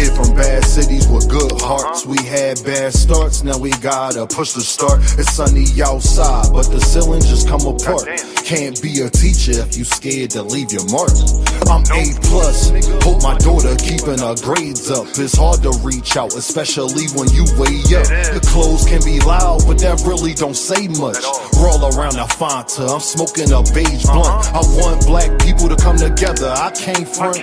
Hid from bad cities with good hearts. We had bad starts, now we gotta push the start. It's sunny outside, but the ceiling just come apart. Can't be a teacher if you scared to leave your mark. I'm A+, hope my daughter keeping her grades up. It's hard to reach out, especially when you way up. The clothes can be loud, but that really don't say much. Roll around the Fanta, I'm smoking a beige blunt. I want black people to come together, I can't front.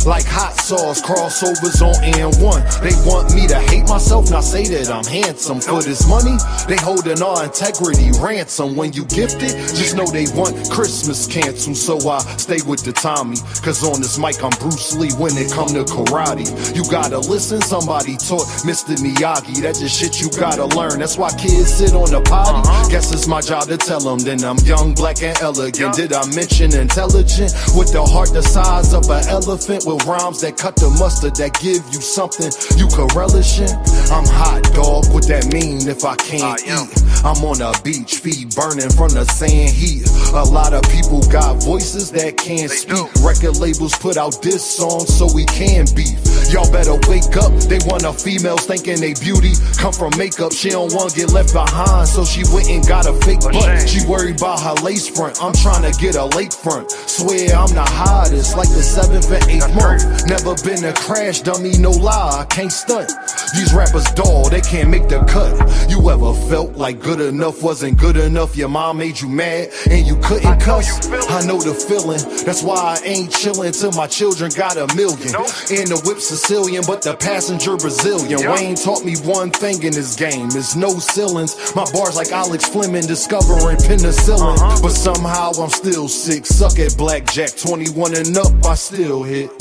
Like hot sauce, crossovers on N1. They want me to hate myself, not say that I'm handsome. For this money, they holding our integrity ransom. When you gifted, just know they want Christmas canceled. So I stay with the Tommy, cause on this mic I'm Bruce Lee when it come to karate. You gotta listen, somebody taught Mr. Miyagi. That's just shit you gotta learn, that's why kids sit on the potty. Guess it's my job to tell them, then I'm young, black and elegant. Did I mention intelligent? With the heart the size of an elephant, with rhymes that cut the mustard, that give you something you could relish in. I'm hot, dog, what that mean if I can't eat? I'm on a beach, feet burning from the sand heat. A lot of people got voices that can't speak. Record labels put out diss songs so we can beef. Y'all better wake up, they want a female thinking they beauty come from makeup. She don't want to get left behind, so she went and got a fake butt. She worried about her lace front, I'm trying to get a lakefront. Swear I'm the hottest, like the 7th and 8th month. Never been a crash dummy, no lie, I can't stunt. These rappers dull, they can't make the cut. You ever felt like good enough wasn't good enough? Your mom made you mad and you couldn't cuss? I know the feeling, that's why I ain't chillin' till my children got $1 million. And the whip Sicilian, but the passenger Brazilian. Wayne taught me one thing in this game, is no ceilings. My bars like Alex Fleming discovering penicillin. But somehow I'm still sick, suck at blackjack. 21 and up, I still hit.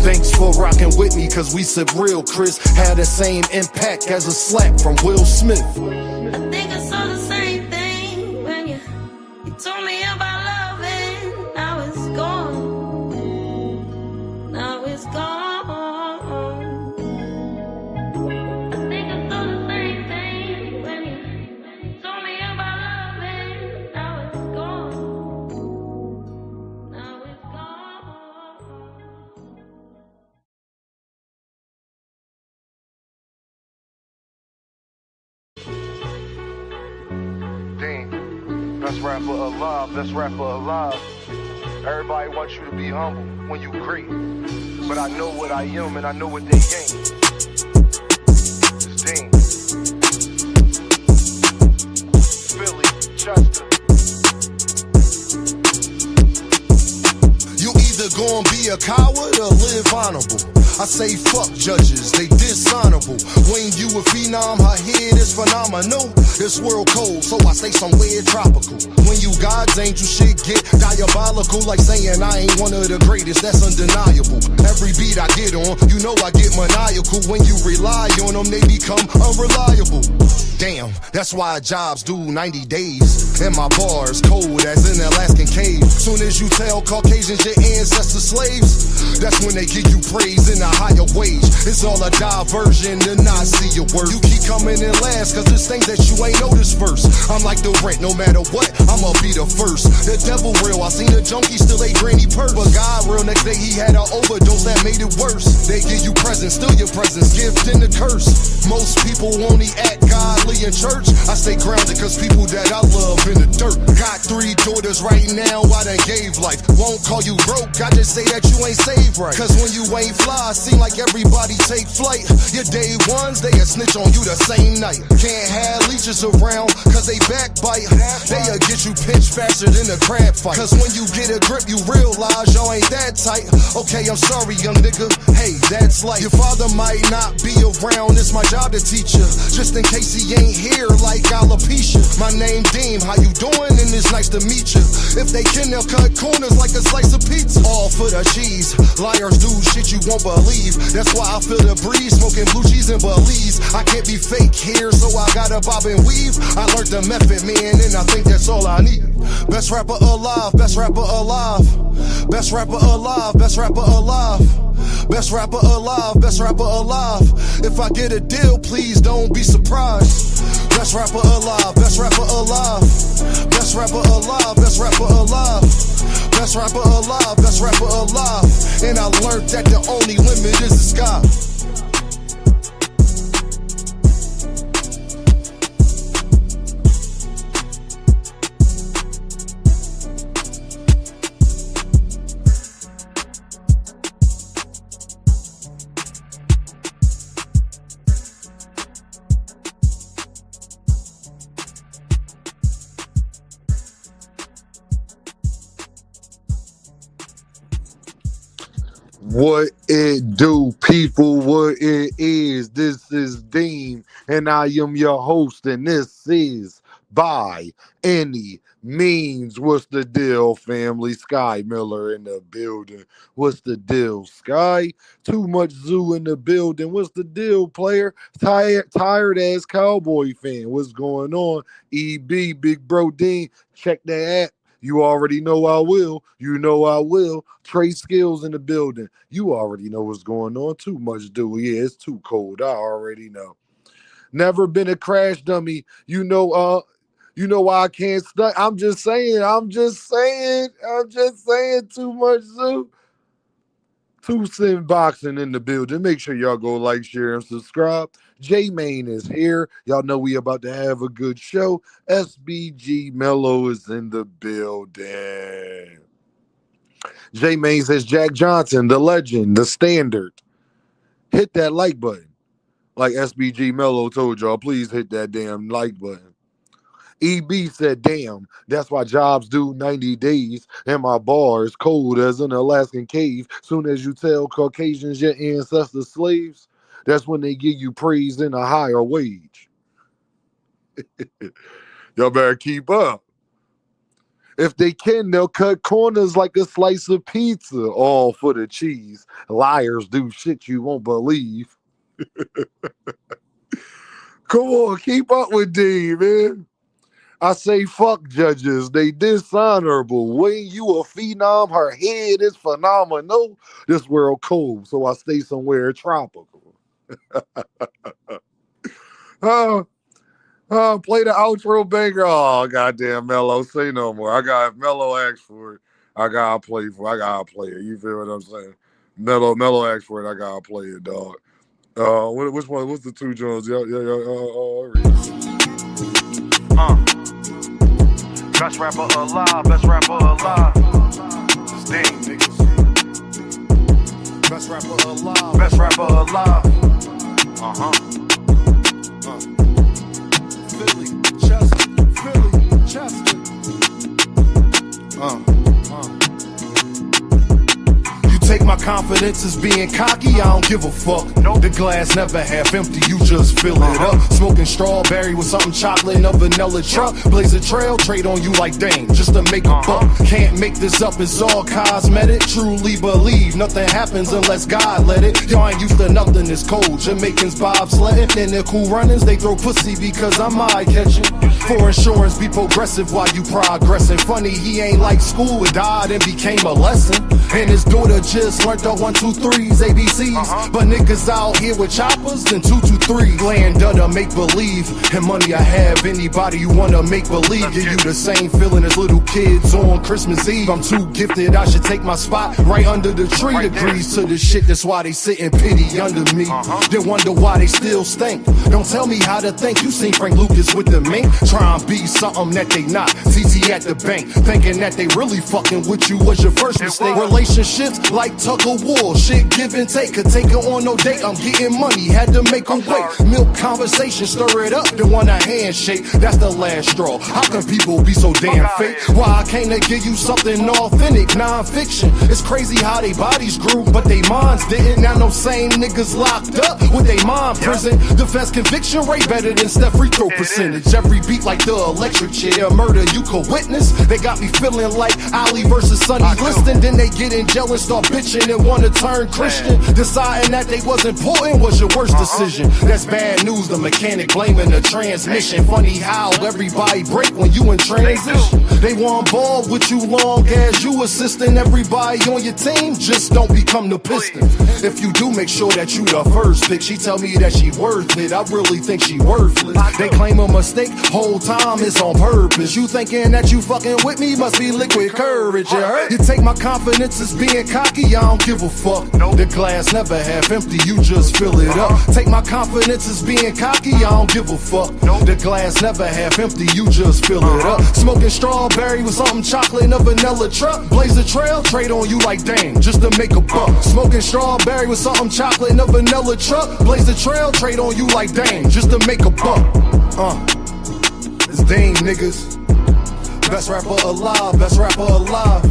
Thanks for rocking with me, cause we sip real, Chris. Had the same impact as a slap from Will Smith. I think I saw the same thing when you told me about love, and now it's gone. Now it's gone. I think I saw the same thing when you told me about love, and now it's gone. Now it's gone. Best rapper alive, best rapper alive. Everybody wants you to be humble when you great. But I know what I am and I know what they ain't. It's Dean. Philly, Chester. You either gonna be a coward or live honorable. I say fuck judges, they dishonorable. When you a phenom, her head is phenomenal. This world cold, so I stay somewhere tropical. When you God's angel, shit get diabolical. Like saying I ain't one of the greatest, that's undeniable. Every beat I get on, you know I get maniacal. When you rely on them, they become unreliable. Damn, that's why jobs do 90 days. And my bars cold as an Alaskan cave. Soon as you tell Caucasians your ancestors slaves, that's when they give you praise in a higher wage. It's all a diversion to not see your worth. You keep coming in last, cause there's things that you ain't noticed first. I'm like the rent, no matter what, I'ma be the first. The devil real, I seen a junkie still ate granny purse. But God real, next day he had an overdose that made it worse. They give you presents, still your presents, gift and the curse. Most people only act godly in church. I stay grounded cause people that I love in the dirt. Got 3 daughters right now, I done gave life. Won't call you broke, I just say that you ain't saved right. Cause when you ain't fly, seem like everybody take flight. Your day ones, they a snitch on you the same night. Can't have leeches around, cause they backbite. They'll get you pinched faster than a crab fight. Cause when you get a grip, you realize y'all ain't that tight. Okay, I'm sorry, young nigga, hey, that's life. Your father might not be around, it's my job to teach you. Just in case he ain't here like alopecia. My name Deem, how you doing? And it's nice to meet you. If they can, they'll cut corners like a slice of pizza. All for the cheese, liars do shit you won't believe. That's why I feel the breeze, smoking blue cheese and Belize. I can't be fake here, so I gotta bob and weave. I learned the method, man, and I think that's all I need. Best rapper alive, best rapper alive. Best rapper alive, best rapper alive. Best rapper alive, best rapper alive. If I get a deal, please don't be surprised. Best rapper alive, best rapper alive. Best rapper alive, best rapper alive. Best rapper alive, best rapper alive. And I learned that the only limit is the sky. What it do, people, what it is. This is Dean, and I am your host, and this is By Any Means. What's the deal, family? Sky Miller in the building. What's the deal, Sky? Too much zoo in the building. What's the deal, player? Tired ass Cowboy fan. What's going on? EB, Big Bro Dean, check that app. You already know I will. You know I will. Trey Skills in the building. You already know what's going on. Too much do. Yeah, it's too cold. I already know. Never been a crash dummy. You know why I can't stunt. I'm just saying. Too much zoo. Two Sin Boxing in the building. Make sure y'all go like, share, and subscribe. J-Main is here. Y'all know we about to have a good show. SBG Mello is in the building. J-Main says Jack Johnson, the legend, the standard. Hit that like button. Like SBG Mello told y'all, please hit that damn like button. EB said, damn, that's why jobs do 90 days, and my bar is cold as an Alaskan cave. Soon as you tell Caucasians your ancestors slaves, that's when they give you praise and a higher wage. Y'all better keep up. If they can, they'll cut corners like a slice of pizza, all for the cheese. Liars do shit you won't believe. Come on, keep up with D, man. I say fuck judges, they dishonorable. When you a phenom, her head is phenomenal. This world cold, so I stay somewhere tropical. Play the outro banger. Oh, goddamn Mello, say no more. I got Mello asked for it. I gotta play it. You feel what I'm saying? Mello asked for it. I gotta play it, dog. Which one? What's the two Jones? Best rapper alive, best rapper alive. Dang, niggas. Best rapper alive. Best rapper alive. Philly, Chester. Take my confidence as being cocky, I don't give a fuck. Nope. The glass never half empty, you just fill it up. Smoking strawberry with something chocolate in a vanilla truck. Blaze a trail, trade on you like dang, just to make a buck. Can't make this up, it's all cosmetic. Truly believe nothing happens unless God let it. Y'all ain't used to nothing, it's cold. Jamaicans bobsledding, and the cool runnings, they throw pussy because I'm eye-catching. For insurance, be progressive while you progressing. Funny, he ain't like school, it died and became a lesson. And his daughter just learned the 1, 2, 3s, ABCs. But niggas out here with choppers, then 2, 2, 3. Land under make believe, and money I have. Anybody you wanna make believe, give you the same feeling as little kids on Christmas Eve. I'm too gifted, I should take my spot right under the tree. Right agrees to the shit, that's why they sit in pity under me. They wonder why they still stink. Don't tell me how to think. You seen Frank Lucas with the mink, try and be something that they not. TT at the bank, thinking that they really fucking with you was your first mistake. Relationships like tug of war, shit give and take. Could take her on no date, I'm getting money, had to make her wait. Milk conversation, stir it up, then want a handshake. That's the last straw. How can people be so damn fake? Why I came to give you something authentic, non-fiction. It's crazy how they bodies grew, but they minds didn't. Now no same niggas locked up with they mind prison. Defense conviction rate better than Steph free throw percentage. Every beat like the electric chair, murder you could witness. They got me feeling like Ali versus Sonny Liston. Then they get in jail and start bitching and wanna turn Christian. Deciding that they was important was your worst decision. That's bad news, the mechanic blaming the transmission. Funny how everybody break when you in transition. They want ball with you long as you assisting everybody on your team. Just don't become the Pistons. If you do, make sure that you the first pick. She tell me that she worth it, I really think she worthless. They claim a mistake, whole time it's on purpose. You thinking that you fucking with me, must be liquid courage, you heard? You take my confidence as being cocky, I don't give a fuck. The glass never half empty, you just fill it up. Take my confidence as being cocky, I don't give a fuck. The glass never half empty, you just fill it up. Smoking strawberry with something chocolate in a vanilla truck. Blaze a trail, trade on you like dang, just to make a buck. Smoking strawberry with something chocolate in a vanilla truck. Blaze a trail, trade on you like dang, just to make a buck. It's Dame, niggas. Best rapper alive, best rapper alive.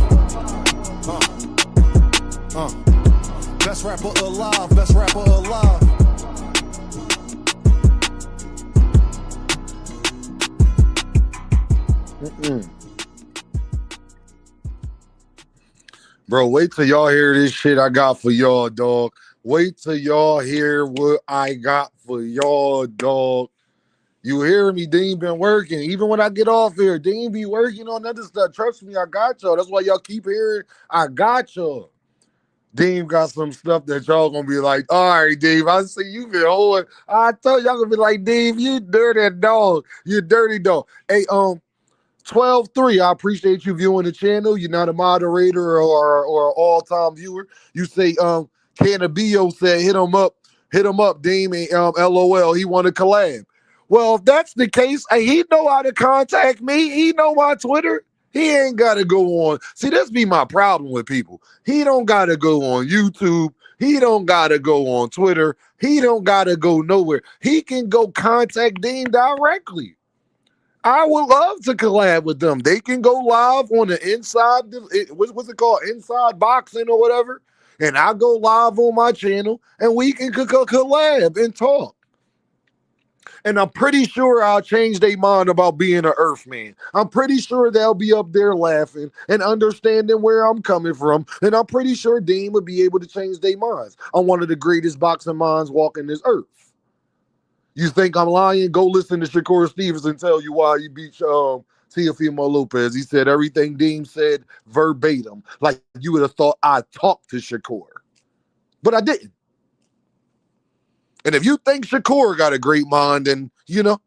Best rapper alive, best rapper alive. Bro, wait till y'all hear this shit I got for y'all, dog. Wait till y'all hear what I got for y'all, dog. You hear me? Dean been working. Even when I get off here, Dean be working on other stuff. Trust me, I got y'all. That's why y'all keep hearing I got y'all. Dean got some stuff that y'all gonna be like, all right, Dave, I see you been holding. I told y'all gonna be like, Dave, you dirty dog. You dirty dog. Hey, 12-3, I appreciate you viewing the channel. You're not a moderator or all-time viewer. You say, Cannabio said, hit him up, Dean, and LOL, he want to collab. Well, if that's the case, he know how to contact me. He know my Twitter. He ain't got to go on. See, this be my problem with people. He don't got to go on YouTube. He don't got to go on Twitter. He don't got to go nowhere. He can go contact Dean directly. I would love to collab with them. They can go live on the inside, what's it called? Inside boxing or whatever. And I go live on my channel and we can collab and talk. And I'm pretty sure I'll change their mind about being an Earthman. I'm pretty sure they'll be up there laughing and understanding where I'm coming from. And I'm pretty sure Dean would be able to change their minds. I'm one of the greatest boxing minds walking this earth. You think I'm lying? Go listen to Shakur Stevenson tell you why he beat Teofimo Lopez. He said everything Dean said verbatim. Like you would have thought I talked to Shakur. But I didn't. And if you think Shakur got a great mind, then, you know,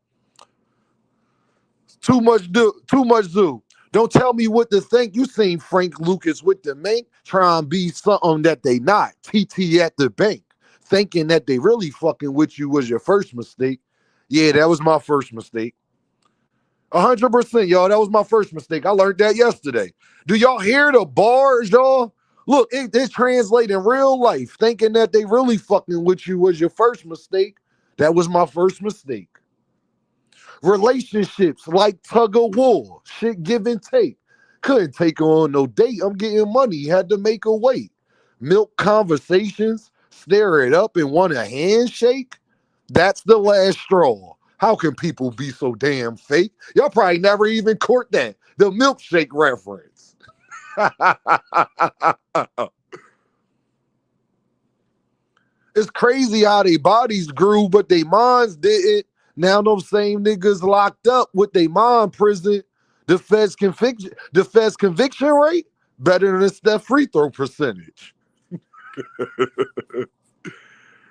too much do. Don't tell me what to think. You seen Frank Lucas with the mink try and be something that they not. TT at the bank. Thinking that they really fucking with you was your first mistake. Yeah, that was my first mistake. 100%, y'all. That was my first mistake. I learned that yesterday. Do y'all hear the bars, y'all? Look, it translates in real life. Thinking that they really fucking with you was your first mistake. That was my first mistake. Relationships like tug of war. Shit give and take. Couldn't take on no date. I'm getting money. Had to make a wait. Milk conversations. Stare it up and want a handshake. That's the last straw. How can people be so damn fake? Y'all probably never even caught that. The milkshake reference. It's crazy how they bodies grew, but they minds didn't. Now them same niggas locked up with their mind prison. The Fed's conviction rate better than Steph free throw percentage.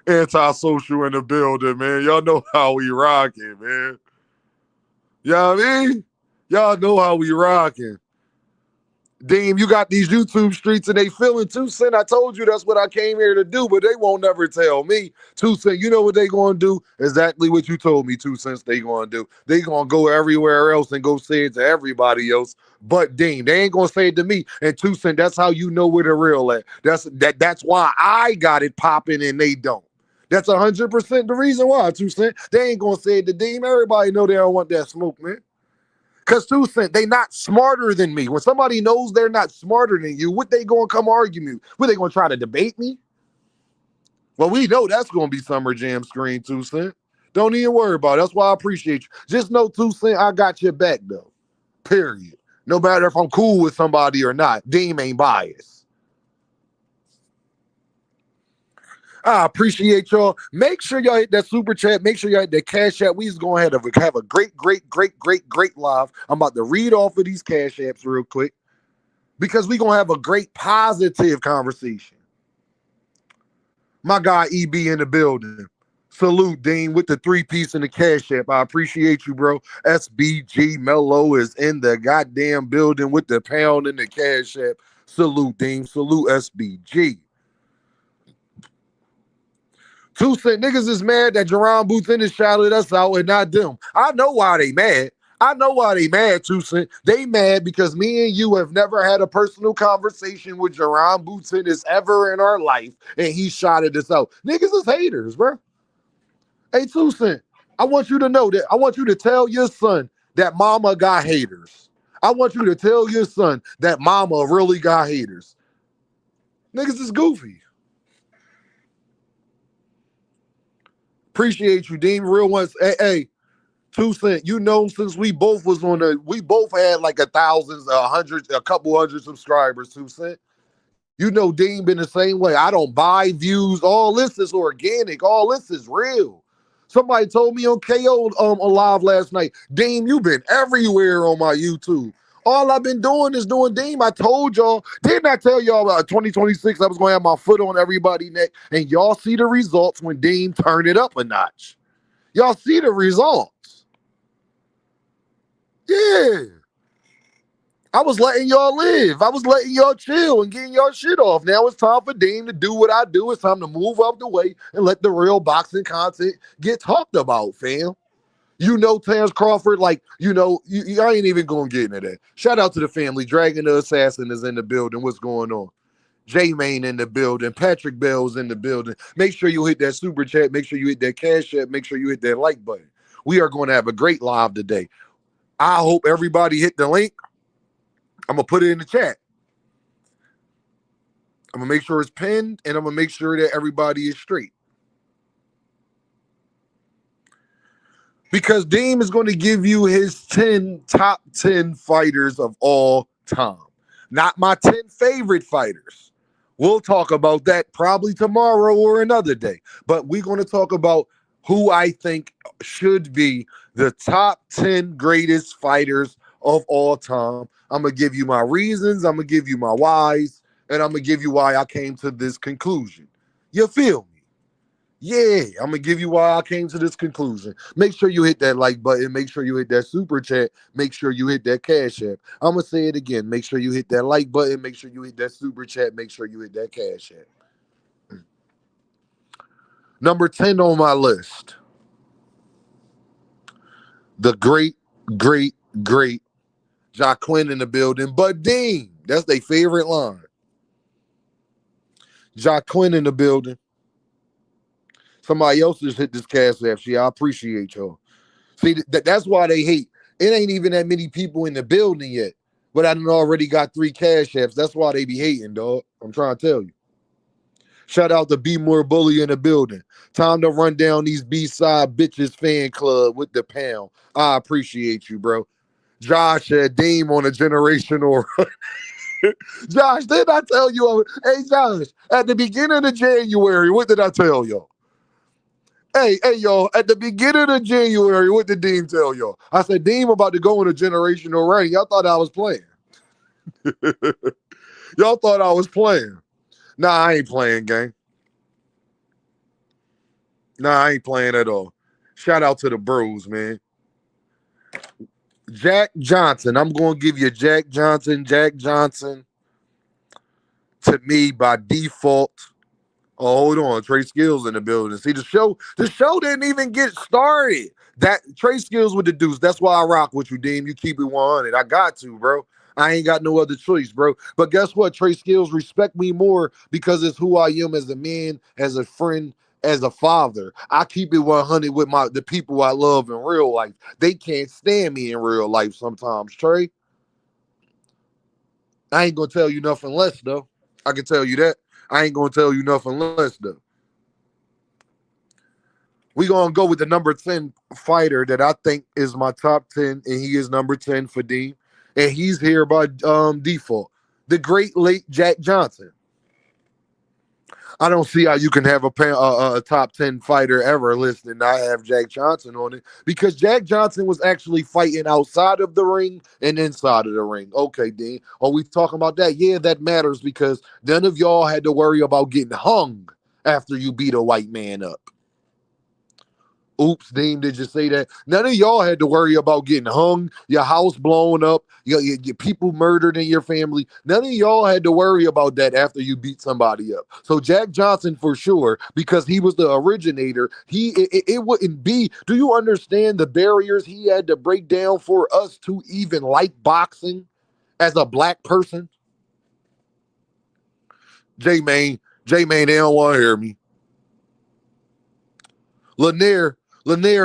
Antisocial in the building, man. Y'all know how we rocking, man. Y'all mean? Y'all know how we rocking. Deem, you got these YouTube streets and they feeling 2 Cent. I told you that's what I came here to do, but they won't never tell me. 2 Cent, you know what they gonna do? Exactly what you told me 2 Cents they gonna do. They gonna go everywhere else and go say it to everybody else. But Dean, they ain't gonna say it to me. And 2 Cent, that's how you know where the real at. That's why I got it popping and they don't. That's 100% the reason why, 2 Cent. They ain't gonna say it to Dean. Everybody know they don't want that smoke, man. Because 2 Cent, they not smarter than me. When somebody knows they're not smarter than you, what they gonna come argue me? What they gonna try to debate me? Well, we know that's gonna be Summer Jam screen, 2 Cent. Don't even worry about it. That's why I appreciate you. Just know, 2 Cent, I got your back though. Period. No matter if I'm cool with somebody or not, Deem ain't biased. I appreciate y'all. Make sure y'all hit that super chat. Make sure y'all hit that cash app. We's going to have a great live. I'm about to read off of these cash apps real quick because we're going to have a great positive conversation. My guy EB in the building. Salute, Dean, with the 3-piece in the cash app. I appreciate you, bro. SBG Mello is in the goddamn building with the pound in the cash app. Salute, Dean. Salute, SBG. 2 Cent niggas is mad that Jerron Booth is shouted us out and not them. I know why they mad. 2 Cent. They mad because me and you have never had a personal conversation with Jerron Booth ever in our life, and he shouted us out. Niggas is haters, bro. Hey, 2 Cent, I want you to know that. I want you to tell your son that mama got haters. I want you to tell your son that mama really got haters. Niggas is goofy. Appreciate you, Dean. Real ones. Hey, 2 Cent. You know, since we both was on we both had like 1,000, 100, a couple hundred subscribers. 2 Cent. You know, Dean been the same way. I don't buy views. All this is organic. All this is real. Somebody told me on KO alive last night, Dean, you been everywhere on my YouTube. All I've been doing is doing Dean. I told y'all, didn't I tell y'all about 2026? I was gonna have my foot on everybody's neck, and y'all see the results when Dean turned it up a notch. Y'all see the results. Yeah. I was letting y'all live. I was letting y'all chill and getting y'all shit off. Now it's time for Dean to do what I do. It's time to move up the way and let the real boxing content get talked about, fam. You know, Terrence Crawford, like, you know, I ain't even going to get into that. Shout out to the family. Dragon the Assassin is in the building. What's going on? J-Main in the building. Patrick Bell's in the building. Make sure you hit that super chat. Make sure you hit that cash app. Make sure you hit that like button. We are going to have a great live today. I hope everybody hit the link. I'm going to put it in the chat. I'm going to make sure it's pinned, and I'm going to make sure that everybody is straight. Because Dean is going to give you his top 10 fighters of all time. Not my 10 favorite fighters. We'll talk about that probably tomorrow or another day. But we're going to talk about who I think should be the top 10 greatest fighters of all time. I'm going to give you my reasons. I'm going to give you my whys. And I'm going to give you why I came to this conclusion. You feel me? Yeah, I'm going to give you why I came to this conclusion. Make sure you hit that like button. Make sure you hit that super chat. Make sure you hit that cash app. I'm going to say it again. Make sure you hit that like button. Make sure you hit that super chat. Make sure you hit that cash app. Number 10 on my list. The great Jaquin in the building. But Dean, that's their favorite line. Jaquin in the building. Somebody else just hit this cash app. See, I appreciate y'all. See, that's why they hate. It ain't even that many people in the building yet. But I done already got 3 cash apps. That's why they be hating, dog. I'm trying to tell you. Shout out to Be More Bully in the building. Time to run down these B-Side Bitches fan club with the pound. I appreciate you, bro. Josh had Dame on a generational run. Josh, didn't I tell you? Hey, Josh, at the beginning of January, what did I tell y'all? Hey, y'all, at the beginning of January, what did Dean tell y'all? I said, Dean about to go on a generational run. Y'all thought I was playing. Y'all thought I was playing. Nah, I ain't playing, gang. Nah, I ain't playing at all. Shout out to the bros, man. Jack Johnson. I'm going to give you Jack Johnson. Jack Johnson, to me, by default. Oh, hold on. Trey Skills in the building. See, the show didn't even get started. That Trey Skills with the deuce. That's why I rock with you, Dean. You keep it 100. I got to, bro. I ain't got no other choice, bro. But guess what? Trey Skills respect me more because it's who I am as a man, as a friend, as a father. I keep it 100 with the people I love in real life. They can't stand me in real life sometimes, Trey. I ain't gonna tell you nothing less, though. I can tell you that. I ain't gonna tell you nothing less, though. We gonna go with the number 10 fighter that I think is my top 10, and he is number 10 for Dean. And he's here by default. The great late Jack Johnson. I don't see how you can have a top 10 fighter ever listed and not have Jack Johnson on it, because Jack Johnson was actually fighting outside of the ring and inside of the ring. Okay, Dean. Are we talking about that? Yeah, that matters because none of y'all had to worry about getting hung after you beat a white man up. Oops, Dean, did you say that? None of y'all had to worry about getting hung, your house blown up, your people murdered in your family. None of y'all had to worry about that after you beat somebody up. So Jack Johnson, for sure, because he was the originator, it wouldn't be. Do you understand the barriers he had to break down for us to even like boxing as a black person? J-Main, they don't want to hear me. Lanier,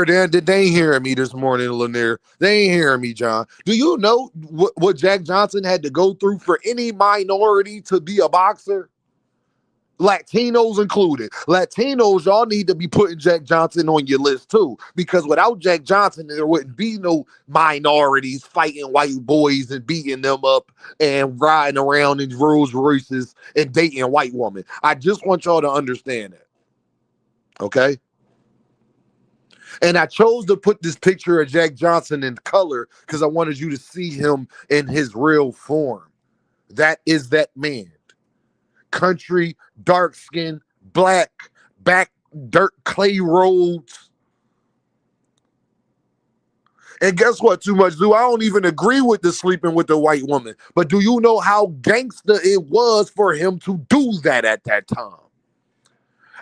they ain't hearing me this morning, Lanier. They ain't hearing me, John. Do you know what Jack Johnson had to go through for any minority to be a boxer? Latinos included. Latinos, y'all need to be putting Jack Johnson on your list too. Because without Jack Johnson, there wouldn't be no minorities fighting white boys and beating them up and riding around in Rolls Royces and dating white women. I just want y'all to understand that. Okay? And I chose to put this picture of Jack Johnson in color because I wanted you to see him in his real form. That is that man. Country, dark skin, black, back, dirt, clay roads. And guess what, Too Much Do? I don't even agree with the sleeping with the white woman. But do you know how gangster it was for him to do that at that time?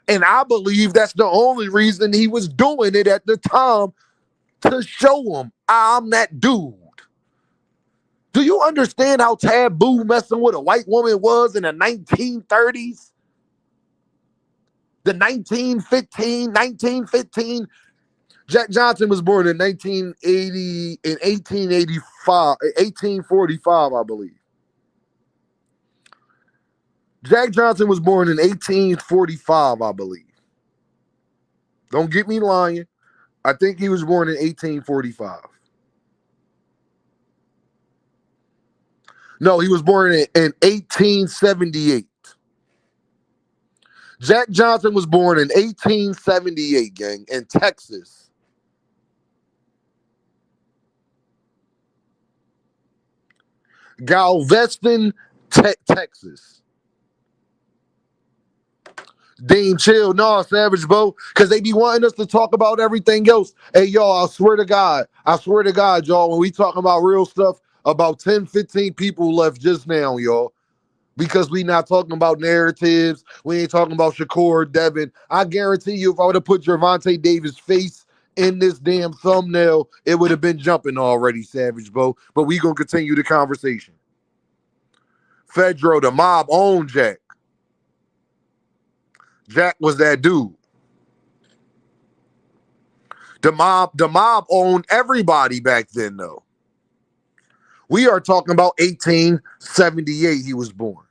And I believe that's the only reason he was doing it at the time, to show him I'm that dude. Do you understand how taboo messing with a white woman was in the 1930s? The 1915. Jack Johnson was born in 1845, I believe. Jack Johnson was born in 1845, I believe. Don't get me lying. I think he was born in 1845. No, he was born in 1878. Jack Johnson was born in 1878, gang, in Texas. Galveston, Texas. Dean, chill. No, Savage Bo, because they be wanting us to talk about everything else. Hey, y'all, I swear to God, y'all, when we talking about real stuff, about 10, 15 people left just now, y'all. Because we not talking about narratives. We ain't talking about Shakur Devin. I guarantee you, if I would have put Gervonta Davis' face in this damn thumbnail, it would have been jumping already, Savage Bo. But we gonna continue the conversation. Fedro, the mob owned Jack. Jack was that dude. The mob owned everybody back then, though. We are talking about 1878 he was born.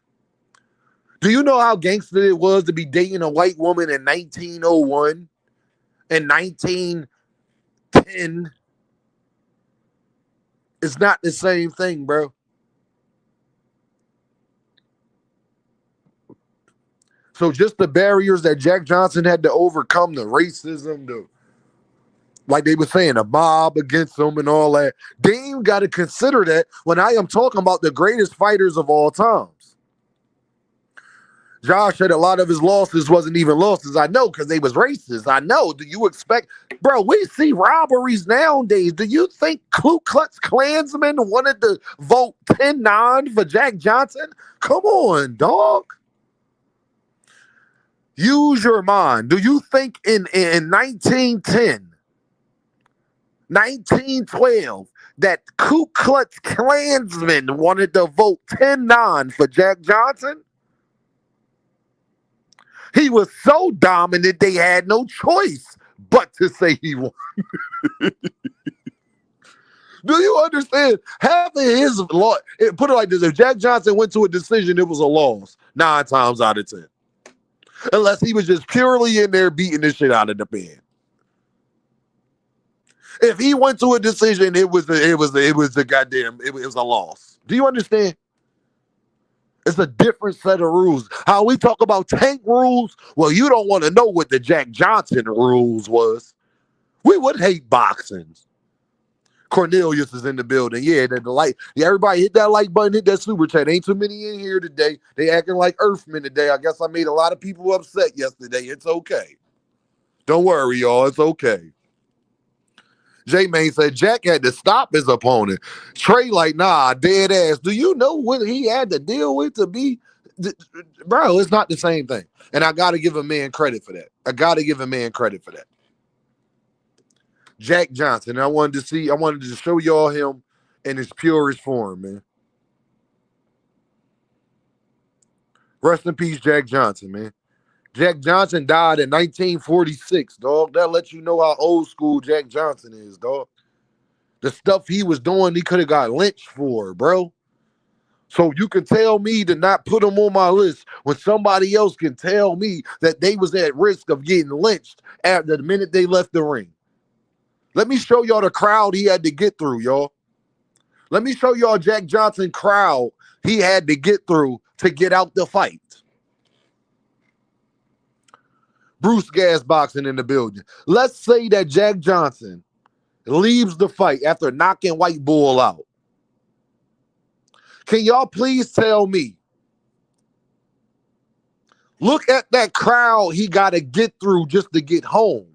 Do you know how gangster it was to be dating a white woman in 1901 and 1910? It's not the same thing, bro. So just the barriers that Jack Johnson had to overcome, the racism, like they were saying, a mob against them and all that. Dame got to consider that when I am talking about the greatest fighters of all times. Josh said a lot of his losses wasn't even losses. I know, because they was racist. I know. Do you expect, bro, we see robberies nowadays. Do you think Ku Klux Klansmen wanted to vote 10-9 for Jack Johnson? Come on, dog. Use your mind. Do you think in 1910, 1912, that Ku Klux Klansmen wanted to vote 10-9 for Jack Johnson? He was so dominant they had no choice but to say he won. Do you understand? Half of his law, put it like this: if Jack Johnson went to a decision, it was a loss 9 times out of 10. Unless he was just purely in there beating the shit out of the man. If he went to a decision, it was a loss. Do you understand? It's a different set of rules. How we talk about tank rules, well, you don't want to know what the Jack Johnson rules was. We would hate boxing. Cornelius is in the building. Yeah, the light. Yeah, everybody hit that like button, hit that super chat. Ain't too many in here today. They acting like Earthmen today. I guess I made a lot of people upset yesterday. It's okay. Don't worry, y'all. It's okay. J-Main said Jack had to stop his opponent. Trey like, nah, dead ass. Do you know what he had to deal with to be? Bro, it's not the same thing. And I got to give a man credit for that. Jack Johnson. I wanted to show y'all him in his purest form, man. Rest in peace, Jack Johnson, man. Jack Johnson died in 1946, dog. That lets you know how old school Jack Johnson is, dog. The stuff he was doing, he could have got lynched for, bro. So you can tell me to not put them on my list when somebody else can tell me that they was at risk of getting lynched after the minute they left the ring. Let me show y'all the crowd he had to get through, y'all. Let me show y'all Jack Johnson crowd he had to get through to get out the fight. Bruce Gas boxing in the building. Let's say that Jack Johnson leaves the fight after knocking White Bull out. Can y'all please tell me? Look at that crowd he got to get through just to get home.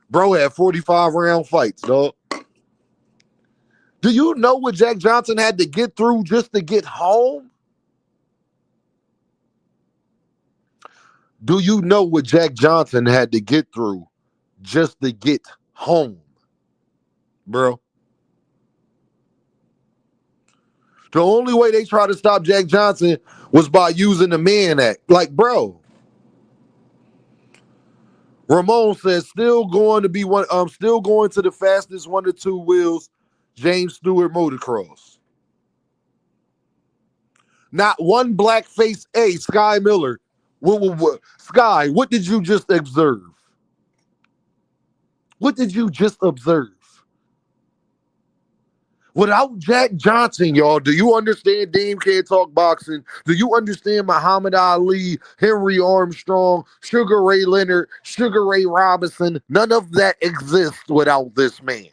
Bro had 45-round fights, dog. Do you know what Jack Johnson had to get through just to get home? Do you know what Jack Johnson had to get through just to get home, bro? The only way they try to stop Jack Johnson was by using the Mann Act. Like, bro. Ramon says still going to the fastest 1 to 2 wheels, James Stewart motocross. Not one blackface. Hey, Sky Miller. Sky, what did you just observe? What did you just observe? Without Jack Johnson, y'all, do you understand Dame Can't Talk Boxing? Do you understand Muhammad Ali, Henry Armstrong, Sugar Ray Leonard, Sugar Ray Robinson? None of that exists without this man.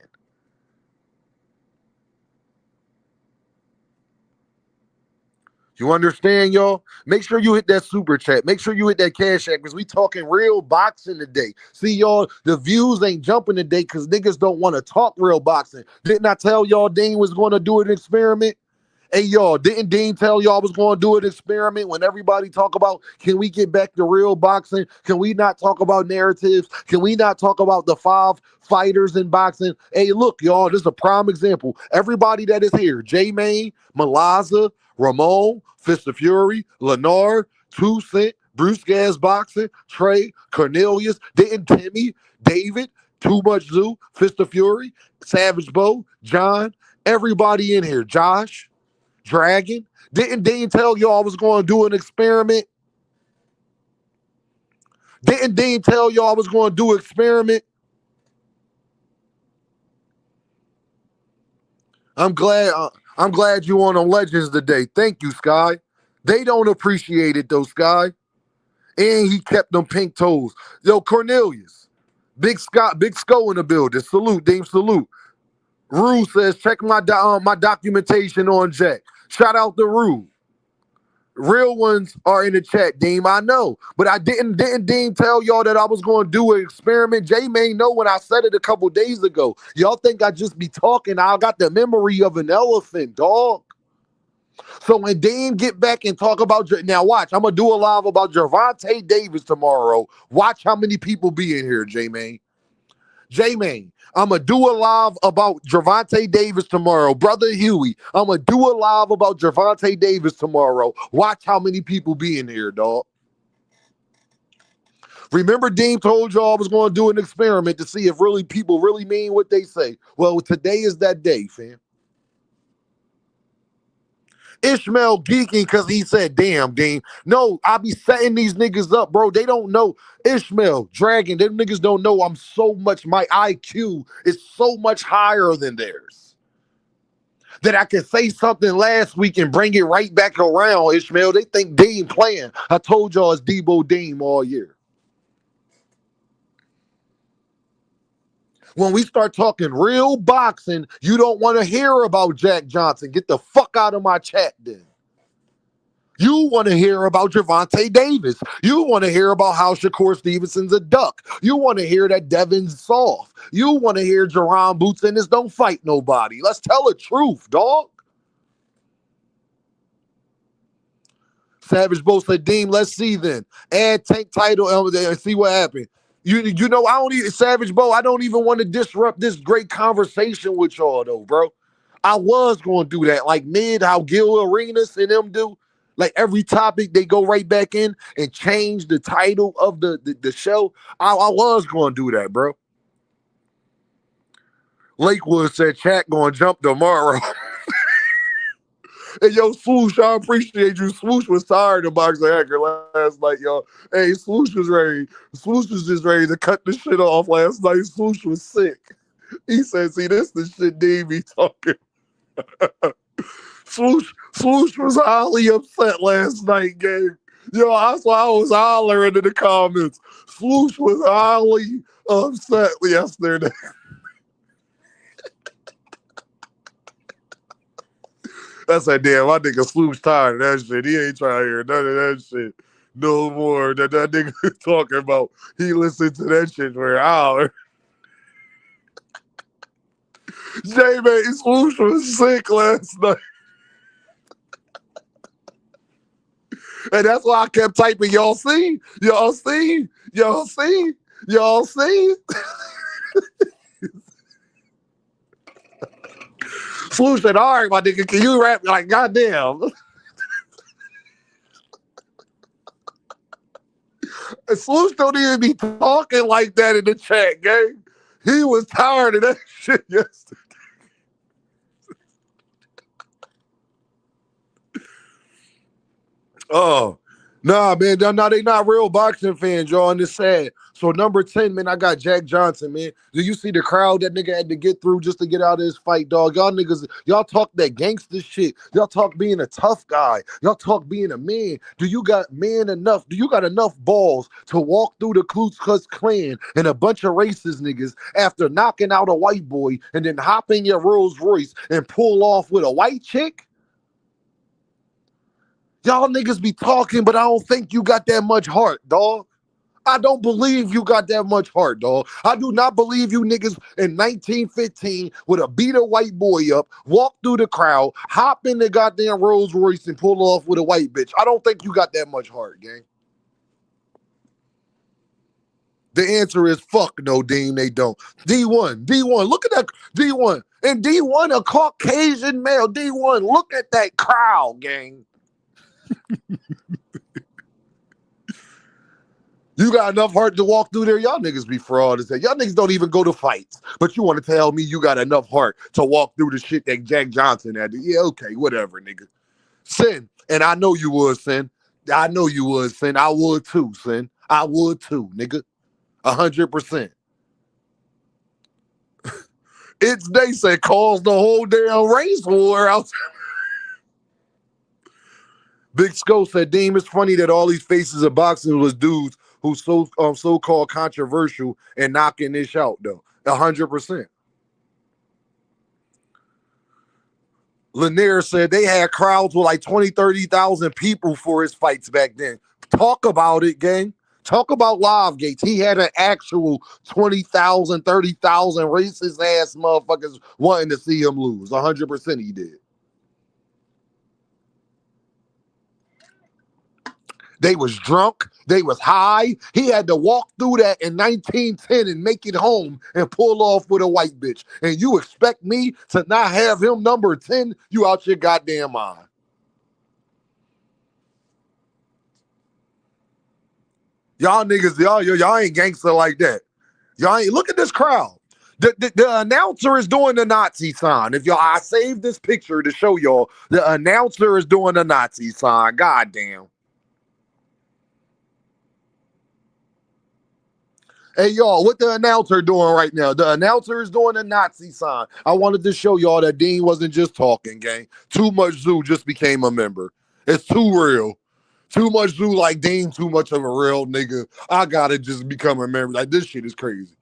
You understand, y'all? Make sure you hit that super chat. Make sure you hit that cash app because we talking real boxing today. See, y'all, the views ain't jumping today because niggas don't want to talk real boxing. Didn't I tell y'all Dean was going to do an experiment? Hey, y'all, didn't Dean tell y'all I was going to do an experiment when everybody talk about, can we get back to real boxing? Can we not talk about narratives? Can we not talk about the 5 fighters in boxing? Hey, look, y'all, this is a prime example. Everybody that is here, J-Main, Malaza, Ramon, Fist of Fury, Leonard, 2 Cent, Bruce Gas Boxing, Trey, Cornelius, didn't Timmy, David, Too Much Zoo, Fist of Fury, Savage Bo, John, everybody in here, Josh, Dragon. Didn't Dean tell y'all I was going to do an experiment? Didn't Dean tell y'all I was going to do an experiment? I'm glad you on Legends today. Thank you, Sky. They don't appreciate it though, Sky. And he kept them pink toes. Yo, Cornelius. Big Scott, Big Sco in the building. Salute, Dean, salute. Rue says, check my documentation on Jack. Shout out to Rue. Real ones are in the chat, Deem. I know. But I didn't Deem tell y'all that I was going to do an experiment. Jay may know when I said it a couple days ago. Y'all think I just be talking. I got the memory of an elephant, dog. So when Dean get back and talk about, now watch, I'm going to do a live about Gervonta Davis tomorrow. Watch how many people be in here, J-Main. J-Main, I'm going to do a live about Gervonta Davis tomorrow. Brother Huey, I'm going to do a live about Gervonta Davis tomorrow. Watch how many people be in here, dog. Remember Dean told y'all I was going to do an experiment to see if really people really mean what they say. Well, today is that day, fam. Ishmael geeking because he said, damn, Dean. No, I be setting these niggas up, bro. They don't know. Ishmael, Dragon, them niggas don't know I'm so much, my IQ is so much higher than theirs. That I can say something last week and bring it right back around, Ishmael. They think Dean playing. I told y'all it's Debo Dean all year. When we start talking real boxing, you don't want to hear about Jack Johnson. Get the fuck out of my chat then. You want to hear about Gervonta Davis. You want to hear about how Shakur Stevenson's a duck. You want to hear that Devin's soft. You want to hear Jerron Boots in this don't fight nobody. Let's tell the truth, dog. Savage Bo said, Dean, let's see then. Add tank title and see what happened. You know, I don't even, Savage Bo, I don't even want to disrupt this great conversation with y'all though, bro. I was going to do that, like mid how Gil Arenas and them do. Like every topic, they go right back in and change the title of the show. I was going to do that, bro. Lakewood said chat gonna jump tomorrow. And yo, Swoosh, I appreciate you. Swoosh was tired of Boxing Hacker last night, y'all. Hey, Swoosh was ready. Swoosh was just ready to cut the shit off last night. Swoosh was sick. He said, see, this the shit D be talking. Swoosh was highly upset last night, gang. Yo, that's why I was hollering in the comments. Swoosh was highly upset yesterday. That's like, damn, my nigga Swoosh tired of that shit. He ain't trying to hear none of that shit no more. That nigga talking about, he listened to that shit for an hour. J-Man Swoosh was sick last night. And that's why I kept typing, y'all see? Y'all see? Y'all see? Y'all see? Swoosh said, all right, my nigga, can you rap? Like, goddamn. And Swoosh don't even be talking like that in the chat, gang. He was tired of that shit yesterday. Oh, nah, man. Nah, they not real boxing fans, y'all, and it's sad. So number 10, man, I got Jack Johnson, man. Do you see the crowd that nigga had to get through just to get out of this fight, dog? Y'all niggas, y'all talk that gangster shit. Y'all talk being a tough guy. Y'all talk being a man. Do you got enough balls to walk through the Ku Klux Klan and a bunch of racist niggas after knocking out a white boy and then hop in your Rolls Royce and pull off with a white chick? Y'all niggas be talking, but I don't think you got that much heart, dog. I don't believe you got that much heart, dog. I do not believe you niggas in 1915 would have beat a white boy up, walk through the crowd, hop in the goddamn Rolls Royce and pull off with a white bitch. I don't think you got that much heart, gang. The answer is fuck no, Dean, they don't. D1, look at that, D1. And D1, a Caucasian male, D1, look at that crowd, gang. You got enough heart to walk through there? Y'all niggas be fraud as hell. Y'all niggas don't even go to fights. But you want to tell me you got enough heart to walk through the shit that Jack Johnson had to? Yeah, okay, whatever, nigga. Sin. And I know you would, Sin. I know you would, Sin. I would too, Sin. I would too, nigga. 100%. They say caused the whole damn race war out. Big Sko said, Deem, it's funny that all these faces of boxing was dudes who so-called controversial and knocking this out, though. 100%. Lanier said they had crowds with like 20, 30,000 people for his fights back then. Talk about it, gang. Talk about live gates. He had an actual 20,000, 30,000 racist ass motherfuckers wanting to see him lose. 100% he did. They was drunk. They was high. He had to walk through that in 1910 and make it home and pull off with a white bitch. And you expect me to not have him number 10? You out your goddamn mind. Y'all niggas, y'all ain't gangster like that. Y'all ain't, look at this crowd. The announcer is doing the Nazi sign. I saved this picture to show y'all. The announcer is doing the Nazi sign. Goddamn. Hey, y'all, what the announcer doing right now? The announcer is doing a Nazi sign. I wanted to show y'all that Dean wasn't just talking, gang. Too Much Zoo just became a member. It's too real. Too Much Zoo like Dean, too much of a real nigga. I gotta just become a member. Like, this shit is crazy.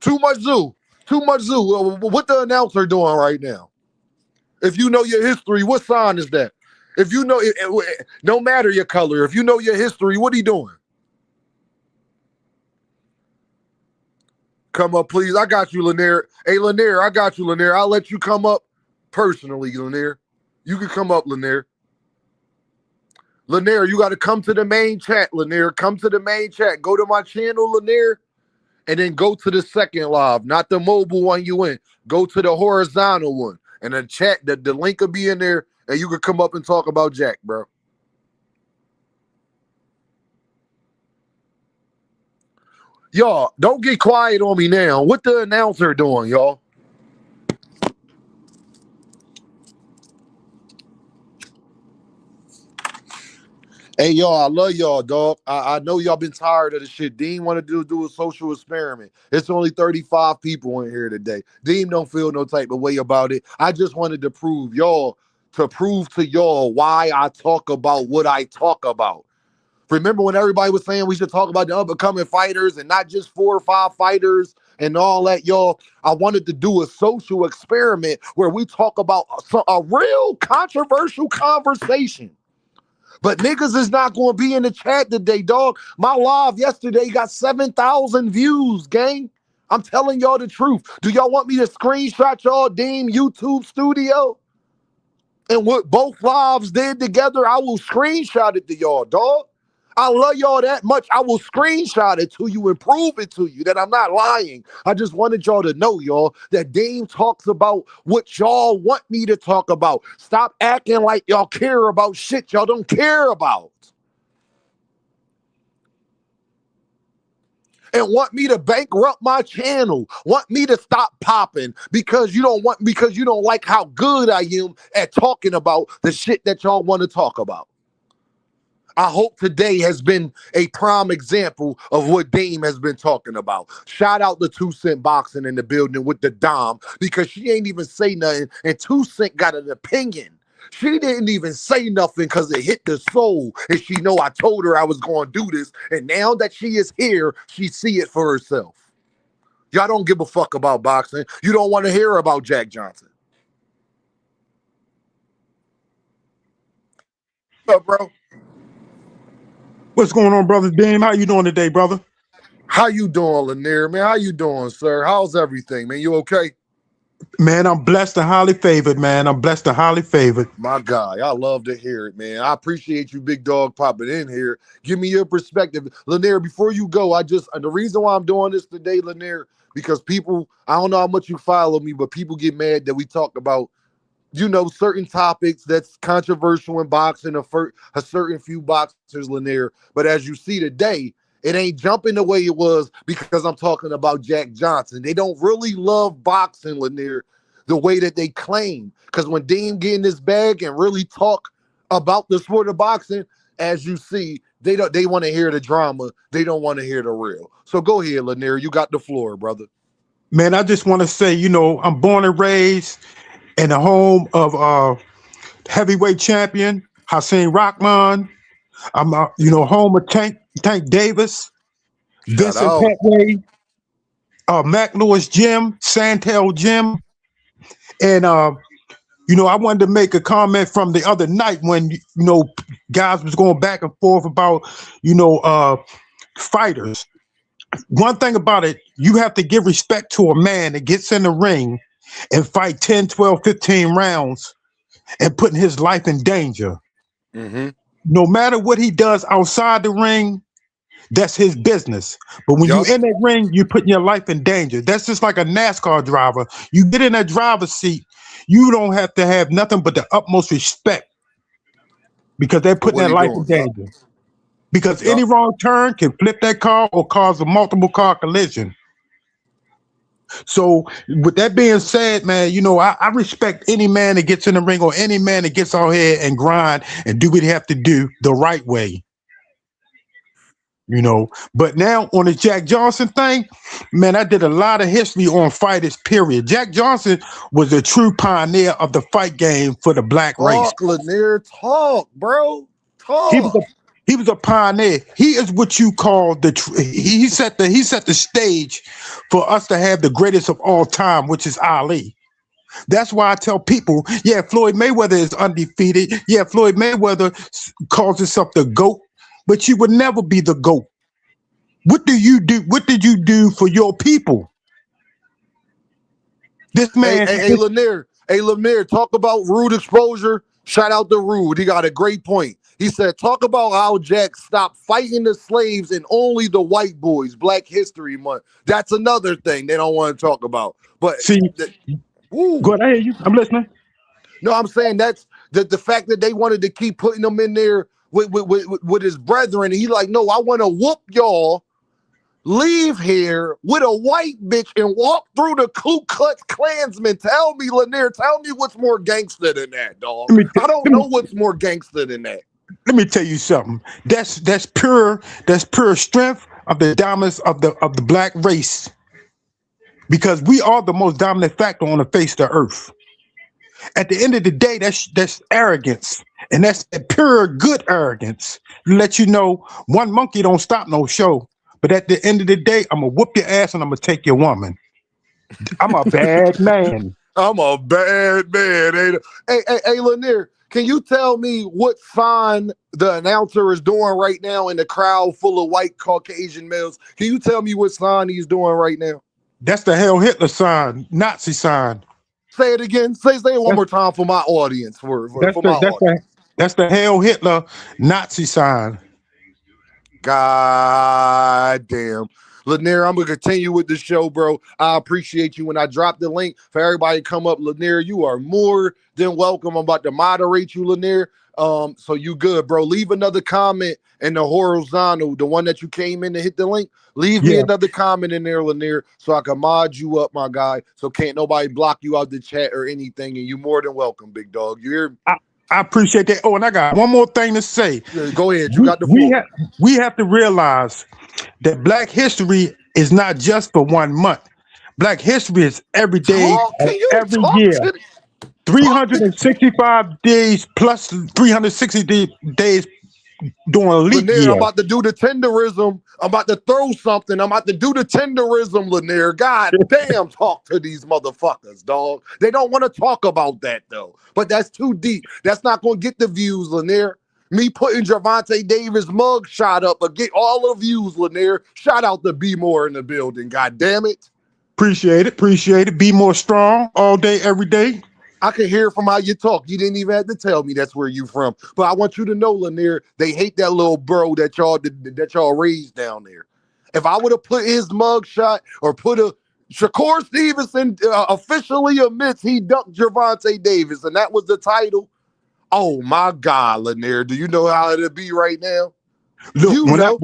Too Much Zoo. Too Much Zoo. What the announcer doing right now? If you know your history, what sign is that? If you know, no matter your color, if you know your history, what he doing? Come up, please. I got you, Lanier. Hey, Lanier, I got you, Lanier. I'll let you come up personally, Lanier. You can come up, Lanier. Lanier, you got to come to the main chat, Lanier. Come to the main chat. Go to my channel, Lanier, and then go to the second live, not the mobile one you in. Go to the horizontal one. And the chat, the link will be in there, and you can come up and talk about Jack, bro. Y'all, don't get quiet on me now. What the announcer doing, y'all? Hey, y'all, I love y'all, dog. I know y'all been tired of the shit. Dean want to do a social experiment. It's only 35 people in here today. Dean don't feel no type of way about it. I just wanted to prove to y'all why I talk about what I talk about. Remember when everybody was saying we should talk about the up-and-coming fighters and not just 4 or 5 fighters and all that, y'all? I wanted to do a social experiment where we talk about a real controversial conversation. But niggas is not going to be in the chat today, dog. My live yesterday got 7,000 views, gang. I'm telling y'all the truth. Do y'all want me to screenshot y'all Deem YouTube studio? And what both lives did together, I will screenshot it to y'all, dog. I love y'all that much. I will screenshot it to you and prove it to you that I'm not lying. I just wanted y'all to know, y'all, that Dame talks about what y'all want me to talk about. Stop acting like y'all care about shit y'all don't care about. And want me to bankrupt my channel, want me to stop popping because you don't like how good I am at talking about the shit that y'all want to talk about. I hope today has been a prime example of what Dame has been talking about. Shout out to 2 Cent Boxing in the building with the Dom, because she ain't even say nothing, and 2 Cent got an opinion. She didn't even say nothing because it hit the soul, and she know I told her I was going to do this, and now that she is here, she see it for herself. Y'all don't give a fuck about boxing. You don't want to hear about Jack Johnson. What's up, bro? What's going on, brother Dame? How you doing today, brother? How you doing, Lanier? Man, how you doing, sir? How's everything, man? You okay? Man, I'm blessed and highly favored, man. I'm blessed and highly favored. My guy, I love to hear it, man. I appreciate you, big dog, popping in here. Give me your perspective. Lanier, before you go, the reason why I'm doing this today, Lanier, because people, I don't know how much you follow me, but people get mad that we talk about, certain topics that's controversial in boxing, a certain few boxers, Lanier. But as you see today, it ain't jumping the way it was because I'm talking about Jack Johnson. They don't really love boxing, Lanier, the way that they claim. Because when Dean get in this bag and really talk about the sport of boxing, as you see, they want to hear the drama. They don't want to hear the real. So go ahead, Lanier. You got the floor, brother. Man, I just want to say, I'm born and raised in the home of heavyweight champion Hussein Rahman. I'm home of Tank Davis, Shout Vincent out. Petway, Mac Lewis Jim, Santel Jim, and I wanted to make a comment from the other night when guys was going back and forth about fighters. One thing about it, you have to give respect to a man that gets in the ring and fight 10, 12, 15 rounds and putting his life in danger. Mm-hmm. No matter what he does outside the ring, that's his business. But when you Yup. in that ring, you're putting your life in danger. That's just like a NASCAR driver. You get in that driver's seat, you don't have to have nothing but the utmost respect because they're For putting what their he life doing. in Yup. danger. Because any Yup. wrong turn can flip that car or cause a multiple car collision. So with that being said, man, I respect any man that gets in the ring or any man that gets out here and grind and do what he have to do the right way. But now on the Jack Johnson thing, man, I did a lot of history on fighters, period. Jack Johnson was a true pioneer of the fight game for the black race. Talk, Lanier. Talk, bro. He was Talk. a he was a pioneer. He is what you call he set the stage for us to have the greatest of all time, which is Ali. That's why I tell people, yeah, Floyd Mayweather is undefeated. Yeah, Floyd Mayweather calls himself the GOAT, but you would never be the GOAT. What do you do? What did you do for your people? This Hey, man, hey, hey, Lanier. Hey, Lanier, talk about rude exposure. Shout out to Rude. He got a great point. He said, talk about how Jack stopped fighting the slaves and only the white boys, Black History Month. That's another thing they don't want to talk about. But, see, go woo. ahead, I hear you. I'm listening. No, I'm saying that's the fact that they wanted to keep putting him in there with his brethren. And he like, no, I want to whoop y'all leave here with a white bitch and walk through the Ku Klux Klansman. Tell me, Lanier, tell me what's more gangster than that, dog. I don't know what's more gangster than that. Let me tell you something. That's pure strength of the dominance of the black race. Because we are the most dominant factor on the face of the earth. At the end of the day, that's arrogance. And that's a pure good arrogance. To let you know one monkey don't stop no show. But at the end of the day, I'm gonna whoop your ass and I'm gonna take your woman. I'm a bad man. I'm a bad man. Ain't I? Hey, Lanier, can you tell me what sign the announcer is doing right now in the crowd full of white Caucasian males? Can you tell me what sign he's doing right now? That's the Hail Hitler sign, Nazi sign. Say it again. Say it one more time for my audience. That's the Hail Hitler Nazi sign. God damn. Lanier, I'm going to continue with the show, bro. I appreciate you. When I drop the link for everybody to come up, Lanier, you are more than welcome. I'm about to moderate you, Lanier. So you good, bro. Leave another comment in the horizontal, the one that you came in to hit the link. Leave me another comment in there, Lanier, so I can mod you up, my guy. So can't nobody block you out the chat or anything. And you more than welcome, big dog. You hear me? I appreciate that. Oh, and I got one more thing to say. Yeah, go ahead. You got the floor. We have to realize that Black history is not just for 1 month. Black history is every day, every year. 365 days plus 360 days during a leap year. I'm about to do the tenderism. I'm about to throw something. I'm about to do the tenderism, Lanier. God damn, talk to these motherfuckers, dog. They don't want to talk about that, though. But that's too deep. That's not going to get the views, Lanier. Me putting Gervonta Davis mug shot up or get all the views, Lanier. Shout out to B More in the building. God damn it. Appreciate it. Be more strong all day, every day. I can hear from how you talk. You didn't even have to tell me that's where you from. But I want you to know, Lanier, they hate that little bro that y'all raised down there. If I would have put his mug shot or put a Shakur Stevenson officially admits he ducked Gervonta Davis, and that was the title. Oh my God, Lanier, do you know how it'll be right now? Look,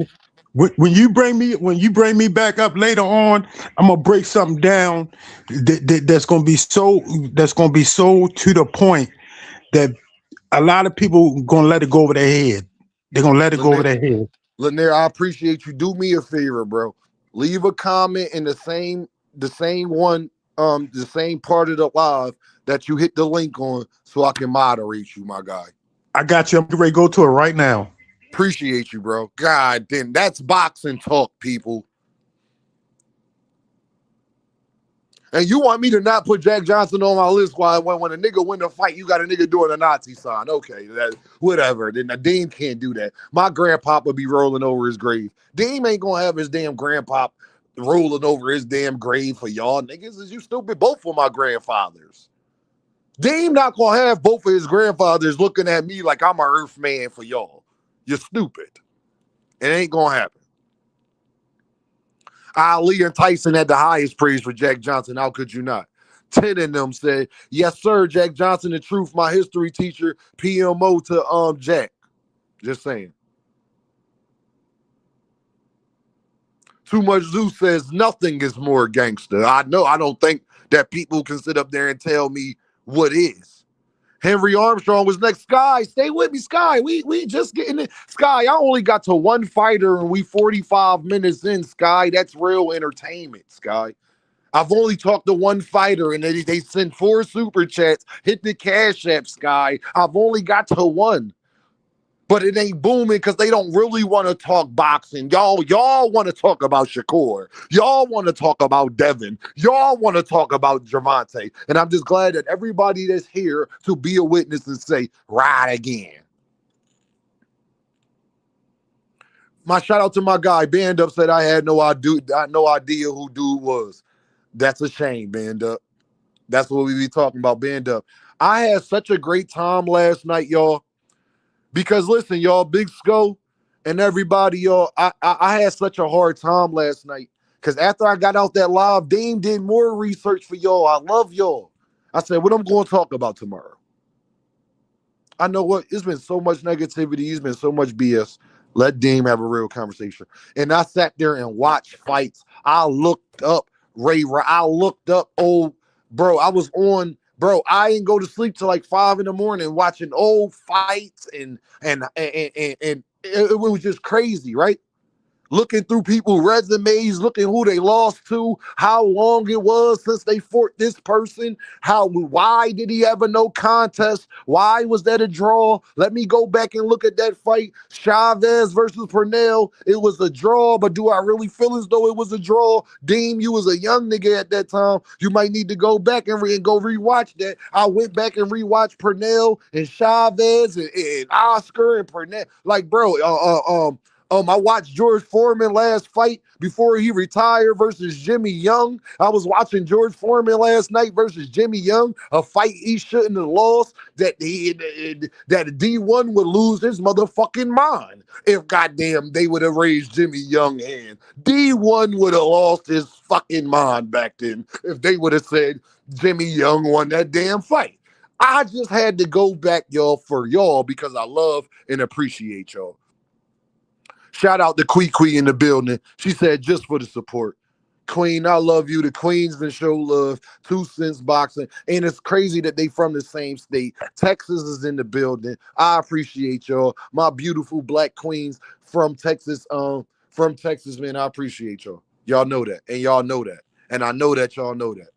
when you bring me back up later on, I'm gonna break something down that's gonna be so to the point that a lot of people gonna let it go over their head. They're gonna let it go over their head. Lanier, I appreciate you. Do me a favor, bro. Leave a comment in the same one, the same part of the live that you hit the link on, so I can moderate you, my guy. I got you. I'm ready to go to it right now. Appreciate you, bro. God damn, that's boxing talk, people. And you want me to not put Jack Johnson on my list when a nigga win the fight, you got a nigga doing a Nazi sign. Okay, whatever. Then Deem can't do that. My grandpop would be rolling over his grave. Deem ain't gonna have his damn grandpop rolling over his damn grave for y'all niggas. Is you stupid? Both of my grandfathers. Deem not gonna have both of his grandfathers looking at me like I'm an earth man for y'all. You're stupid. It ain't gonna happen. Ali and Tyson had the highest praise for Jack Johnson. How could you not? 10 of them said, yes, sir, Jack Johnson, the truth, my history teacher, PMO to Jack. Just saying. Too Much Zeus says nothing is more gangster. I know. I don't think that people can sit up there and tell me what is. Henry Armstrong was next. Sky, stay with me, Sky. We just getting it. Sky, I only got to one fighter and we 45 minutes in, Sky. That's real entertainment, Sky. I've only talked to one fighter and they sent 4 super chats. Hit the Cash App, Sky. I've only got to one. But it ain't booming because they don't really want to talk boxing. Y'all want to talk about Shakur. Y'all want to talk about Devin. Y'all want to talk about Gervonta. And I'm just glad that everybody that's here to be a witness and say, right again. My shout out to my guy, Band Up, said I had no idea who dude was. That's a shame, Band Up. That's what we be talking about, Band Up. I had such a great time last night, y'all. Because listen, y'all, Big Skull and everybody, y'all, I had such a hard time last night. Because after I got out that live, Dame did more research for y'all. I love y'all. I said, what I'm going to talk about tomorrow? I know what, it's been so much negativity. It's been so much BS. Let Deem have a real conversation. And I sat there and watched fights. I looked up I looked up old bro. I was on bro. I didn't go to sleep till like 5 in the morning watching old fights and it was just crazy, right? Looking through people's resumes, looking who they lost to, how long it was since they fought this person, why did he have a no contest? Why was that a draw? Let me go back and look at that fight. Chavez versus Pernell. It was a draw, but do I really feel as though it was a draw? Deem, you was a young nigga at that time. You might need to go back and go rewatch that. I went back and rewatched Pernell and Chavez and Oscar and Pernell. Like, bro, I watched George Foreman last fight before he retired versus Jimmy Young. I was watching George Foreman last night versus Jimmy Young, a fight he shouldn't have lost, that D1 would lose his motherfucking mind if goddamn they would have raised Jimmy Young hand. D1 would have lost his fucking mind back then if they would have said Jimmy Young won that damn fight. I just had to go back, y'all, for y'all because I love and appreciate y'all. Shout out to Quee in the building. She said, just for the support. Queen, I love you. The Queens been show love. 2 Cents Boxing. And it's crazy that they from the same state. Texas is in the building. I appreciate y'all. My beautiful black queens from Texas. Man, I appreciate y'all. Y'all know that. And y'all know that. And I know that y'all know that.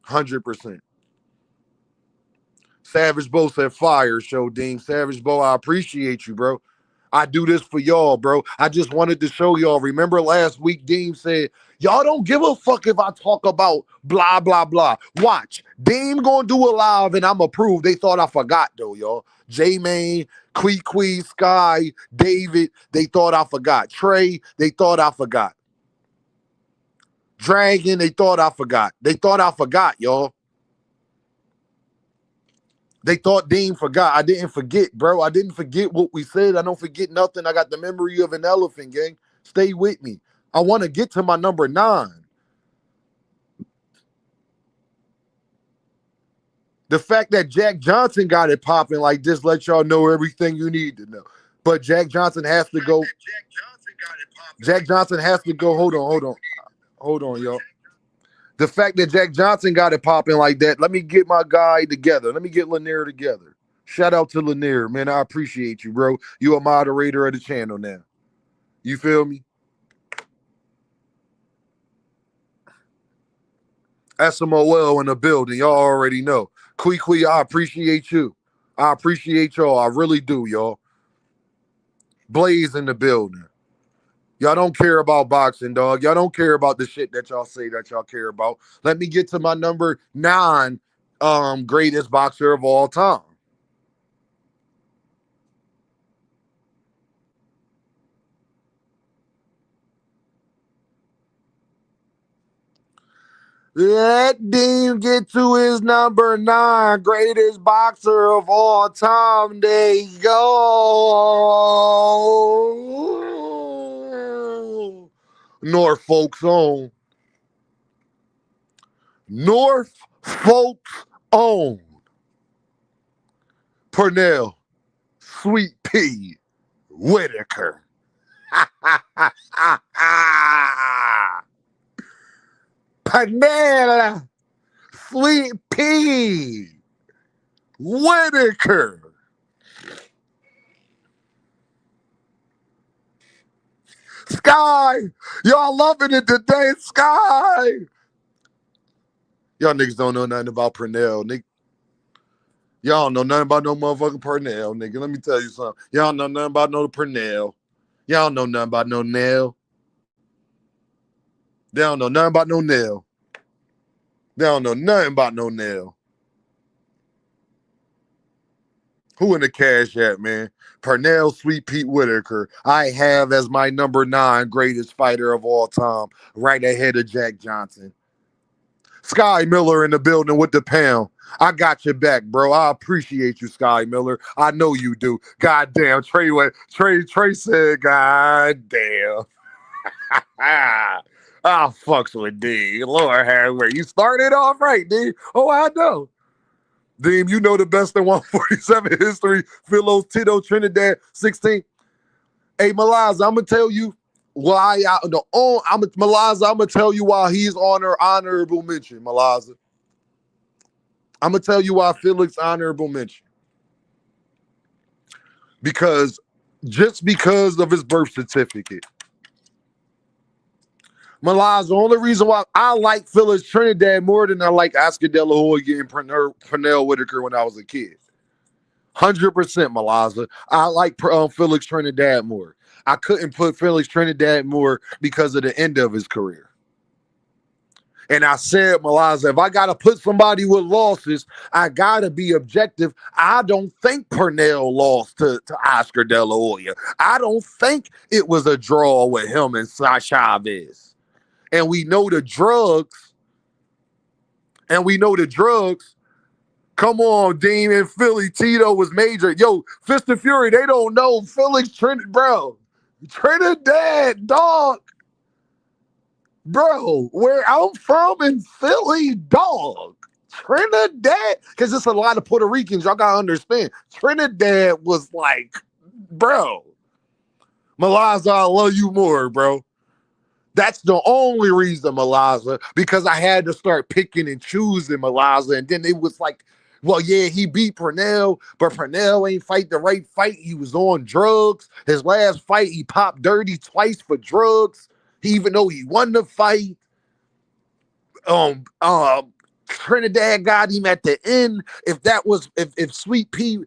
100%. Savage Bo said, fire show, Dean. Savage Bo, I appreciate you, bro. I do this for y'all, bro. I just wanted to show y'all. Remember last week, Deem said, y'all don't give a fuck if I talk about blah, blah, blah. Watch. Deem gonna do a live and I'm approved. They thought I forgot, though, y'all. J-Main, Quee, Sky, David, they thought I forgot. Trey, they thought I forgot. Dragon, they thought I forgot. They thought I forgot, y'all. They thought Dean forgot. I didn't forget, bro. I didn't forget what we said. I don't forget nothing. I got the memory of an elephant, gang. Stay with me. I want to get to my number 9. The fact that Jack Johnson got it popping like this let y'all know everything you need to know. But Jack Johnson has to go. Jack Johnson has to go. Hold on, y'all. The fact that Jack Johnson got it popping like that, let me get my guy together. Let me get Lanier together. Shout out to Lanier, man. I appreciate you, bro. You a moderator of the channel now. You feel me? SMOL in the building. Y'all already know. Quee, I appreciate you. I appreciate y'all. I really do, y'all. Blaze in the building. Y'all don't care about boxing, dog. Y'all don't care about the shit that y'all say that y'all care about. Let me get to my number 9 greatest boxer of all time. Let Dean get to his number 9 greatest boxer of all time. There you go. Norfolk's own. Norfolk's own. Pernell Sweet Pea Whitaker. Pernell Sweet Pea Whitaker. Sky, y'all loving it today, Sky. Y'all niggas don't know nothing about Pernell, nigga. Y'all don't know nothing about no motherfucking Pernell, nigga. Let me tell you something. Y'all don't know nothing about no Pernell. Y'all don't know nothing about no nail. They don't know nothing about no nail. They don't know nothing about no nail. Who in the cash at, man? Pernell Sweet Pete Whitaker. I have as my number 9 greatest fighter of all time, right ahead of Jack Johnson. Sky Miller in the building with the pound. I got your back, bro. I appreciate you, Sky Miller. I know you do. God damn, Trey said, God damn. I fucks with D. Lord have mercy. You started off right, D. Oh, I know. Deem, you know the best in 147 history. Philos, Tito, Trinidad, 16. Hey, Malaz, I'm gonna tell you why. Malaz, I'm gonna tell you why he's honorable mention. Malaz, I'm gonna tell you why Felix honorable mention because just because of his birth certificate. Malaz, the only reason why I like Felix Trinidad more than I like Oscar De La Hoya and Pernell Whitaker when I was a kid. 100% Malaza. I like Felix Trinidad more. I couldn't put Felix Trinidad more because of the end of his career. And I said, Malaza, if I got to put somebody with losses, I got to be objective. I don't think Pernell lost to Oscar De La Hoya. I don't think it was a draw with him and Chavez. And we know the drugs. Come on, Dean and Philly. Tito was major. Yo, Fist of Fury, they don't know. Felix Trinidad, bro. Trinidad, dog. Bro, where I'm from in Philly, dog. Trinidad. Because it's a lot of Puerto Ricans. Y'all got to understand. Trinidad was like, bro. Malaza, I love you more, bro. That's the only reason, Malaza, because I had to start picking and choosing Malaza. And then it was like, well, yeah, he beat Pernell, but Pernell ain't fight the right fight. He was on drugs. His last fight, he popped dirty twice for drugs. Even though he won the fight. Trinidad got him at the end. If Sweet Pea,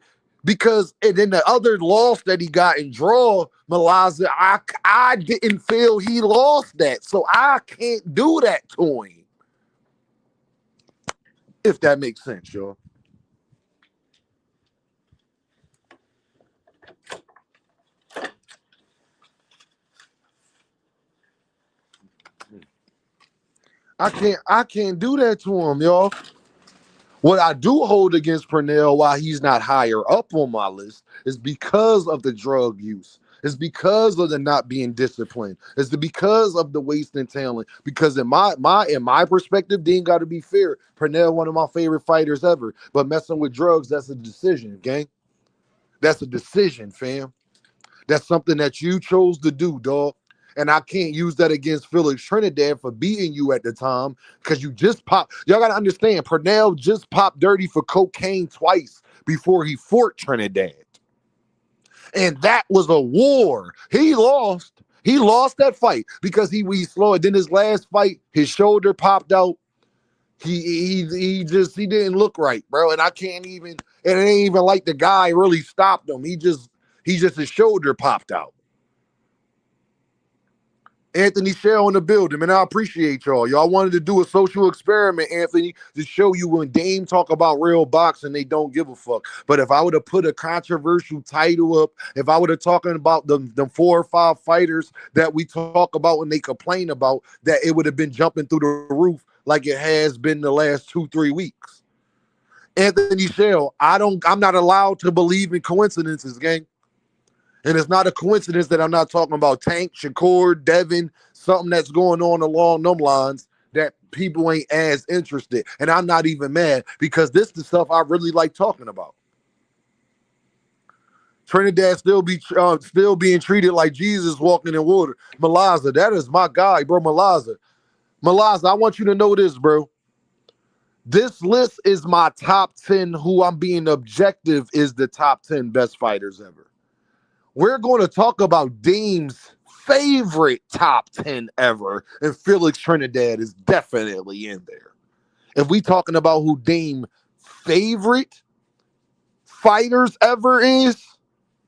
because and then the other loss that he got in draw, Malaza, I didn't feel he lost that. So I can't do that to him. If that makes sense, y'all. I can't do that to him, y'all. What I do hold against Pernell, why he's not higher up on my list, is because of the drug use. It's because of the not being disciplined. It's because of the wasting talent. Because in my perspective, Dean got to be fair. Pernell, one of my favorite fighters ever, but messing with drugs, that's a decision, gang. That's a decision, fam. That's something that you chose to do, dog. And I can't use that against Felix Trinidad for beating you at the time because you just popped. Y'all got to understand, Pernell just popped dirty for cocaine twice before he fought Trinidad. And that was a war. He lost. He lost that fight because he slowed. Then his last fight, his shoulder popped out. He didn't look right, bro. And I can't even. And it ain't even like the guy really stopped him. He just his shoulder popped out. Anthony Shell in the building, and I appreciate y'all. Y'all wanted to do a social experiment, Anthony, to show you when Dame talk about real boxing, they don't give a fuck. But if I would have put a controversial title up, if I would have talking about the 4 or 5 fighters that we talk about and they complain about, that it would have been jumping through the roof like it has been the last 2-3 weeks. Anthony Shell, I'm not allowed to believe in coincidences, gang. And it's not a coincidence that I'm not talking about Tank, Shakur, Devin, something that's going on along them lines that people ain't as interested. And I'm not even mad because this is the stuff I really like talking about. Trinidad still being treated like Jesus walking in water. Malaza, that is my guy, bro. Malaza, I want you to know this, bro. This list is my top 10 who I'm being objective is the top 10 best fighters ever. We're going to talk about Dean's favorite top 10 ever, and Felix Trinidad is definitely in there. If we talking about who Dean's favorite fighters ever is,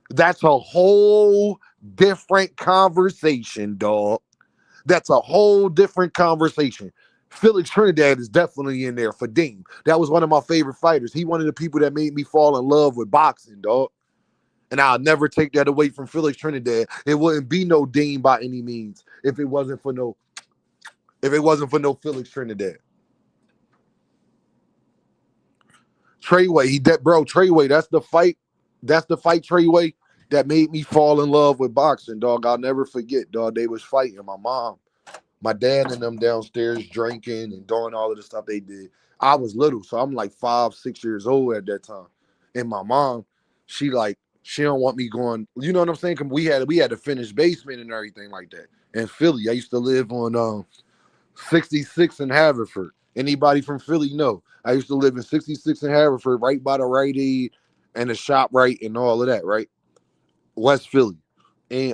that's a whole different conversation, dog. That's a whole different conversation. Felix Trinidad is definitely in there for Dean. That was one of my favorite fighters. He one of the people that made me fall in love with boxing, dog. And I'll never take that away from Felix Trinidad. It wouldn't be no Dean by any means if it wasn't for no Felix Trinidad. Treyway, Treyway, that's the fight Treyway that made me fall in love with boxing, dog. I'll never forget, dog. They was fighting my mom, my dad and them downstairs drinking and doing all of the stuff they did. I was little, so I'm like 5, 6 years old at that time. And my mom, she She don't want me going. You know what I'm saying? 'Cause we had a finished basement and everything like that. In Philly, I used to live on 66 in Haverford. Anybody from Philly know? I used to live in 66 in Haverford, right by the Rite Aid and the shop right and all of that, right? West Philly. And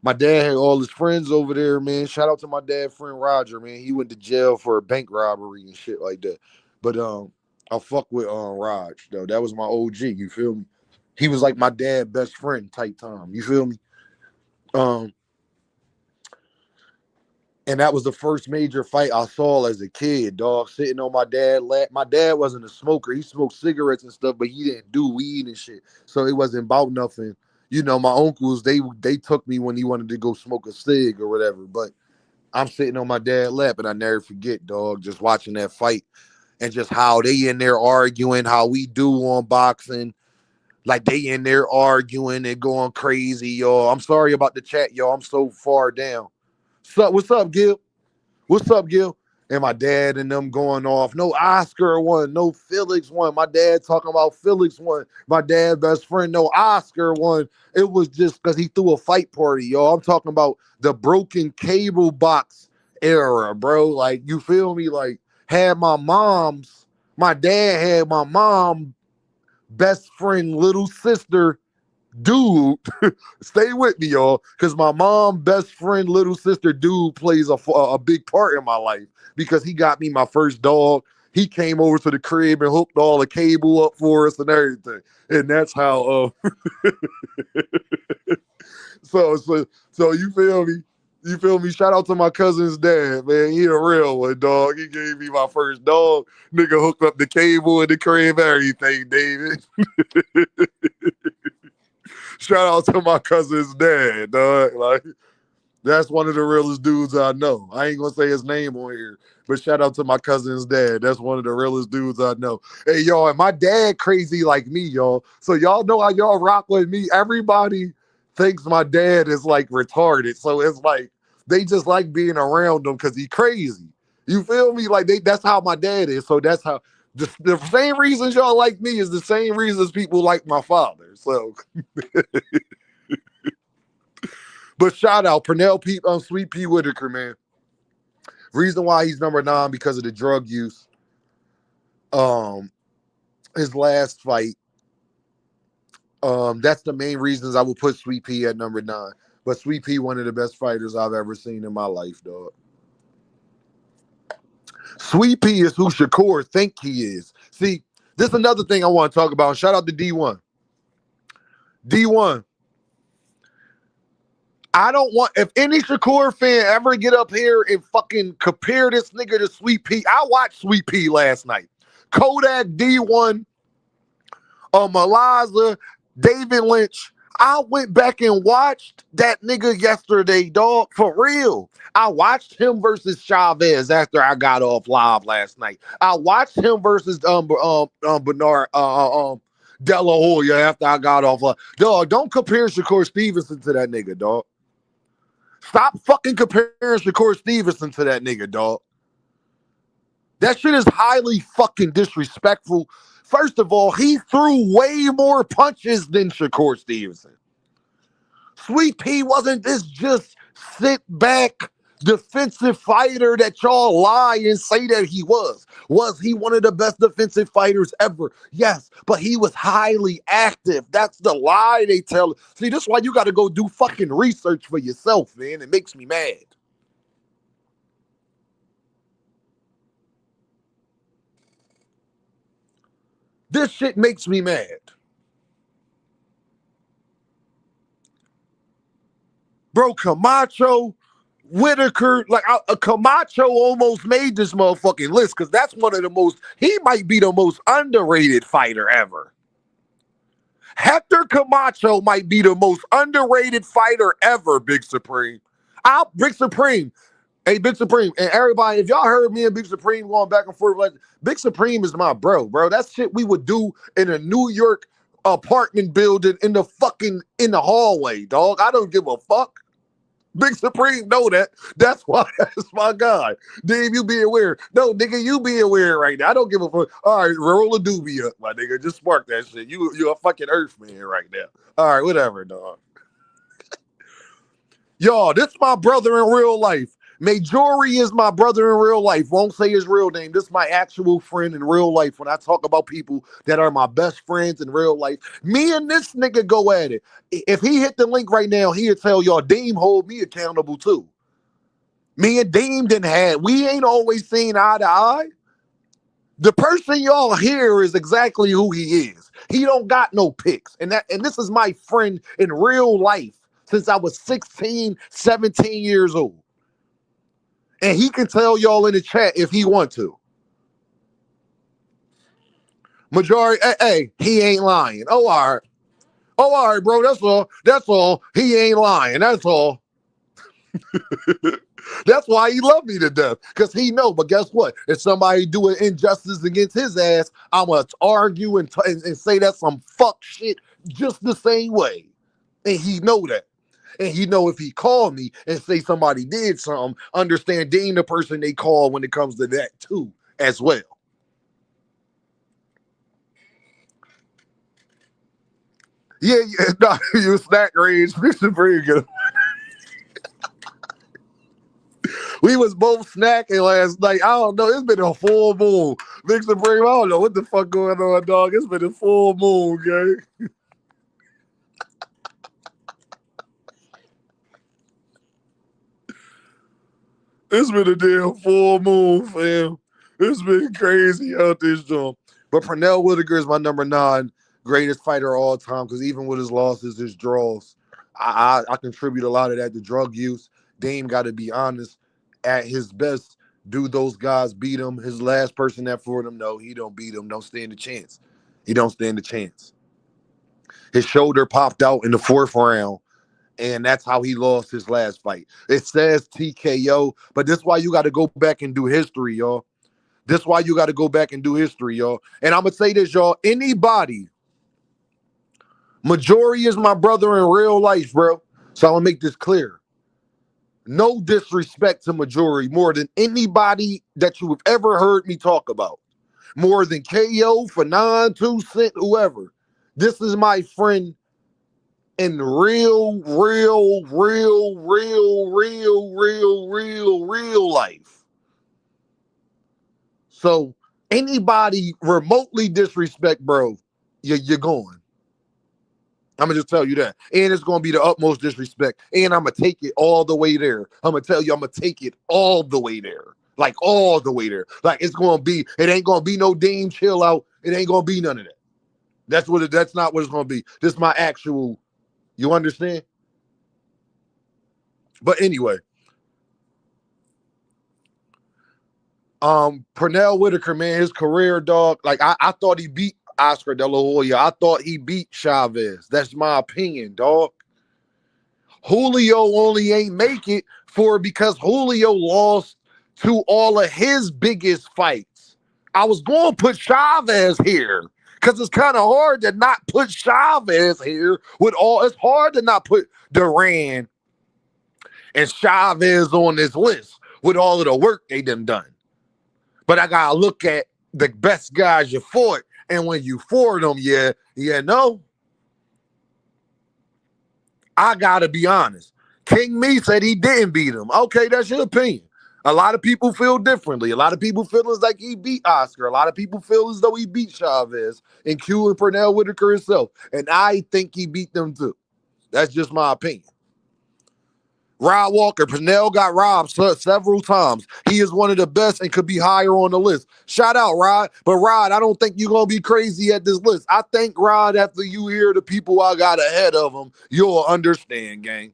my dad had all his friends over there, man. Shout out to my dad friend Roger, man. He went to jail for a bank robbery and shit like that. But I fuck with Raj though. That was my OG. You feel me? He was like my dad best friend type time. You feel me? Um, and that was the first major fight I saw as a kid, dog. Sitting on my dad's lap. My dad wasn't a smoker. He smoked cigarettes and stuff, but he didn't do weed and shit. So it wasn't about nothing. You know, my uncles, they took me when he wanted to go smoke a cig or whatever. But I'm sitting on my dad's lap, and I never forget, dog, just watching that fight and just how they in there arguing, how we do on boxing. Like they in there arguing and going crazy, y'all. I'm sorry about the chat, y'all. I'm so far down. What's up, Gil? What's up, Gil? And my dad and them going off. No Oscar won. No Felix won. My dad talking about Felix won. My dad best friend, no Oscar won. It was just because he threw a fight party, y'all. I'm talking about the broken cable box era, bro. Like, you feel me? Like, my dad had my mom best friend, little sister, dude. Stay with me, y'all, because my mom best friend little sister dude plays a big part in my life because he got me my first dog. He came over to the crib and hooked all the cable up for us and everything, and that's how so you feel me. You feel me? Shout out to my cousin's dad, man. He a real one, dog. He gave me my first dog. Nigga hooked up the cable in the crib, everything, David. Shout out to my cousin's dad, dog. Like, that's one of the realest dudes I know. I ain't gonna say his name on here, but shout out to my cousin's dad. That's one of the realest dudes I know. Hey, y'all, and my dad crazy like me, y'all. So y'all know how y'all rock with me. Everybody thinks my dad is like retarded. So it's like they just like being around him because he crazy. You feel me? Like that's how my dad is. So that's how the same reasons y'all like me is the same reasons people like my father. So but shout out Pernell Sweet Pea Whitaker, man. Reason why he's number 9 because of the drug use. His last fight. That's the main reasons I would put Sweet Pea at number 9. But Sweet Pea, one of the best fighters I've ever seen in my life, dog. Sweet Pea is who Shakur think he is. See, this is another thing I want to talk about. Shout out to D1. D1. I don't want, if any Shakur fan ever get up here and fucking compare this nigga to Sweet Pea, I watched Sweet Pea last night. Kodak, D1, Malaza, David Lynch. I went back and watched that nigga yesterday, dog, for real. I watched him versus Chavez after I got off live last night. I watched him versus Bernard De La Hoya after I got off live. Dog, don't compare Shakur Stevenson to that nigga, dog. Stop fucking comparing Shakur Stevenson to that nigga, dog. That shit is highly fucking disrespectful. First of all, he threw way more punches than Shakur Stevenson. Sweet Pea wasn't this just sit back defensive fighter that y'all lie and say that he was. Was he one of the best defensive fighters ever? Yes, but he was highly active. That's the lie they tell. See, this is why you got to go do fucking research for yourself, man. It makes me mad. This shit makes me mad. Bro, Camacho, Whitaker, like Camacho almost made this motherfucking list because that's one of the most, he might be the most underrated fighter ever. Hector Camacho might be the most underrated fighter ever, Big Supreme. Big Supreme. Hey, Big Supreme, and everybody, if y'all heard me and Big Supreme going back and forth, like, Big Supreme is my bro. That's shit we would do in a New York apartment building in the hallway, dog. I don't give a fuck. Big Supreme know that. That's why that's my guy. Dave, you being weird. No, nigga, you being weird right now. I don't give a fuck. All right, roll a doobie up, my nigga. Just spark that shit. You're a fucking Earthman right now. All right, whatever, dog. Y'all, this my brother in real life. Majori is my brother in real life. Won't say his real name. This is my actual friend in real life. When I talk about people that are my best friends in real life, me and this nigga go at it. If he hit the link right now, he'll tell y'all Deem hold me accountable too. Me and Deem we ain't always seen eye to eye. The person y'all hear is exactly who he is. He don't got no picks. And this is my friend in real life since I was 16, 17 years old. And he can tell y'all in the chat if he want to. Majority, hey, he ain't lying. Oh, all right. Oh, all right, bro. That's all. That's all. He ain't lying. That's all. That's why he loved me to death. Because he know. But guess what? If somebody doing injustice against his ass, I'm going to argue and say that's some fuck shit just the same way. And he know that. And he know if he called me and say somebody did something, understand Dean the person they call when it comes to that too, as well. Yeah, no, you snack range, Mr. Bregan. We was both snacking last night. I don't know. It's been a full moon. Mr. Bregan, I don't know what the fuck going on, dog. It's been a full moon, gang. It's been a damn full moon, fam. It's been crazy out this joint. But Pernell Whitaker is my number 9 greatest fighter of all time because even with his losses, his draws, I contribute a lot of that to drug use. Dame got to be honest. At his best, do those guys beat him? His last person that fought him, no, he don't beat him. Don't stand a chance. He don't stand a chance. His shoulder popped out in the 4th round. And that's how he lost his last fight. It says TKO, but this is why you got to go back and do history, y'all. This is why you got to go back and do history, y'all. And I'm going to say this, y'all. Anybody, Majori is my brother in real life, bro. So I'm going to make this clear. No disrespect to Majori more than anybody that you have ever heard me talk about. More than KO, Fanon, 2 Cent, whoever. This is my friend in real life. So anybody remotely disrespect, bro, you're going. I'm going to just tell you that. And it's going to be the utmost disrespect. And I'm going to take it all the way there. I'm going to tell you, I'm going to take it all the way there. Like all the way there. Like it's going to be, it ain't going to be no Dean chill out. It ain't going to be none of that. That's not what it's going to be. This is my actual. You understand? But anyway, Pernell Whitaker, man, his career, dog. Like I thought he beat Oscar De La Hoya. I thought he beat Chavez. That's my opinion, dog. Julio only ain't make it because Julio lost to all of his biggest fights. I was going to put Chavez here. Because it's kind of hard to not put Chavez here with all. It's hard to not put Duran and Chavez on this list with all of the work they done. But I gotta look at the best guys you fought, and when you fought them, no. I gotta be honest. King Me said he didn't beat him. Okay, that's your opinion. A lot of people feel differently. A lot of people feel as like he beat Oscar. A lot of people feel as though he beat Chavez and Q and Pernell Whitaker himself. And I think he beat them too. That's just my opinion. Rod Walker, Pernell got robbed several times. He is one of the best and could be higher on the list. Shout out, Rod. But Rod, I don't think you're going to be crazy at this list. I think, Rod, after you hear the people I got ahead of him, you'll understand, gang.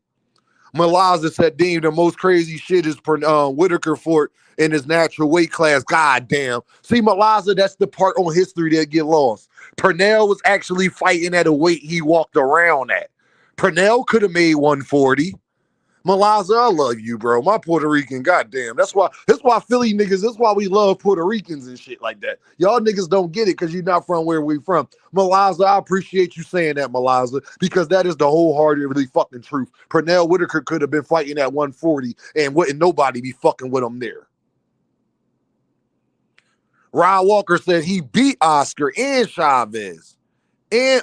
Malaza said, Dean, the most crazy shit is Whitaker fought in his natural weight class. God damn. See, Malaza, that's the part on history that get lost. Pernell was actually fighting at a weight he walked around at. Pernell could have made 140. Malaza, I love you, bro. My Puerto Rican, goddamn. That's why Philly niggas, that's why we love Puerto Ricans and shit like that. Y'all niggas don't get it because you're not from where we from. Malaza, I appreciate you saying that, Malaza, because that is the wholeheartedly fucking truth. Pernell Whitaker could have been fighting at 140 and wouldn't nobody be fucking with him there. Ryan Walker said he beat Oscar and Chavez and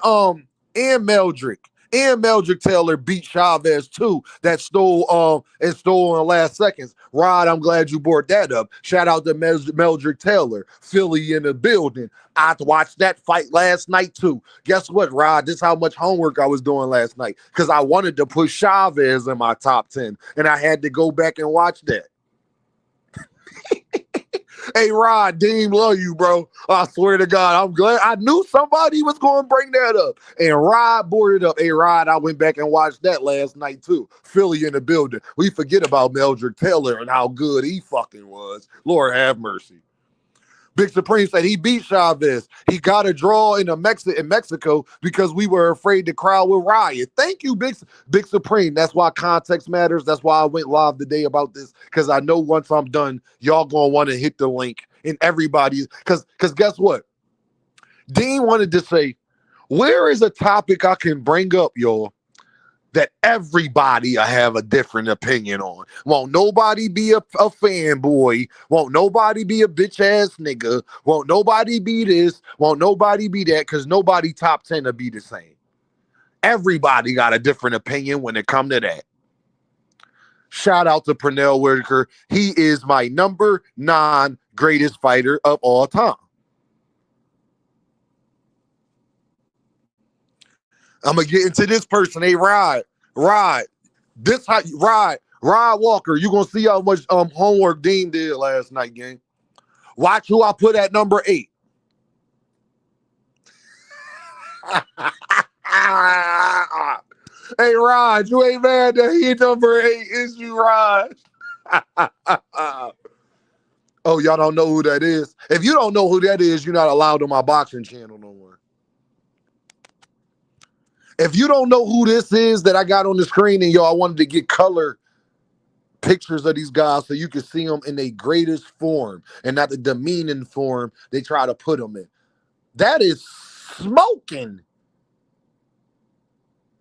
Meldrick. And Meldrick Taylor beat Chavez too. That stole in the last seconds. Rod, I'm glad you brought that up. Shout out to Meldrick Taylor, Philly in the building. I watched that fight last night too. Guess what, Rod? This is how much homework I was doing last night because I wanted to put Chavez in my top 10, and I had to go back and watch that. Hey, Rod, Dean, love you, bro. I swear to God, I'm glad. I knew somebody was going to bring that up. And Rod brought it up. Hey, Rod, I went back and watched that last night, too. Philly in the building. We forget about Meldrick Taylor and how good he fucking was. Lord have mercy. Big Supreme said he beat Chavez. He got a draw in Mexico because we were afraid the crowd would riot. Thank you, Big Supreme. That's why context matters. That's why I went live today about this, because I know once I'm done, y'all gonna want to hit the link and everybody, because guess what? Dean wanted to say, where is a topic I can bring up, y'all, that everybody I have a different opinion on? Won't nobody be a fanboy? Won't nobody be a bitch ass nigga? Won't nobody be this? Won't nobody be that? Because nobody top 10 to be the same. Everybody got a different opinion when it come to that. Shout out to Pernell Whitaker. He is my number 9 greatest fighter of all time. I'm gonna get into this person. Hey, Rod, Rod Walker. You gonna see how much homework Dean did last night, gang. Watch who I put at number 8. Hey, Rod, you ain't mad that he number 8, is you, Rod? Oh, y'all don't know who that is? If you don't know who that is, you're not allowed on my boxing channel no more. If you don't know who this is that I got on the screen, and yo, I wanted to get color pictures of these guys so you can see them in their greatest form and not the demeaning form they try to put them in. That is smoking.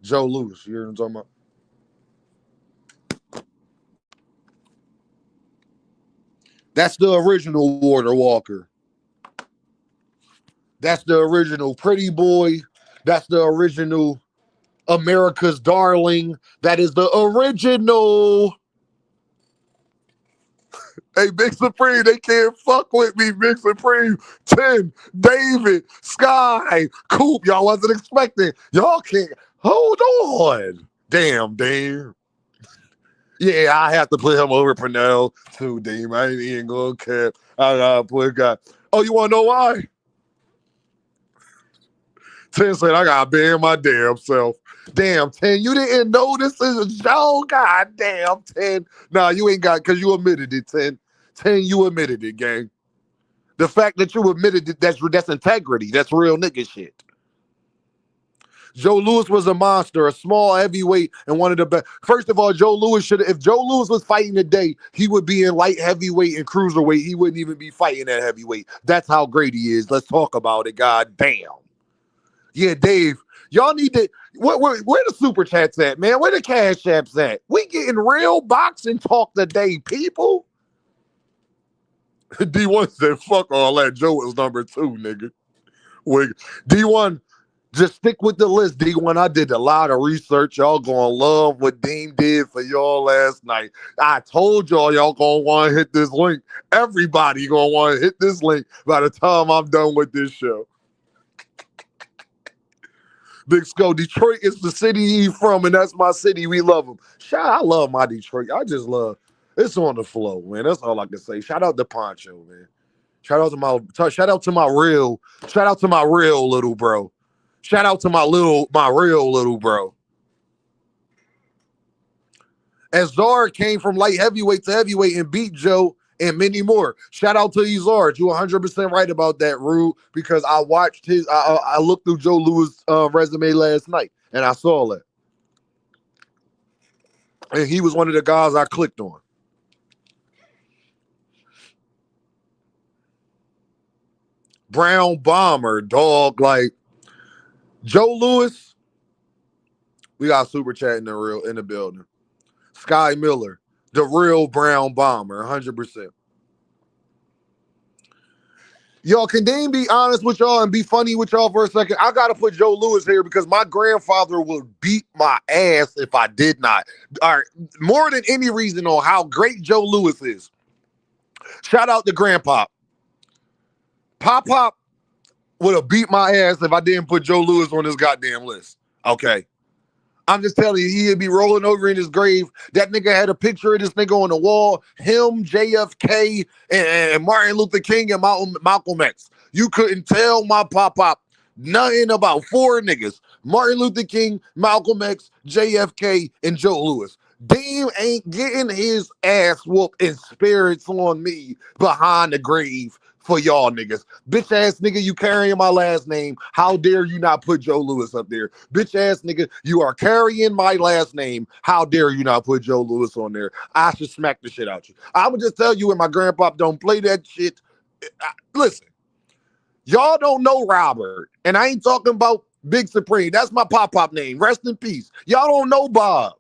Joe Lewis, you hear what I'm talking about? That's the original Water Walker. That's the original Pretty Boy. That's the original America's Darling. That is the original. Hey, Big Supreme, they can't fuck with me. Big Supreme, 10, David, Sky, Coop. Y'all wasn't expecting. Y'all can't. Hold on. Damn. Yeah, I have to put him over Pernell too, Dean. I ain't even gonna care. I gotta put a guy. Oh, you wanna know why? 10 said, I gotta ban my damn self. Damn, 10, you didn't know this is a show? God damn, 10. Nah, you ain't got, because you admitted it, 10. 10, you admitted it, gang. The fact that you admitted it, that's integrity. That's real nigga shit. Joe Lewis was a monster, a small heavyweight, and one of the best. First of all, Joe Lewis should have, if Joe Lewis was fighting today, he would be in light heavyweight and cruiserweight. He wouldn't even be fighting at heavyweight. That's how great he is. Let's talk about it, god damn. Yeah, Dave, y'all need to, where the super chats at, man? Where the cash apps at? We getting real boxing talk today, people. D1 said, fuck all that. Joe is number 2, nigga. D1, just stick with the list, D1. I did a lot of research. Y'all gonna love what Dean did for y'all last night. I told y'all gonna want to hit this link. Everybody gonna want to hit this link by the time I'm done with this show. Big Skull, Detroit is the city he's from, and that's my city. We love him. I love my Detroit. I just love it's on the flow, man. That's all I can say. Shout out to Poncho, man. Shout out to my real little bro. Shout out to my real little bro. As Zard came from light heavyweight to heavyweight and beat Joe and many more. Shout out to Zard. You 100% right about that, Rude, because I watched I looked through Joe Lewis' resume last night, and I saw that. And he was one of the guys I clicked on. Brown Bomber, dog. Like Joe Lewis, we got super chat in the building. Sky Miller, the real Brown Bomber, 100%. Y'all, can Dane be honest with y'all and be funny with y'all for a second? I gotta put Joe Lewis here because my grandfather would beat my ass if I did not. All right, more than any reason on how great Joe Lewis is. Shout out to Grandpa. Pop would have beat my ass if I didn't put Joe Lewis on this goddamn list. Okay. I'm just telling you, he'd be rolling over in his grave. That nigga had a picture of this nigga on the wall. Him, JFK, and Martin Luther King and Malcolm X. You couldn't tell my pop nothing about four niggas. Martin Luther King, Malcolm X, JFK, and Joe Lewis. Dame ain't getting his ass whooped in spirits on me behind the grave for y'all niggas. Bitch ass nigga, you carrying my last name. How dare you not put Joe Lewis up there? Bitch ass nigga, you are carrying my last name. How dare you not put Joe Lewis on there? I should smack the shit out you. I would just tell you when my grandpa don't play that shit. Listen, y'all don't know Robert, and I ain't talking about Big Supreme. That's my pop name. Rest in peace. Y'all don't know Bob.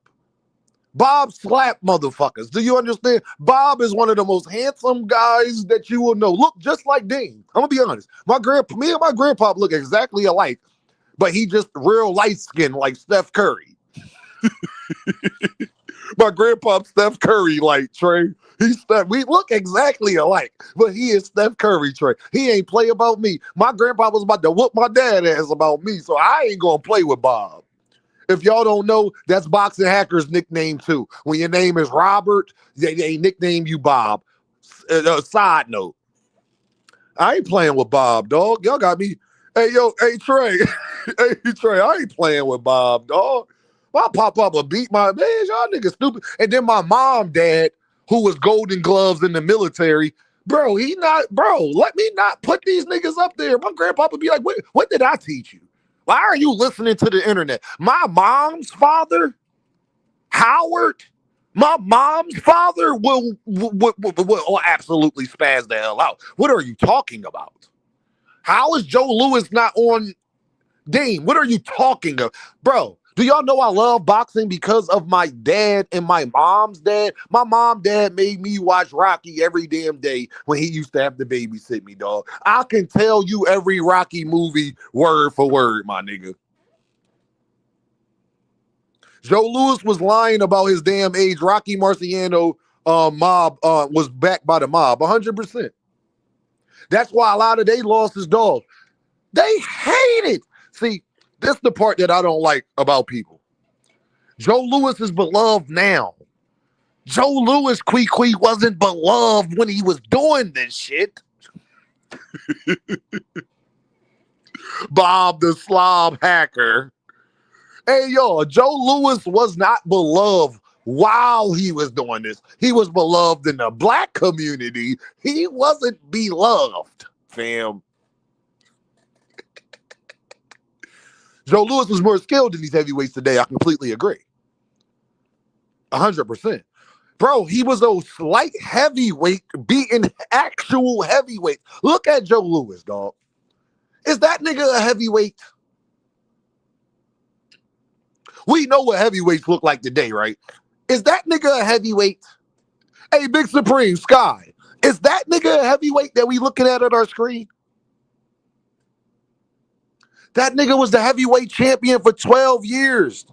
Bob slapped motherfuckers. Do you understand? Bob is one of the most handsome guys that you will know. Look just like Dane. I'm gonna be honest. Me and my grandpa look exactly alike, but he just real light skinned like Steph Curry. My grandpa Steph Curry, like Trey. We look exactly alike, but he is Steph Curry, Trey. He ain't play about me. My grandpa was about to whoop my dad ass about me, so I ain't gonna play with Bob. If y'all don't know, that's Boxing Hacker's nickname too. When your name is Robert, they nickname you Bob. Side note, I ain't playing with Bob, dog. Y'all got me. Hey, Trey. Hey, Trey, I ain't playing with Bob, dog. My pop-up will beat my man. Y'all niggas stupid. And then my mom, dad, who was Golden Gloves in the military, bro, let me not put these niggas up there. My grandpa would be like, what did I teach you? Why are you listening to the internet? My mom's father, Howard, my mom's father will absolutely spaz the hell out. What are you talking about? How is Joe Lewis not on Dame? What are you talking about? Bro, do y'all know I love boxing because of my dad and my mom's dad? My mom, dad made me watch Rocky every damn day when he used to have to babysit me, dog. I can tell you every Rocky movie word for word, my nigga. Joe Lewis was lying about his damn age. Rocky Marciano mob was backed by the mob, 100%. That's why a lot of they lost his dog. They hate it. See, that's the part that I don't like about people. Joe Lewis is beloved now. Joe Lewis Quee wasn't beloved when he was doing this shit. Bob the Slob Hacker. Hey, yo, Joe Lewis was not beloved while he was doing this. He was beloved in the black community. He wasn't beloved, fam. Joe Lewis was more skilled than these heavyweights today. I completely agree. 100%. Bro, he was a slight heavyweight beating actual heavyweight. Look at Joe Lewis, dog. Is that nigga a heavyweight? We know what heavyweights look like today, right? Is that nigga a heavyweight? Hey, Big Supreme, Sky. Is that nigga a heavyweight that we looking at our screen? That nigga was the heavyweight champion for 12 years.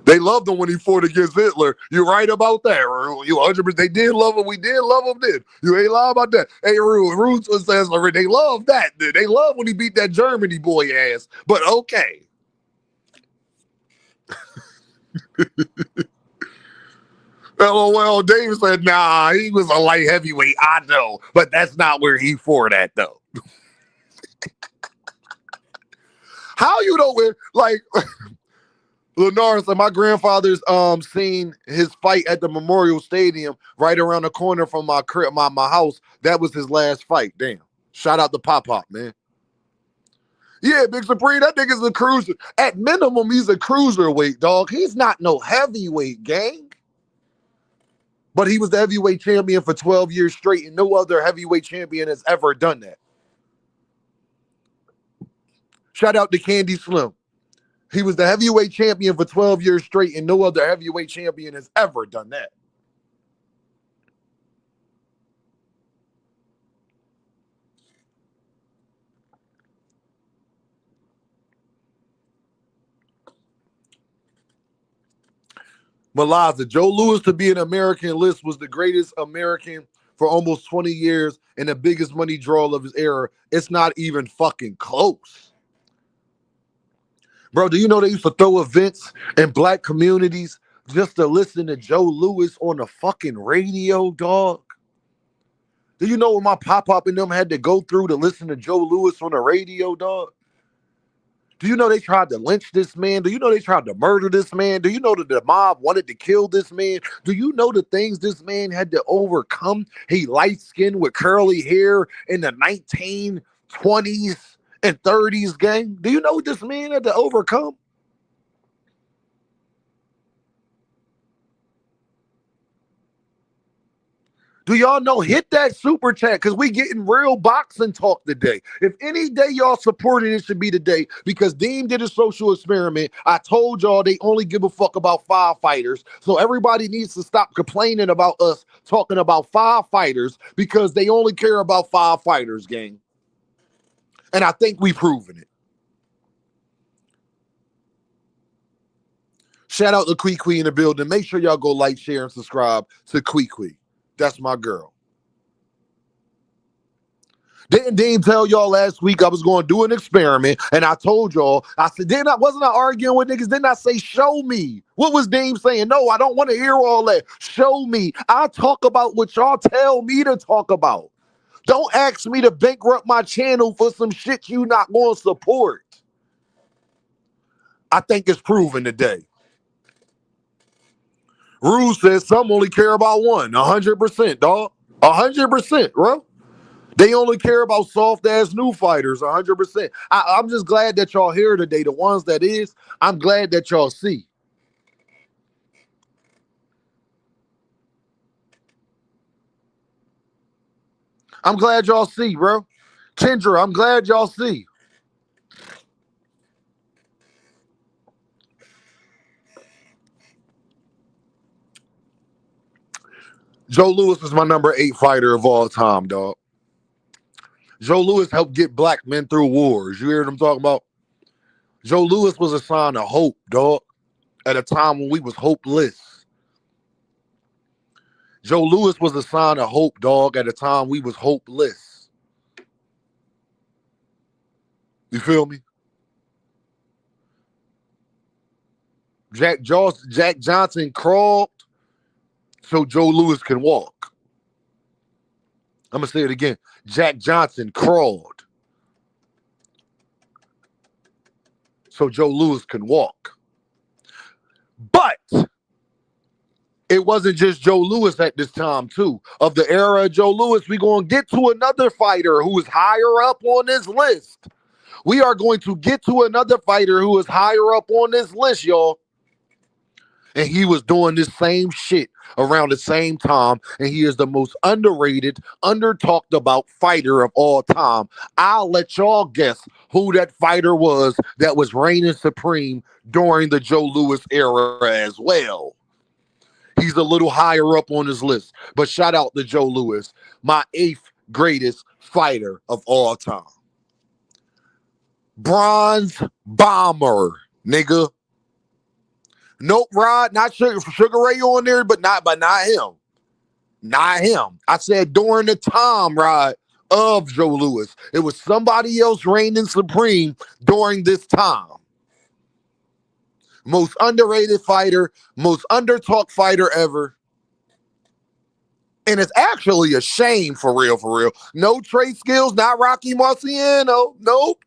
They loved him when he fought against Hitler. You're right about that, Rue. You 100%. They did love him. We did love him then. You ain't lying about that. Hey, Rue says they love that. They love when he beat that Germany boy ass. But okay. LOL, Dave said, nah, he was a light heavyweight. I know. But that's not where he fought at, though. How you know where, like... Lennar said, my grandfather's seen his fight at the Memorial Stadium right around the corner from my crib, my house. That was his last fight. Damn. Shout out to Pop, man. Yeah, Big Supreme, that nigga's a cruiser. At minimum, he's a cruiserweight, dog. He's not no heavyweight, gang. But he was the heavyweight champion for 12 years straight, and no other heavyweight champion has ever done that. Shout out to Candy Slim. He was the heavyweight champion for 12 years straight, and no other heavyweight champion has ever done that. Malaza, Joe Louis to be an American list was the greatest American for almost 20 years and the biggest money draw of his era. It's not even fucking close. Bro, do you know they used to throw events in black communities just to listen to Joe Louis on the fucking radio, dog? Do you know what my pop-up and them had to go through to listen to Joe Louis on the radio, dog? Do you know they tried to lynch this man? Do you know they tried to murder this man? Do you know that the mob wanted to kill this man? Do you know the things this man had to overcome? He light-skinned with curly hair in the 1920s and 30s, gang. Do you know what this man had to overcome? Do y'all know? Hit that super chat because we getting real boxing talk today. If any day y'all supported it should be today because Dean did a social experiment. I told y'all they only give a fuck about firefighters. So everybody needs to stop complaining about us talking about firefighters because they only care about firefighters, gang. And I think we proven it. Shout out to Kwee in the building. Make sure y'all go like, share, and subscribe to Kwee. That's my girl. Didn't Dean tell y'all last week I was going to do an experiment? And I told y'all, I said, wasn't I arguing with niggas? Didn't I say, show me? What was Dean saying? No, I don't want to hear all that. Show me. I'll talk about what y'all tell me to talk about. Don't ask me to bankrupt my channel for some shit you not going to support. I think it's proven today. Rue says some only care about one. 100%, dog. 100%, bro. They only care about soft-ass new fighters. 100%. I'm just glad that y'all here today. The ones that is, I'm glad that y'all see. I'm glad y'all see, bro. Kendra, I'm glad y'all see. Joe Louis is my number 8 fighter of all time, dog. Joe Louis helped get black men through wars. You hear what I'm talking about? Joe Louis was a sign of hope, dog, at a time when we was hopeless. Joe Louis was a sign of hope, dog, at a time we was hopeless. You feel me? Jack Johnson crawled so Joe Louis can walk. I'm going to say it again. Jack Johnson crawled so Joe Louis can walk. But it wasn't just Joe Louis at this time, too. Of the era of Joe Louis, we're going to get to another fighter who is higher up on this list. We are going to get to another fighter who is higher up on this list, y'all. And he was doing this same shit around the same time. And he is the most underrated, under-talked about fighter of all time. I'll let y'all guess who that fighter was that was reigning supreme during the Joe Louis era as well. He's a little higher up on his list. But shout out to Joe Louis, my 8th greatest fighter of all time. Bronze Bomber, nigga. Nope, Rod, not Sugar Ray on there, but not him. Not him. I said during the time, Rod, of Joe Louis. It was somebody else reigning supreme during this time. Most underrated fighter, most under-talked fighter ever. And it's actually a shame, for real. No trade skills, not Rocky Marciano. Nope.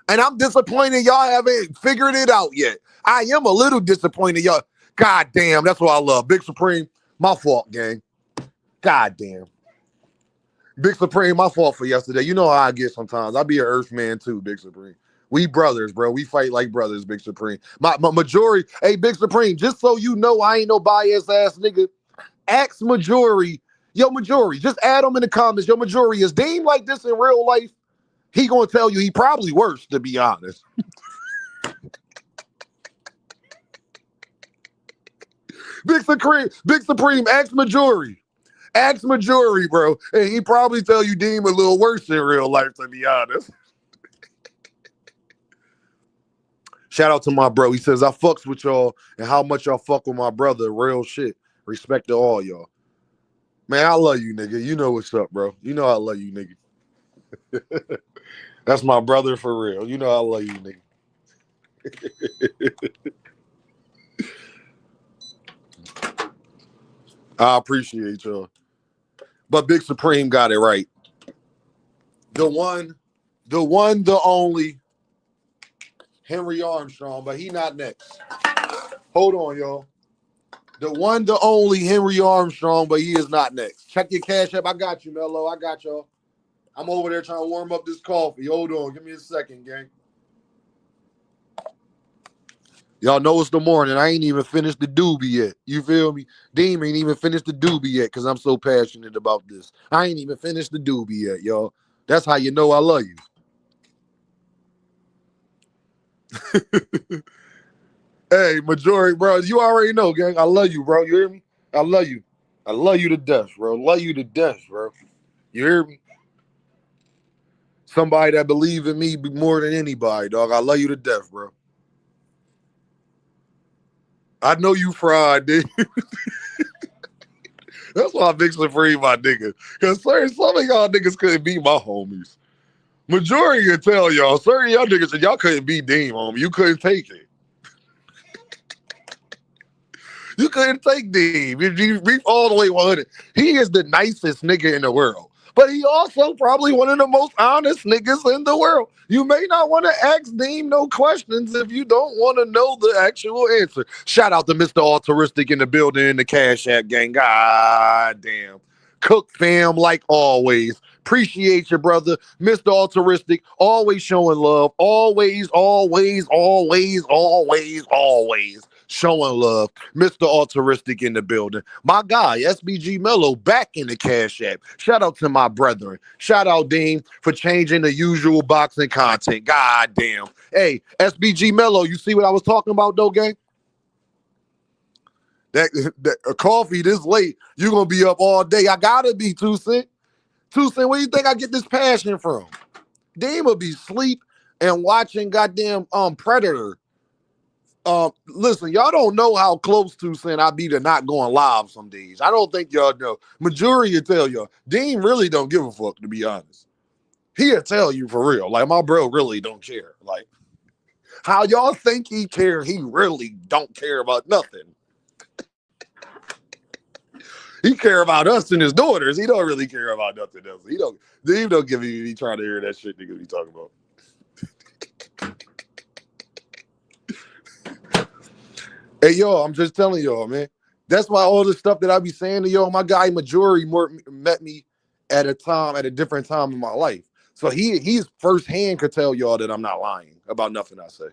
And I'm disappointed y'all haven't figured it out yet. I am a little disappointed, y'all. God damn, that's what I love. Big Supreme, my fault, gang. God damn. Big Supreme, my fault for yesterday. You know how I get sometimes. I be an Earth man too, Big Supreme. We brothers, bro. We fight like brothers, Big Supreme. My majority, hey, Big Supreme, just so you know, I ain't no bias ass nigga. Ask majority, yo, majority, just add them in the comments. Yo, majority, is Dame like this in real life? He gonna tell you he probably worse, to be honest. Big Supreme, ask majority. Ask majority, bro. And he probably tell you Dame a little worse in real life, to be honest. Shout out to my bro. He says, I fucks with y'all and how much y'all fuck with my brother. Real shit. Respect to all y'all. Man, I love you, nigga. You know what's up, bro. You know I love you, nigga. That's my brother for real. You know I love you, nigga. I appreciate y'all. But Big Supreme got it right. The one, the only, Henry Armstrong, but he not next. Hold on, y'all. The one, the only Henry Armstrong, but he is not next. Check your cash app. I got you, Mello. I got y'all. I'm over there trying to warm up this coffee. Hold on. Give me a second, gang. Y'all know it's the morning. I ain't even finished the doobie yet. You feel me? Deem ain't even finished the doobie yet because I'm so passionate about this. I ain't even finished the doobie yet, y'all. That's how you know I love you. Hey, majority, bro, you already know, gang. I love you, bro. You hear me? I love you. I love you to death, bro. Love you to death, bro. You hear me? Somebody that believe in me more than anybody, dog. I love you to death, bro. I know you fried, dude. That's why Big Supreme my nigga. Because some of y'all niggas couldn't be my homies. Majority can tell y'all, certain of y'all niggas said y'all couldn't be Dean, homie. You couldn't take it. You couldn't take Dean. You reach all the way 100. He is the nicest nigga in the world. But he also probably one of the most honest niggas in the world. You may not want to ask Dean no questions if you don't want to know the actual answer. Shout out to Mr. Altruistic in the building in the Cash App gang. God damn. Cook fam like always. Appreciate your brother, Mr. Altruistic. Always showing love. Always showing love. Mr. Altruistic in the building. My guy, SBG Mello, back in the Cash App. Shout out to my brethren. Shout out, Dean, for changing the usual boxing content. God damn. Hey, SBG Mello, you see what I was talking about, though, gang? That coffee this late, you're going to be up all day. I got to be, 2 Cent. 2 Cent, where do you think I get this passion from? Dean will be asleep and watching goddamn Predator. Listen, y'all don't know how close 2 Cent I be to not going live some days. I don't think y'all know. Majority will tell y'all. Dean really don't give a fuck, to be honest. He'll tell you for real. Like, my bro really don't care. Like, how y'all think he care, he really don't care about nothing. He care about us and his daughters. He don't really care about nothing else. Dean don't give me trying to hear that shit niggas be talking about. Hey, yo, I'm just telling y'all, man. That's why all the stuff that I be saying to y'all, my guy Majority met me at a different time in my life. So he's firsthand could tell y'all that I'm not lying about nothing I say.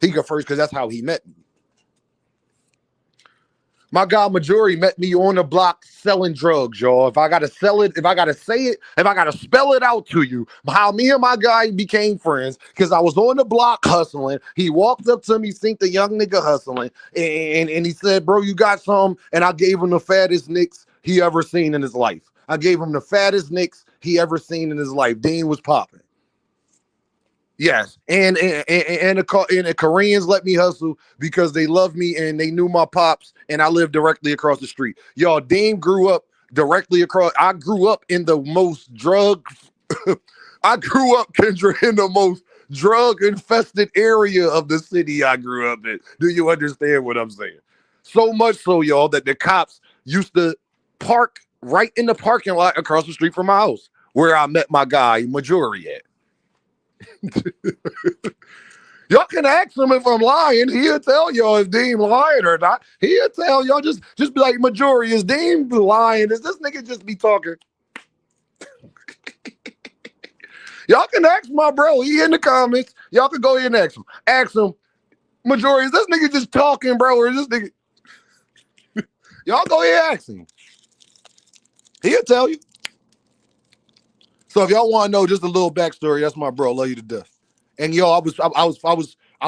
He could first, because that's how he met me. My guy Majority met me on the block selling drugs, y'all. If I gotta sell it, if I gotta say it, if I gotta spell it out to you, how me and my guy became friends, because I was on the block hustling. He walked up to me, seen the young nigga hustling, and he said, bro, you got some? And I gave him the fattest nicks he ever seen in his life. I gave him the fattest nicks he ever seen in his life. Dean was popping. Yes, and the Koreans let me hustle because they love me and they knew my pops, and I lived directly across the street. Y'all, Dame grew up directly across. I grew up in the most drug. I grew up, Kendra, in the most drug-infested area of the city I grew up in. Do you understand what I'm saying? So much so, y'all, that the cops used to park right in the parking lot across the street from my house, where I met my guy, Majority, at. Y'all can ask him if I'm lying. He'll tell y'all if Dean lying or not. He'll tell y'all, just be like, Majority, is Dean lying? Is this nigga just be talking? Y'all can ask my bro. He in the comments. Y'all can go ahead and ask him. Ask him, majority, is this nigga just talking, bro? Or is this nigga? Y'all go ahead and ask him. He'll tell you. So if y'all want to know just a little backstory, that's my bro. Love you to death. And yo, I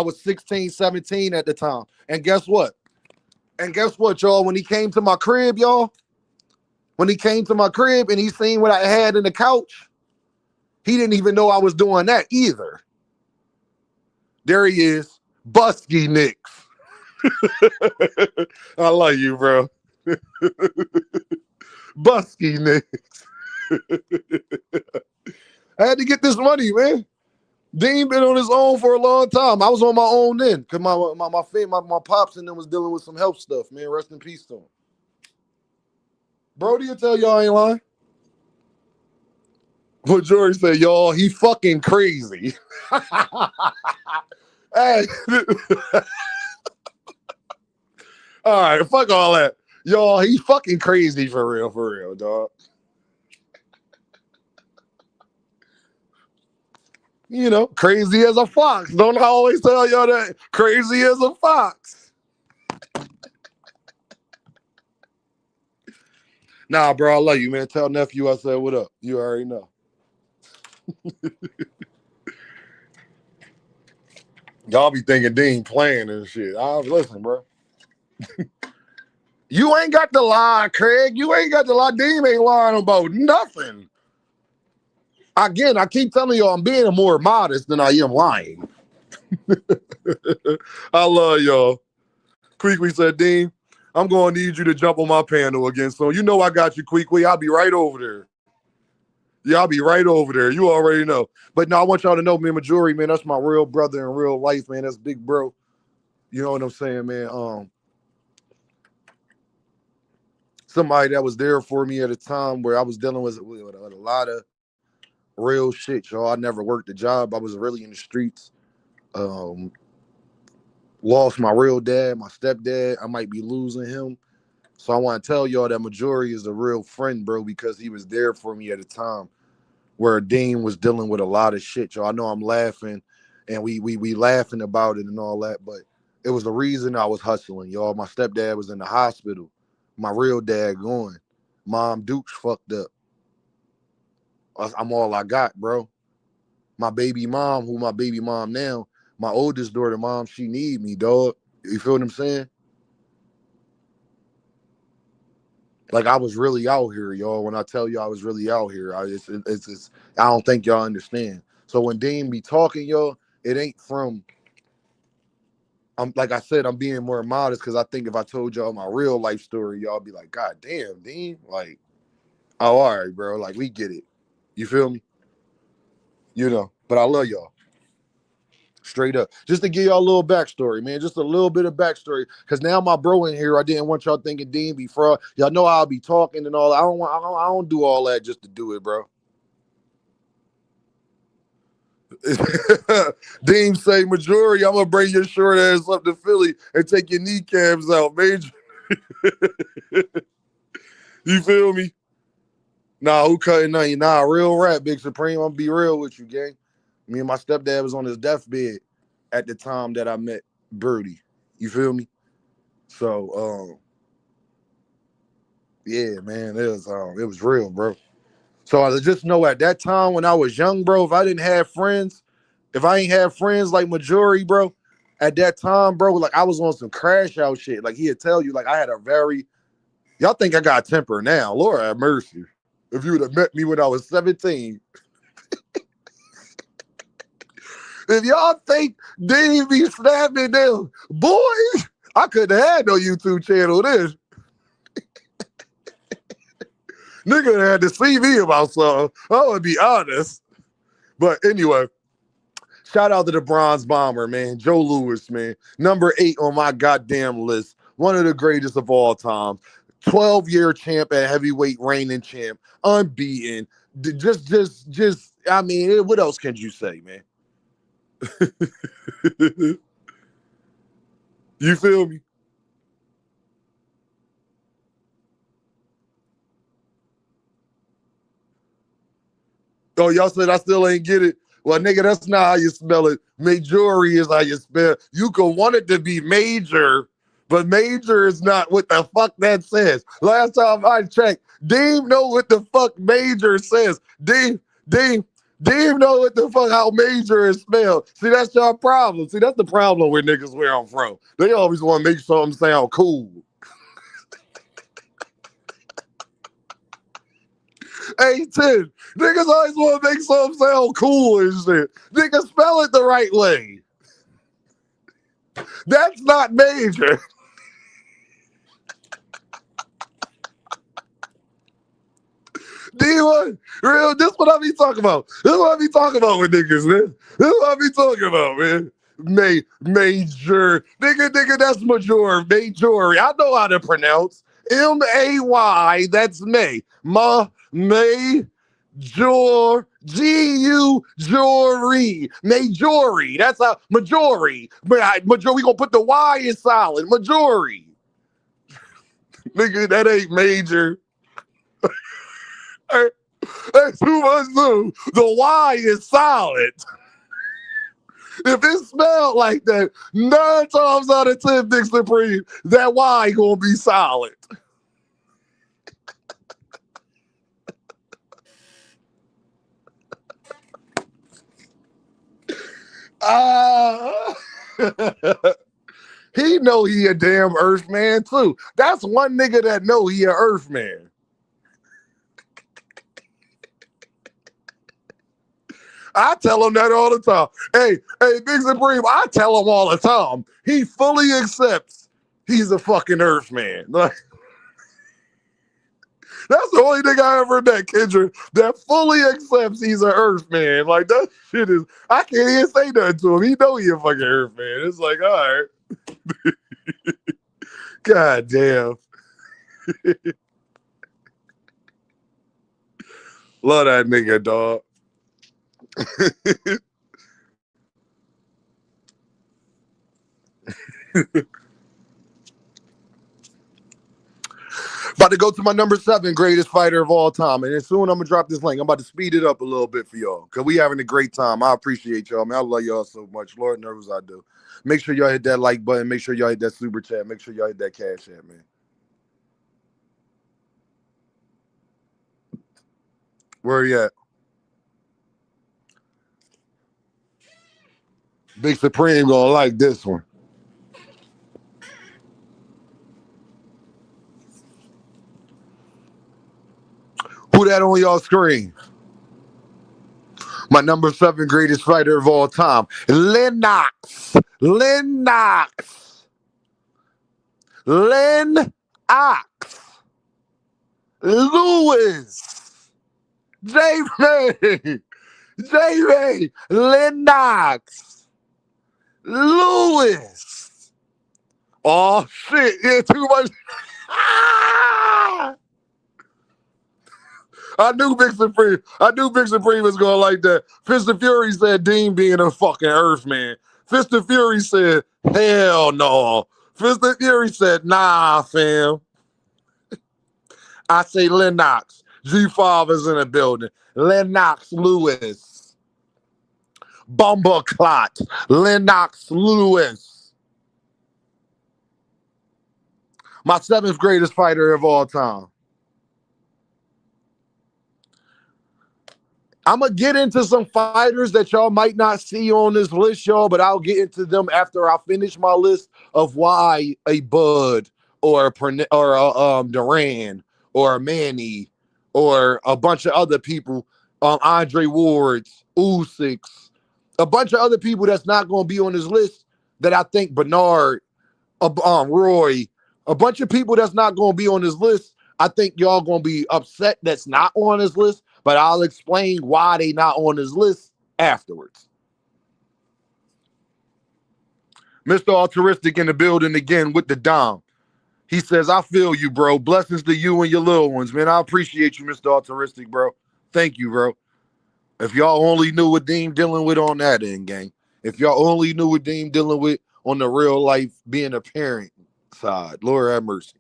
was 16, 17 at the time. And guess what? Y'all? When he came to my crib, y'all, when he came to my crib and he seen what I had in the couch, he didn't even know I was doing that either. There he is, Busky Nicks. I love you, bro. Busky Nicks. I had to get this money, man. Dean been on his own for a long time. I was on my own then, cause my pops and them was dealing with some health stuff, man. Rest in peace to him. Brody will tell y'all I ain't lying. What Jory said, y'all, he fucking crazy. Hey. All right, fuck all that. Y'all, he fucking crazy for real, dog. You know, crazy as a fox. Don't I always tell y'all that? Crazy as a fox. Nah, bro, I love you, man. Tell nephew I said what up. You already know. Y'all be thinking Dean playing and shit. Listen, bro. You ain't got to lie, Craig. You ain't got to lie. Dean ain't lying about nothing. Again, I keep telling y'all I'm being more modest than I am lying. I love y'all. Queequeg said, Dean, I'm going to need you to jump on my panel again. So you know I got you, Queequeg. I'll be right over there. Yeah, I'll be right over there. You already know. But no, I want y'all to know, man, Majority, man, that's my real brother in real life, man. That's big bro. You know what I'm saying, man? Somebody that was there for me at a time where I was dealing with a lot of real shit, y'all. I never worked a job. I was really in the streets. Lost my real dad, my stepdad. I might be losing him. So I want to tell y'all that Majority is a real friend, bro, because he was there for me at a time where Dean was dealing with a lot of shit, y'all. I know I'm laughing and we laughing about it and all that, but it was the reason I was hustling, y'all. My stepdad was in the hospital. My real dad gone. Mom Dukes fucked up. I'm all I got, bro. My baby mom, who my baby mom now, my oldest daughter, mom, she need me, dog. You feel what I'm saying? Like I was really out here, y'all. When I tell you I was really out here, I don't think y'all understand. So when Dean be talking, y'all, it ain't from. I'm like I said, I'm being more modest because I think if I told y'all my real life story, y'all be like, God damn, Dean, like, oh, all right, bro, like we get it. You feel me? You know, but I love y'all. Straight up. Just to give y'all a little backstory, man. Just a little bit of backstory. Because now my bro in here, I didn't want y'all thinking Dean be fraud. Y'all know I'll be talking and all. I don't do all that just to do it, bro. Dean say, Majority, I'm gonna bring your short ass up to Philly and take your kneecaps out, major. You feel me? Nah, who cutting nothing? Nah, real rap, Big Supreme. I'm gonna be real with you, gang. Me and my stepdad was on his deathbed at the time that I met Birdie. You feel me? So, yeah, man, it was real, bro. So I just know at that time when I was young, bro, if I didn't have friends, if I ain't have friends like Majority, bro, at that time, bro, like I was on some crash out shit. Like he'd tell you, like I had a very, y'all think I got temper now. Lord have mercy. If you would have met me when I was 17. If y'all think Dave be snapping them, boys, I couldn't have had no YouTube channel this. Nigga had to see me about something. I would be honest. But anyway, shout out to the Bronze Bomber, man. Joe Louis, man. Number 8 on my goddamn list. One of the greatest of all time. 12-year champ at heavyweight, reigning champ. Unbeaten. I mean, what else can you say, man? You feel me? Oh, y'all said I still ain't get it. Well, nigga, that's not how you spell it. Majority is how you spell it. You could want it to be major, but major is not what the fuck that says. Last time I checked, Deem know what the fuck major says. Deem know what the fuck how major is spelled. See, that's your problem. See, that's the problem with niggas where I'm from. They always want to make something sound cool. Hey, 10. Niggas always want to make something sound cool and shit. Niggas spell it the right way. That's not major. D1, real, this what I be talking about. This what I be talking about with niggas, man. This what I be talking about, man. Major. Nigga, that's major. Majority. I know how to pronounce. M-A-Y, that's May. May. G-U-Jory. Majority. That's a majority. Majority. We gonna put the Y in solid. Majority. Nigga, that ain't major. That's too much too. The Y is solid. If it's spelled like that, 9 times out of 10, Big Supreme, that Y gonna be solid. He know he a damn Earth man too. That's one nigga that know he a Earth man. I tell him that all the time. Hey, Big Supreme, I tell him all the time. He fully accepts he's a fucking Earth man. Like, that's the only nigga I ever met, Kendra, that fully accepts he's an Earth man. Like, that shit is, I can't even say nothing to him. He know he a fucking Earth man. It's like, all right. God damn. Love that nigga, dog. About to go to my number 7 greatest fighter of all time. And as soon I'm going to drop this link, I'm about to speed it up a little bit for y'all because we having a great time. I appreciate y'all, man. I love y'all so much. Lord knows I do. Make sure y'all hit that like button. Make sure y'all hit that super chat. Make sure y'all hit that cash app, man. Where you at? Big Supreme gonna like this one. Who that on y'all screen? My number 7 greatest fighter of all time, Lennox Lewis. J-Ray. Lennox Lewis. Oh shit, yeah, too much. I knew Big Supreme was going to like that. Fist of Fury said Dean being a fucking Earth man. Fist of Fury said, hell no. Fist of Fury said, nah, fam. I say Lennox. G5 is in the building. Lennox Lewis. Bumba Clot. Lennox Lewis. My 7th greatest fighter of all time. I'm going to get into some fighters that y'all might not see on this list, y'all, but I'll get into them after I finish my list of why a Bud or a Duran or a Manny or a bunch of other people, Andre Ward's, Usyk's, a bunch of other people that's not going to be on this list that I think Bernard, Roy, a bunch of people that's not going to be on this list. I think y'all going to be upset that's not on this list, but I'll explain why they not on this list afterwards. Mr. Altruistic in the building again with the Dom. He says, I feel you, bro. Blessings to you and your little ones, man. I appreciate you, Mr. Altruistic, bro. Thank you, bro. If y'all only knew what Dean dealing with on that end, gang. If y'all only knew what Dean dealing with on the real life being a parent side. Lord have mercy.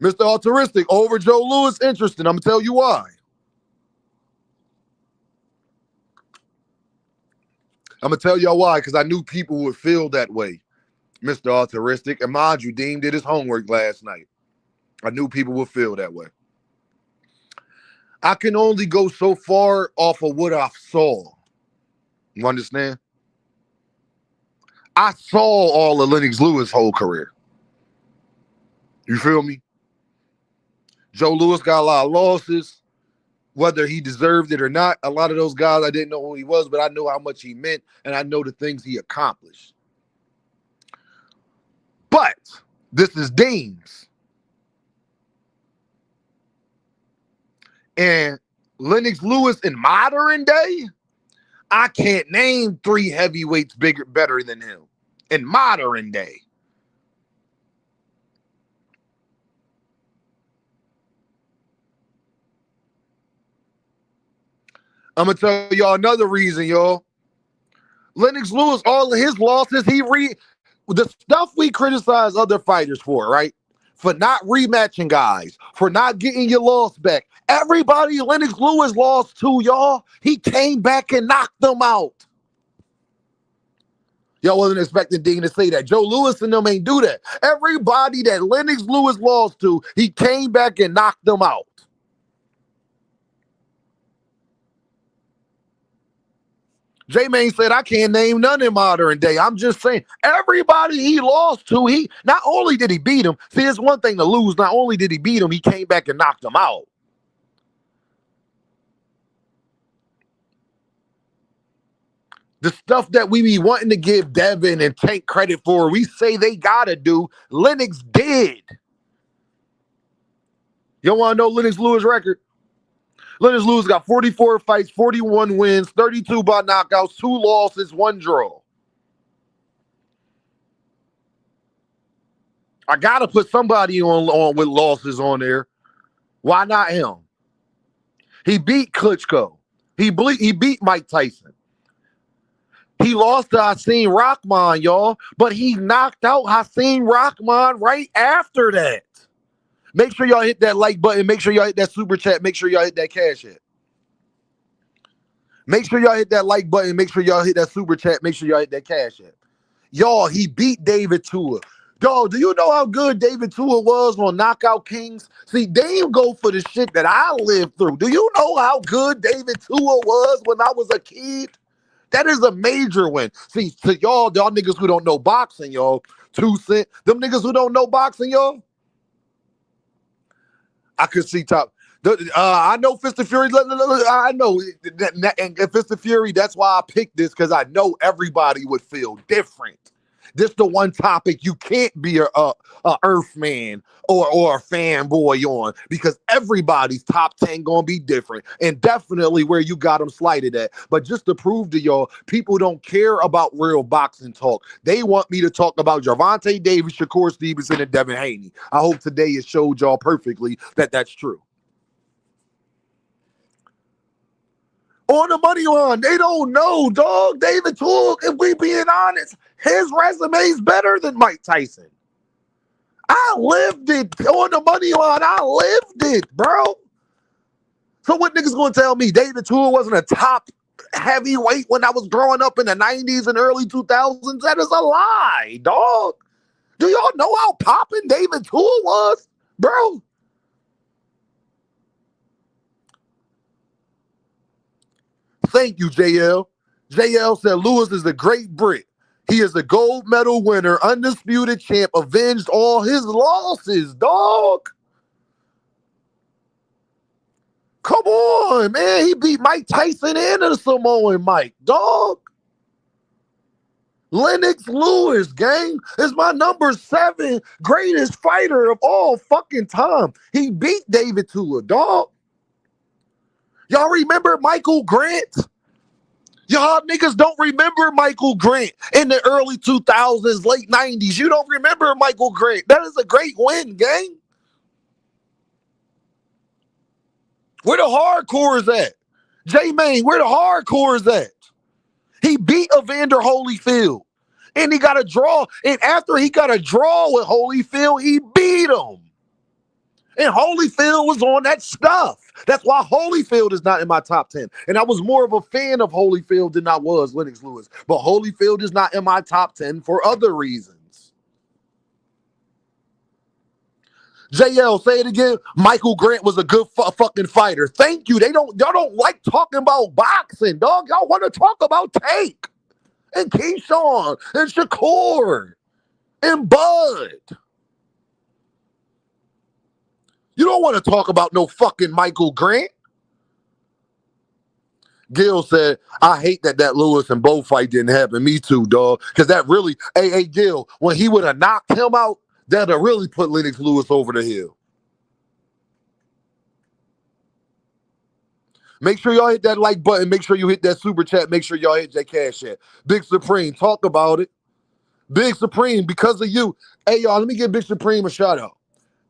Mr. Altruistic, over Joe Lewis, interesting. I'm going to tell you why. I'm gonna tell y'all why, because I knew people would feel that way, Mr. Altruistic. And mind you, Dean did his homework last night. I knew people would feel that way. I can only go so far off of what I saw. You understand? I saw all of Lennox Lewis' whole career. You feel me? Joe Louis got a lot of losses, whether he deserved it or not. A lot of those guys, I didn't know who he was, but I knew how much he meant, and I know the things he accomplished. But this is Dean's. And Lennox Lewis in modern day, I can't name 3 heavyweights better than him in modern day. I'm gonna tell y'all another reason, y'all. Lennox Lewis, all of his losses, the stuff we criticize other fighters for, right? For not rematching guys, for not getting your loss back. Everybody Lennox Lewis lost to, y'all, he came back and knocked them out. Y'all wasn't expecting Dean to say that. Joe Louis and them ain't do that. Everybody that Lennox Lewis lost to, he came back and knocked them out. J-Main said, I can't name none in modern day. I'm just saying, everybody he lost to, he not only did he beat him, see, it's one thing to lose. Not only did he beat him, he came back and knocked him out. The stuff that we be wanting to give Devin and Tank credit for, we say they gotta do, Lennox did. You want to know Lennox Lewis' record? Lennox Lewis got 44 fights, 41 wins, 32 by knockouts, 2 losses, 1 draw. I gotta put somebody on with losses on there. Why not him? He beat Klitschko. He beat Mike Tyson. He lost to Hasim Rahman, y'all, but he knocked out Hasim Rahman right after that. Make sure y'all hit that like button. Make sure y'all hit that super chat. Make sure y'all hit that cash app. Make sure y'all hit that like button. Make sure y'all hit that super chat. Make sure y'all hit that cash app. Y'all, he beat David Tua. Dog, do you know how good David Tua was on Knockout Kings? See, they didn't go for the shit that I lived through. Do you know how good David Tua was when I was a kid? That is a major win. See, to y'all niggas who don't know boxing, y'all, 2 cent. Them niggas who don't know boxing, y'all, I could see top. I know Fist of Fury. I know, and Fist of Fury. That's why I picked this, because I know everybody would feel different. This the one topic you can't be a Earthman or a fanboy on, because everybody's top 10 gonna be different, and definitely where you got them slighted at. But just to prove to y'all, people don't care about real boxing talk. They want me to talk about Gervonta Davis, Shakur Stevenson, and Devin Haney. I hope today it showed y'all perfectly that that's true. On the money line, they don't know, dog. David Tua, if we being honest, his resume is better than Mike Tyson. I lived it. On the money line, I lived it, bro. So what niggas gonna tell me David Tua wasn't a top heavyweight when I was growing up in the 90s and early 2000s? That is a lie, dog. Do y'all know how popping David Tua was, bro? Thank you, JL. JL said Lewis is a great Brit. He is a gold medal winner, undisputed champ, avenged all his losses, dog. Come on, man. He beat Mike Tyson and the Samoan Mike, dog. Lennox Lewis, gang, is my number 7 greatest fighter of all fucking time. He beat David Tua, dog. Y'all remember Michael Grant? Y'all niggas don't remember Michael Grant in the early 2000s, late 90s. You don't remember Michael Grant. That is a great win, gang. Where the hardcores at? J-Main, where the hardcores at? He beat Evander Holyfield. And he got a draw. And after he got a draw with Holyfield, he beat him. And Holyfield was on that stuff. That's why Holyfield is not in my top 10. And I was more of a fan of Holyfield than I was Lennox Lewis. But Holyfield is not in my top 10 for other reasons. JL, say it again. Michael Grant was a good fucking fighter. Thank you. Y'all don't like talking about boxing, dog. Y'all want to talk about Tank and Keyshawn and Shakur and Bud. You don't want to talk about no fucking Michael Grant. Gil said, I hate that Lewis and Bo fight didn't happen. Me too, dog. Because that really, hey, Gil, when he would have knocked him out, that'd have really put Lennox Lewis over the hill. Make sure y'all hit that like button. Make sure you hit that super chat. Make sure y'all hit that cash app. Big Supreme, talk about it. Big Supreme, because of you. Hey, y'all, let me give Big Supreme a shout out.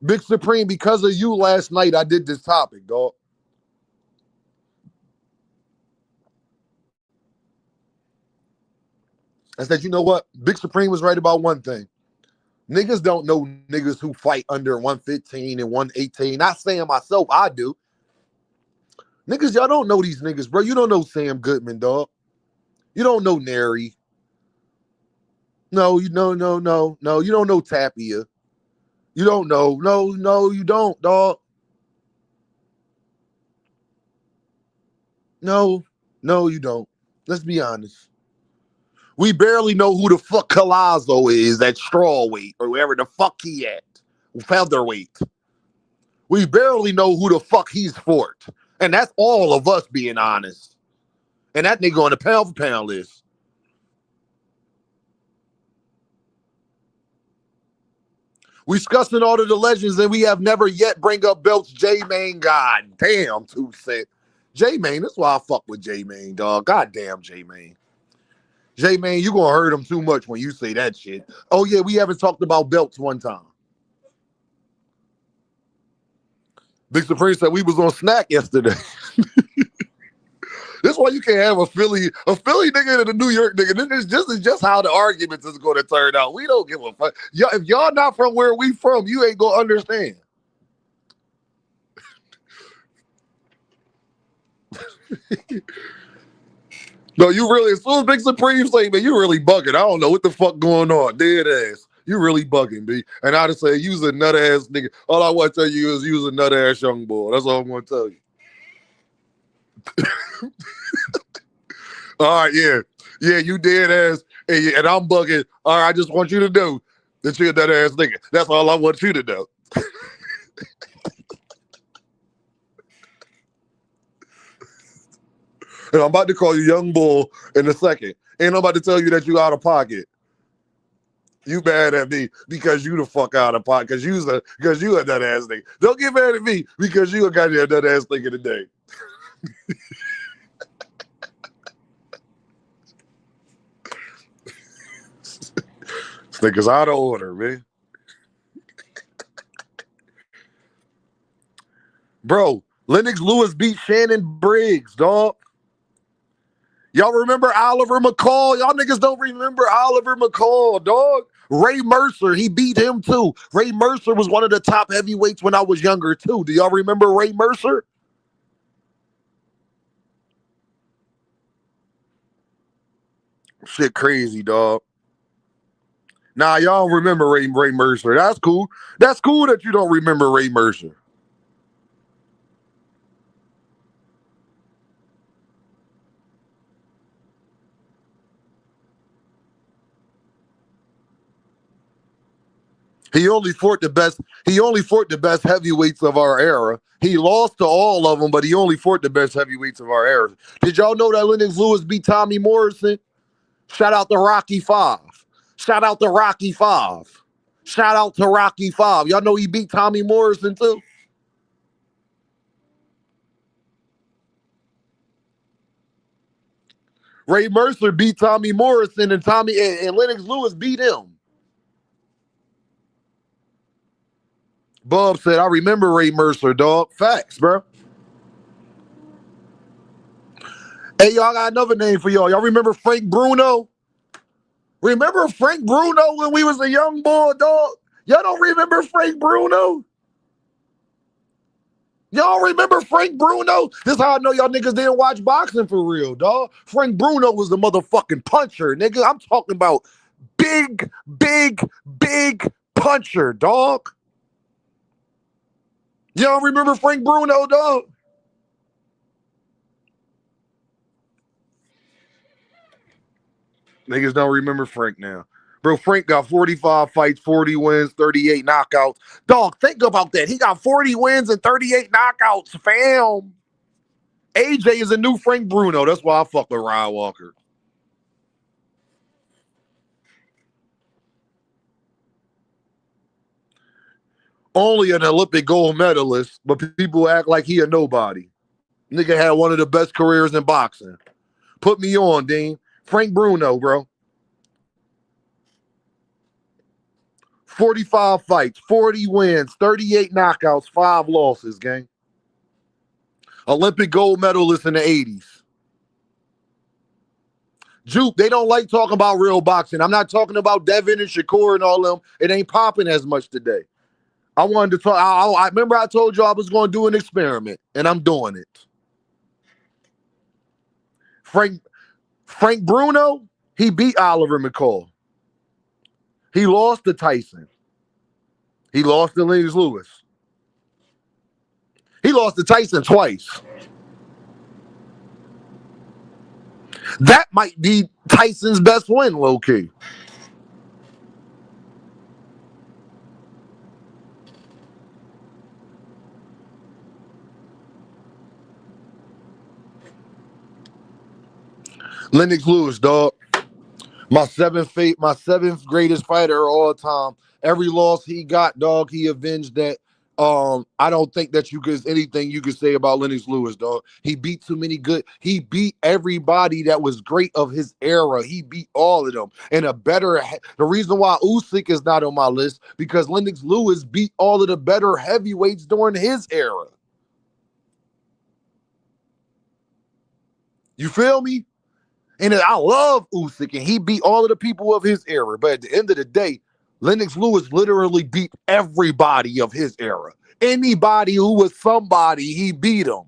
Big Supreme, because of you last night, I did this topic, dog. I said, you know what? Big Supreme was right about one thing. Niggas don't know niggas who fight under 115 and 118. Not saying myself, I do. Niggas, y'all don't know these niggas, bro. You don't know Sam Goodman, dog. You don't know Nary. No. You don't know Tapia. You don't know. No, you don't, dog. No, you don't. Let's be honest. We barely know who the fuck Collazo is at strawweight or wherever the fuck he at. Featherweight. We barely know who the fuck he's fought. And that's all of us being honest. And that nigga on the pound for pound list. We discussing all of the legends and we have never yet bring up belts. J-Main, god damn, too sick. J-Main, that's why I fuck with J-Main, dog. God damn, J-Main. J-Main, you gonna hurt him too much when you say that shit. Oh yeah, we haven't talked about belts one time. Big Supreme said we was on Snack yesterday. This is why you can't have a Philly nigga and a New York nigga. This is just how the arguments is going to turn out. We don't give a fuck. If y'all not from where we from, you ain't gonna understand. No, you really, as soon as Big Supreme say, man, you really bugging. I don't know what the fuck going on. Dead ass. You really bugging, B. And I just say, you's a nut ass nigga. All I want to tell you is you's a nut ass young boy. That's all I'm going to tell you. All right, yeah. Yeah, you dead ass. And I'm bugging. All right, I just want you to know that you're a nut ass nigga. That's all I want you to know. And I'm about to call you young bull in a second. And I'm about to tell you that you out of pocket. You mad at me because you the fuck out of pocket. Because you a nut ass nigga. Don't get mad at me because you a goddamn nut ass nigga today. This nigga's out of order, man. Bro, Lennox Lewis beat Shannon Briggs, dog. Y'all remember Oliver McCall? Y'all niggas don't remember Oliver McCall, dog. Ray Mercer, he beat him too. Ray Mercer was one of the top heavyweights when I was younger too. Do y'all remember Ray Mercer? Shit crazy, dog. Nah, y'all don't remember Ray Mercer. That's cool. That's cool that you don't remember Ray Mercer. He only fought the best heavyweights of our era. He lost to all of them, but he only fought the best heavyweights of our era. Did y'all know that Lennox Lewis beat Tommy Morrison? Shout out to Rocky V. Shout out to Rocky V. Shout out to Rocky V. Y'all know he beat Tommy Morrison too? Ray Mercer beat Tommy Morrison and Lennox Lewis beat him. Bub said, I remember Ray Mercer, dog. Facts, bro. Hey, y'all got another name for y'all. Y'all remember Frank Bruno? Remember Frank Bruno when we was a young boy, dog? Y'all don't remember Frank Bruno? Y'all remember Frank Bruno? This is how I know y'all niggas didn't watch boxing for real, dog. Frank Bruno was the motherfucking puncher, nigga. I'm talking about big, big, big puncher, dog. Y'all remember Frank Bruno, dog? Niggas don't remember Frank now. Bro, Frank got 45 fights, 40 wins, 38 knockouts. Dog, think about that. He got 40 wins and 38 knockouts, fam. AJ is a new Frank Bruno. That's why I fuck with Ryan Walker. Only an Olympic gold medalist, but people act like he a nobody. Nigga had one of the best careers in boxing. Put me on, Dean. Frank Bruno, bro. 45 fights, 40 wins, 38 knockouts, 5 losses, gang. Olympic gold medalist in the 80s. Juke, they don't like talking about real boxing. I'm not talking about Devin and Shakur and all them. It ain't popping as much today. I wanted to talk. I remember I told you I was going to do an experiment, and I'm doing it. Frank Bruno, he beat Oliver McCall. He lost to Tyson. He lost to Lennox Lewis. He lost to Tyson twice. That might be Tyson's best win, low-key. Lennox Lewis, dog. My seventh greatest fighter of all time. Every loss he got, dog, he avenged that. I don't think that there's anything you could say about Lennox Lewis, dog. He beat too many good. He beat everybody that was great of his era. He beat all of them. And the reason why Usyk is not on my list, because Lennox Lewis beat all of the better heavyweights during his era. You feel me? And I love Usyk, and he beat all of the people of his era. But at the end of the day, Lennox Lewis literally beat everybody of his era. Anybody who was somebody, he beat them.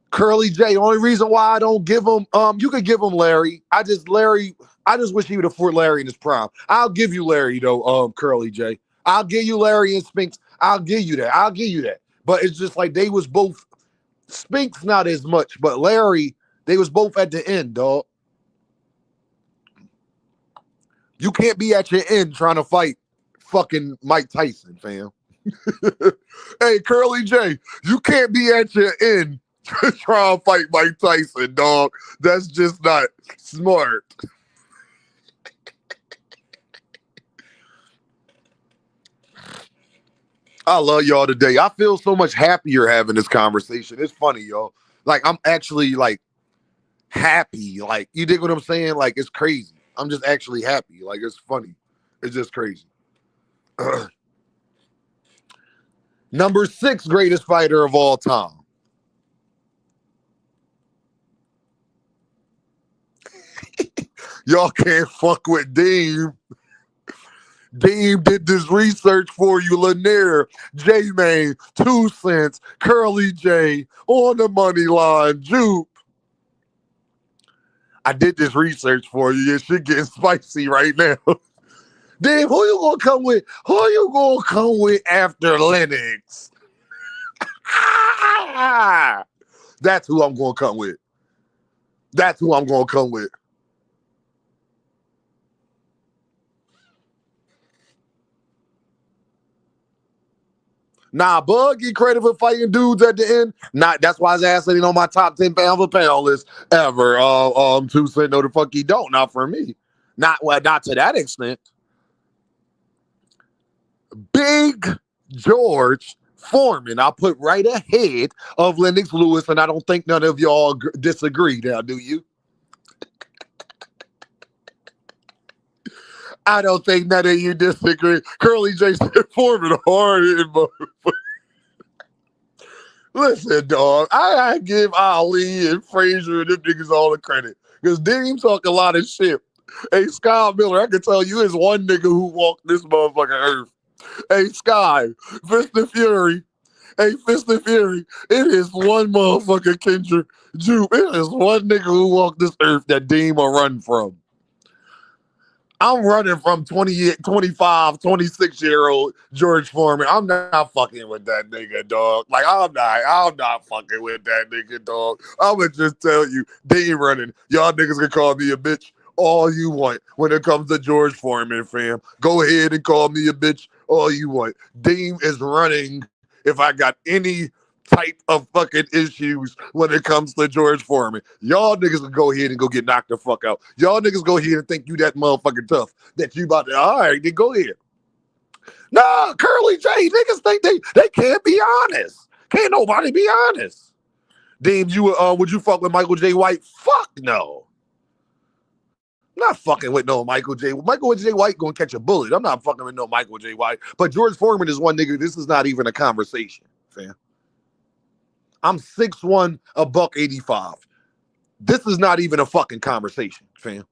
Curly J, only reason why I don't give him, you could give him Larry. I just wish he would afford Larry in his prime. I'll give you Larry, though, Curly J. I'll give you Larry and Spinks. I'll give you that. But it's just like they was both, Spinks not as much, but Larry, they was both at the end, dog. You can't be at your end trying to fight fucking Mike Tyson, fam. Hey, Curly J, you can't be at your end trying to fight Mike Tyson, dog. That's just not smart. I love y'all today. I feel so much happier having this conversation. It's funny, y'all. Like, I'm actually, like, happy. Like, you dig what I'm saying? Like, it's crazy. I'm just actually happy. Like, it's funny. It's just crazy. Number 6 greatest fighter of all time. Y'all can't fuck with Deem. Deem did this research for you, Lanier, J-Main, 2 Cents, Curly J, on the money line, Jupe. I did this research for you. Your shit getting spicy right now. Deem, who you gonna come with? Who you gonna come with after Lennox? That's who I'm gonna come with. That's who I'm gonna come with. Nah, Bug get credit for fighting dudes at the end. That's why his ass sitting on my top 10 pound for pound list ever. 2 Cent, no the fuck he don't. Not for me. Not to that extent. Big George Foreman, I put right ahead of Lennox Lewis, and I don't think none of y'all disagree now, do you? I don't think none of you disagree. Curly J said Foreman hard hitting motherfucker. Listen, dog, I give Ali and Frazier and them niggas all the credit. Because Deem talk a lot of shit. Hey, Sky Miller, I can tell you is one nigga who walked this motherfucking earth. Hey, Sky, Fist of Fury. Hey, Fist of Fury. It is one motherfucker, Kendra Jupe. It is one nigga who walked this earth that Dean will run from. I'm running from 28, 25, 26-year-old George Foreman. I'm not fucking with that nigga, dog. Like, I'm not fucking with that nigga, dog. I'ma just tell you, Dean running. Y'all niggas can call me a bitch all you want when it comes to George Foreman, fam. Go ahead and call me a bitch all you want. Dean is running if I got any type of fucking issues when it comes to George Foreman. Y'all niggas can go ahead and go get knocked the fuck out. Y'all niggas go ahead and think you that motherfucking tough that you about to, all right, then go ahead. Nah, Curly J, niggas think they can't be honest. Can't nobody be honest. Dean, would you fuck with Michael J. White? Fuck no. I'm not fucking with no Michael J. White gonna catch a bullet. I'm not fucking with no Michael J. White. But George Foreman is one nigga. This is not even a conversation, fam. I'm 6'1", $185. This is not even a fucking conversation, fam.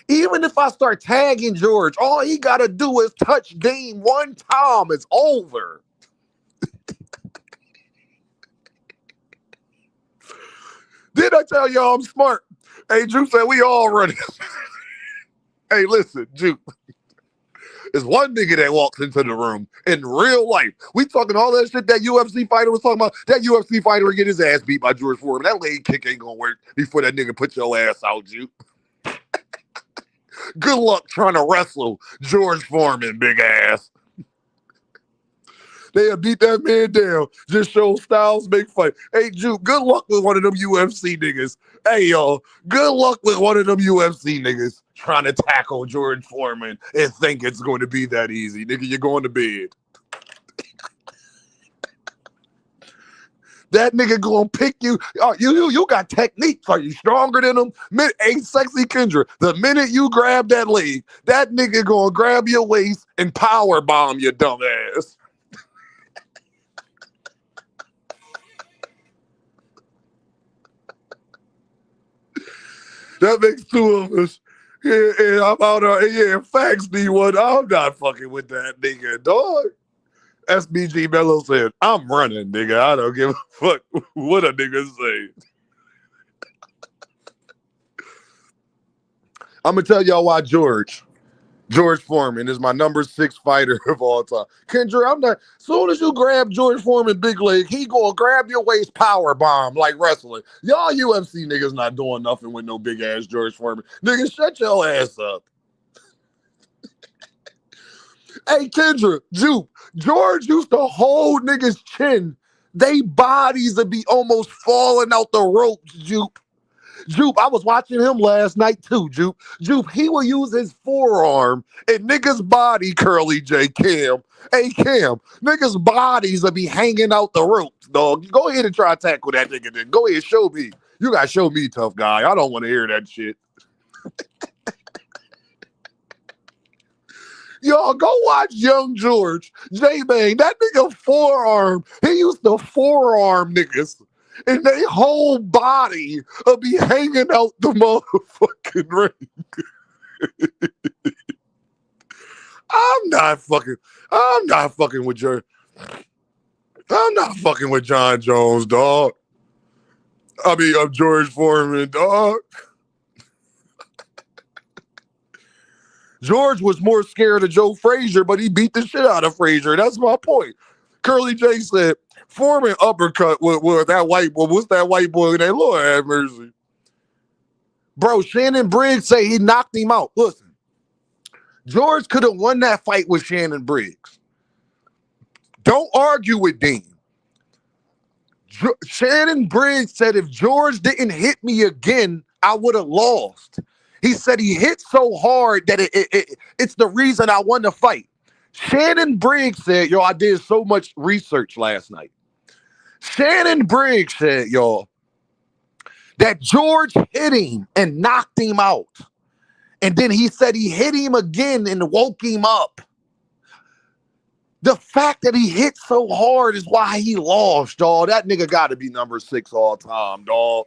Even if I start tagging George, all he gotta do is touch Dean one time. It's over. Did I tell y'all I'm smart? Hey, Juke said we all running. Hey, listen, Juke. There's one nigga that walks into the room in real life. We talking all that shit that UFC fighter was talking about. That UFC fighter will get his ass beat by George Foreman. That leg kick ain't gonna work before that nigga put your ass out, Juke. Good luck trying to wrestle George Foreman, big ass. They'll beat that man down. Just show styles, make fight. Hey, Juke, good luck with one of them UFC niggas. Hey, y'all, good luck with one of them UFC niggas trying to tackle George Foreman and think it's going to be that easy. Nigga, you're going to bed. That nigga gonna pick you. Oh, you got techniques. Are you stronger than him? Hey, sexy Kendra, the minute you grab that leg, that nigga gonna grab your waist and power bomb your dumb ass. That makes two of us. Yeah, I'm out. Yeah, facts, D1. I'm not fucking with that nigga, dog. SBG Mello said, I'm running, nigga. I don't give a fuck what a nigga say. I'm going to tell y'all why George Foreman is my number 6 fighter of all time. Kendra, I'm not. Soon as you grab George Foreman big leg, he gonna grab your waist power bomb like wrestling. Y'all UFC niggas not doing nothing with no big ass George Foreman. Nigga, shut your ass up. Hey, Kendra, Jupe, George used to hold niggas' chin. They bodies would be almost falling out the ropes, Jupe. Jupe, I was watching him last night too, Jupe. Jupe, he will use his forearm and niggas' body, Curly J, Cam. Hey, Cam, niggas' bodies will be hanging out the ropes, dog. Go ahead and try to tackle that nigga then. Go ahead, show me. You gotta show me, tough guy. I don't want to hear that shit. Y'all go watch Young George. J-Bang, that nigga forearm, he used to forearm niggas. And they whole body will be hanging out the motherfucking ring. I'm not fucking with I'm not fucking with John Jones, dog. I mean, I'm George Foreman, dog. George was more scared of Joe Frazier, but he beat the shit out of Frazier. That's my point. Curly J said, Foreman uppercut with that white boy. What's that white boy name? Lord have mercy. Bro, Shannon Briggs say he knocked him out. Listen, George could have won that fight with Shannon Briggs. Don't argue with Dean. Shannon Briggs said if George didn't hit me again, I would have lost. He said he hit so hard that it's the reason I won the fight. Shannon Briggs said, yo, I did so much research last night. Shannon Briggs said, y'all, that George hit him and knocked him out. And then he said he hit him again and woke him up. The fact that he hit so hard is why he lost, dog. That nigga got to be number 6 all time, dog.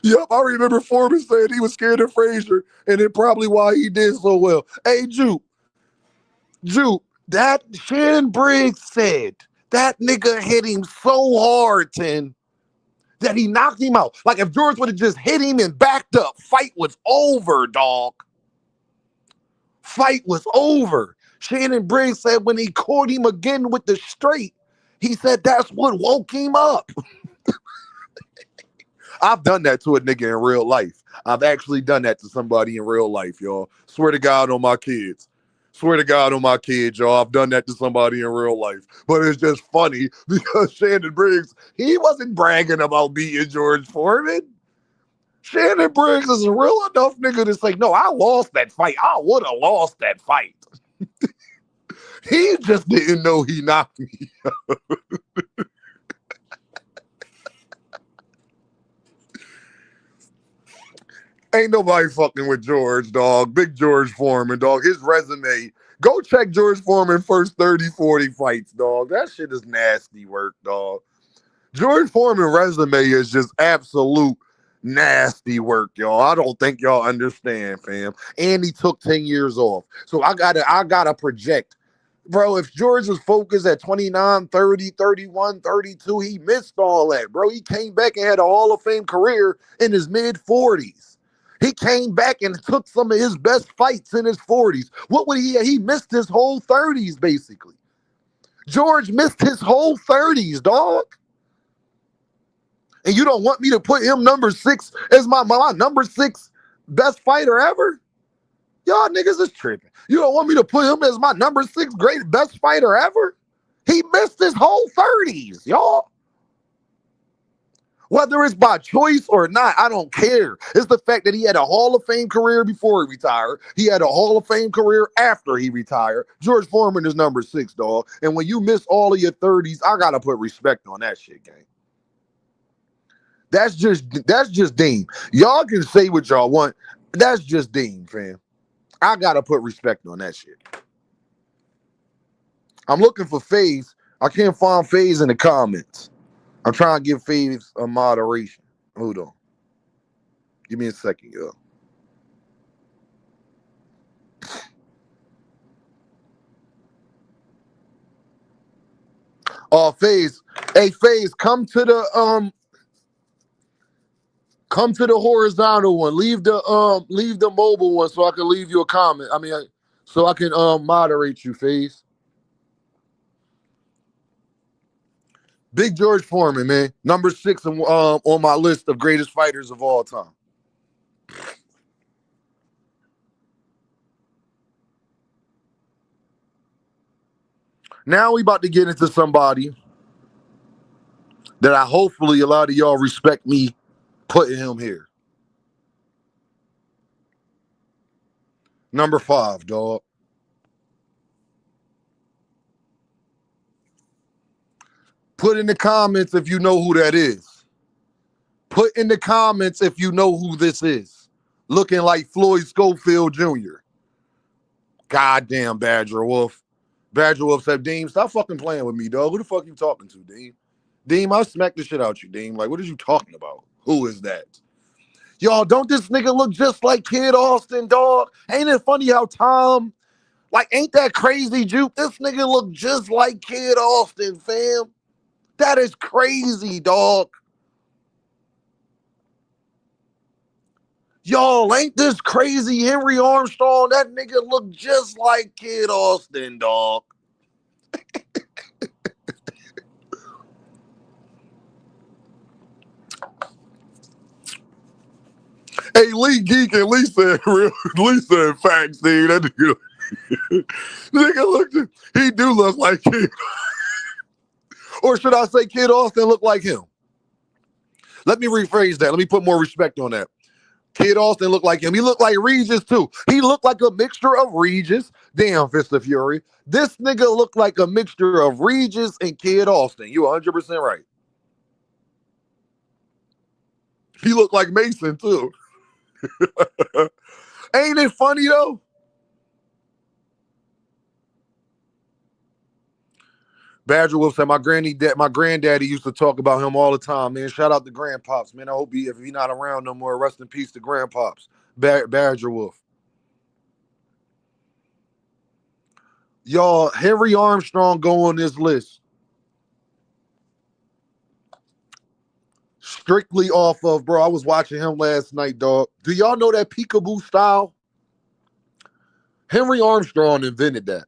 Yep, I remember Foreman saying he was scared of Frazier, and it probably why he did so well. Hey, Juke, that Shannon Briggs said that nigga hit him so hard, that he knocked him out. Like if George would have just hit him and backed up, fight was over, dog. Fight was over. Shannon Briggs said when he caught him again with the straight, he said that's what woke him up. I've done that to a nigga in real life. I've actually done that to somebody in real life, y'all. Swear to God on my kids. Swear to God on my kids, y'all. I've done that to somebody in real life. But it's just funny because Shannon Briggs, he wasn't bragging about beating George Foreman. Shannon Briggs is a real enough nigga to say, no, I lost that fight. I would have lost that fight. He just didn't know he knocked me. Ain't nobody fucking with George, dog. Big George Foreman, dog. His resume. Go check George Foreman first 30, 40 fights, dog. That shit is nasty work, dog. George Foreman resume is just absolute nasty work, y'all. I don't think y'all understand, fam. And he took 10 years off. So I gotta project. Bro, if George was focused at 29, 30, 31, 32, he missed all that, bro. He came back and had a Hall of Fame career in his mid-40s. He came back and took some of his best fights in his 40s. What would he missed his whole 30s, basically. George missed his whole 30s, dog. And you don't want me to put him number 6 as my number 6 best fighter ever? Y'all niggas is tripping. You don't want me to put him as my number 6 great best fighter ever? He missed his whole 30s, y'all. Whether it's by choice or not, I don't care. It's the fact that he had a Hall of Fame career before he retired. He had a Hall of Fame career after he retired. George Foreman is number 6, dog. And when you miss all of your 30s, I gotta put respect on that shit, gang. That's just Dean. Y'all can say what y'all want. That's just Dean, fam. I gotta put respect on that shit. I'm looking for FaZe. I can't find FaZe in the comments. I'm trying to give FaZe a moderation. Hold on. Give me a second, yo. Oh, FaZe. Hey, FaZe, come to the horizontal one. Leave the mobile one so I can leave you a comment. So I can moderate you, FaZe. Big George Foreman, man. Number 6 on my list of greatest fighters of all time. Now we about to get into somebody that I hopefully a lot of y'all respect me putting him here. Number 5, dog. Put in the comments if you know who that is. Put in the comments if you know who this is. Looking like Floyd Schofield Jr. Goddamn Badger Wolf. Badger Wolf said, Dean, stop fucking playing with me, dog. Who the fuck you talking to, Dean? Dean, I'll smack the shit out you, Dean. Like, what are you talking about? Who is that? Y'all, don't this nigga look just like Kid Austin, dog? Ain't it funny how Tom, like, ain't that crazy, Juke? This nigga look just like Kid Austin, fam. That is crazy, dog. Y'all, ain't this crazy Henry Armstrong? That nigga look just like Kid Austin, dog. Hey, Lee Geek and Lee said facts, dude. That nigga he do look like Kid. Or should I say Kid Austin look like him? Let me rephrase that. Let me put more respect on that. Kid Austin looked like him. He looked like Regis, too. He looked like a mixture of Regis. Damn, Fist of Fury. This nigga looked like a mixture of Regis and Kid Austin. You 100% right. He looked like Mason, too. Ain't it funny, though? Badger Wolf said my granddaddy used to talk about him all the time, man. Shout out to Grandpops, man. I hope if he's not around no more, rest in peace to Grandpops. Badger Wolf. Y'all, Henry Armstrong go on this list. Strictly off of, bro, I was watching him last night, dog. Do y'all know that peekaboo style? Henry Armstrong invented that.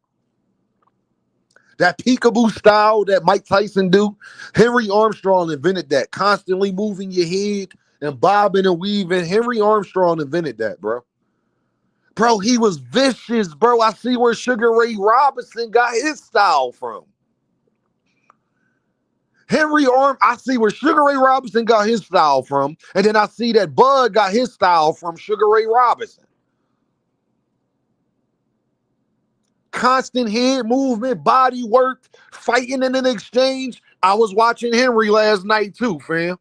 That peekaboo style that Mike Tyson do, Henry Armstrong invented that. Constantly moving your head and bobbing and weaving. Henry Armstrong invented that, bro. Bro, he was vicious, bro. I see where Sugar Ray Robinson got his style from. I see where Sugar Ray Robinson got his style from, and then I see that Bud got his style from Sugar Ray Robinson. Constant head movement, body work, fighting in an exchange. I was watching Henry last night too, fam.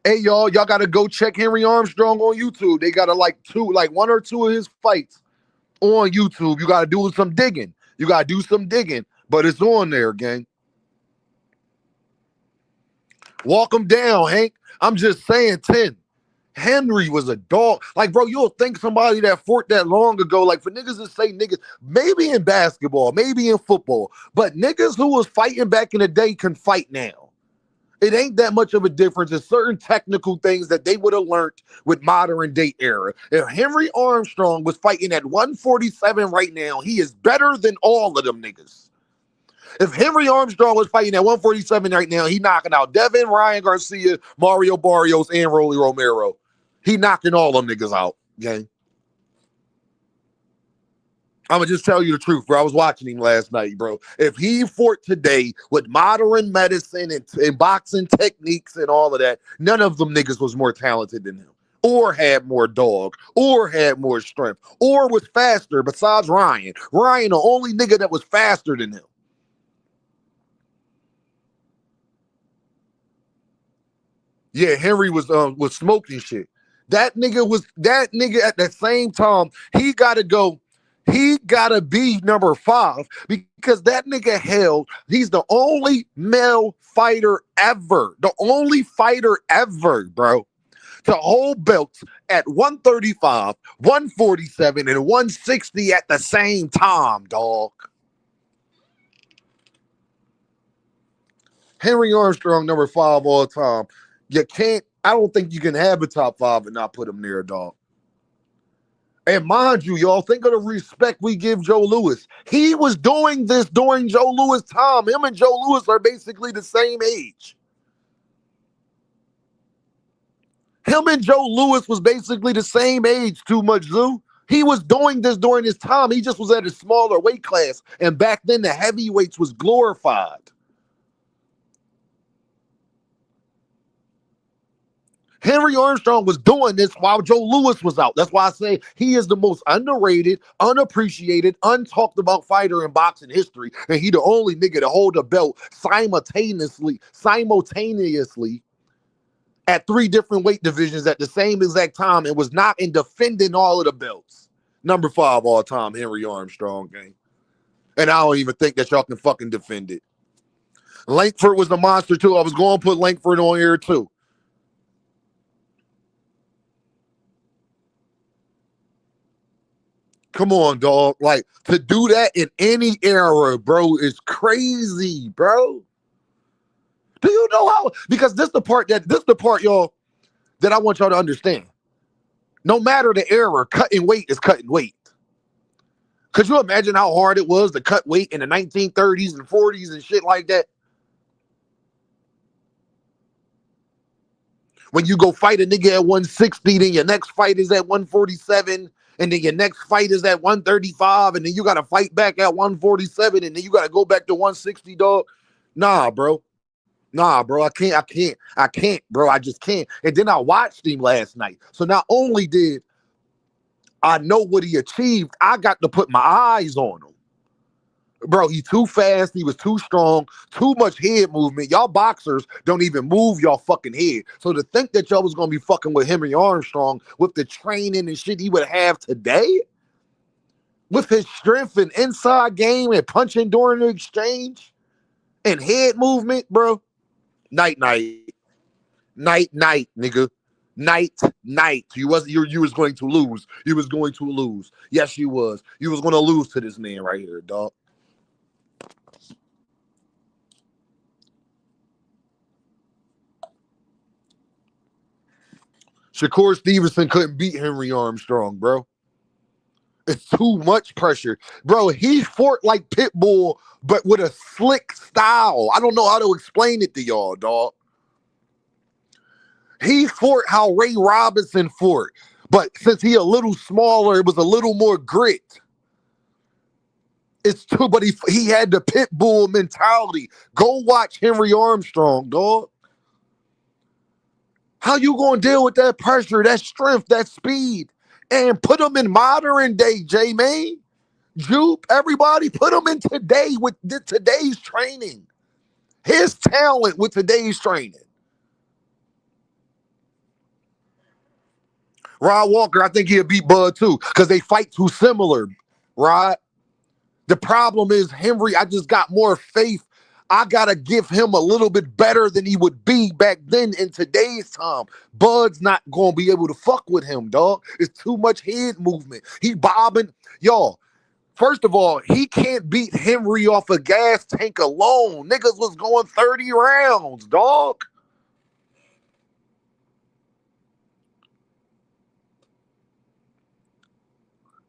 Hey, y'all got to go check Henry Armstrong on YouTube. They got to like one or two of his fights on YouTube. You got to do some digging. But it's on there, gang. Walk him down, Hank. I'm just saying 10. Henry was a dog. Like, bro, you'll think somebody that fought that long ago, like for niggas to say niggas, maybe in basketball, maybe in football, but niggas who was fighting back in the day can fight now. It ain't that much of a difference. There's certain technical things that they would have learned with modern day era. If Henry Armstrong was fighting at 147 right now, he is better than all of them niggas. If Henry Armstrong was fighting at 147 right now, he knocking out Devin, Ryan Garcia, Mario Barrios, and Rolly Romero. He knocking all them niggas out, gang. I'm going to just tell you the truth, bro. I was watching him last night, bro. If he fought today with modern medicine and boxing techniques and all of that, none of them niggas was more talented than him, or had more dog, or had more strength, or was faster besides Ryan. Ryan, the only nigga that was faster than him. Yeah, Henry was smoking shit. That nigga at the same time, he gotta be number 5 because that nigga he's the only male fighter ever, bro, to hold belts at 135, 147, and 160 at the same time, dog. Henry Armstrong, number 5 all time. I don't think you can have a top 5 and not put him there, dog. And mind you, y'all, think of the respect we give Joe Louis. He was doing this during Joe Louis' time. Him and Joe Louis are basically the same age. Him and Joe Louis was basically the same age, Too Much Zoo. He was doing this during his time. He just was at a smaller weight class. And back then, the heavyweights was glorified. Henry Armstrong was doing this while Joe Louis was out. That's why I say he is the most underrated, unappreciated, untalked about fighter in boxing history. And he the only nigga to hold a belt simultaneously at 3 different weight divisions at the same exact time and was not in defending all of the belts. Number 5 all time, Henry Armstrong, gang. And I don't even think that y'all can fucking defend it. Langford was the monster too. I was going to put Langford on here too. Come on, dog. Like, to do that in any era, bro, is crazy, bro. Do you know how? Because this the part, y'all, that I want y'all to understand. No matter the era, cutting weight is cutting weight. Could you imagine how hard it was to cut weight in the 1930s and 40s and shit like that? When you go fight a nigga at 160, then your next fight is at 147, and then your next fight is at 135, and then you got to fight back at 147, and then you got to go back to 160, dog. Nah, bro. I can't, bro. I just can't. And then I watched him last night. So not only did I know what he achieved, I got to put my eyes on him. Bro, he too fast. He was too strong. Too much head movement. Y'all boxers don't even move y'all fucking head. So to think that y'all was going to be fucking with Henry Armstrong with the training and shit he would have today, with his strength and inside game and punching during the exchange and head movement, bro. Night, night, night, nigga. Night. You was going to lose. You was going to lose. Yes, you was. You was going to lose to this man right here, dog. Shakur Stevenson couldn't beat Henry Armstrong, bro. It's too much pressure. Bro, he fought like Pitbull, but with a slick style. I don't know how to explain it to y'all, dog. He fought how Ray Robinson fought, but since he a little smaller, it was a little more grit. It's too, but he had the Pitbull mentality. Go watch Henry Armstrong, dog. How you gonna deal with that pressure, that strength, that speed? And put them in modern day, J-Man. Jupe, everybody, put him in today with today's training. His talent with today's training. Rod Walker, I think he'll beat Bud too, because they fight too similar, Rod. The problem is Henry, I just got more faith. I gotta give him a little bit better than he would be back then in today's time. Bud's not gonna be able to fuck with him, dog. It's too much head movement. He bobbing. Y'all, first of all, he can't beat Henry off a gas tank alone. Niggas was going 30 rounds, dog.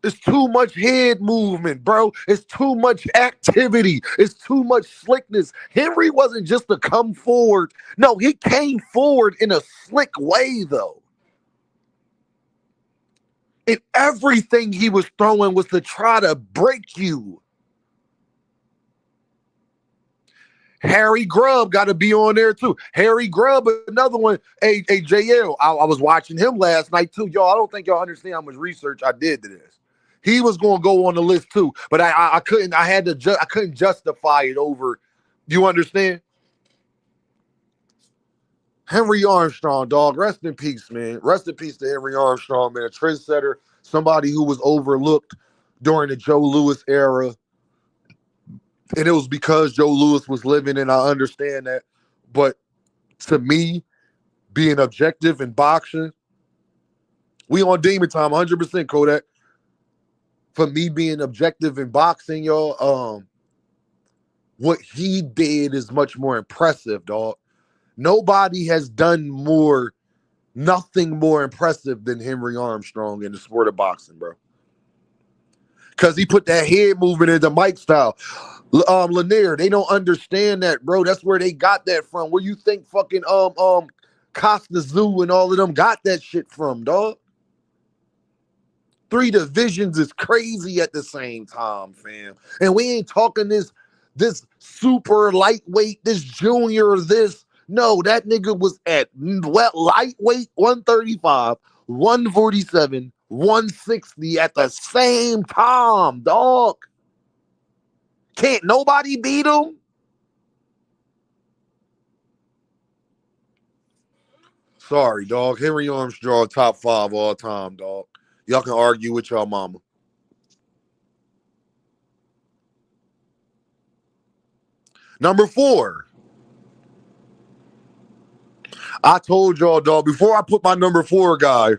It's too much head movement, bro. It's too much activity. It's too much slickness. Henry wasn't just to come forward. No, he came forward in a slick way, though. And everything he was throwing was to try to break you. Harry Grubb got to be on there, too. Harry Grubb, another one. JL, I was watching him last night, too. Y'all, I don't think y'all understand how much research I did to this. He was going to go on the list too, but I couldn't. I couldn't justify it over. You understand? Henry Armstrong, dog. Rest in peace, man. Rest in peace to Henry Armstrong, man. A trendsetter, somebody who was overlooked during the Joe Louis era, and it was because Joe Louis was living, and I understand that. But to me, being objective in boxing, we on demon time, 100%, Kodak. For me being objective in boxing, y'all, what he did is much more impressive, dog. Nobody has done nothing more impressive than Henry Armstrong in the sport of boxing, bro. Because he put that head movement into Mike style. Lanier, they don't understand that, bro. That's where they got that from. Where you think fucking Costa Zoo and all of them got that shit from, dog? 3 divisions is crazy at the same time, fam. And we ain't talking this super lightweight, this junior, this. No, that nigga was at lightweight 135, 147, 160 at the same time, dog. Can't nobody beat him? Sorry, dog. Henry Armstrong, top 5 all time, dog. Y'all can argue with y'all mama. Number 4. I told y'all, dog, before I put my number 4 guy,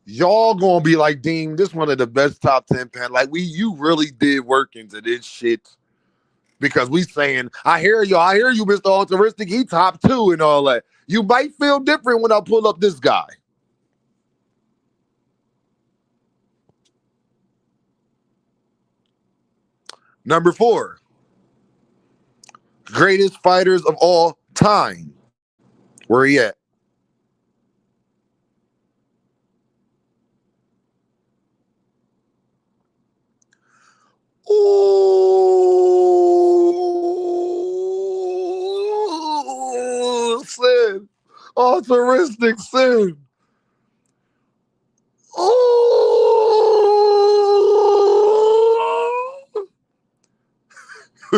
y'all gonna be like, Dean, this one of the best top 10 pen. Like, you really did work into this shit. Because we saying, I hear you, Mr. Altruistic, he top 2 and all that. You might feel different when I pull up this guy. Number 4. Greatest fighters of all time. Where he at? Ooh, Sin. Altruistic Sin. Ooh.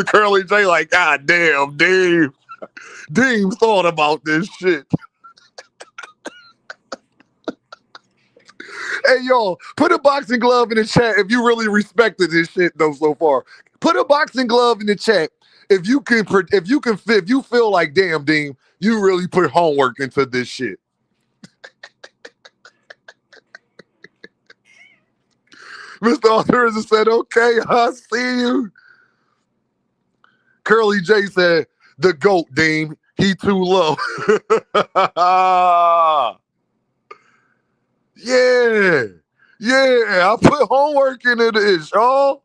Curly J like, God damn, Deem thought about this shit. Hey, y'all, put a boxing glove in the chat if you really respected this shit though so far. Put a boxing glove in the chat if you can. If you feel like, damn, Dean, you really put homework into this shit. Mr. Authors said, okay, I see you. Curly J said, the GOAT, Dean. He too low. Yeah. I put homework into this, y'all.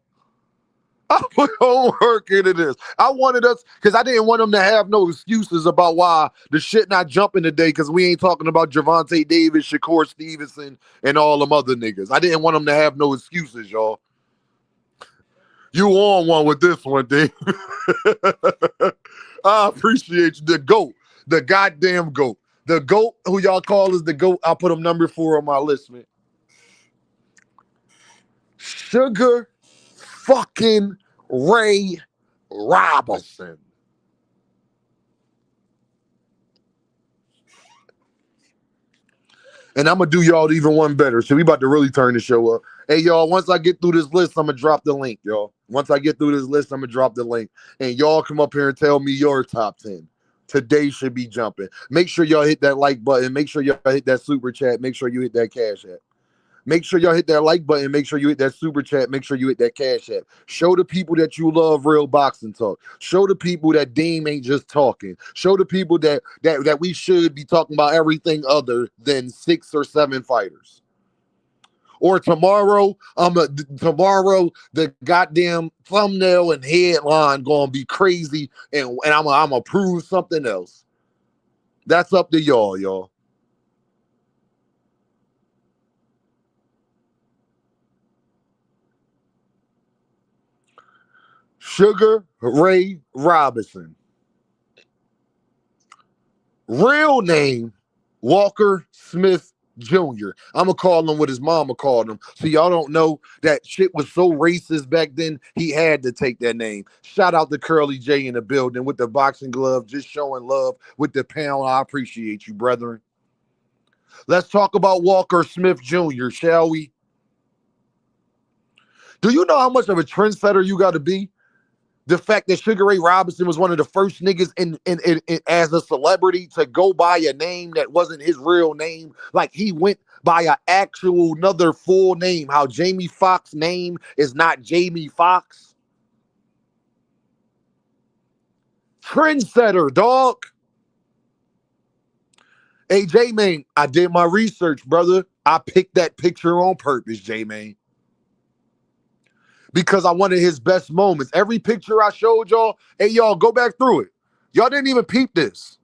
I put homework into this. I wanted us, because I didn't want them to have no excuses about why the shit not jumping today, because we ain't talking about Javante Davis, Shakur Stevenson, and all them other niggas. I didn't want them to have no excuses, y'all. You on one with this one, D. I appreciate you. The GOAT. The goddamn GOAT. The GOAT, who y'all call is the GOAT. I'll put him number 4 on my list, man. Sugar fucking Ray Robinson. And I'm going to do y'all even one better. So we about to really turn the show up. Hey, y'all, once I get through this list, I'm going to drop the link, y'all. Once I get through this list, I'm going to drop the link. And y'all come up here and tell me your top 10. Today should be jumping. Make sure y'all hit that like button. Make sure y'all hit that super chat. Make sure you hit that cash app. Make sure y'all hit that like button. Make sure you hit that super chat. Make sure you hit that cash app. Show the people that you love real boxing talk. Show the people that Dean ain't just talking. Show the people that we should be talking about everything other than 6 or 7 fighters. Or tomorrow, the goddamn thumbnail and headline gonna be crazy, and I'm gonna prove something else. That's up to y'all. Sugar Ray Robinson. Real name, Walker Smith Jr. I'm going to call him what his mama called him. So y'all don't know that shit was so racist back then, he had to take that name. Shout out to Curly J in the building with the boxing glove, just showing love with the pound. I appreciate you, brethren. Let's talk about Walker Smith Jr., shall we? Do you know how much of a trendsetter you got to be? The fact that Sugar Ray Robinson was one of the first niggas in as a celebrity to go by a name that wasn't his real name. Like he went by an actual another full name. How Jamie Foxx's name is not Jamie Foxx. Trendsetter, dog. Hey, J-Man, I did my research, brother. I picked that picture on purpose, J-Man. Because I wanted his best moments. Every picture I showed y'all, hey, y'all, go back through it. Y'all didn't even peep this.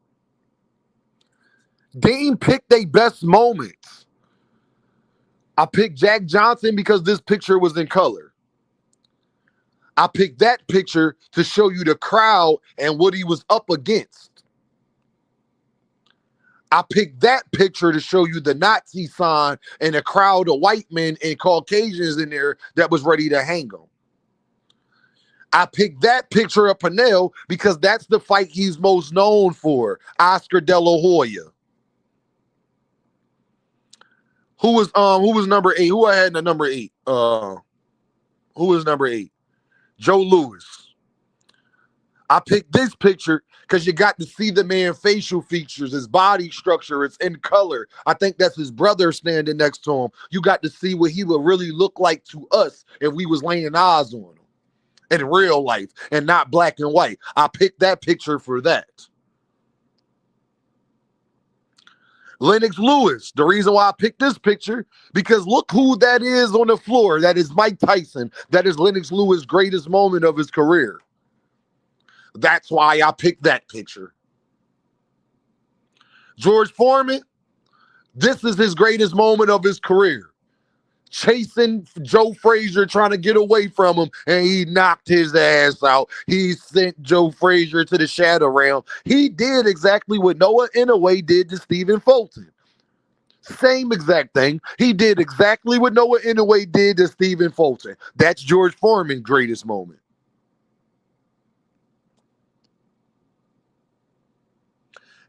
Dean picked their best moments. I picked Jack Johnson because this picture was in color. I picked that picture to show you the crowd and what he was up against. I picked that picture to show you the Nazi sign and a crowd of white men and Caucasians in there that was ready to hang him. I picked that picture of Pernell because that's the fight he's most known for, Oscar De La Hoya. Who was number 8? Who I had in the number 8? Who was number 8? Joe Louis. I picked this picture because you got to see the man's facial features, his body structure, it's in color. I think that's his brother standing next to him. You got to see what he would really look like to us if we was laying eyes on him in real life and not black and white. I picked that picture for that. Lennox Lewis. The reason why I picked this picture, because look who that is on the floor. That is Mike Tyson. That is Lennox Lewis' greatest moment of his career. That's why I picked that picture. George Foreman. This is his greatest moment of his career. Chasing Joe Frazier, trying to get away from him, and he knocked his ass out. He sent Joe Frazier to the shadow realm. He did exactly what Noah Inoue did to Stephen Fulton. Same exact thing. He did exactly what Noah Inoue did to Stephen Fulton. That's George Foreman's greatest moment.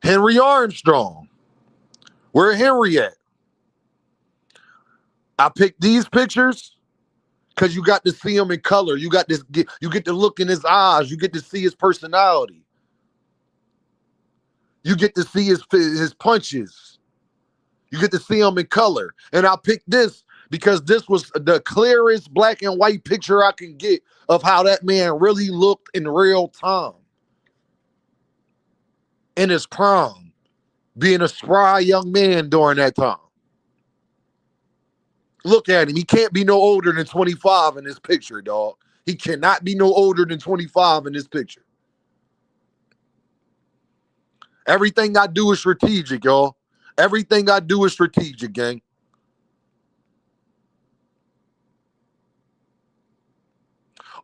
Henry Armstrong. Where Henry at? I picked these pictures because you got to see him in color. You get to look in his eyes. You get to see his personality. You get to see his punches. You get to see him in color. And I picked this because this was the clearest black and white picture I can get of how that man really looked in real time. In his prime, being a spry young man during that time. Look at him. He can't be no older than 25 in this picture, dog. He cannot be no older than 25 in this picture. Everything I do is strategic, y'all. Everything I do is strategic, gang.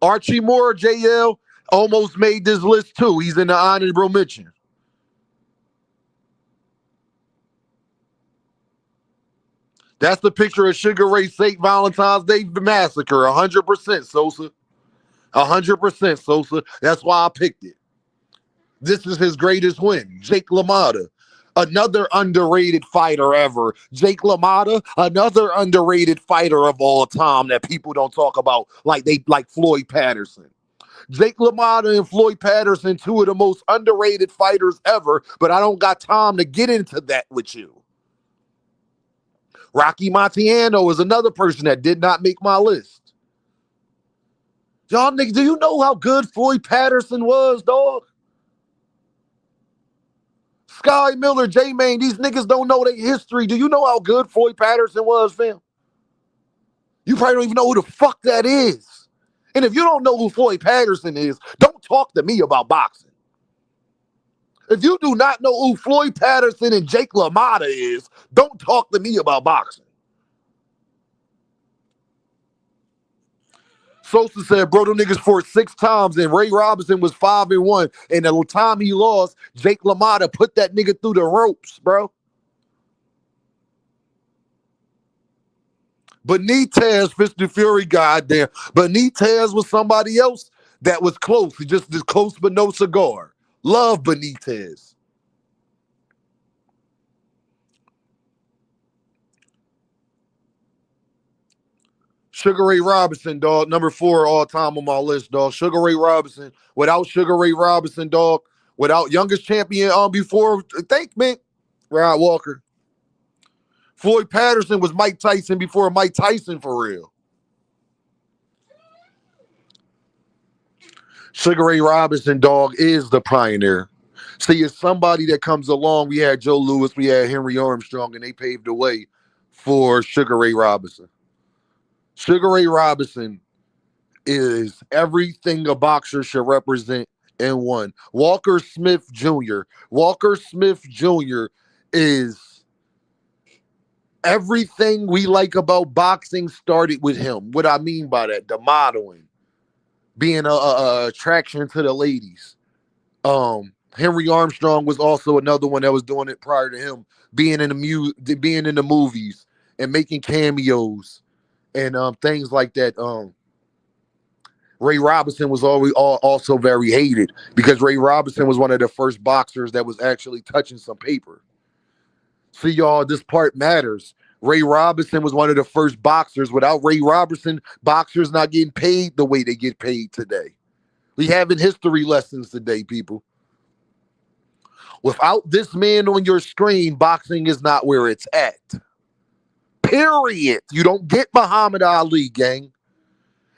Archie Moore, JL, almost made this list too. He's in the honorable mention. That's the picture of Sugar Ray St. Valentine's Day Massacre. 100% Sosa. 100% Sosa. That's why I picked it. This is his greatest win. Jake LaMotta, another underrated fighter ever. Jake LaMotta, another underrated fighter of all time that people don't talk about like Floyd Patterson. Jake LaMotta and Floyd Patterson, two of the most underrated fighters ever, but I don't got time to get into that with you. Rocky Marciano is another person that did not make my list. Y'all niggas, do you know how good Floyd Patterson was, dog? Sky Miller, J-Main, these niggas don't know their history. Do you know how good Floyd Patterson was, fam? You probably don't even know who the fuck that is. And if you don't know who Floyd Patterson is, don't talk to me about boxing. If you do not know who Floyd Patterson and Jake LaMotta is, don't talk to me about boxing. Sosa said, bro, them niggas fought 6 times and Ray Robinson was 5-1. And the time he lost, Jake LaMotta put that nigga through the ropes, bro. Benitez, Fist of Fury, goddamn. Benitez was somebody else that was close. He just close but no cigar. Love Benitez. Sugar Ray Robinson, dog, number 4 all time on my list, dog. Sugar Ray Robinson. Without Sugar Ray Robinson, dog, without youngest champion before, thank me, Rod Walker. Floyd Patterson was Mike Tyson before Mike Tyson for real. Sugar Ray Robinson, dog, is the pioneer. See, it's somebody that comes along. We had Joe Louis, we had Henry Armstrong, and they paved the way for Sugar Ray Robinson. Sugar Ray Robinson is everything a boxer should represent in one. Walker Smith Jr. Walker Smith Jr. is everything we like about boxing started with him. What I mean by that, the modeling, being a attraction to the ladies. Henry Armstrong was also another one that was doing it prior to him, being in the movies and making cameos and things like that. Ray Robinson was always also very hated because Ray Robinson was one of the first boxers that was actually touching some paper. See, y'all, this part matters. Ray Robinson was one of the first boxers. Without Ray Robinson, boxers not getting paid the way they get paid today. We having history lessons today, people. Without this man on your screen, boxing is not where it's at. Period. You don't get Muhammad Ali, gang.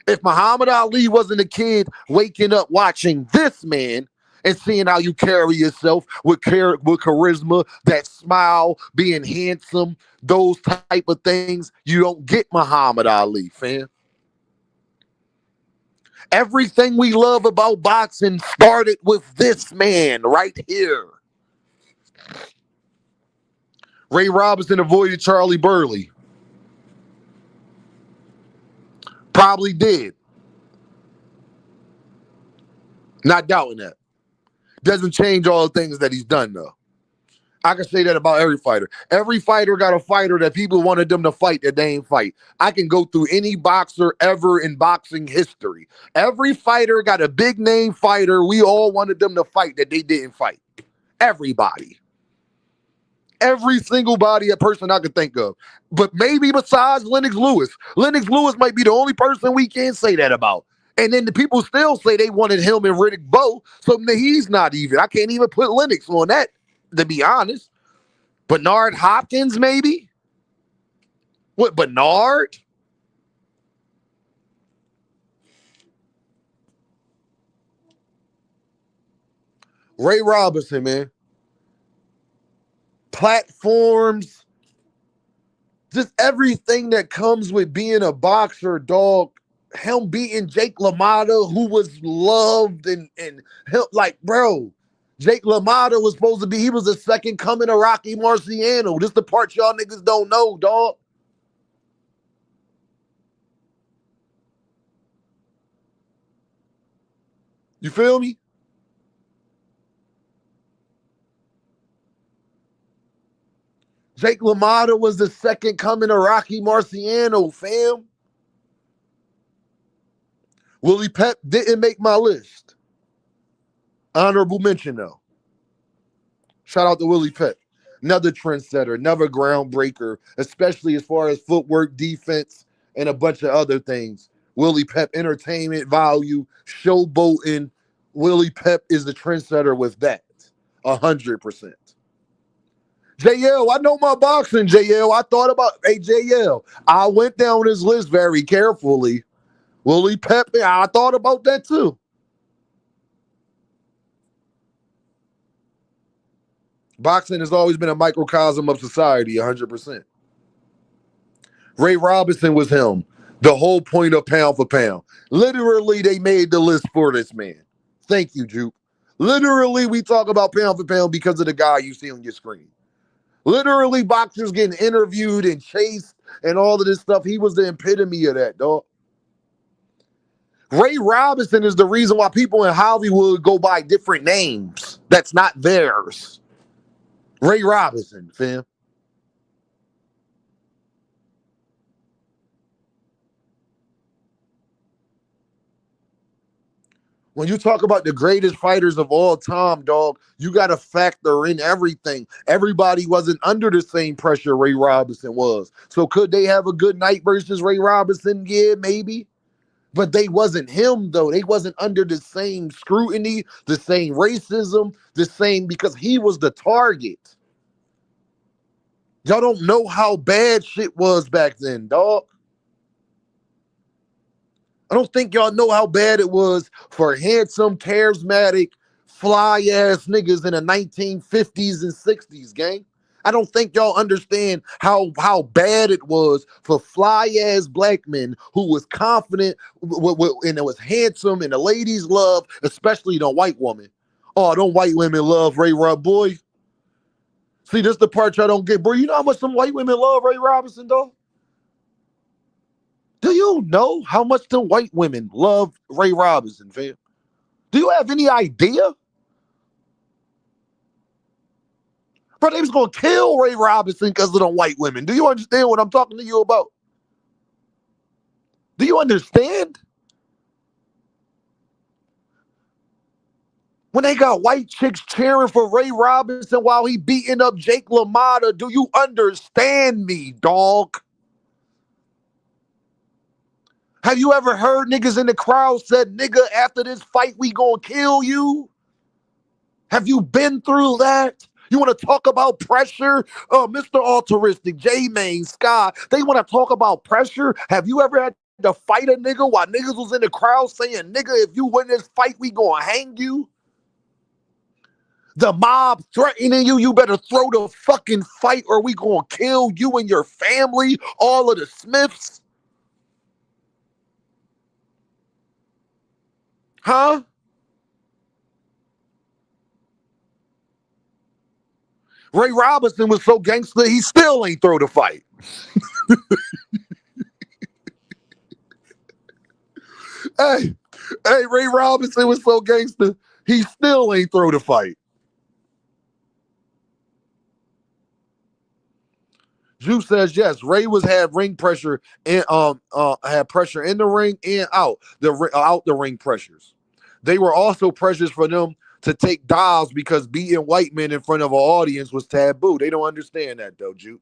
If Muhammad Ali wasn't a kid waking up watching this man and seeing how you carry yourself with charisma, that smile, being handsome, those type of things, you don't get Muhammad Ali, fam. Everything we love about boxing started with this man right here. Ray Robinson avoided Charlie Burley. Probably did. Not doubting that. Doesn't change all the things that he's done, though. I can say that about every fighter. Every fighter got a fighter that people wanted them to fight that they ain't fight. I can go through any boxer ever in boxing history. Every fighter got a big name fighter we all wanted them to fight that they didn't fight. Everybody. Every single body a person I could think of. But maybe besides Lennox Lewis. Lennox Lewis might be the only person we can't say that about. And then the people still say they wanted him and Riddick Bowe. So he's not even. I can't even put Lennox on that, to be honest. Bernard Hopkins, maybe? What, Bernard? Ray Robinson, man. Platforms, just everything that comes with being a boxer, dog. Him beating Jake LaMotta, who was loved and him, like, bro, Jake LaMotta was supposed to be, he was the second coming of Rocky Marciano. This the part y'all niggas don't know, dog. You feel me? Jake LaMotta was the second coming of Rocky Marciano, fam. Willie Pep didn't make my list. Honorable mention, though. Shout out to Willie Pep. Another trendsetter, another groundbreaker, especially as far as footwork, defense, and a bunch of other things. Willie Pep, entertainment value, showboating. Willie Pep is the trendsetter with that. 100%. JL, I know my boxing, JL. I thought about, hey, JL, I went down this list very carefully. Willie Pep, I thought about that too. Boxing has always been a microcosm of society, 100%. Ray Robinson was him. The whole point of pound for pound. Literally, they made the list for this man. Thank you, Jupe. Literally, we talk about pound for pound because of the guy you see on your screen. Literally, boxers getting interviewed and chased and all of this stuff. He was the epitome of that, dog. Ray Robinson is the reason why people in Hollywood go by different names. That's not theirs. Ray Robinson, fam. When you talk about the greatest fighters of all time, dog, you got to factor in everything. Everybody wasn't under the same pressure Ray Robinson was. So could they have a good night versus Ray Robinson? Yeah, maybe. But they wasn't him, though. They wasn't under the same scrutiny, the same racism, the same, because he was the target. Y'all don't know how bad shit was back then, dog. I don't think y'all know how bad it was for handsome, charismatic, fly-ass niggas in the 1950s and 60s, gang. I don't think y'all understand how bad it was for fly-ass black men who was confident and it was handsome and the ladies love, especially the white woman. Oh, don't white women love Ray Rob, boy. See, this is the part y'all don't get, bro. You know how much some white women love Ray Robinson, though? Do you know how much the white women love Ray Robinson, fam? Do you have any idea? Bro, they was going to kill Ray Robinson because of the white women. Do you understand what I'm talking to you about? Do you understand? When they got white chicks cheering for Ray Robinson while he beating up Jake LaMotta, do you understand me, dog? Have you ever heard niggas in the crowd said, nigga, after this fight, we gonna kill you? Have you been through that? You want to talk about pressure? Mr. Altruistic, J-Main, Sky, they want to talk about pressure. Have you ever had to fight a nigga while niggas was in the crowd saying, nigga, if you win this fight, we gonna hang you? The mob threatening you, you better throw the fucking fight or we gonna kill you and your family, all of the Smiths. Huh? Ray Robinson was so gangster, he still ain't throw the fight. hey, Ray Robinson was so gangster, he still ain't throw the fight. Juice says yes. Ray had ring pressure and had pressure in the ring and out the ring pressures. They were also pressures for them to take dives because beating white men in front of an audience was taboo. They don't understand that though, Juke.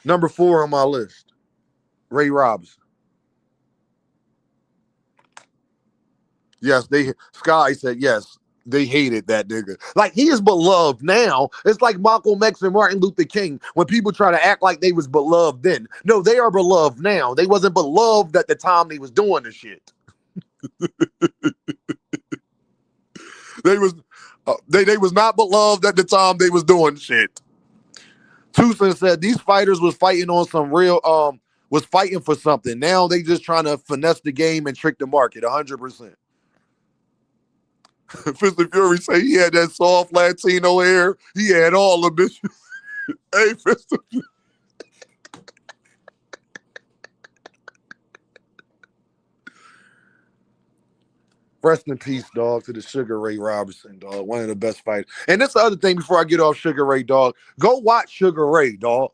Number 4 on my list, Ray Robinson. Yes, Sky said yes. They hated that nigga. Like, he is beloved now. It's like Malcolm X and Martin Luther King when people try to act like they was beloved then. No, they are beloved now. They wasn't beloved at the time they was doing the shit. They was not beloved at the time they was doing shit. Tucson said these fighters was fighting on some real was fighting for something. Now they just trying to finesse the game and trick the market 100%. Fisted Fury say he had that soft Latino hair. He had all the bitches. Hey, Fisted Fury. Rest in peace, dog, to the Sugar Ray Robinson, dog. One of the best fighters. And that's the other thing before I get off Sugar Ray, dog. Go watch Sugar Ray, dog.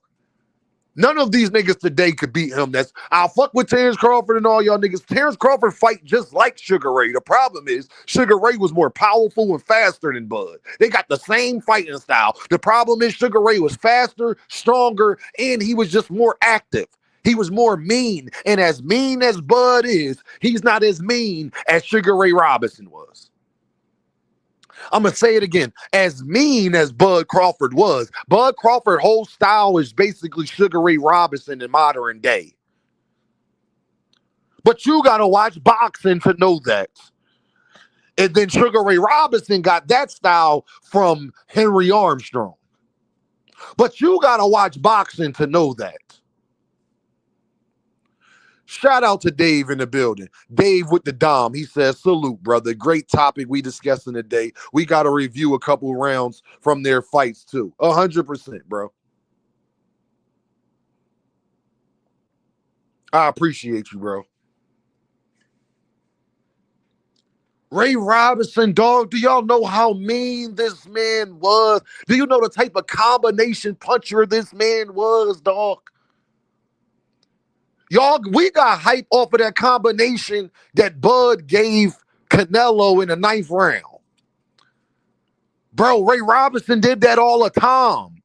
None of these niggas today could beat him. I'll fuck with Terrence Crawford and all y'all niggas. Terrence Crawford fight just like Sugar Ray. The problem is Sugar Ray was more powerful and faster than Bud. They got the same fighting style. The problem is Sugar Ray was faster, stronger, and he was just more active. He was more mean. And as mean as Bud is, he's not as mean as Sugar Ray Robinson was. I'm going to say it again. As mean as Bud Crawford was, Bud Crawford's whole style is basically Sugar Ray Robinson in modern day. But you got to watch boxing to know that. And then Sugar Ray Robinson got that style from Henry Armstrong. But you got to watch boxing to know that. Shout out to Dave in the building. Dave with the Dom. He says, salute, brother. Great topic we discussing today. We got to review a couple rounds from their fights, too. 100%, bro. I appreciate you, bro. Ray Robinson, dog, do y'all know how mean this man was? Do you know the type of combination puncher this man was, dog? Y'all, we got hype off of that combination that Bud gave Canelo in the 9th round. Bro, Ray Robinson did that all the time.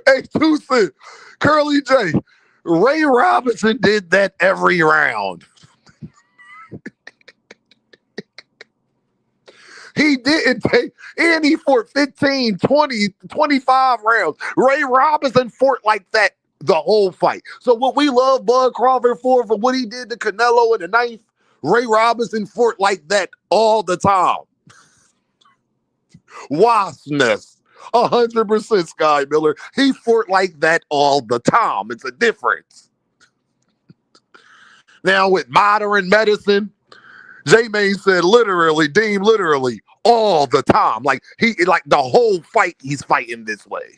Hey, Tucson, Curly J, Ray Robinson did that every round. He didn't take, and he fought 15, 20, 25 rounds. Ray Robinson fought like that the whole fight. So what we love Bud Crawford for what he did to Canelo in the 9th, Ray Robinson fought like that all the time. Waspness. 100% Sky Miller. He fought like that all the time. It's a difference. Now with modern medicine, J-Main said literally, Deem literally, all the time. Like the whole fight he's fighting this way.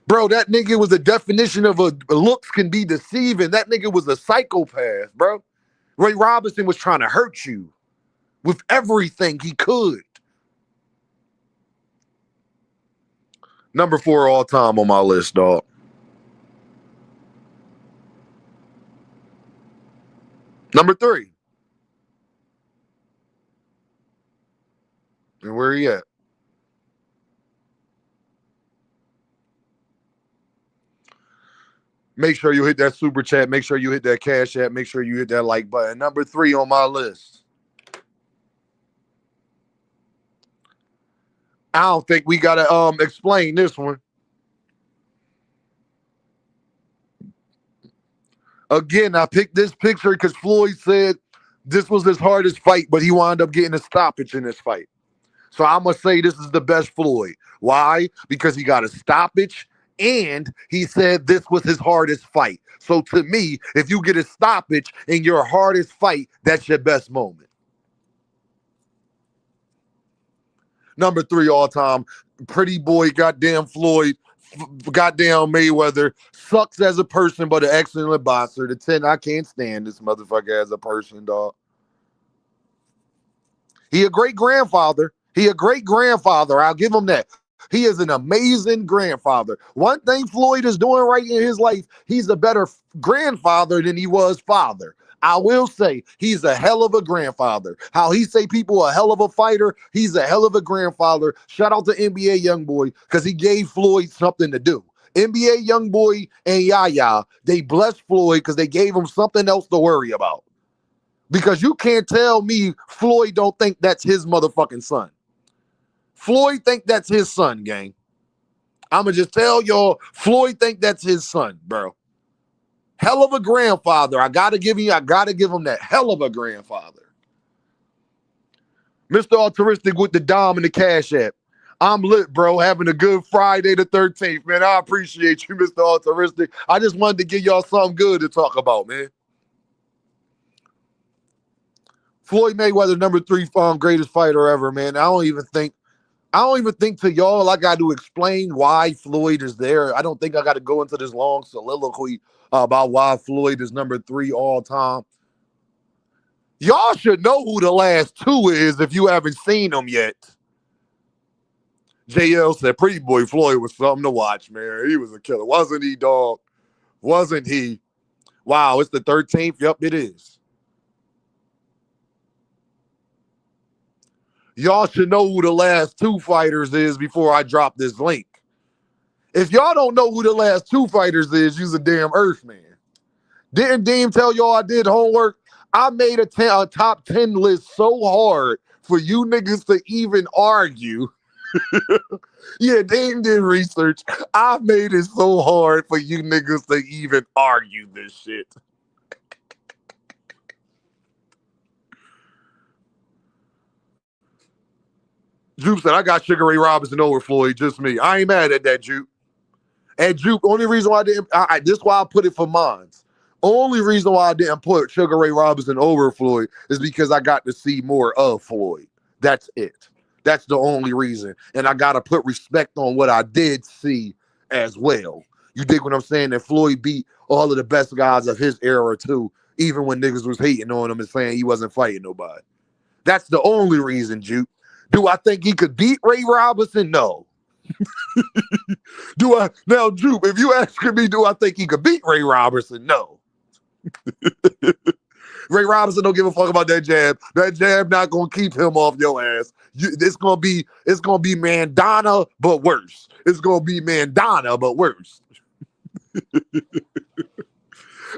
Bro, that nigga was the definition of looks can be deceiving. That nigga was a psychopath, bro. Ray Robinson was trying to hurt you with everything he could. Number 4 all time on my list, dog. Number 3. And where he at? Make sure you hit that super chat. Make sure you hit that cash app. Make sure you hit that like button. Number 3 on my list. I don't think we got to explain this one. Again, I picked this picture because Floyd said this was his hardest fight, but he wound up getting a stoppage in this fight. So I'm going to say this is the best Floyd. Why? Because he got a stoppage. And he said this was his hardest fight. So to me, if you get a stoppage in your hardest fight, that's your best moment. Number 3 all time, pretty boy, goddamn Floyd, goddamn Mayweather, sucks as a person, but an excellent boxer. The 10, I can't stand this motherfucker as a person, dog. He a great grandfather. I'll give him that. He is an amazing grandfather. One thing Floyd is doing right in his life, he's a better grandfather than he was father. I will say he's a hell of a grandfather. How he say people a hell of a fighter, he's a hell of a grandfather. Shout out to NBA Youngboy because he gave Floyd something to do. NBA Youngboy and Yaya, they blessed Floyd because they gave him something else to worry about. Because you can't tell me Floyd don't think that's his motherfucking son. Floyd think that's his son, gang. I'ma just tell y'all, Floyd think that's his son, bro. Hell of a grandfather. I gotta give him that hell of a grandfather. Mr. Altruistic with the Dom and the Cash App. I'm lit, bro. Having a good Friday the 13th, man. I appreciate you, Mr. Altruistic. I just wanted to give y'all something good to talk about, man. Floyd Mayweather, number 3 greatest fighter ever, man. I don't even think to y'all I got to explain why Floyd is there. I don't think I got to go into this long soliloquy about why Floyd is number 3 all time. Y'all should know who the last 2 is if you haven't seen them yet. JL said, Pretty Boy Floyd was something to watch, man. He was a killer. Wasn't he, dog? Wasn't he? Wow, it's the 13th. Yep, it is. Y'all should know who the last 2 fighters is before I drop this link. If y'all don't know who the last 2 fighters is, you's a damn Earthman. Didn't Dean tell y'all I did homework? I made a top 10 list so hard for you niggas to even argue. Yeah, Dean did research. I made it so hard for you niggas to even argue this shit. Jupe said, I got Sugar Ray Robinson over Floyd, just me. I ain't mad at that, Jupe. And Jupe, only reason why this is why I put it for mines. Only reason why I didn't put Sugar Ray Robinson over Floyd is because I got to see more of Floyd. That's it. That's the only reason. And I got to put respect on what I did see as well. You dig what I'm saying? That Floyd beat all of the best guys of his era too, even when niggas was hating on him and saying he wasn't fighting nobody. That's the only reason, Jupe. Do I think he could beat Ray Robinson? No. Now, Jupe, if you asking me, do I think he could beat Ray Robinson? No. Ray Robinson don't give a fuck about that jab. That jab not gonna keep him off your ass. It's gonna be Mandana, but worse. It's gonna be Mandana, but worse.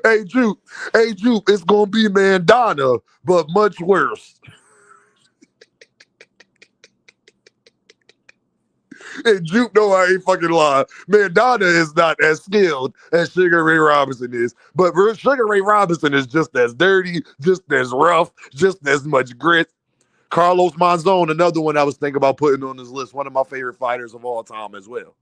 Hey Jupe, it's gonna be Mandana, but much worse. And Jupe know I ain't fucking lying. Mandana is not as skilled as Sugar Ray Robinson is. But Sugar Ray Robinson is just as dirty, just as rough, just as much grit. Carlos Monzon, another one I was thinking about putting on this list. One of my favorite fighters of all time as well.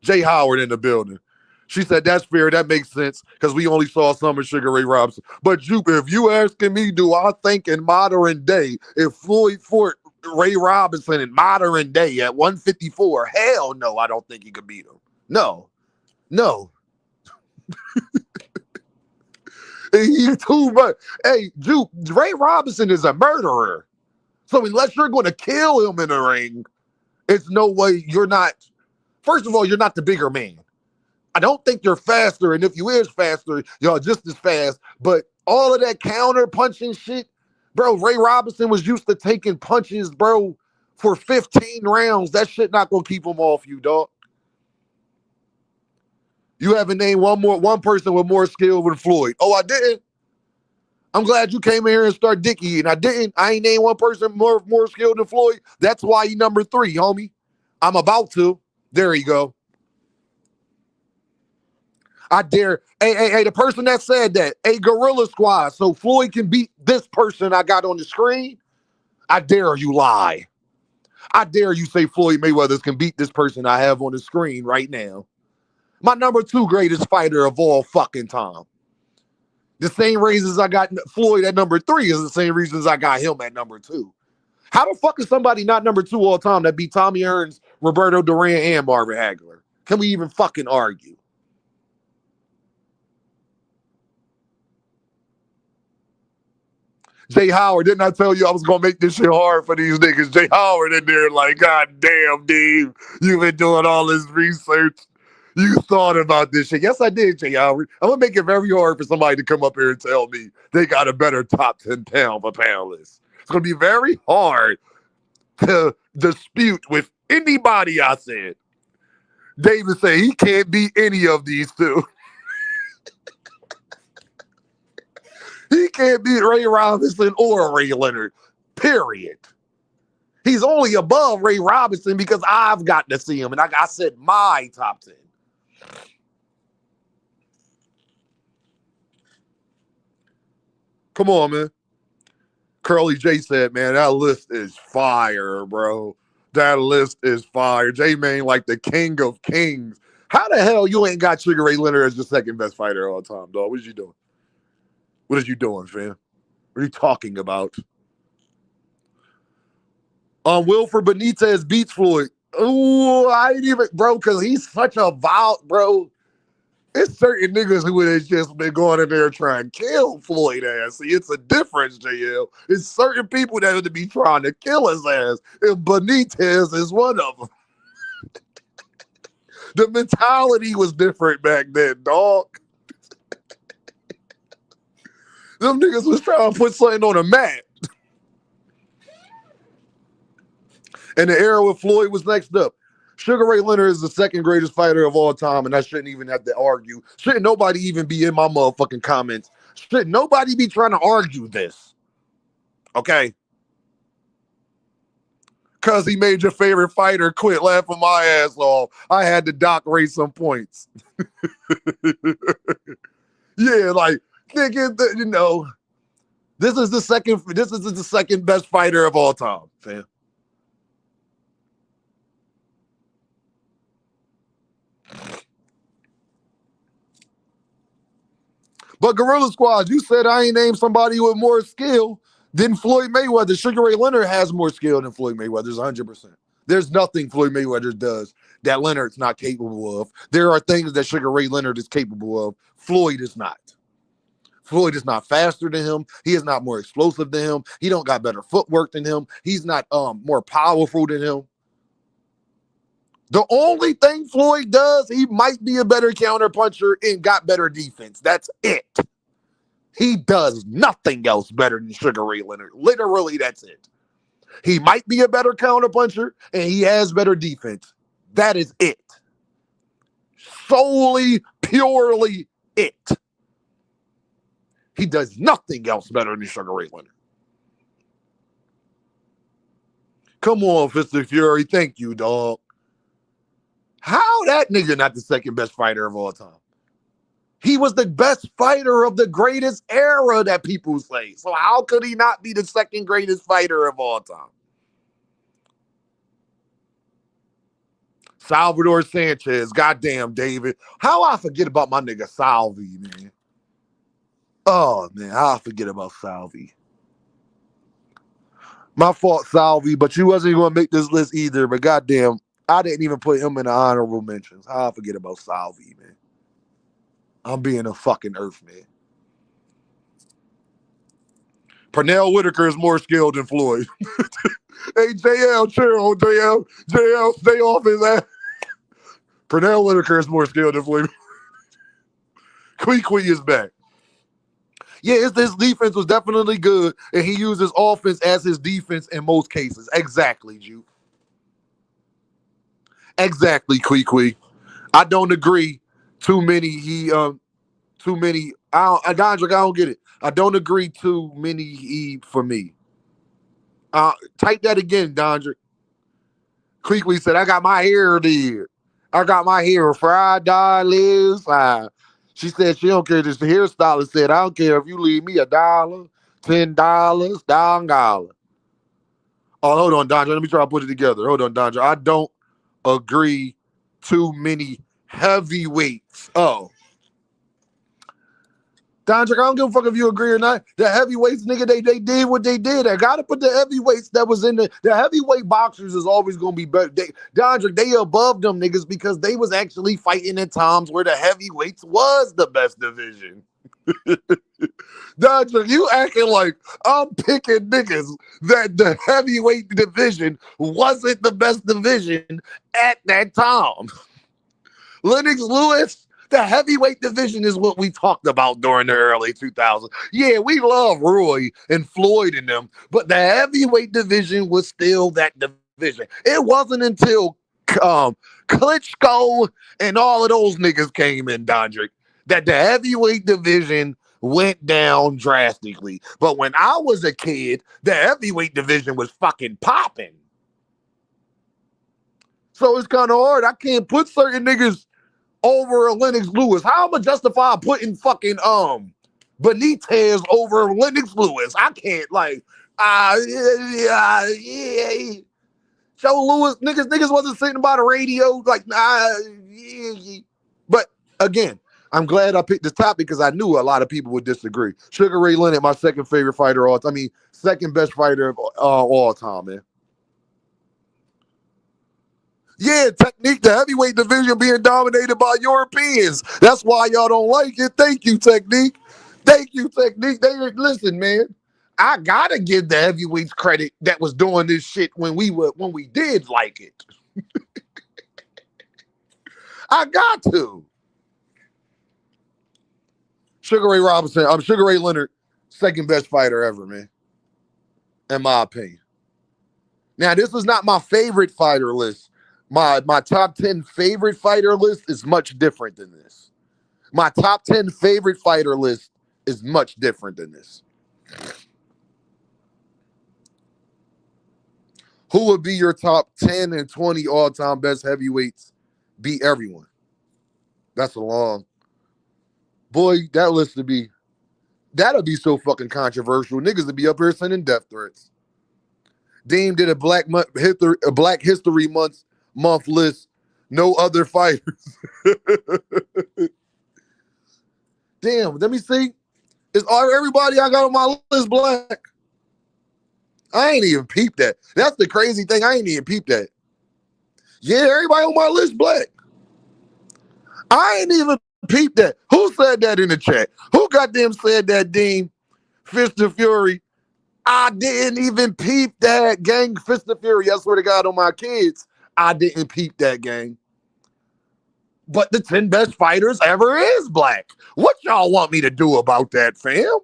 Jay Howard in the building. She said, that's fair. That makes sense because we only saw some of Sugar Ray Robinson. But Jupe, if you asking me, do I think in modern day, if Floyd fought Ray Robinson in modern day at 154, hell no, I don't think he could beat him. No. He's too much. Hey, Jupe, Ray Robinson is a murderer. So unless you're going to kill him in the ring, it's no way you're not. First of all, you're not the bigger man. I don't think you're faster. And if you is faster, you're just as fast. But all of that counter punching shit, bro, Ray Robinson was used to taking punches, bro, for 15 rounds. That shit not going to keep him off you, dog. You haven't named one person with more skill than Floyd. Oh, I didn't. I'm glad you came in here and started Dickie, and I didn't. I ain't named one person more skilled than Floyd. That's why he number 3, homie. I'm about to. There you go. I dare. Hey, the person that said that, a Gorilla Squad, so Floyd can beat this person I got on the screen. I dare you lie. I dare you say Floyd Mayweather can beat this person I have on the screen right now. My number 2 greatest fighter of all fucking time. The same reasons I got Floyd at number 3 is the same reasons I got him at number 2. How the fuck is somebody not number 2 all time that beat Tommy Hearns, Roberto Duran, and Marvin Hagler? Can we even fucking argue? Jay Howard, didn't I tell you I was gonna make this shit hard for these niggas? Jay Howard in there like, God damn, Dave, you've been doing all this research. You thought about this shit. Yes, I did, Jay Howard. I'm gonna make it very hard for somebody to come up here and tell me they got a better top 10 pound for pound list. It's gonna be very hard to dispute with anybody I said. David said he can't beat any of these two. He can't beat Ray Robinson or Ray Leonard, period. He's only above Ray Robinson because I've got to see him, and I said my top 10. Come on, man. Curly J said, man, that list is fire, bro. That list is fire. J-Man like the king of kings. How the hell you ain't got Sugar Ray Leonard as the second best fighter of all time, dog? What is you doing? What are you doing, fam? What are you talking about? Wilford Benitez beats Floyd. Ooh, I ain't even, bro, because he's such a violent, bro. It's certain niggas who has just been going in there trying to kill Floyd ass. See, it's a difference, JL. It's certain people that would be trying to kill his ass, and Benitez is one of them. The mentality was different back then, dog. Them niggas was trying to put something on a mat. And the era with Floyd was next up. Sugar Ray Leonard is the second greatest fighter of all time, and I shouldn't even have to argue. Shouldn't nobody even be in my motherfucking comments. Shouldn't nobody be trying to argue this. Okay? Because he made your favorite fighter quit laughing my ass off. I had to dock Ray some points. Yeah, like, nigga, you know, this is the second best fighter of all time, fam. But Gorilla Squad, you said I ain't named somebody with more skill than Floyd Mayweather. Sugar Ray Leonard has more skill than Floyd Mayweather's 100%. There's nothing Floyd Mayweather does that Leonard's not capable of. There are things that Sugar Ray Leonard is capable of. Floyd is not. Floyd is not faster than him. He is not more explosive than him. He don't got better footwork than him. He's not more powerful than him. The only thing Floyd does, he might be a better counter puncher and got better defense. That's it. He does nothing else better than Sugar Ray Leonard. Literally, that's it. He might be a better counter puncher and he has better defense. That is it. Solely, purely it. He does nothing else better than Sugar Ray Leonard. Come on, Fist of Fury. Thank you, dog. How that nigga not the second best fighter of all time? He was the best fighter of the greatest era that people say. So how could he not be the second greatest fighter of all time? Salvador Sanchez, goddamn David. How I forget about my nigga Salvi, man. Oh, man, how I forget about Salvi. My fault, Salvi, but you wasn't going to make this list either, but goddamn, I didn't even put him in the honorable mentions. How I forget about Salvi, man. I'm being a fucking earth, man. Pernell Whitaker is more skilled than Floyd. Hey, JL, chill, JL, stay off his ass. Pernell Whitaker is more skilled than Floyd. Kwee is back. Yeah, his defense was definitely good, and he used his offense as his defense in most cases. Exactly, Juke. Exactly, Kwee. I don't agree. Too many. Dondrick, I don't get it. I don't agree too many for me. Type that again, Dondrick. Kwee said, I got my hair did. I got my hair fried, Liz. She said she don't care. This hairstylist said, I don't care if you leave me $1, $10, $1. Oh, hold on, Dondrick. Let me try to put it together. Hold on, Dondrick. I don't agree too many heavyweights. Oh. Dondrick, I don't give a fuck if you agree or not. The heavyweights, nigga, they did what they did. I gotta put the heavyweights that was in the heavyweight boxers is always gonna be better. Dondrick, they above them niggas because they was actually fighting at times where the heavyweights was the best division. Dodger, you acting like I'm picking niggas that the heavyweight division wasn't the best division at that time. Lennox Lewis, the heavyweight division is what we talked about during the early 2000s. Yeah, we love Roy and Floyd and them, but the heavyweight division was still that division. It wasn't until um, Klitschko and all of those niggas came in, Dondrick, that the heavyweight division went down drastically. But when I was a kid, the heavyweight division was fucking popping. So it's kind of hard. I can't put certain niggas over Lennox Lewis. How am I justify putting fucking Benitez over Lennox Lewis? I can't Joe Lewis niggas wasn't sitting by the radio like But again, I'm glad I picked this topic because I knew a lot of people would disagree. Sugar Ray Leonard, my second favorite fighter all time. I mean, second best fighter of all time, man. Yeah, technique, the heavyweight division being dominated by Europeans. That's why y'all don't like it. Thank you, technique. Thank you, technique. Listen, man. I gotta give the heavyweights credit that was doing this shit when we did like it. I got to. Sugar Ray Robinson, Sugar Ray Leonard, second best fighter ever, man. In my opinion. Now, this is not my favorite fighter list. My top 10 favorite fighter list is much different than this. My top 10 favorite fighter list is much different than this. Who would be your top 10 and 20 all-time best heavyweights? Beat everyone. That's a long. Boy, that list that'll be so fucking controversial. Niggas would be up here sending death threats. Dean did a Black History Month list. No other fighters. Damn, let me see. Is everybody I got on my list black? I ain't even peeped that. That's the crazy thing. I ain't even peeped that. Yeah, everybody on my list black. I ain't even peeped that. Who said that in the chat? Who goddamn said that, Dean? Fist of Fury. I didn't even peep that, gang. Fist of Fury. I swear to God on my kids, I didn't peep that, gang. But the 10 best fighters ever is black. What y'all want me to do about that, fam?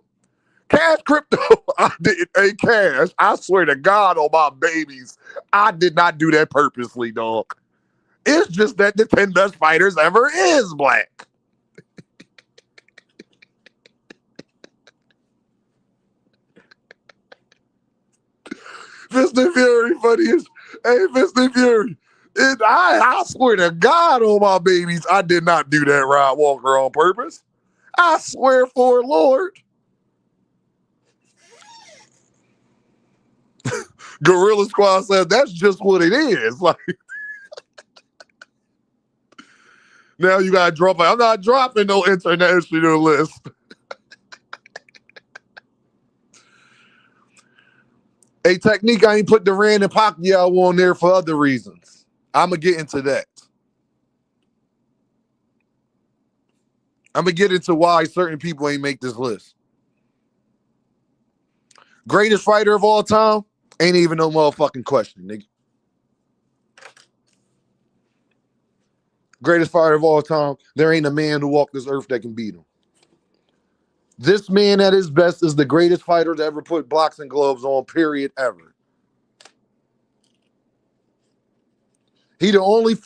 Cash Crypto, I didn't. Hey, Cash, I swear to God on my babies, I did not do that purposely, dog. It's just that the 10 best fighters ever is black. Fist and Fury, funniest. Hey, Fist and Fury. I swear to God on my babies, I did not do that, Rod Walker, on purpose. I swear for Lord. Gorilla Squad says that's just what it is. Like, now you gotta drop it. I'm not dropping no international list. A technique, I ain't put Duran and Pacquiao on there for other reasons. I'm gonna get into that. I'm gonna get into why certain people ain't make this list. Greatest fighter of all time? Ain't even no motherfucking question, nigga. Greatest fighter of all time. There ain't a man who walked this earth that can beat him. This man at his best is the greatest fighter to ever put boxing gloves on, period, ever. He the only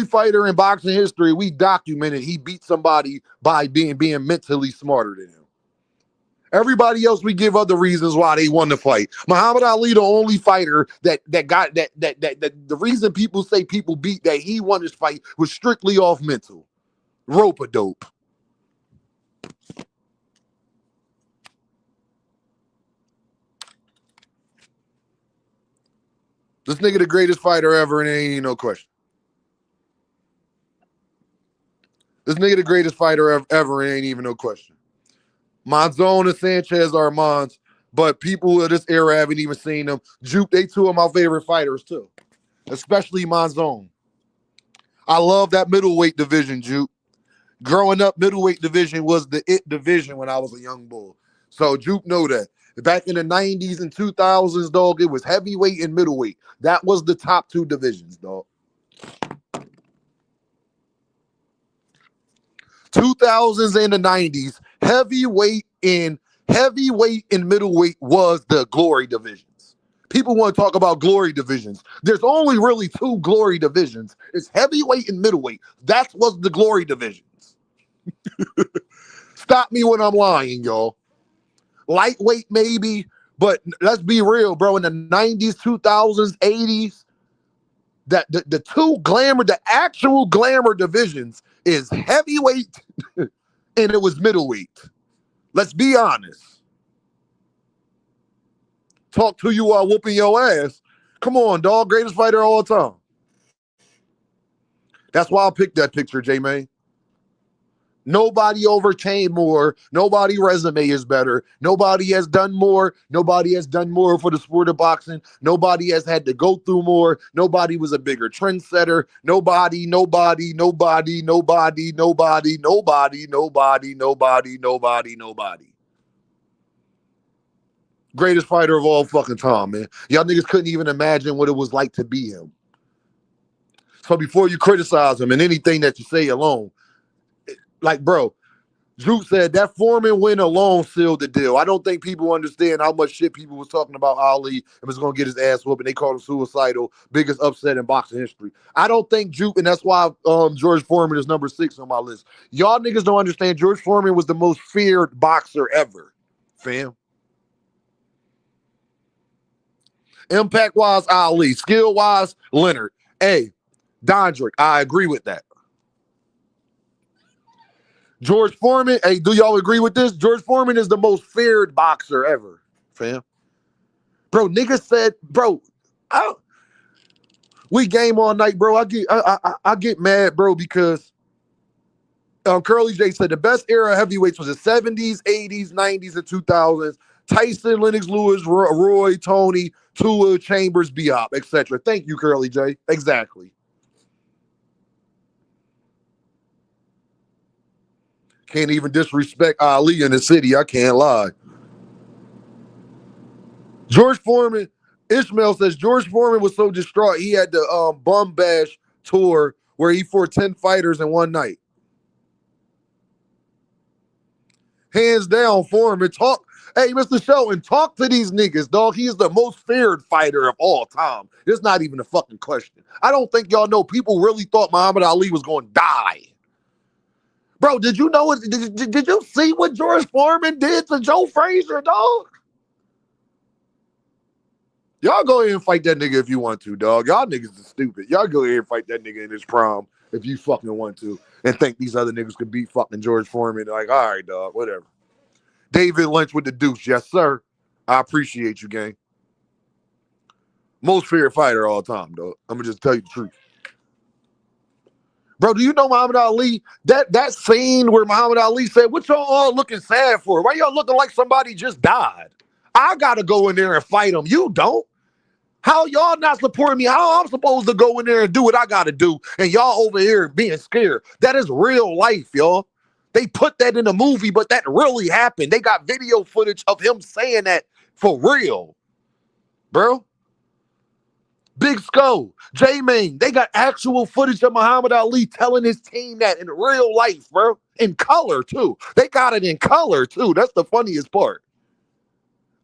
fighter in boxing history we documented he beat somebody by being mentally smarter than him. Everybody else, we give other reasons why they won the fight. Muhammad Ali, the only fighter that the reason people say people beat that he won this fight was strictly off mental. Rope-a-dope. This nigga the greatest fighter ever, and it ain't no question. This nigga the greatest fighter ever, and ain't even no question. Monzon and Sanchez are mines, but people of this era haven't even seen them. Juke, they two of my favorite fighters too, especially Monzon. I love that middleweight division, Juke. Growing up, middleweight division was the it division when I was a young bull. So Juke know that. Back in the 90s and 2000s, dog, it was heavyweight and middleweight. That was the top two divisions, dog. 2000s and the 90s, heavyweight and middleweight was the glory divisions. People want to talk about glory divisions. There's only really two glory divisions. It's heavyweight and middleweight. That was the glory divisions. Stop me when I'm lying, y'all. Lightweight maybe, but let's be real, bro. In the 90s, 2000s, 80s, that the two glamour, the actual glamour divisions is heavyweight and it was middleweight. Let's be honest. Talk to you while whooping your ass. Come on, dog. Greatest fighter of all time. That's why I picked that picture, J-Man. Nobody overcame more. Nobody resume is better. Nobody has done more. Nobody has done more for the sport of boxing. Nobody has had to go through more. Nobody was a bigger trendsetter. Nobody. Greatest fighter of all fucking time, man. Y'all niggas couldn't even imagine what it was like to be him. So before you criticize him and anything that you say alone, like, bro, Drew said that Foreman win alone sealed the deal. I don't think people understand how much shit people was talking about Ali and was going to get his ass whooped, and they called him suicidal, biggest upset in boxing history. I don't think Drew, and that's why George Foreman is number 6 on my list. Y'all niggas don't understand George Foreman was the most feared boxer ever, fam. Impact-wise, Ali. Skill-wise, Leonard. Hey, Dondrick, I agree with that. George Foreman, hey, do y'all agree with this? George Foreman is the most feared boxer ever, fam. Bro, niggas said, bro, we game all night, bro. I get mad, bro, because Curly J said the best era of heavyweights was the 70s, 80s, 90s, and 2000s. Tyson, Lennox Lewis, Roy, Tony, Tua, Chambers, Biop, etc. Thank you, Curly J. Exactly. Can't even disrespect Ali in the city. I can't lie. George Foreman, Ishmael says George Foreman was so distraught he had the bum bash tour where he fought 10 fighters in one night. Hands down, Foreman. Hey, Mr. Shelton, talk to these niggas, dog. He is the most feared fighter of all time. It's not even a fucking question. I don't think y'all know people really thought Muhammad Ali was going to die. Bro, did you know it? Did you see what George Foreman did to Joe Frazier, dog? Y'all go ahead and fight that nigga if you want to, dog. Y'all niggas are stupid. Y'all go ahead and fight that nigga in his prime if you fucking want to and think these other niggas could beat fucking George Foreman. Like, all right, dog, whatever. David Lynch with the deuce. Yes, sir. I appreciate you, gang. Most feared fighter all time, dog. I'm going to just tell you the truth. Bro, do you know Muhammad Ali? That scene where Muhammad Ali said, what y'all all looking sad for? Why y'all looking like somebody just died? I got to go in there and fight him. You don't. How y'all not supporting me? How I'm supposed to go in there and do what I got to do? And y'all over here being scared. That is real life, y'all. They put that in a movie, but that really happened. They got video footage of him saying that for real, bro. Big Skull, J-Main, they got actual footage of Muhammad Ali telling his team that in real life, bro. In color, too. They got it in color, too. That's the funniest part.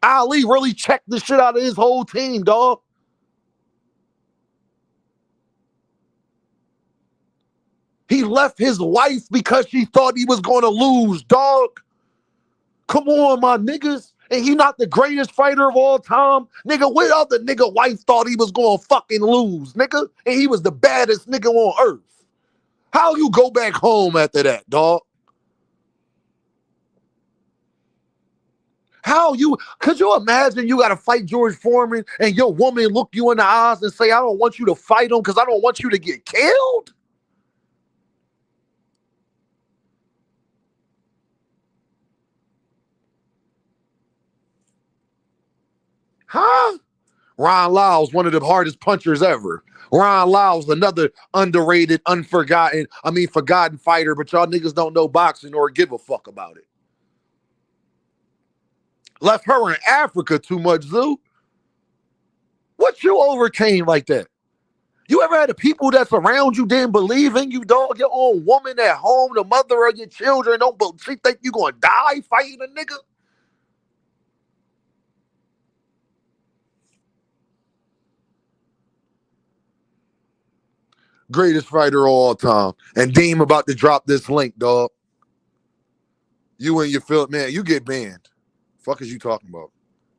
Ali really checked the shit out of his whole team, dog. He left his wife because she thought he was going to lose, dog. Come on, my niggas. And he not the greatest fighter of all time? Nigga, what other nigga wife thought he was going to fucking lose, nigga? And he was the baddest nigga on earth. How you go back home after that, dog? Could you imagine you got to fight George Foreman and your woman look you in the eyes and say, I don't want you to fight him because I don't want you to get killed? Huh? Ron Lyles, one of the hardest punchers ever. Ron Lyles, another underrated, forgotten fighter, but y'all niggas don't know boxing or give a fuck about it. Left her in Africa too much, Zoo. What you overcame like that? You ever had the people that's around you didn't believe in you, dog? Your own woman at home, the mother of your children, she think you gonna die fighting a nigga? Greatest fighter of all time. And Deem about to drop this link, dog. You and your Philip, man, you get banned. Fuck is you talking about?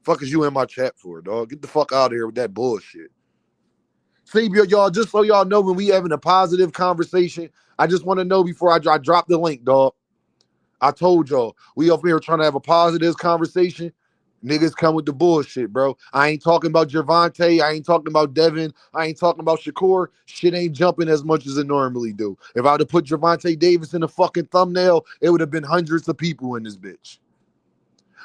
Fuck is you in my chat for, dog? Get the fuck out of here with that bullshit. See, y'all, just so y'all know when we having a positive conversation, I just want to know before I drop the link, dog. I told y'all, we up here trying to have a positive conversation. Niggas come with the bullshit, bro. I ain't talking about Gervonta. I ain't talking about Devin. I ain't talking about Shakur. Shit ain't jumping as much as it normally do. If I would have put Gervonta Davis in the fucking thumbnail, it would have been hundreds of people in this bitch.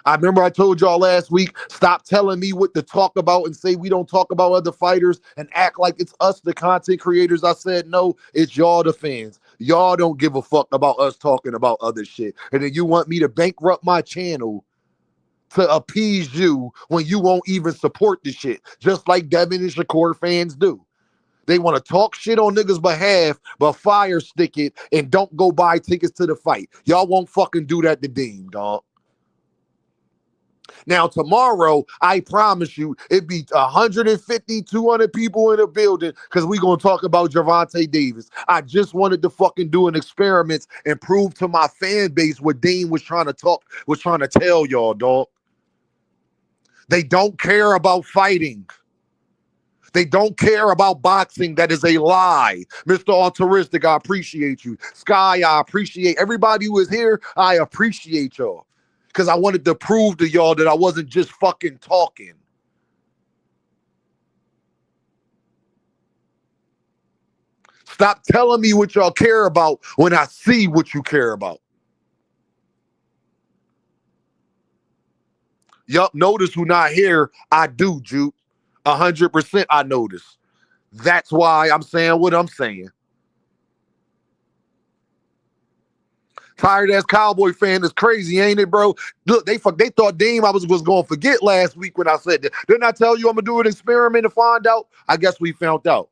I remember I told y'all last week, stop telling me what to talk about and say we don't talk about other fighters and act like it's us, the content creators. I said, no, it's y'all, the fans. Y'all don't give a fuck about us talking about other shit. And then you want me to bankrupt my channel to appease you when you won't even support the shit, just like Devin and Shakur fans do. They want to talk shit on niggas' behalf, but fire stick it and don't go buy tickets to the fight. Y'all won't fucking do that to Dean, dog. Now, tomorrow, I promise you, it'd be 150, 200 people in the building because we're going to talk about Gervonta Davis. I just wanted to fucking do an experiment and prove to my fan base what Dean was trying to tell y'all, dog. They don't care about fighting. They don't care about boxing. That is a lie. Mr. Altruistic, I appreciate you. Sky, I appreciate everybody who is here. I appreciate y'all. Because I wanted to prove to y'all that I wasn't just fucking talking. Stop telling me what y'all care about when I see what you care about. Yup, notice who not here. I do, Juke. 100% I notice. That's why I'm saying what I'm saying. Tired ass Cowboy fan is crazy, ain't it, bro? Look, they thought Dean I was going to forget last week when I said that. Didn't I tell you I'm going to do an experiment to find out? I guess we found out.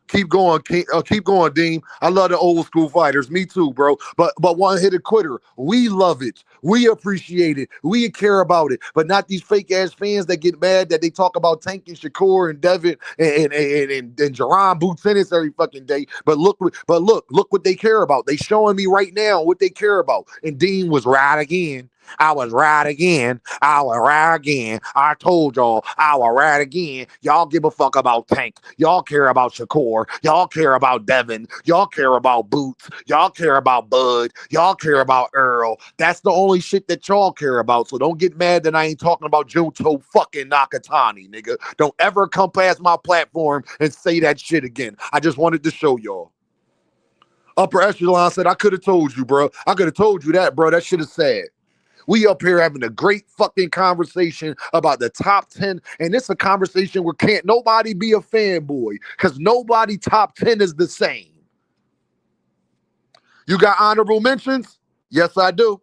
Keep going, keep going, Dean. I love the old school fighters. Me too, bro. But one hit a quitter. We love it. We appreciate it. We care about it. But not these fake ass fans that get mad that they talk about Tank and Shakur and Devin and Jerron Boots Ennis every fucking day. But look what they care about. They showing me right now what they care about. And Dean was right again. I was right again. I was right again. I told y'all I was right again. Y'all give a fuck about Tank. Y'all care about Shakur. Y'all care about Devin. Y'all care about Boots. Y'all care about Bud. Y'all care about Earl. That's the only shit that y'all care about. So don't get mad that I ain't talking about Junto fucking Nakatani, nigga. Don't ever come past my platform and say that shit again. I just wanted to show y'all. Upper Echelon said, I could have told you, bro. I could have told you that, bro. That shit is sad. We up here having a great fucking conversation about the top 10, and it's a conversation where can't nobody be a fanboy because nobody top 10 is the same. You got honorable mentions? Yes, I do.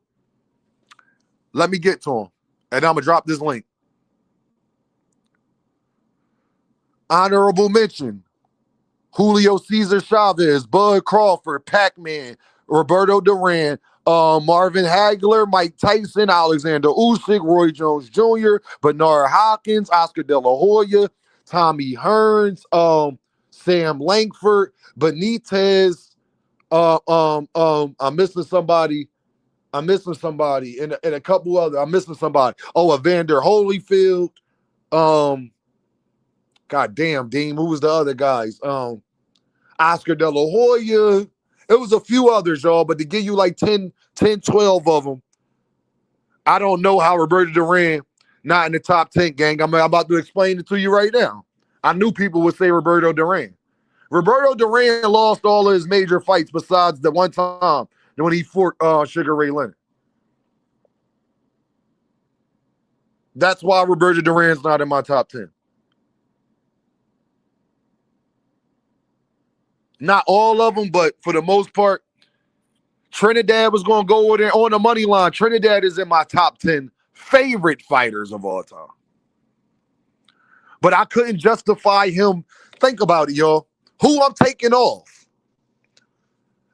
Let me get to them, and I'm going to drop this link. Honorable mention, Julio Cesar Chavez, Bud Crawford, Pac-Man, Roberto Duran, Marvin Hagler, Mike Tyson, Alexander Usyk, Roy Jones Jr., Bernard Hopkins, Oscar De La Hoya, Tommy Hearns, Sam Langford, Benitez. I'm missing somebody. And a couple other. I'm missing somebody. Oh, Evander Holyfield. God damn, Dean. Who was the other guys? Oscar De La Hoya. It was a few others, y'all, but to give you like 10, 12 of them, I don't know how Roberto Duran not in the top 10, gang. I'm about to explain it to you right now. I knew people would say Roberto Duran. Roberto Duran lost all of his major fights besides the one time when he fought Sugar Ray Leonard. That's why Roberto Duran's not in my top 10. Not all of them, but for the most part, Trinidad was going to go over there on the money line. Trinidad is in my top 10 favorite fighters of all time. But I couldn't justify him. Think about it, y'all. Who I'm taking off?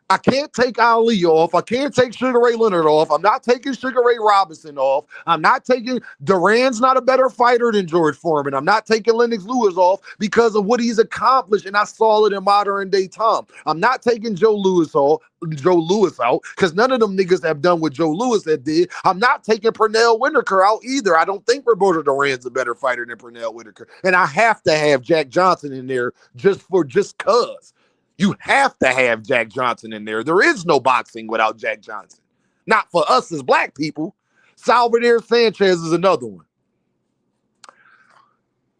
I can't take Ali off. I can't take Sugar Ray Leonard off. I'm not taking Sugar Ray Robinson off. I'm not taking Duran's not a better fighter than George Foreman. I'm not taking Lennox Lewis off because of what he's accomplished, and I saw it in modern day time. I'm not taking Joe Lewis out because none of them niggas have done what Joe Lewis had did. I'm not taking Pernell Whitaker out either. I don't think Roberto Duran's a better fighter than Pernell Whitaker, and I have to have Jack Johnson in there just cause. You have to have Jack Johnson in there. There is no boxing without Jack Johnson. Not for us as black people. Salvador Sanchez is another one.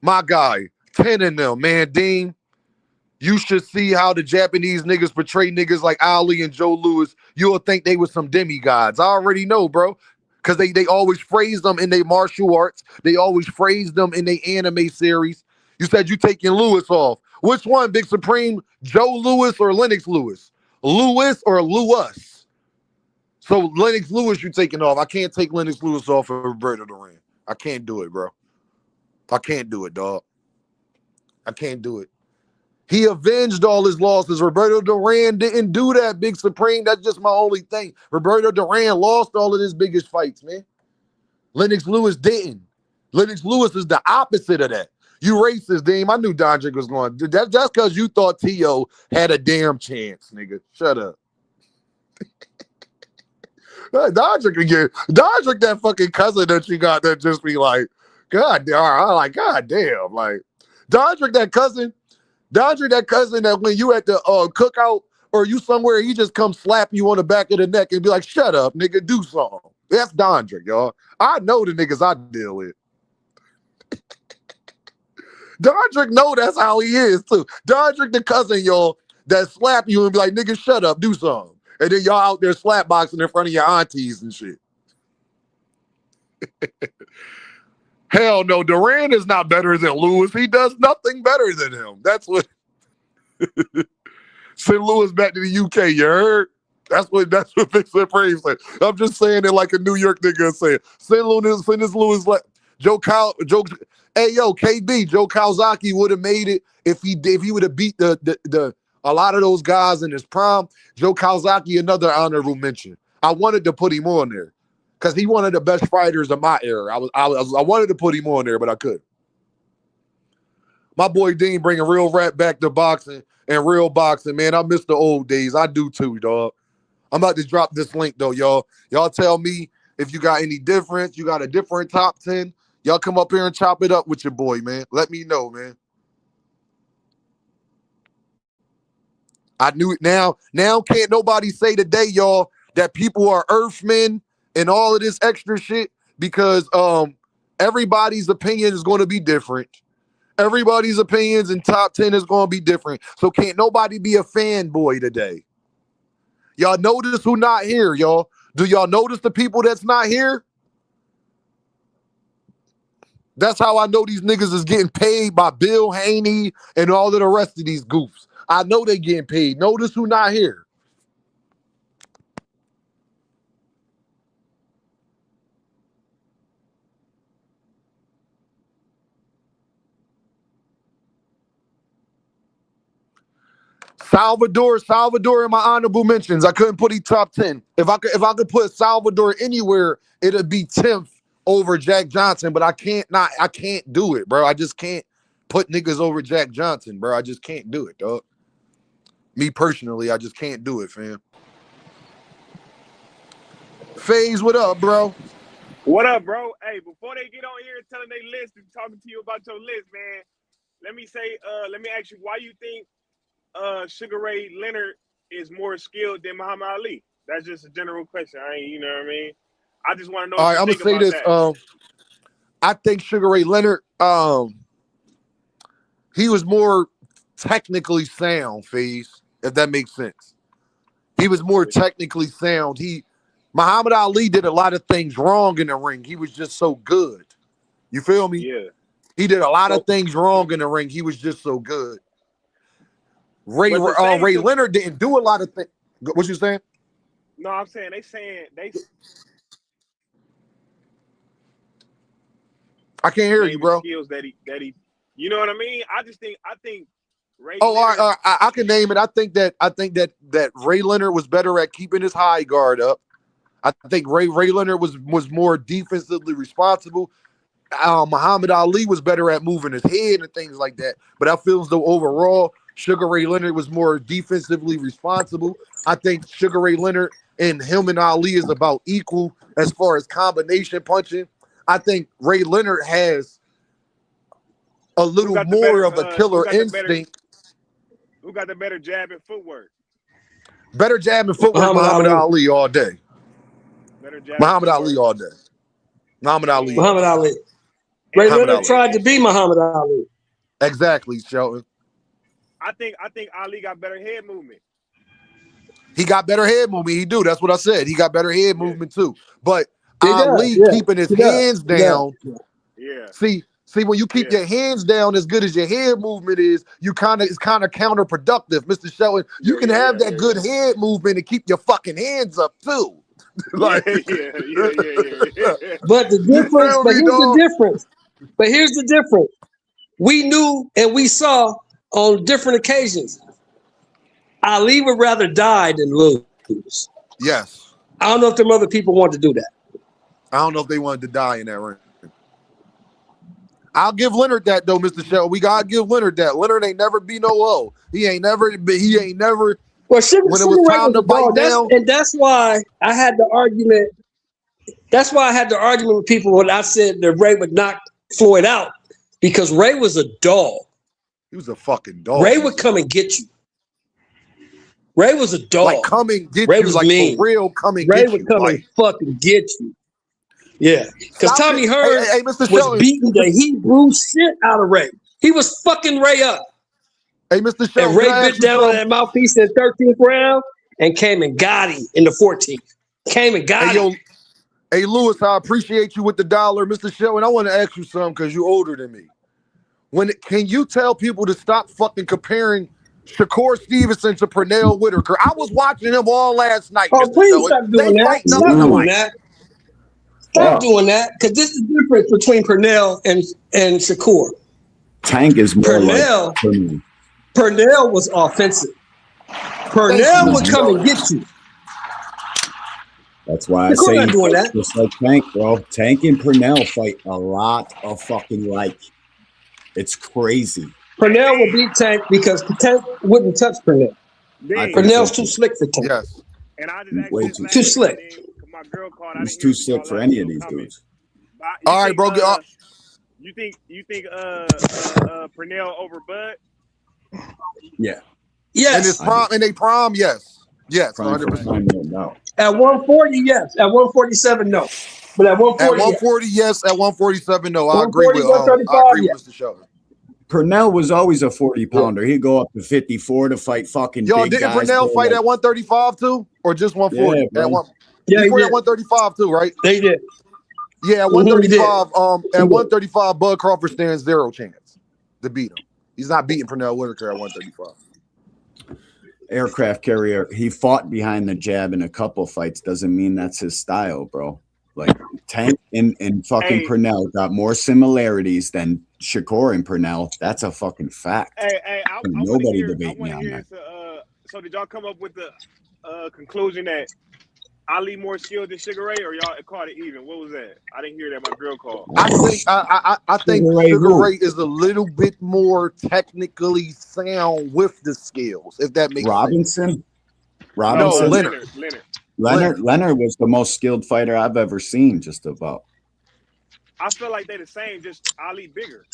My guy, 10 in them, man. Dean, you should see how the Japanese niggas portray niggas like Ali and Joe Lewis. You'll think they were some demigods. I already know, bro. Because they always phrase them in their martial arts. They always phrase them in their anime series. You said you taking Lewis off. Which one, Big Supreme? Joe Lewis or Lennox Lewis? Lewis or Lewis? So Lennox Lewis you taking off. I can't take Lennox Lewis off of Roberto Duran. I can't do it, bro. I can't do it, dog. I can't do it. He avenged all his losses. Roberto Duran didn't do that, Big Supreme. That's just my only thing. Roberto Duran lost all of his biggest fights, man. Lennox Lewis didn't. Lennox Lewis is the opposite of that. You racist, Deem. I knew Dondrick was going. That's just because you thought T.O. had a damn chance, nigga. Shut up. Dondrick, that fucking cousin that you got that just be like, God damn, God damn. Like, Dondrick, that cousin that when you at the cookout or you somewhere, he just come slap you on the back of the neck and be like, shut up, nigga, do something. That's Dondrick, y'all. I know the niggas I deal with. Dondrick know that's how he is, too. Dondrick the cousin, y'all, that slap you and be like, nigga, shut up, do something. And then y'all out there slap boxing in front of your aunties and shit. Hell no, Duran is not better than Lewis. He does nothing better than him. That's what... Send Lewis back to the UK, you heard? That's what Big Supreme said. I'm just saying it like a New York nigga saying. Send this Lewis like... Hey yo, KB, Joe Kawasaki would have made it if he would have beat the a lot of those guys in his prime. Joe Kawasaki, another honorable mention. I wanted to put him on there because he one of the best fighters of my era. I wanted to put him on there, but I couldn't. My boy Dean bringing real rap back to boxing and real boxing, man. I miss the old days. I do too, dog. I'm about to drop this link though, y'all. Y'all tell me if you got any difference. You got a different top 10. Y'all come up here and chop it up with your boy, man. Let me know, man. I knew it now. Now can't nobody say today, y'all, that people are earthmen and all of this extra shit because everybody's opinion is going to be different. Everybody's opinions in top 10 is going to be different. So can't nobody be a fanboy today. Y'all notice who not here, y'all? Do y'all notice the people that's not here? That's how I know these niggas is getting paid by Bill Haney and all of the rest of these goofs. I know they getting paid. Notice who not here. Salvador in my honorable mentions. I couldn't put him top 10. If I could put Salvador anywhere, it'd be 10th over Jack Johnson, but I can't do it, bro. I just can't put niggas over Jack Johnson, bro. I just can't do it, dog. Me personally, I just can't do it, fam. FaZe, what up, bro? What up, bro? Hey, before they get on here telling they list and talking to you about your list, man, let me ask you why you think Sugar Ray Leonard is more skilled than Muhammad Ali. That's just a general question. You know what I mean? I just want to know. All right, I'm gonna say this. I think Sugar Ray Leonard, he was more technically sound, FaZe, if that makes sense. He was more technically sound. Muhammad Ali did a lot of things wrong in the ring. He was just so good. You feel me? Yeah. He did a lot of things wrong in the ring. He was just so good. Ray But the thing Ray to- Leonard didn't do a lot of things. What you saying? No, I'm saying they I can't hear you, naming bro. skills that he you know what I mean? I think Ray Oh, Leonard, all right, I can name it. I think that Ray Leonard was better at keeping his high guard up. I think Ray Leonard was more defensively responsible. Muhammad Ali was better at moving his head and things like that. But I feel as though overall, Sugar Ray Leonard was more defensively responsible. I think Sugar Ray Leonard and him and Ali is about equal as far as combination punching. I think Ray Leonard has a little got the more better, of a killer who got the better- instinct. who got the better jab and footwork? Better jab and footwork, Muhammad Ali all day. Better jab. Muhammad and Ali footwork. all day. Muhammad Ali. Muhammad Ali. Ray Muhammad Leonard Ali. tried to be Muhammad Ali. Exactly, Shelton. I think Ali got better head movement. He got better head movement. He do. That's what I said. He got better head movement too. But He does, Ali yeah. keeping his He does, hands he does. down. Yeah. See, when you keep Yeah. your hands down as good as your head movement is, it's kind of counterproductive, Mr. Shelton. You can have that good head movement and keep your fucking hands up too. Like, yeah. But the difference, feel but me, here's dog? the difference. But here's the difference. We knew and we saw on different occasions. Ali would rather die than lose. yes. I don't know if them other people want to do that. I don't know if they wanted to die in that ring. I'll give Leonard that though, Mr. Shelton. We gotta give Leonard that. Leonard ain't never be no low. He ain't never. Well, Sugar When it Sugar was Ray time was to a dog. bite down. And that's why I had the argument. That's why I had the argument with people when I said that Ray would knock Floyd out because Ray was a dog. He was a fucking dog. Ray would come and get you. Ray was a dog. Like come and get Ray you, was like mean. for real. Come and Ray get would you. come Like, and fucking get you. Yeah, because Stop Tommy it. Hearn Hey, Mr. was Shelton. beating the Hebrew shit out of Ray. He was fucking Ray up. Hey, Mr. Shelton. And Ray can I ask bit you down on something? that mouthpiece in the 13th round and came and got him in the 14th. Came and got Hey, him. yo, hey, Lewis, I appreciate you with the $1, Mr. Shelton. I want to ask you something because you're older than me. Can you tell people to stop fucking comparing Shakur Stevenson to Pernell Whitaker? I was watching them all last night. Oh, Mr. please Shelton. stop doing They that. fight Stop nothing doing alike. that. Stop doing that. Because this is the difference between Pernell and Shakur. Tank is more Pernell- like Pernell. Pernell was offensive. Pernell would come and get you. That's why I Shakur say not he doing fights that. just like Tank, bro. Tank and Pernell fight a lot of fucking like. It's crazy. Pernell would beat Tank because Tank wouldn't touch Pernell. Dang. Pernell's too slick for Tank. Yes. And I just Way actually too slick. My girl called. I He's didn't too hear slick y'all for last any of little these comment. dudes. You All right, think, bro. You think Pernell over Bud? Yeah. In Yes. his prime, in a prime, yes. Yes, Prime for 100%. prime, no. At 140, yes. At 147, no. But at At 140, yes. 140, yes. At 147, no. I agree 140, with 135, Mr. Shelton. Pernell was always a 40-pounder. He'd go up to 54 to fight fucking Yo, big didn't guys. Pernell bro, fight like- at 135 too? Or just 140? Yeah, bro. At one, Yeah, he he fought did. at 135 too, right? They did. Yeah, at Mhm, he 135. did. At 135, Bud Crawford stands zero chance to beat him. He's not beating Pernell Whitaker at 135. Aircraft carrier. He fought behind the jab in a couple fights. Doesn't mean that's his style, bro. Like Tank and fucking Hey. Pernell got more similarities than Shakur and Pernell. That's a fucking fact. Hey, I Nobody want to hear. debate me on that. So did y'all come up with the conclusion that Ali more skilled than Sugar Ray, or y'all called it even? What was that? I didn't hear that. My girl called. I think Sugar Ray Sugar who? Ray is a little bit more technically sound with the skills, if that makes sense. Robinson? No, Robinson? Leonard. Leonard was the most skilled fighter I've ever seen, just about. I feel like they the same, just Ali bigger.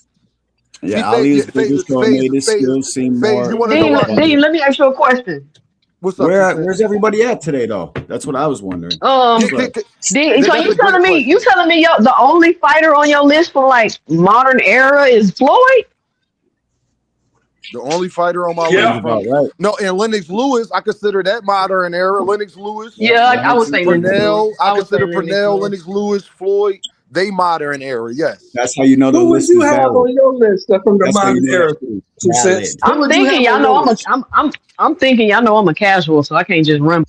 Yeah, See, Ali is Faze- bigger, so it Faze- made his Faze- skills seem Faze, more. you wanna know what- Dean, let me ask you a question. What's up? Where's everybody at today, though? That's what I was wondering. Yeah, Dean, so that's you a great telling me the only fighter on your list from like modern era is Floyd? The only fighter on my Yeah. list. About right. No, and Lennox Lewis, I consider that modern era. Lennox Lewis. Yeah, I would say Pernell, I would consider say Lennox Pernell, Lewis. Lennox Lewis, Floyd. They modern era, yes. That's how you know the Who would list you is have valid. on your list from the That's how you modern know era? it's 2 valid. cents. Who I'm would you thinking have y'all on know your list? I'm thinking y'all know I'm a casual, so I can't just run.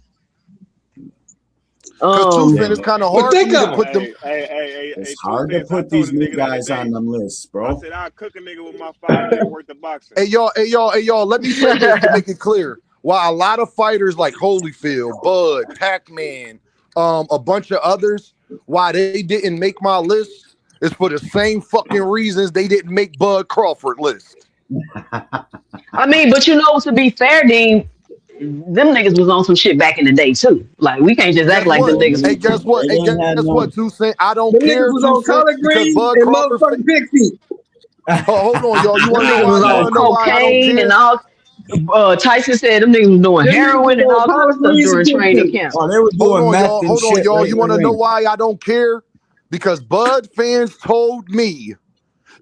Because two Yeah, cent is kind of But hard for think me to of it. put them. Hey, it's 2 hard to cents. I put told these a new nigga the other guys on day. them lists, I bro. said I'll cook a nigga with my 5 year worth of boxing. Hey y'all. Let me say this to make it clear. While a lot of fighters like Holyfield, Bud, Pac-Man, a bunch of others, why they didn't make my list is for the same fucking reasons they didn't make Bud Crawford list. I mean, but you know, to be fair, Dean, them niggas was on some shit back in the day too. Like we can't just act Guess like them what? Yeah, niggas. Hey, guess what? they Hey, ain't had guess no. what? 2 Cent. I don't The niggas care. was 2 on Cent, collard because greens Bud and Crawford. motherfucking pig feet. Hold on, y'all. You want Them to know niggas why? was You want on to know why I don't cocaine and care? all. Tyson said them niggas was doing Them niggas was heroin and on all kind of collard stuff greens and during pig training feet. camp. Oh, they were Hold doing on, meth y'all. and Hold on, shit y'all. right You in the want to know ring. why I don't care? Because Bud fans told me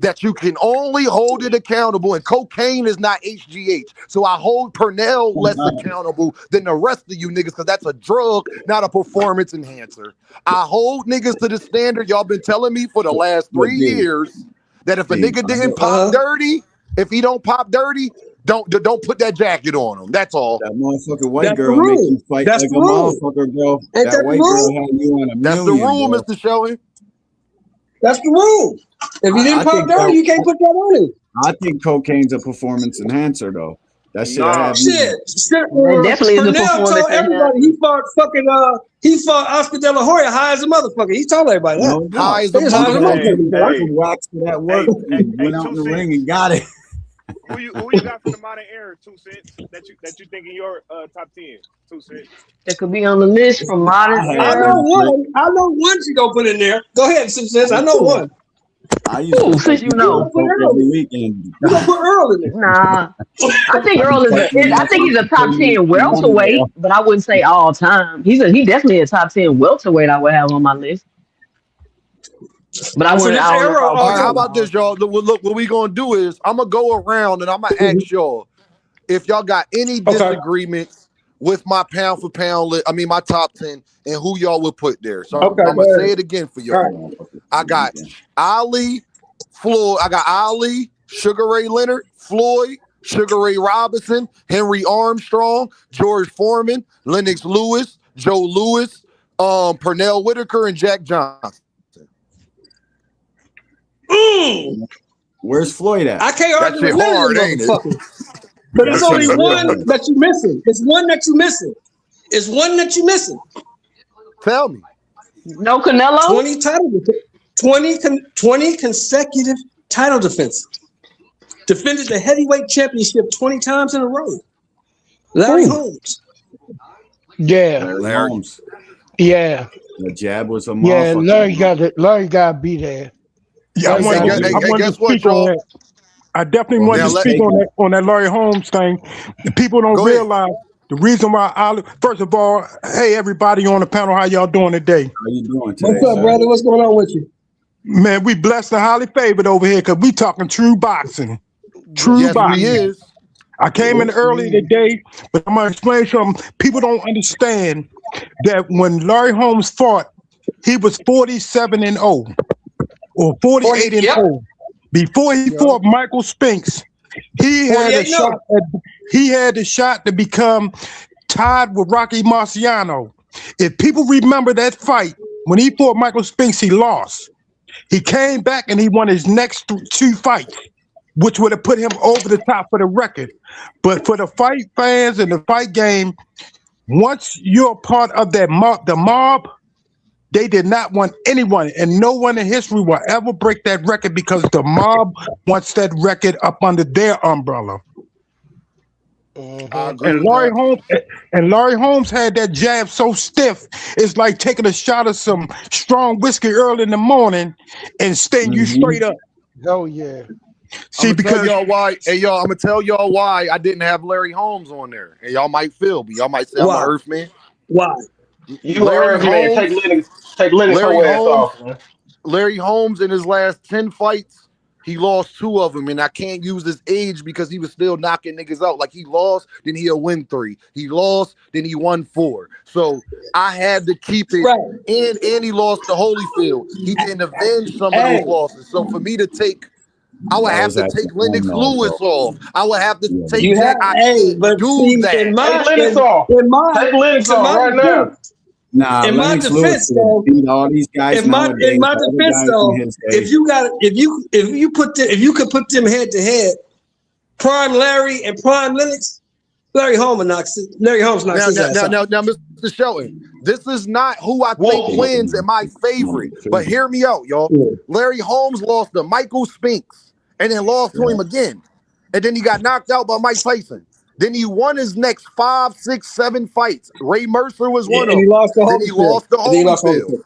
that you can only hold it accountable, and cocaine is not HGH. So I hold Pernell less accountable than the rest of you niggas, because that's a drug, not a performance enhancer. I hold niggas to the standard y'all been telling me for the last Look, 3 D, years, that if a D, nigga didn't pop dirty, if he don't pop dirty, don't put that jacket on him. That's all. that motherfucking white That's the girl make rule. you fight That's like the a rule. motherfucker, bro. Ain't That that the white girl rule? had you on a That's the million, rule, bro. Mr. Shelly. That's the rule. If you didn't I pop think dirty, you can't put that on him. I think cocaine's a performance enhancer, though. That shit I Nah. have you. Shit. That definitely is a Pernell performance told everybody he fought Oscar De La Hoya high as a motherfucker. He told everybody that. No High doubt. as a He was high as a motherfucker. motherfucker. Got Hey, some wax for that work hey, and went out in 2 the ring cents. and got it. Who you got from the modern era? 2 cents that you think in your top 10? 2 cents. That could be on the list from modern I I had era. know one trick. one. I know one you gonna put in there. Go ahead, Success. I know one. I used to Ooh, fight since you people know. with coke every weekend. You gonna put Earl in there. Nah. I think I be Earl is fighting them I think he's a motherfuckers top 10 for money, welterweight, bro. but I wouldn't say all time. He definitely a top 10 welterweight I would have on my list. But For this I don't know if era, I would All put right, him how on about all this, y'all? time. Look, what we gonna do is I'm gonna go around and I'm gonna ask y'all if y'all got any Okay. disagreements with my pound for pound list. I mean, my top 10 and who y'all would put there. So Okay, I'm go gonna ahead. say it again for All y'all. right. I got Ali, Floyd. I got Ali, Sugar Ray Leonard, Floyd, Sugar Ray Robinson, Henry Armstrong, George Foreman, Lennox Lewis, Joe Louis, Pernell Whitaker, and Jack Johnson. Where's Floyd at? I can't That argue shit with none of hard, them ain't it? motherfuckers. But That it's shit only is real one hard. that you missing. It's one that you missing. It's one that you missing. Tell me. No Canelo? 20 consecutive title defenses. Defended the heavyweight championship 20 times in a row. Larry Holmes. Yeah, Larry Holmes. yeah, The jab was a yeah. motherfucker. Larry got to be there. Yeah, I Larry wanted got to to I be. Hey, wanted to guess what, speak on y'all? that. I definitely Well, wanted Now to let speak on that Larry Holmes thing. The people don't go ahead. realize the reason why Ali. First of all, hey everybody on the panel, how y'all doing today? How you doing today, What's up, sir? brother? What's going on with you? Man, we blessed and highly favored over here because we talking true boxing. True Yes, we boxing. is. I came in early today, but I'm gonna explain something. People don't understand that when Larry Holmes fought, he was 47-0 or 48-0. Yep. Before he fought Michael Spinks, he had a 48-0. shot. He had the shot to become tied with Rocky Marciano. If people remember that fight, when he fought Michael Spinks, he lost. He came back and he won his next two fights, which would have put him over the top for the record. But for the fight fans and the fight game, once you're part of that the mob, they did not want anyone, and no one in history will ever break that record because the mob wants that record up under their umbrella. I agree with that. Larry Holmes had that jab so stiff, it's like taking a shot of some strong whiskey early in the morning and staying you straight up. Oh yeah. See, I'm gonna tell because y'all why. Hey, y'all, I'm gonna tell y'all why I didn't have Larry Holmes on there. And y'all might feel me. Y'all might say I'm an Why? Earthman. Why? You Larry earth man. Holmes. Take Lennox Larry whole ass Holmes. off, man. Larry Holmes in his last 10 fights He lost 2 of them, and I can't use his age because he was still knocking niggas out. Like he lost, then he'll win 3. He lost, then he won 4. So I had to keep it. Right. And he lost to Holyfield. He didn't avenge some of those losses. So for me to take, I would have to take Lennox Lewis off. I would have to take You Jack. have, I can't but do see, that. in my, Take Lennox off. in my, Take Lennox in off my right now. defense, Nah, in my Lennox defense, Lewis though, beat all these guys in my nowadays. All the defense, guys though, in his day. if you could put them head to head, Prime Larry and Prime Lennox, Larry Holmes knocks his ass out. Now, Mr. Shelton, this is not who I think wins and my favorite. But hear me out, y'all. Larry Holmes lost to Michael Spinks and then lost to him again. And then he got knocked out by Mike Tyson. Then he won his next 5, 6, 7 fights. Ray Mercer was one of them. He lost to Then he lost to Holyfield.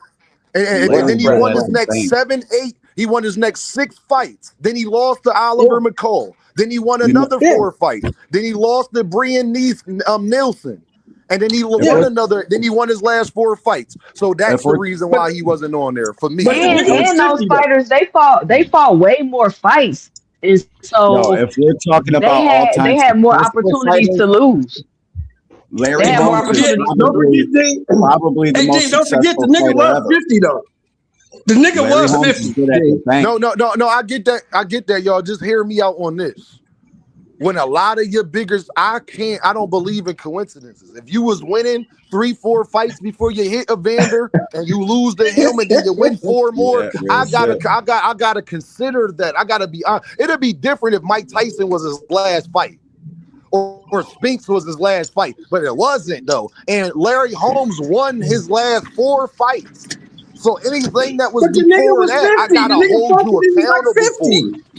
And then he won his next 7, 8. He won his next 6 fights. Then he lost to Oliver McCall. Then he won another 4 fights. Then he lost to Brian Nielsen. And then he won another. Then he won his last 4 fights. So that's the reason why he wasn't on there for me. And those fighters, they fought way more fights. And so if we're talking about all time, they had more opportunities to lose. Larry They had more Holmes is opportunities. probably the most don't forget the successful nigga fighter was ever. 50 though. The nigga Larry was Holmes 50. is good at the bank. No, I get that, y'all. Just hear me out on this. When a lot of your biggers, I don't believe in coincidences. If you was winning 3, 4 fights before you hit Evander and you lose to him and then you win 4 more, I gotta consider that. I gotta be honest. It'd be different if Mike Tyson was his last fight. Or Spinks was his last fight, but it wasn't though. And Larry Holmes won his last 4 fights. So anything that was But the nigga before was that, 50. I gotta hold you accountable for.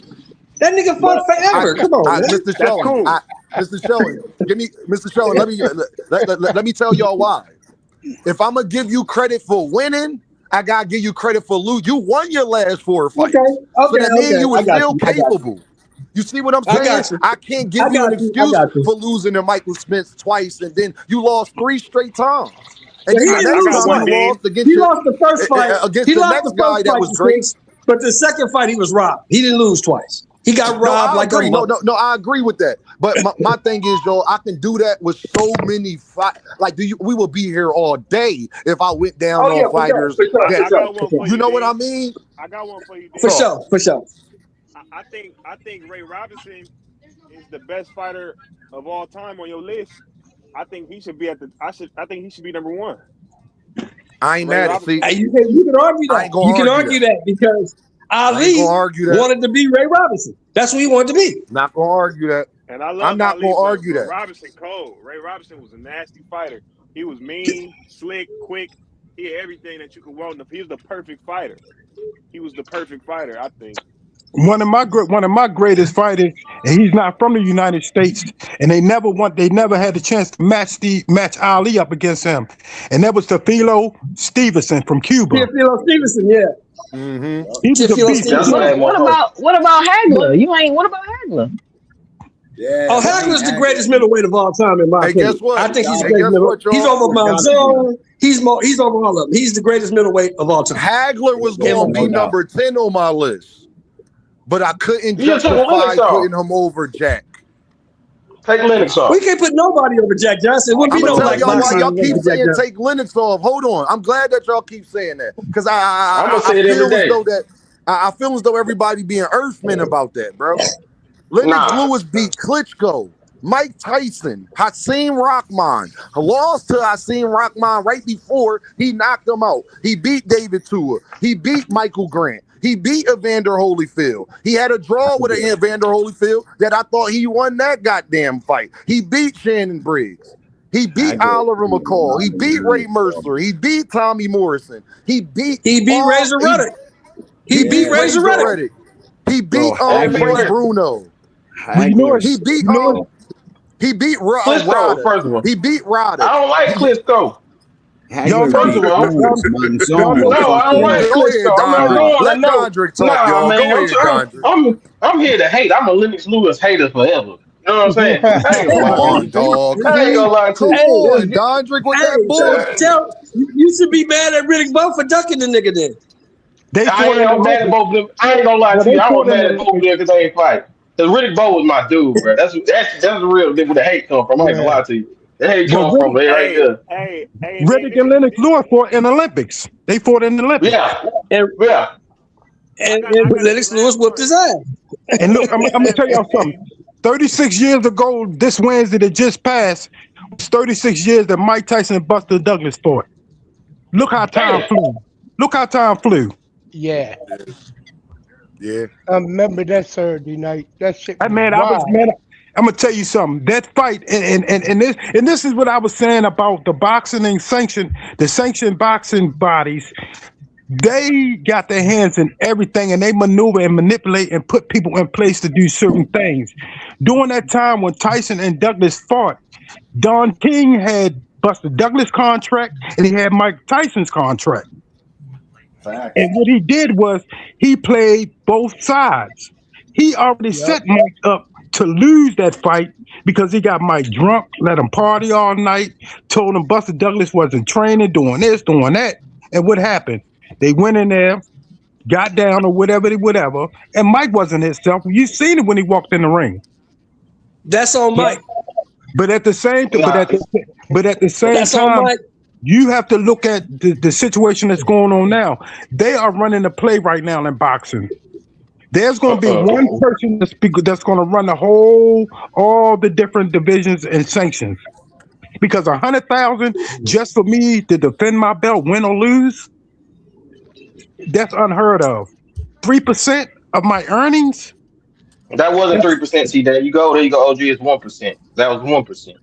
That nigga fought forever. Come on, man. Mr. Shelton, Mr. Shelton, Mr. Shelton. Let me tell y'all why. If I'm gonna give you credit for winning, I gotta give you credit for losing. You won your last 4 fights, so that means you were still capable. You see what I'm saying? I can't give you an excuse for losing to Michael Spence twice, and then you lost 3 straight times. And then the next time you lost against he lost the first fight against the next guy that was great. But the second fight, he was robbed. He didn't lose twice. He got robbed like a mother. No, I agree with that. But my thing is, yo, I can do that with so many fights. Like, we will be here all day if I went down on fighters. You know what I mean? I got one for you. For sure. I think Ray Robinson is the best fighter of all time on your list. I think he should be I think he should be number 1. I ain't mad at it. You can argue that. You can argue that because Ali wanted to be Ray Robinson. That's what he wanted to be. Not gonna argue that. And I'm not gonna argue that. Robinson cold. Ray Robinson was a nasty fighter. He was mean, slick, quick. He had everything that you could want. He was the perfect fighter. He was the perfect fighter, I think. One of my greatest fighters, and he's not from the United States, and they never had the chance to match Ali up against him, and that was Teofilo Stevenson from Cuba. Teofilo Stevenson, yeah. Mm-hmm. He was a beast. What about Hagler? What about Hagler? Yeah. Oh, Hagler's the greatest middleweight of all time in my opinion. Guess what? I think he's the greatest middleweight. He's over Monzon. He's over all of them. He's the greatest middleweight of all time. Hagler was going to be number 10 on my list, but I couldn't justify putting him over Jack. Take Lennox off. We can't put nobody over Jack Johnson. It wouldn't be no like y'all keep saying take Lennox off. Hold on. I'm glad that y'all keep saying that because I feel as though everybody being earthman about that, bro. Lennox Lewis beat Klitschko, Mike Tyson, Hasim Rahman. Lost to Hasim Rahman right before he knocked him out. He beat David Tua. He beat Michael Grant. He beat Evander Holyfield. He had a draw with Evander Holyfield that I thought he won that goddamn fight. He beat Shannon Briggs. He beat Oliver McCall. He beat Ray Mercer. He beat Tommy Morrison. He beat Razor Ruddock. He beat Razor Ruddock. He beat Frank Bruno. He beat Klitschko, first of all. He beat Roddick. I don't like Klitschko. Yo, first of all, no, I don't like Klitschko. I'm not going. Let Dondrick talk, y'all. Man, Go ahead, I'm here to hate. I'm a Lennox Lewis hater forever. You know what I'm saying? Dog. I ain't gonna lie to you. Dondrick with that bull. You should be mad at Riddick Bowe for ducking the nigga then. They I fought ain't in the I'm mad at Olympics. both of them. I ain't gonna lie Well, to you. they I was fought in mad the at both of Olympics. them because they ain't fight. Because Riddick Bowe was my dude, bro. That's the real where the hate come from. I ain't gonna Yeah. lie to you. The hate Well, come from Riddick, it right Hey, there. and then Riddick and Lennox Lewis fought in the Olympics. They fought in the Olympics. Yeah, And yeah. I got this Lennox Lewis last whooped one. his ass. And I look, got I'm this gonna last tell one, y'all something. Dame. 36 years ago, this Wednesday that just passed, was 36 years that Mike Tyson and Buster Douglas fought. Look how time Damn. flew. Look how time flew. Yeah. Yeah. I remember that Saturday night. That shit I was man, I was wild. man. I'm gonna tell you something. That fight and this is what I was saying about the boxing and the sanctioned boxing bodies. They got their hands in everything and they maneuver and manipulate and put people in place to do certain things. During that time when Tyson and Douglas fought, Don King had Buster Douglas' contract and he had Mike Tyson's contract. Facts. And what he did was he played both sides. He already Yep. set Mike up to lose that fight because he got Mike drunk, let him party all night, told him Buster Douglas wasn't training, doing this, doing that. And what happened? They went in there, got down or whatever, and Mike wasn't himself. You seen it when he walked in the ring. That's on But Mike. but at the same Nah, but at the same That's on time, Mike. you have to look at the situation that's going on now. They are running the play right now in boxing. There's going to be uh-uh. one person that's going to run all the different divisions and sanctions. Because 100,000 just for me to defend my belt, win or lose, that's unheard of. 3% of my earnings. That wasn't That's 3%. See, there you go. OG is 1%. That was 1%.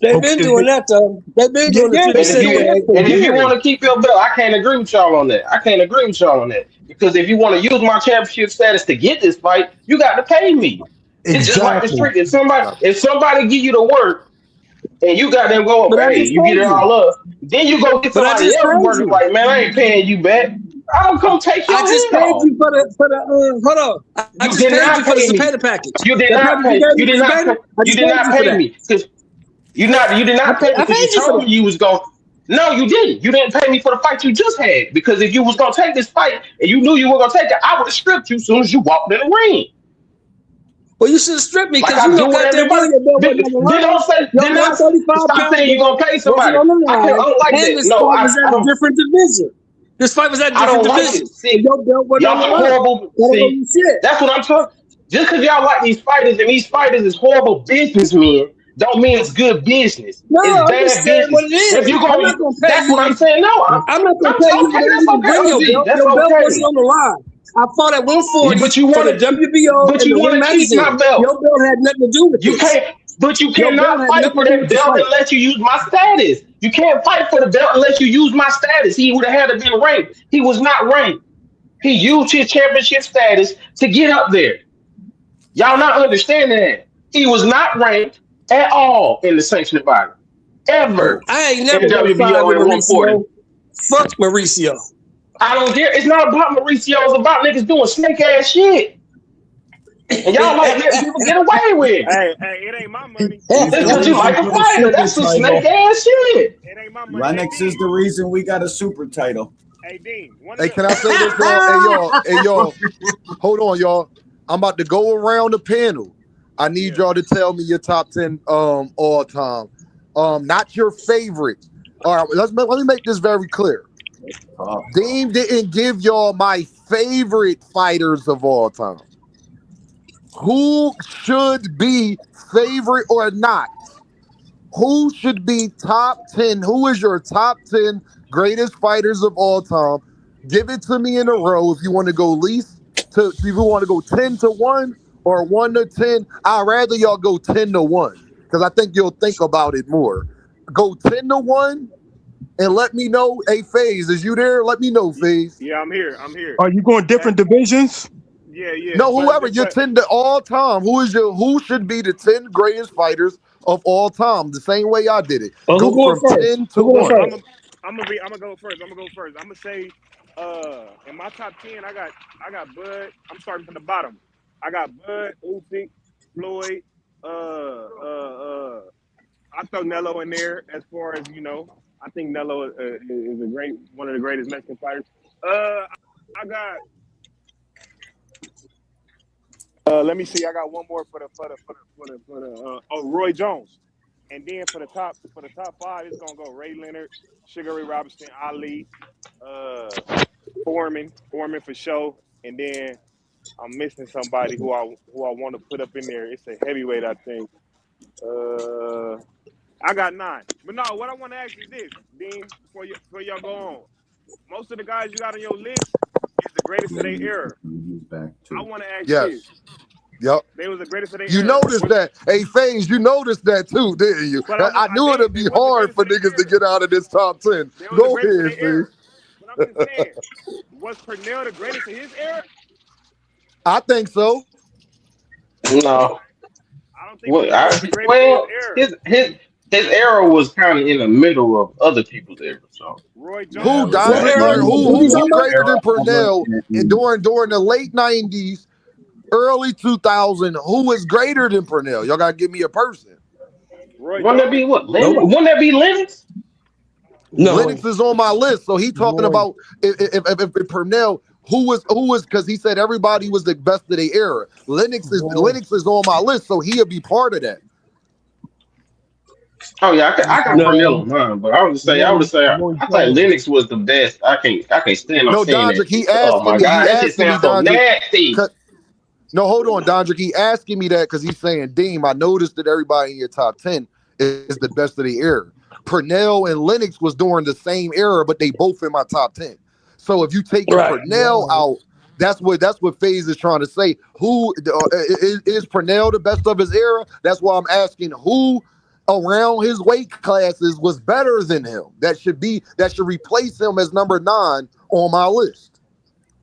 They've been okay. doing that though. They've been Yeah, doing the yeah, three they've And been if percent you doing that thing. for and if you want years. to keep your belt, I can't agree with y'all on that. I can't agree with y'all on that because if you want to use my championship status to get this fight, you got to pay me. It's just like the Exactly. street. If somebody give you the work and you got them go But I up, hey, just you get told it you. all up, then you go get But I somebody just else told working you. like, man, I ain't paying you back. I'm gonna come take your I just head paid off. you for the hold on. I You just did paid not you for the pay me. Zapata package. You did That not package you pay. gave You me did for not pay. Zapata, I You just did paid not you for pay that. me because you did not pay me I because you paid you for told that. me you was going. No, you didn't. You didn't pay me for the fight you just had because if you was gonna take this fight and you knew you were gonna take it, I would have stripped you as soon as you walked in the ring, Well, you should have stripped me like because I you know do with goddamn well everybody. your belt Then, wasn't on the then line. don't say. Your Then not 135 stop pound saying you're belt gonna pay wasn't somebody. on the I line, don't like and that. this No, fight was I at a don't. different division. This fight was at a I different don't like division, it. and See, your belt wasn't on y'all the some line. horrible. That don't See, mean shit. that's what I'm talking. Just because y'all like these fighters and these fighters is horrible businessmen, don't mean it's good business. No, It's I'm just bad saying what business. it If is. you I'm go, not gonna pay that's what I'm you. saying. No, I'm not gonna I'm pay you okay. without That's even okay. bring your OG, belt. that's Your belt wasn't okay. on the line. I fought at Yeah, 140 but you for the want to, WBO but and you the want Ring to keep my magazine. belt. Your belt had nothing to do with You this. can't, but you Your belt cannot had fight nothing for to do that with this belt fight. unless you use my status. You can't fight for the belt unless you use my status. He would have had to been ranked. He was not ranked. He used his championship status to get up there. Y'all not understanding that. He was not ranked at all in the sanctioning body. Ever I ain't in never the gonna side WBO with at 140. Mauricio. Fuck Mauricio. I don't care. It's not about Mauricio. It's about niggas doing snake ass shit. And y'all like letting people get away with it. It ain't my money. He's Just the because you like reason a for the fighter. super That's some snake title. ass shit. It ain't my money. Hey Lennox is Dean. the reason we got a super title. Hey Dean. One of Hey, the can I say this, y'all? Hey, y'all. Hold on, y'all. I'm about to go around the panel. I need yeah. y'all to tell me your top 10 all time. Not your favorite. All right, let me make this very clear. Oh, Dean didn't give y'all my favorite fighters of all time. Who should be favorite or not? Who should be top 10? Who is your top 10 greatest fighters of all time? Give it to me in a row if you want to go least to if you want to go 10 to 1 or 1 to 10. I'd rather y'all go 10 to 1 because I think you'll think about it more. Go 10 to 1 and let me know. Hey, FaZe, is you there? Let me know, FaZe. Yeah, I'm here. I'm here. Are you going different divisions? Yeah. No, But whoever you're but 10 to all time. Who should be the 10 greatest fighters of all time? The same way I did it. Well, who Go going from first? 10 to Who going 1. I'm first? a, I'm gonna go first. I'm gonna say in my top 10 I got Bud. I'm starting from the bottom. I got Bud, Usyk, Floyd, I throw Nello in there as far as I think Nello is one of the greatest Mexican fighters. I got. Let me see. I got one more for the Roy Jones, and then for the top five, it's gonna go Ray Leonard, Sugar Ray Robinson, Ali, Foreman for sure, and then I'm missing somebody who I want to put up in there. It's a heavyweight, I think. I got 9. But no, what I want to ask you this, Dean, before y'all go on. Most of the guys you got on your list is the greatest of their era. I want to ask Yes. this. Yep. They was the greatest of their You era. noticed that. Hey, FaZe, you noticed that too, didn't you? I knew it'd be hard for niggas to get out of this top 10. Go ahead, FaZe. But I'm just saying, was Pernell the greatest of his era? I think so. No. I don't think Pernell was the greatest of his era. His era was kind of in the middle of other people's era. So Roy Jones. Who, Dodrick? Who greater than Pernell during the late 90s, early 2000? Who is greater than Pernell? Y'all gotta give me a person. Wouldn't that be what? Wouldn't that be Lennox? No. Lennox is on my list, so he talking about if Pernell. Who was because he said everybody was the best of their era. Lennox is on my list, so he'll be part of that. Oh yeah, I got Pernell on mine, but I would say I think Lennox was the best. I can't stand on saying Dondrick, that. he asking Oh my me, God, that shit sounds so nasty. No, hold on, Dondrick. He asking me that because he's saying, Deem, I noticed that everybody in your top 10 is the best of the era. Pernell and Lennox was during the same era, but they both in my top 10. So if you take Pernell out, that's what FaZe is trying to say. Who is Pernell the best of his era? That's why I'm asking who around his weight classes was better than him. That should replace him as number 9 on my list.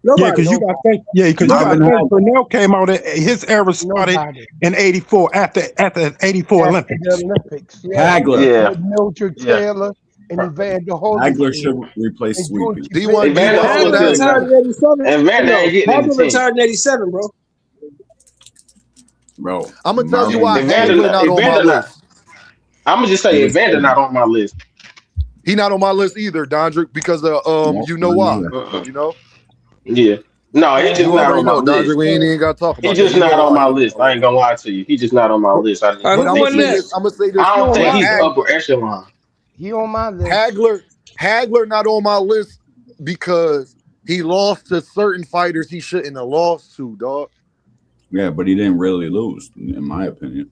Yeah, because you got to think. Yeah, because Pernell came out. His era started in '84 after '84 Olympics. The Olympics. Hagler. Yeah. Mildred Taylor and Evander Holyfield. Hagler should replace Sweepy. Hagler retired in '87. Hagler retired in '87, bro. Bro, I'm gonna tell you why Hagler not on my list. I'm gonna just say Evander not on my list. He not on my list either, Dondrick, because you know why? You know. Yeah. No, he just not on my list. We ain't even got to talk about. He just not on my list. I ain't gonna lie to you. He just not on my list. I'm gonna say this. I don't think he's upper echelon. He on my list. Hagler not on my list because he lost to certain fighters he shouldn't have lost to, dog. Yeah, but he didn't really lose, in my opinion.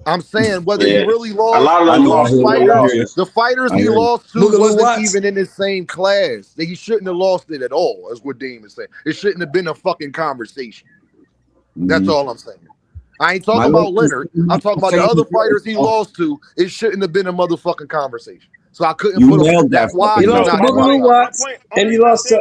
I'm saying whether he really lost, a lot of them fighters, the fighters he lost to wasn't even in the same class. He shouldn't have lost it at all, is what Dean is saying. It shouldn't have been a fucking conversation. That's all I'm saying. I ain't talking about Leonard. I'm talking about the other fighters he lost to. It shouldn't have been a motherfucking conversation. So I couldn't put him. That's why he lost to Boogaloo Watts, and he lost to.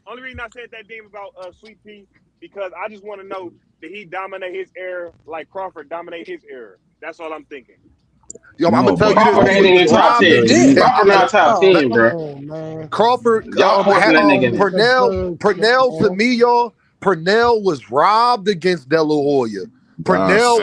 Only reason I said that, Dean, about Sweet Pea, because I just want to know, did he dominate his era like Crawford dominated his era? That's all I'm thinking. Yo, I'm gonna tell you Crawford ain't in top 10. Crawford not top 10, bro. Crawford, Pernell to me, y'all, Pernell was robbed against De La Hoya. Pernell,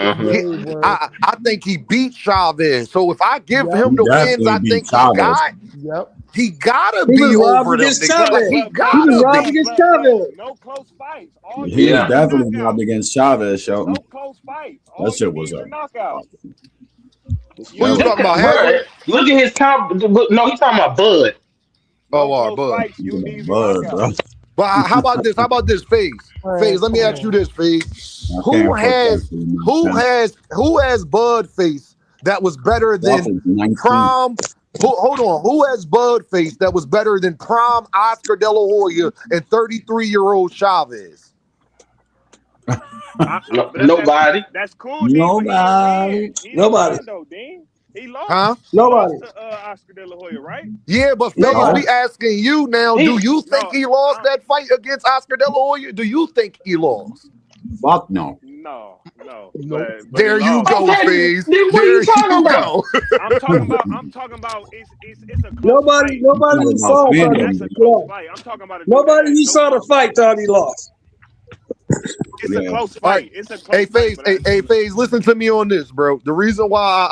I think he beat Chavez. So if I give him the wins, I think he got. Yep. He gotta be over them. He was robbed against Chavez. No close fights. He was definitely robbed against Chavez, Shelton. No close fights. That shit was a knockout. What you talking about? Bro, look at his comp. No, he's talking about Bud. Oh, Bud. Bud, bro. But how about this, FaZe? FaZe, let me ask you this, FaZe. Who has Bud face that was better than Prom? Hold on. Who has Bud face that was better than Prom Oscar De La Hoya and 33-year-old Chavez? Nobody. That's cool. Nobody. He lost. Huh? Nobody. To Oscar De La Hoya, right? Yeah, but FaZe, we asking you now. Do you think he lost that fight against Oscar De La Hoya? Do you think he lost? Fuck no. No. But there you go, FaZe. What are you talking about? I'm talking about it's a close Nobody who saw the fight. I'm talking about nobody who saw the fight thought he lost. It's a close fight. It's a close fight. Hey, FaZe, listen to me on this, bro. The reason why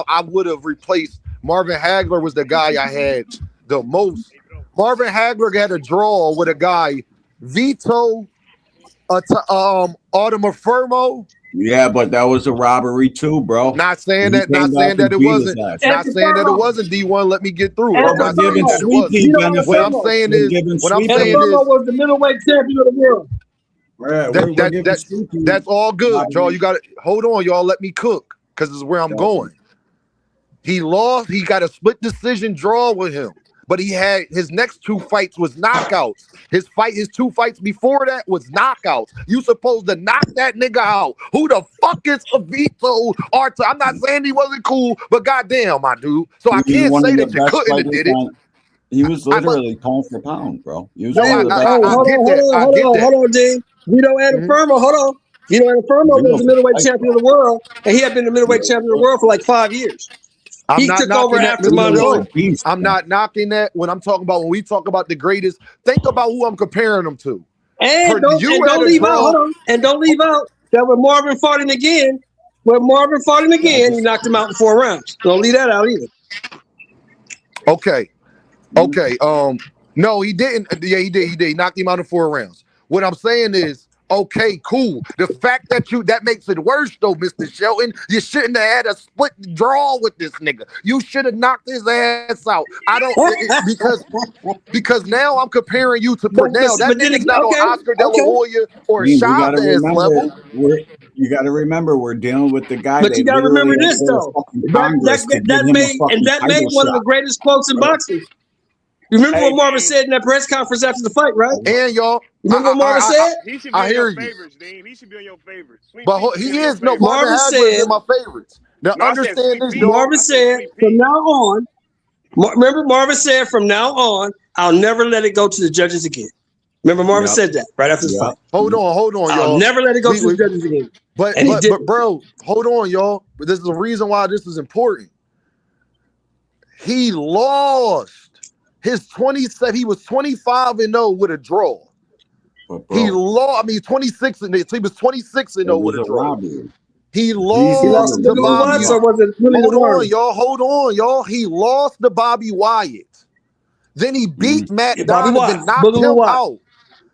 I would have replaced Marvin Hagler was the guy I had the most Marvin Hagler had a draw with a guy, Vito Fermo. Yeah, but that was a robbery too, bro. Not saying And he that. Not came back saying that and it beat wasn't. his ass. Not saying that it wasn't. D1. Let me get through. I'm We're not saying giving that it Sweet wasn't. Pea You know What I'm benefit. saying We're is. giving What I'm Sweet saying Pea. is. Fermo was the middleweight champion of the world. We're giving Sweet Pea. That's all good, y'all. robbery. You got to hold on, y'all. Let me cook because this is where I'm going. He lost. He got a split decision draw with him, but he had his next two fights was knockouts. His two fights before that was knockouts. You supposed to knock that nigga out. Who the fuck is Vito Arta? I'm not saying he wasn't cool, but goddamn, my dude. So I He was can't one say of the that you best couldn't have fighters did it. on. He was literally pound for pound, bro. He was No, one of the best. Hold get on, that. I hold get on, that. hold on, D. Vito Antuofermo, hold on. Vito Antuofermo was the middleweight Fight, champion bro. of the world, and he had been the middleweight champion of the world for like 5 years. I'm He not took over knocking that, after Mr. Vito's Monroe. Joe. a beast, I'm man. not knocking that. When we talk about the greatest, think about who I'm comparing them to. And don't had a leave out, draw. hold on, and don't leave out that when Marvin fought him again, he knocked him out in 4 rounds. Don't leave that out either. Okay. No, he didn't. Yeah, he did. He knocked him out in 4 rounds. What I'm saying is, okay, cool. The fact that makes it worse, though, Mr. Shelton. You shouldn't have had a split draw with this nigga. You should have knocked his ass out. I don't because now I'm comparing you to Pernell. That nigga's not on Oscar De La Hoya or Chavez level. You got to remember, we're dealing with the guy. But you got to remember this though. That made one of the greatest quotes in boxing. You remember what Marvin said in that press conference after the fight, right? And y'all, remember what Marvin said? He should be on your favorites, Dean. He should be on your favorites. But he is no Marvin Hagler is in my favorites. Now understand this, y'all. Marvin said from now on. Remember, Marvin said from now on, I'll never let it go to the judges again. Remember, Marvin said that right after the fight. Hold on, y'all. I'll never let it go to the judges again. But bro, hold on, y'all. But this is the reason why this is important. He lost his 27. He was 25-0 with a draw. He lost. I mean, 26-0. So he was 26-0 with a draw. He lost to Bobby. Hold on, y'all. He lost to Bobby Wyatt. Then he beat Matt Donovan, knocked him out.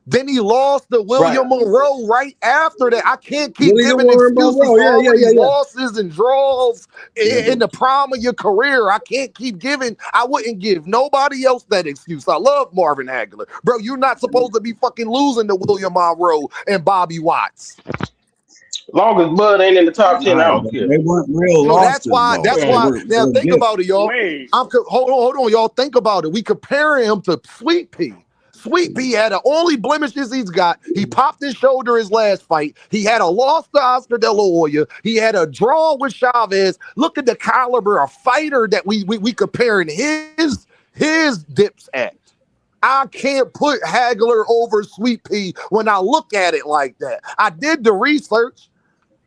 Then he lost to William Monroe right after that. I can't keep giving excuses for all these losses and draws in the prime of your career. I can't keep giving. I wouldn't give nobody else that excuse. I love Marvin Hagler. Bro, you're not supposed to be fucking losing to William Monroe and Bobby Watts. Long as Bud ain't in the top 10, I don't care. They weren't real losses. That's why. Now think about it, y'all. Hold on, y'all. Think about it. We compare him to Sweet Pea. Sweet Pea had the only blemishes he's got. He popped his shoulder his last fight. He had a loss to Oscar De La Hoya. He had a draw with Chavez. Look at the caliber of fighter that we comparing his dips at. I can't put Hagler over Sweet Pea when I look at it like that. I did the research.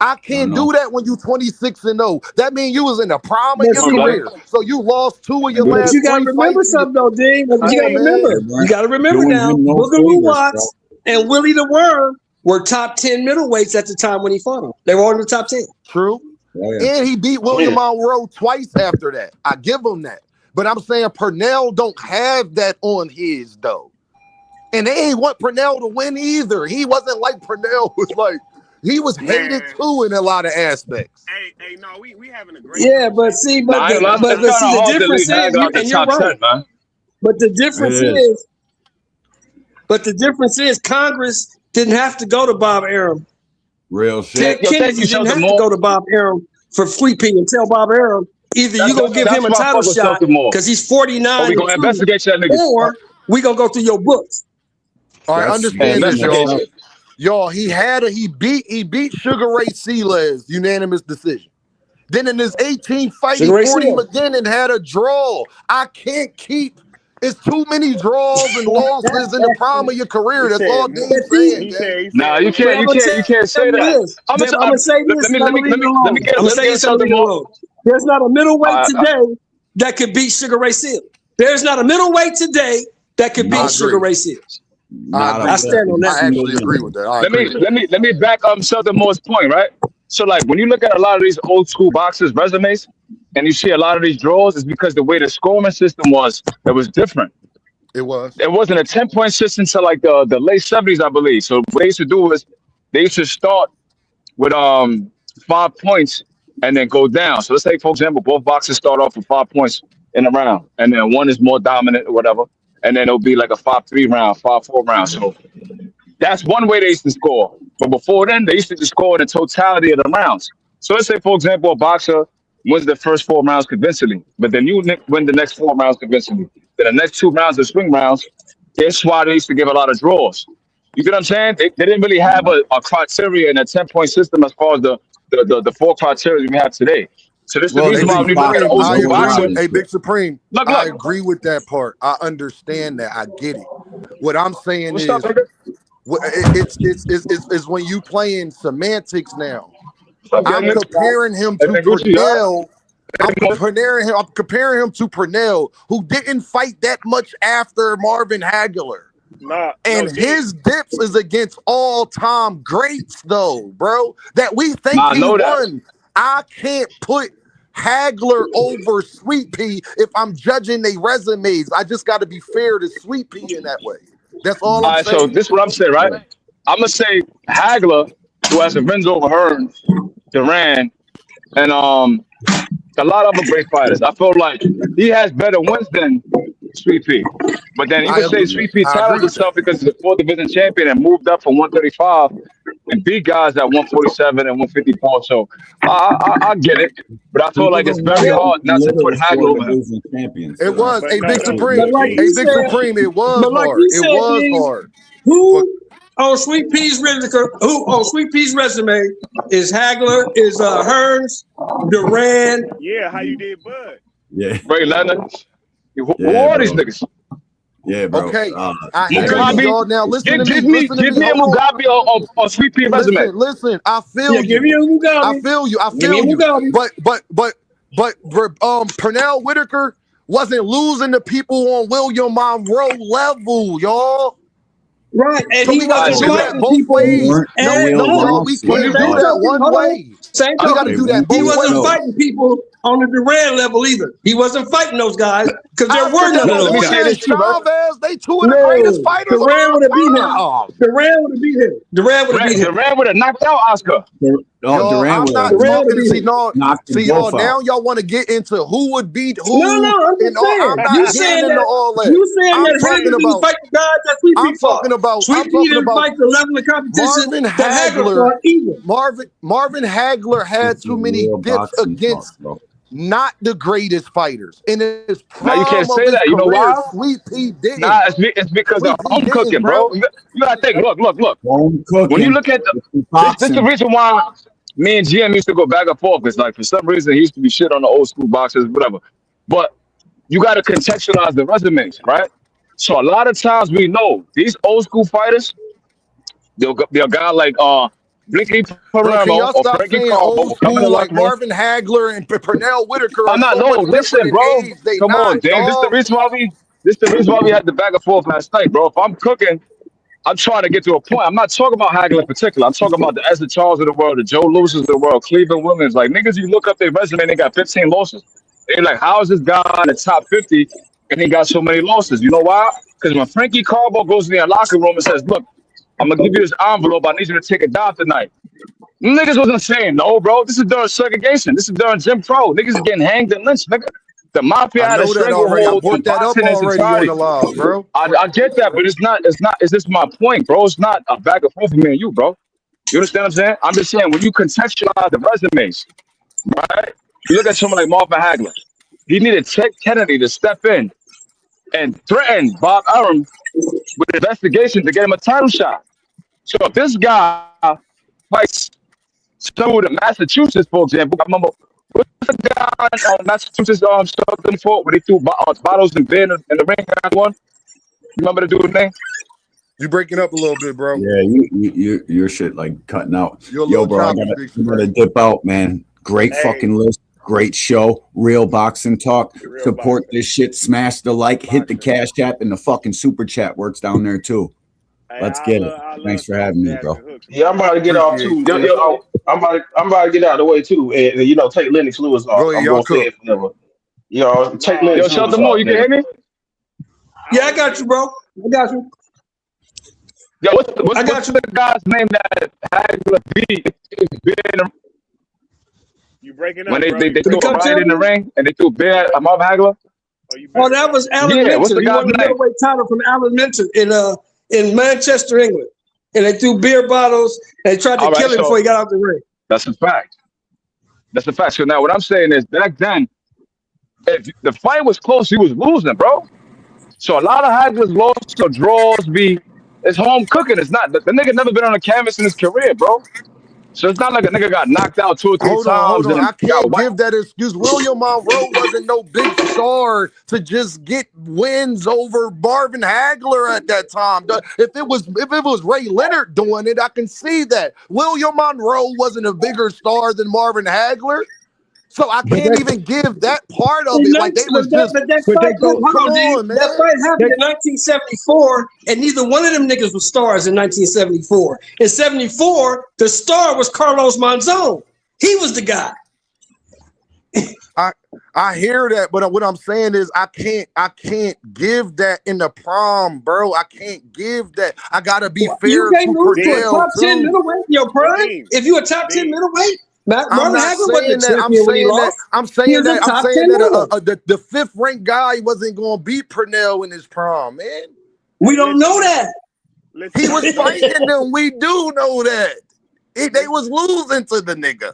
I can't do that when you 26-0. That means you was in the prime of your career. So you lost 2 of your last 3 fights. But you gotta remember something though, Dean. You gotta remember. You gotta remember now. Boogaloo Watts and Willie the Worm were top 10 middleweights at the time when he fought him. They were all in the top 10. True. And he beat William Monroe twice after that. I give him that. But I'm saying Pernell don't have that on his though. And they ain't want Pernell to win either. He wasn't like Pernell was like. He was hated too in a lot of aspects. Hey, no, we having a great. Yeah, but see, the difference is, and you're right. 10, man. But the difference is, Congress didn't have to go to Bob Arum. Real shit. Kennedy didn't have to go to Bob Arum for Sweet Pea and tell Bob Arum either you gonna give him a title shot because he's 49, we gonna investigate that nigga, or we gonna go through your books. All right, understand this, y'all. Y'all, he beat Sugar Ray Seales, unanimous decision. Then in his 18th fight, he fought him again and had a draw. I can't keep. It's too many draws and losses in the prime of your career. That's all Dean's saying. Nah, you can't say that. I'm gonna say this. Let me get something more. There's not a middleweight today that could beat Sugar Ray Seales. There's not a middleweight today that could beat Sugar Ray Seales. I stand on that. I actually agree with that. Let me back up Southern Moore's point, right? So like when you look at a lot of these old school boxers' resumes and you see a lot of these draws, it's because the way the scoring system was, it was different. It was. It wasn't a 10-point system until like the late 70s, I believe. So what they used to do was they used to start with 5 points and then go down. So let's say, for example, both boxes start off with 5 points in a round, and then one is more dominant or whatever, and then it'll be like a 5-3 round, 5-4 round. So that's one way they used to score. But before then, they used to just score in the totality of the rounds. So let's say, for example, a boxer wins the first 4 rounds convincingly, but then you win the next 4 rounds convincingly. Then the next 2 rounds are swing rounds. That's why they used to give a lot of draws. You get what I'm saying? They didn't really have a criteria in a 10-point system as far as the 4 criteria we have today. So this is the reason why when you look at old school boxing. Hey, Big Supreme, Look. I agree with that part. I understand that. I get it. What I'm saying is, it's when you playing semantics now. I'm comparing him to Pernell. I'm comparing him to Pernell, who didn't fight that much after Marvin Hagler. His dips is against all-time greats, though, bro. That we think he won. I can't put Hagler over Sweet Pea if I'm judging their resumes. I just got to be fair to Sweet Pea in that way. That's all I'm saying. So this is what I'm saying, right? I'm gonna say Hagler, who has a wins over Hearn, Duran, and a lot of other great fighters. I feel like he has better wins than Sweet Pea. But then you can say Sweet Pea talented himself because he's a 4th division champion and moved up from 135 and beat guys at 147 and 154. So I get it, but I feel like it's very hard not to put Hagler over him. It was a Big Supreme. Big Supreme. It was hard. It was hard. Who on Sweet Pea's resume is Hagler, is Hearns, Duran. Yeah, how you did, Bud? Yeah, Ray Leonard. Who are these niggas? Yeah, bro. Okay. Y'all now listen to give me. me a Mugabe on Sweet Pea resume. Listen. I feel you. Give me a Mugabe. I feel you. But Pernell Whitaker wasn't losing to people on William Monroe level, y'all. Right, and so he wasn't fighting both ways. No, we can't do that one way. Same we got to do that both ways. He wasn't fighting people on the Duran level either. He wasn't fighting those guys because there were none of those guys. Chavez, they two of the greatest fighters. Duran would have beat him. Duran would have beat him. Duran would have knocked out Oscar. Duran would have knocked him. See, y'all now y'all want to get into who would beat who. No, I'm just saying. I'm not getting into all that. You saying that Hagler didn't fight the guys that Sweet Pea fought. Sweet Pea didn't fight the level of competition that Hagler fought either. Marvin Hagler had too many dips against not the greatest fighters. And it's now you can't say that. You know why? Sweet Pea didn't. Nah, it's because of home cooking, bro. You gotta think. Look. When you look at this is the reason why me and GM used to go back and forth. Because like for some reason he used to be shit on the old school boxers, whatever. But you got to contextualize the resumes, right? So a lot of times we know these old school fighters, they'll be a guy like Blinky Palermo or Frankie Carbo coming like Marvin Hagler and Pernell Whitaker. I'm not listen, bro. Come on, Dan. This is the reason why we had the back and forth last night, bro. If I'm cooking, I'm trying to get to a point. I'm not talking about Hagler in particular. I'm talking about the Ezra Charles of the world, the Joe Lewis's of the world, Cleveland Williams. Like niggas, you look up their resume, they got 15 losses. They're like, how is this guy in the top 50 and he got so many losses? You know why? Because when Frankie Carbo goes in their locker room and says, look, I'm gonna give you this envelope. I need you to take a dive tonight. Niggas wasn't saying no, bro. This is during segregation. This is during Jim Crow. Niggas is getting hanged and lynched, nigga. The mafia had a stranglehold on boxing in society. Bro. I get that, but it's not. Is this my point, bro? It's not a back and forth for me and you, bro. You understand what I'm saying? I'm just saying when you contextualize the resumes, right? You look at someone like Marvin Hagler. He needed Ted Kennedy to step in and threaten Bob Arum with an investigation to get him a title shot. So if this guy fights someone in Massachusetts, for example, I remember what's the guy in Massachusetts Southern Fort where they threw bottles and beer in the ring and one? You remember the dude's name? You breaking up a little bit, bro. Yeah, your shit like cutting out. Yo, bro, I gotta dip out, man. Great fucking list. Great show. Real boxing talk. Support this shit. Smash the like. Hit the cash app, and the fucking super chat works down there too. Let's get it. Thanks for having me, bro. Yeah, I'm about to get off too. I'm about to get out of the way too, and take Lennox Lewis off. I'm gonna say it forever. Take Lennox. Yo, Shelton Moore, you can hear me? Yeah, I got you, bro. I got you. Yo, what's the guy's name that Hagler beat? You breaking up, When they bro? threw a fight in the ring and they threw beer at Marv Hagler? Oh, that was Alan Yeah, Minter. what's the He guy's won the name? middleweight title from Alan Minter in Manchester, England. And they threw beer bottles and they tried to All right, kill him so before he got out the ring. that's a fact. That's a fact. So now what I'm saying is back then, if the fight was close, he was losing, bro. So a lot of Hagler's losses or draws it's home cooking. It's not the nigga never been on a canvas in his career, bro. So it's not like a nigga got knocked out 2 or 3 Hold times on. and I got can't whacked. give that excuse. William Monroe wasn't no big star to just get wins over Marvin Hagler at that time. If it was Ray Leonard doing it, I can see that. William Monroe wasn't a bigger star than Marvin Hagler. So I can't even give that part of it. Like they was just that fight. hold on, on, man. that fight happened in 1974, and neither one of them niggas was stars in 1974. In 74, the star was Carlos Monzon. He was the guy. I hear that, but what I'm saying is I can't give that in the prom, bro. I can't give that. I gotta be fair You can't to lose to a Pernell top 10 too. middleweight in your prime. If you a top 10 middleweight, I'm Marvin not Hagler wasn't saying the that. champion when he lost. I'm He saying was a that. top I'm 10 saying that middleweight. the fifth ranked guy wasn't going to beat Pernell in his prom, man. We don't know that. He was fighting them. We do know that. They was losing to the nigga.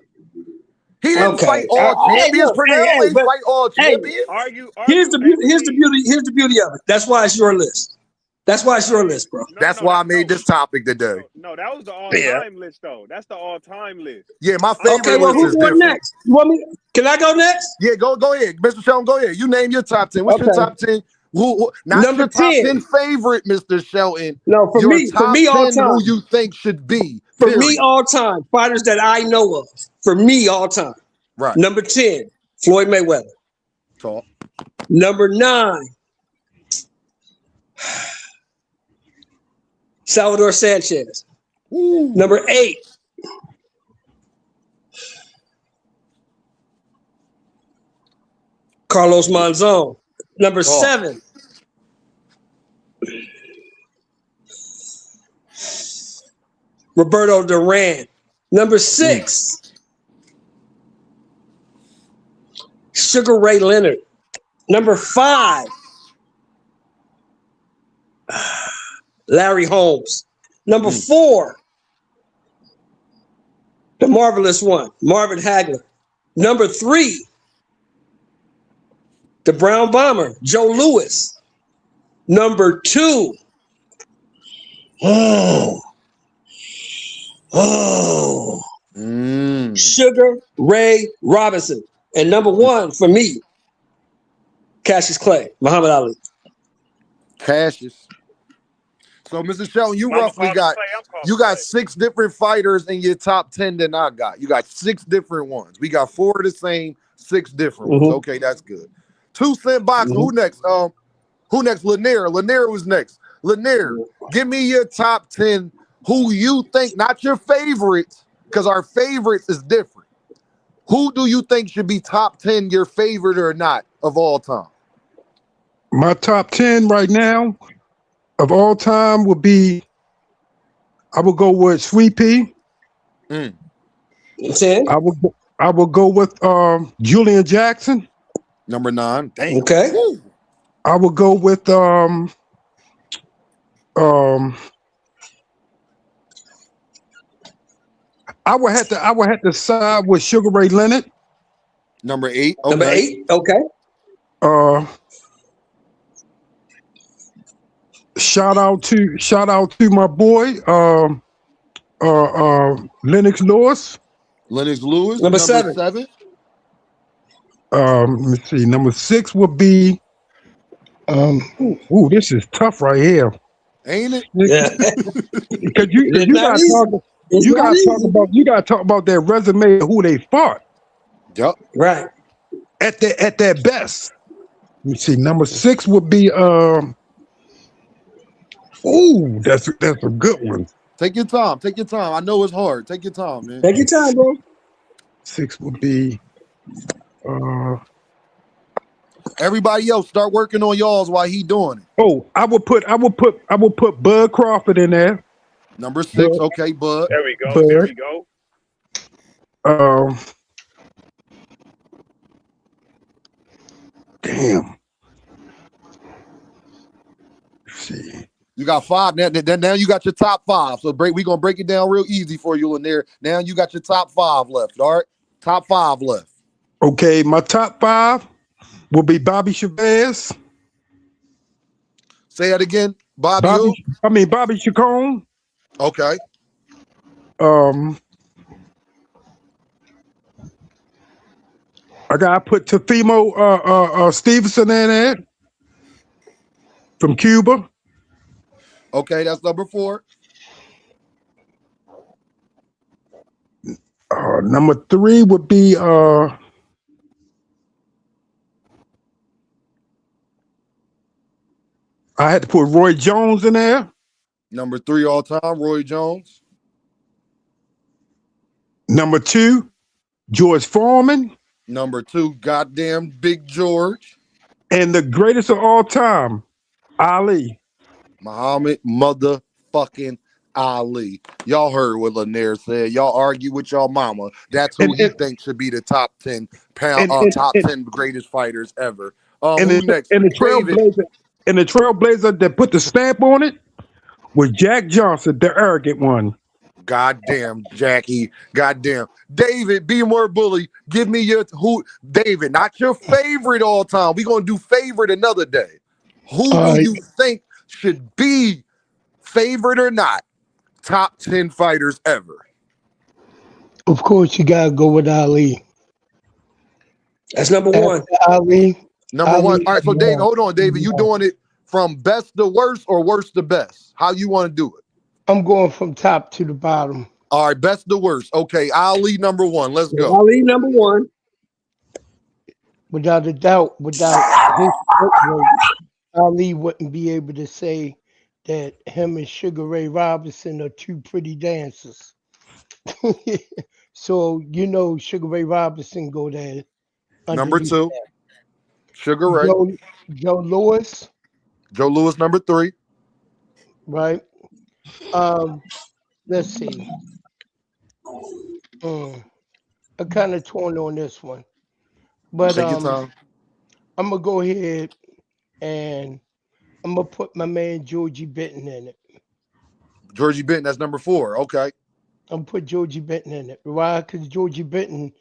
He didn't fight all champions. Pernell ain't fight all champions. Here's the beauty of it. That's why it's your list. That's why it's your list, bro. That's why I made this topic today. No, that was the all-time list, though. That's the all-time list. Yeah, my favorite Okay, well, list who's is going different. next? You want me? Can I go next? Yeah, go ahead, Mr. Sheldon. Go ahead. You name your top 10. What's your top 10? Who not Number your top 10. 10 favorite, Mr. Shelton. No, for your me, top all 10 time. who you think should be. For period. me, all time fighters that I know of. For me, all time. Right. Number 10, Floyd Mayweather. Talk. Number 9, Salvador Sanchez. Ooh. Number 8, Carlos Monzon. Number 7, Roberto Duran. Number 6, Sugar Ray Leonard. Number 5, Larry Holmes. Number 4, the marvelous one, Marvin Hagler. Number 3, the Brown Bomber, Joe Louis. Number 2, Sugar Ray Robinson. And number 1 for me, Cassius Clay, Muhammad Ali. Cassius. So, Mr. Shelton, you roughly got 6 different fighters in your top 10 than I got. You got 6 different ones. We got 4 of the same, 6 different ones. Okay, that's good. 2 cent boxing. Who next? Who next? Lanier. Lanier was next. Lanier, give me your top 10 who you think, not your favorites, because our favorites is different. Who do you think should be top 10 your favorite or not of all time? My top 10 right now of all time would be, I would go with Sweet Pea. 10? I would go with Julian Jackson. Number 9. Damn. Okay. I would go with I would have to side with Sugar Ray Leonard. Number 8. Okay. Number 8. Okay. Shout out to my boy Lennox Lewis. Lennox Lewis. Number 7. Let me see. Number 6 would be this is tough right here. Ain't it? Yeah. Because you gotta talk about their resume and who they fought. Yep. Right. At their best. Let me see. Number 6 would be that's a good one. Take your time. Take your time. I know it's hard. Take your time, man. Take your time, bro. 6 would be Everybody else, start working on y'all's while he doing it. Oh, I will put Bud Crawford in there. Number 6, okay, Bud. There we go. Bud. There we go. Damn. Let's see. You got 5. Now you got your top 5. So we're gonna break it down real easy for you in there. Now you got your top 5 left. All right, top 5 left. Okay, my top 5 will be Bobby Chavez. Say that again, Bobby Chacon. Okay. I gotta put Tefimo Stevenson in there from Cuba. Okay, that's number 4. Number 3 would be I had to put Roy Jones in there. Number 3 all time, Roy Jones. Number 2, George Foreman. Number 2, goddamn Big George. And the greatest of all time, Ali. Muhammad motherfucking Ali. Y'all heard what Lanier said. Y'all argue with y'all mama. That's who he thinks should be the top 10 top 10 greatest fighters ever. Who next? And the trailblazer that put the stamp on it was Jack Johnson, the arrogant one. Goddamn, Jackie. Goddamn. David, be more bully. Give me your David, not your favorite all time. We're gonna do favorite another day. Who do you think should be favorite or not? Top 10 fighters ever. Of course, you gotta go with Ali. That's number 1. Ali. Number 1. All right, so David, hold on, David. You doing it from best to worst or worst to best? How you want to do it? I'm going from top to the bottom. All right, best to worst. Okay, Ali number 1. Let's go. Ali number 1. Without a doubt, without his footwork, Ali wouldn't be able to say that him and Sugar Ray Robinson are two pretty dancers. So Sugar Ray Robinson go there. Number 2, Sugar Ray. Joe Lewis. Joe Lewis number 3. Right. Let's see. I'm kind of torn on this one, but take your time. I'm gonna go ahead and I'm gonna put my man Georgie Benton in it. Georgie Benton, that's number 4. Okay. I'm gonna put Georgie Benton in it. Why? Because Georgie Benton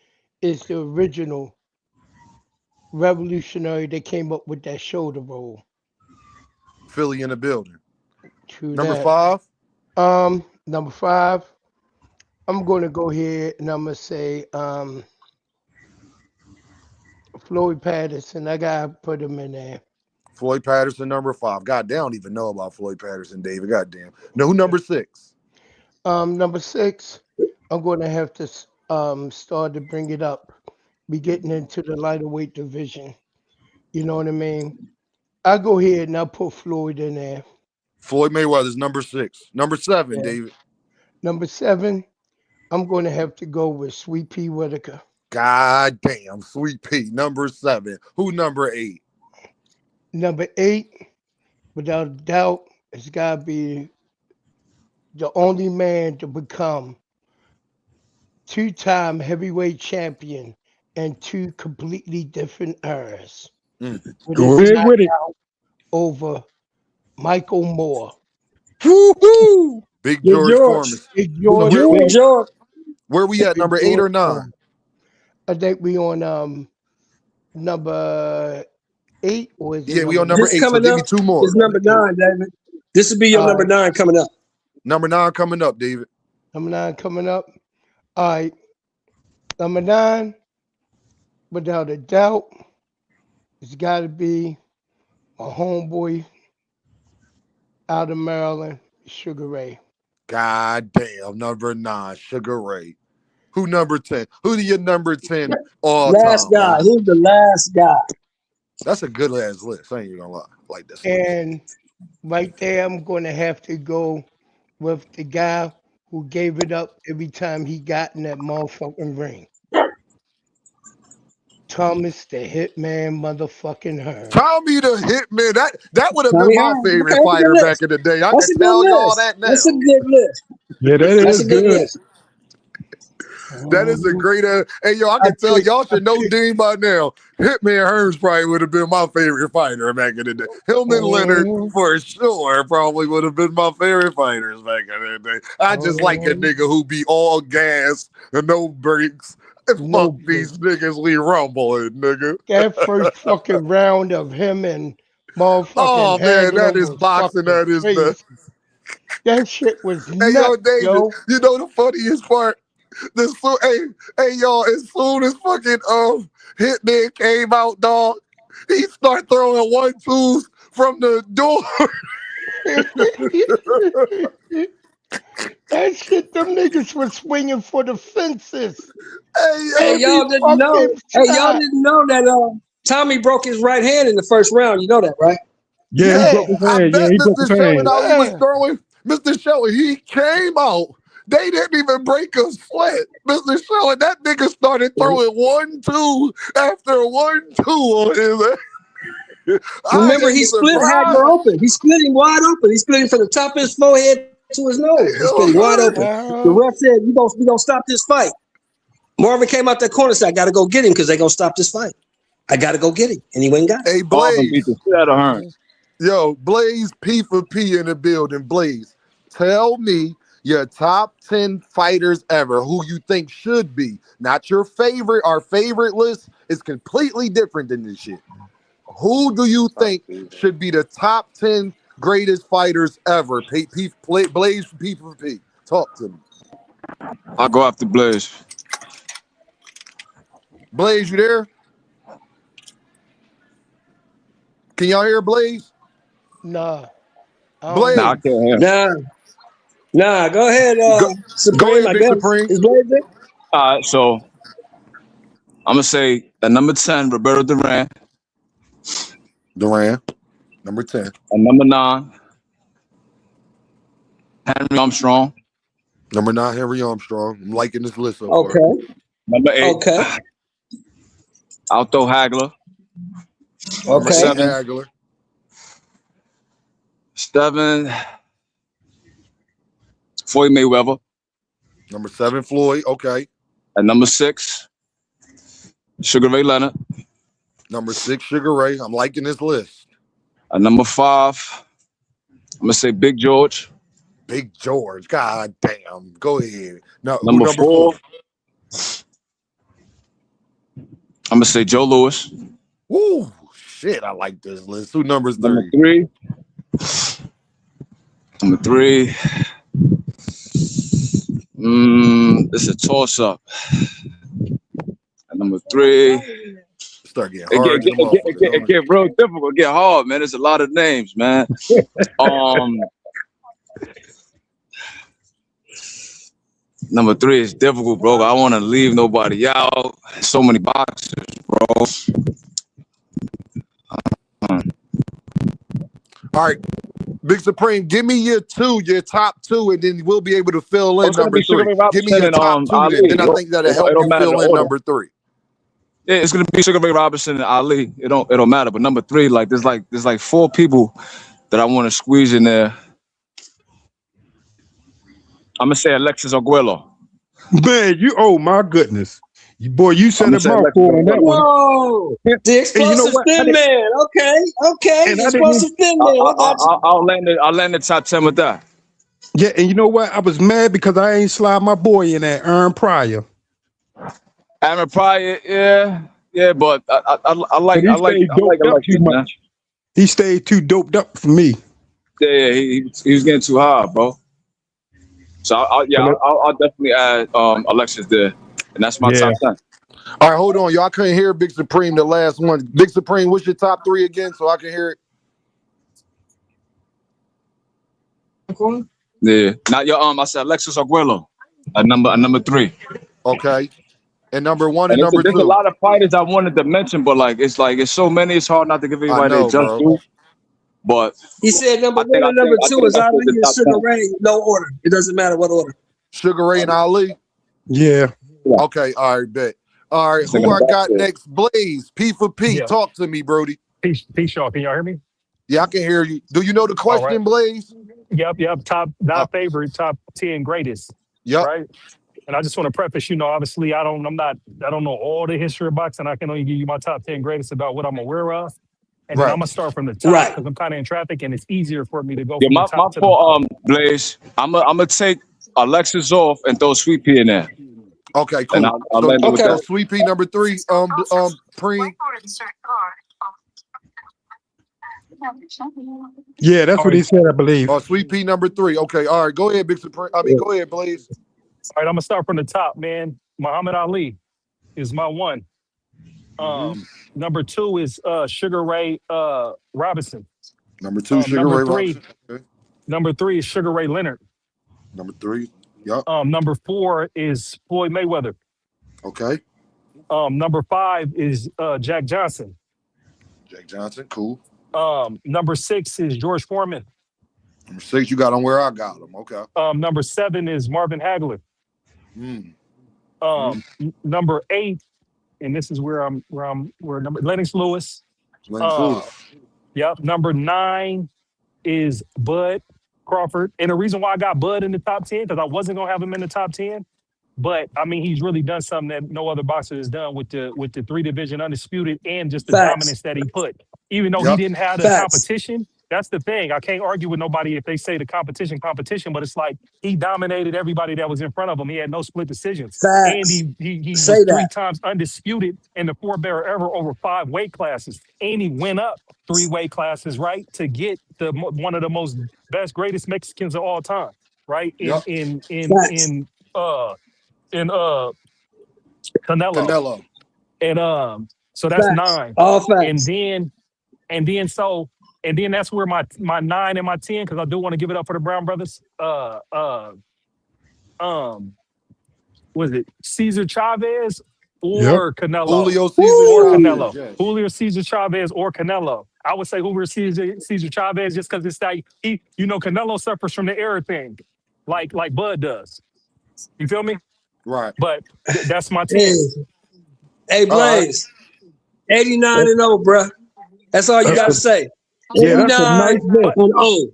is the original revolutionary that came up with that shoulder roll. Philly in the building. True. Number that. 5. Number 5. I'm gonna go ahead and I'm gonna say Floyd Patterson. I gotta put him in there. Floyd Patterson, number 5. God damn, I don't even know about Floyd Patterson, David. God damn. No, who number 6? Number 6, I'm gonna have to start to bring it up. Be getting into the lighter weight division. You know what I mean? I'll go ahead and I'll put Floyd in there. Floyd Mayweather's number 6. Number 7, David. Number 7, I'm going to have to go with Sweet Pea Whitaker. God damn, Sweet Pea, number 7. Who number 8? Number 8, without a doubt, it's got to be the only man to become 2-time heavyweight champion in 2 completely different eras. Go ahead with it. Over Michael Moore. Woo-hoo! Big George Foreman. Big George. Where we at? Number 8 or 9? I think we on number 8 or is it we on number 8. So give me 2 more. It's number 9, David. This will be your number 9 coming up. Number 9 coming up, David. Number 9 coming up. All right. Number 9, without a doubt, it's got to be a homeboy out of Maryland, Sugar Ray. God damn, number 9, Sugar Ray. Who number 10? Who do your number 10 all last time? Guy. Who's the last guy? That's a good ass list. I ain't even gonna lie. Like this. And right there, I'm going to have to go with the guy who gave it up every time he got in that motherfucking ring. Thomas the Hitman motherfucking Hearn. Tommy the Hitman. That would have been Tommy my Hearn. favorite Okay, that's a good fighter list. back in the day. I That's can a good tell y'all list. that now. That's a good list. Yeah, that That's is a good good. list. That is a great. Hey, yo, I can tell y'all should know Dean by now. Hitman Hearns probably would have been my favorite fighter back in the day. Him and Leonard, for sure, probably would have been my favorite fighters back in the day. I just like a nigga who be all gas and no brakes. And No fuck these niggas, we rumbling, nigga. That first fucking round of him and motherfucking Oh, man, Hagler that is was boxing. fucking That is crazy. the. That shit was Hey, yo, nuts, David, yo. you know the funniest part? Hey, y'all, as soon as fucking Hitman came out, dog, he started throwing 1-2s from the door. That shit, them niggas was swinging for the fences. Hey, y'all didn't know. Hey, y'all didn't know that Tommy broke his right hand in the first round. You know that, right? Yeah, he broke his I hand. bet Yeah, he broke his Mr. Shelly hand. Ali was throwing. Mr. Shelly, he came out. They didn't even break a sweat. Mr. Shelly, that nigga started throwing 1-2 after 1-2 on his. Remember, he split Hagler open. He split him wide open. He split him from the top of his forehead to his nose. He split him wide open. The ref said, "We gonna stop this fight." Marvin came out that corner and said, "I got to go get him because they're gonna stop this fight. I got to go get him," and he went and got him. Hey, Blaze. beat the shit out of Hearn. Yo, Blaze P for P in the building. Blaze, tell me your top 10 fighters ever who you think should be. Not your favorite. Our favorite list is completely different than this shit. Who do you think should be the top 10 greatest fighters ever? Blaze P for P. Talk to me. I'll go after Blaze. Blaze, you there? Can y'all hear Blaze? Nah. Blaze. Nah, I can't hear. Nah. Go ahead, Supreme. ahead, I Big guess. Supreme. Is Blaze there? All right, so I'm gonna say at number 10, Roberto Duran. Number 10. At number 9, Henry Armstrong. Number 9, Henry Armstrong. I'm liking this list so Okay. far. Number 8, Okay. Alto Hagler. Number Okay. 8, Hagler. 7, Floyd Mayweather. Number 7, Floyd. Okay. At number 6, Sugar Ray Leonard. Number 6, Sugar Ray. I'm liking this list. At number 5, I'm gonna say Big George. Big George. God damn. Go ahead. No, Number number 4, I'm gonna say Joe Louis. Woo, shit, I like this list. Who number's 3? Number 3. Number 3. It's a toss-up. At number 3. Start getting hard. It get real difficult. It get hard, man. There's a lot of names, man. Number 3 is difficult, bro. I don't want to leave nobody out. So many boxes, bro. All right, Big Supreme, give me your top 2, and then we'll be able to fill in number 3. Give me your top 2, then I think that'll help you fill in number 3. Yeah, it's gonna be Sugar Ray Robinson and Ali. It don't matter. But number 3, there's 4 people that I want to squeeze in there. I'm gonna say Alexis Arguello. Man, oh my goodness. You said a mouthful on that one. Whoa! The explosive thin man. Okay. The explosive thin man. I'll land the top 10 with that. Yeah, and you know what? I was mad because I ain't slide my boy in that Aaron Pryor. Aaron Pryor, yeah, but I like too much. He stayed too doped up for me. Yeah, he was getting too hard, bro. So I'll definitely add Alexis there, and that's my top 10. All right, hold on, y'all. I couldn't hear Big Supreme the last one. Big Supreme, what's your top 3 again, so I can hear it? Yeah, not your I said Alexis Arguello at number 3. Okay, and number 1 and number 2. There's a lot of fighters I wanted to mention, but it's so many. It's hard not to give anybody their just due. But he said number 1 and number 2 is Ali and Sugar Ray. No order. It doesn't matter what order. Sugar Ray and Ali. Yeah. Okay. All right. Bet. All right, This who nigga I got back next? Blaze, P for P. Yeah. Talk to me, Brody. Peace, y'all. Can y'all hear me? Yeah, I can hear you. Do you know the All right. question, Blaze? Yep. Top, Uh, not favorite, top 10 greatest. yep. Right. And I just want to preface, obviously I don't know all the history of boxing. I can only give you my top 10 greatest about what I'm aware of. And then I'm Right. gonna start from the top Right. because I'm kind of in traffic and it's easier for me to go Yeah, from the my top to the fault, bottom. Blaze. I'm gonna take Alexis off and throw Sweet Pea in there, Okay, and cool. I'll So end it with that. Sweet Pea number 3, Preem. Yeah, that's All what right. he said, I believe. Sweet Pea number 3. Okay, all right. Go ahead, Big Supreme. Go ahead, Blaze. All right, I'm gonna start from the top, man. Muhammad Ali is my one. Mm-hmm. Number two is Sugar Ray Robinson. Number 2, Sugar Number Ray three, Robinson. Okay. number three is Sugar Ray Leonard. Number 3. Yup. Number four is Floyd Mayweather. Okay. Number five is Jack Johnson. Jake Johnson. Cool. Number six is George Foreman. Number 6, you got on where I got him. Okay. Number seven is Marvin Hagler. Mm. Number eight, and this is where number Lennox Lewis. Lennox Lewis. Yep. Number nine is Bud Crawford. And the reason why I got Bud in the top 10, because I wasn't gonna have him in the top 10. But I mean, he's really done something that no other boxer has done with the 3-division undisputed and just the Facts. dominance that he put. Even though he Yep. didn't have the Facts. competition, that's the thing. I can't argue with nobody if they say the competition, but it's like he dominated everybody that was in front of him. He had no split decisions. And Facts. he Say was 3 that. times undisputed and the 4-bearer ever over 5 weight classes. And he went up 3 weight classes, right, to get one of the most greatest Mexicans of all time, right? Yep. Facts. In Canelo. Canelo. And so that's Facts. 9. All And facts. then that's where my 9 and my 10, because I do want to give it up for the Brown brothers. Was it Cesar Chavez or Canelo? Julio Cesar Or Chavez. Canelo. Yes. Julio Cesar Chavez or Canelo. I would say Julio Cesar Chavez just because it's like Canelo suffers from the error thing, like Bud does. You feel me? Right. But that's my 10. Hey, Blaze. 89 and 0, bruh. That's all you gotta say. Yeah, that's a 89 nice list. and 0.